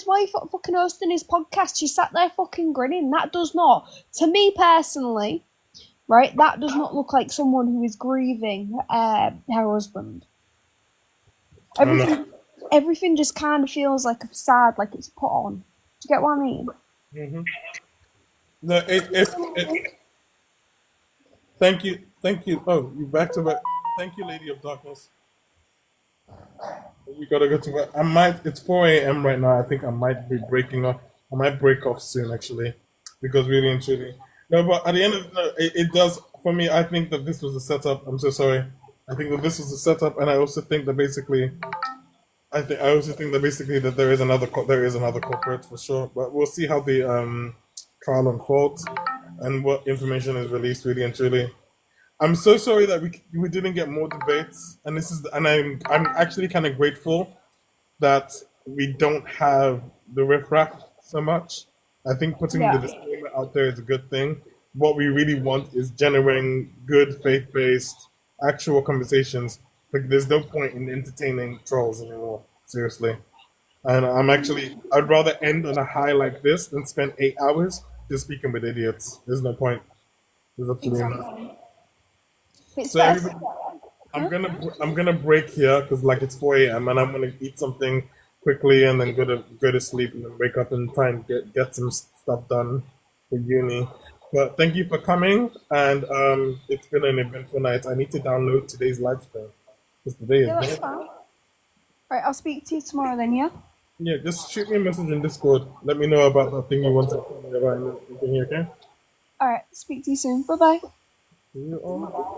fucking hosting his podcast, she sat there fucking grinning. That does not, to me personally, right, that does not look like someone who is grieving her husband. Everything just kind of feels like a facade, like it's put on. Do you get what I mean? Mm-hmm. No, thank you. Oh, you back to back. Thank you, Lady of Darkness. We gotta go to work. It's 4 a.m. right now. I think I might be breaking off. I might break off soon, actually, because really and truly. No, but at the end of it does, for me, I think that this was a setup. I'm so sorry. I think that this was a setup, and I also think that basically, that there is another culprit for sure. But we'll see how the trial unfolds and what information is released, really and truly. I'm so sorry that we didn't get more debates, and I'm actually kind of grateful that we don't have the riffraff so much. I think putting the disclaimer out there is a good thing. What we really want is generating good faith-based actual conversations. Like, there's no point in entertaining trolls anymore, seriously. And I'd rather end on a high like this than spend 8 hours just speaking with idiots. There's no point. There's absolutely not. So everybody, I'm gonna break here because like it's 4 a.m. and I'm gonna eat something quickly and then go to sleep and then wake up and try and get some stuff done for uni. But thank you for coming, and it's been an eventful night. I need to download today's live stream Because today is Yeah, that's bad. fine. Right, I'll speak to you tomorrow then, yeah? Yeah, just shoot me a message in Discord. Let me know about that thing you want to tell me about in the thing, okay? Alright, speak to you soon. Bye bye. See you all.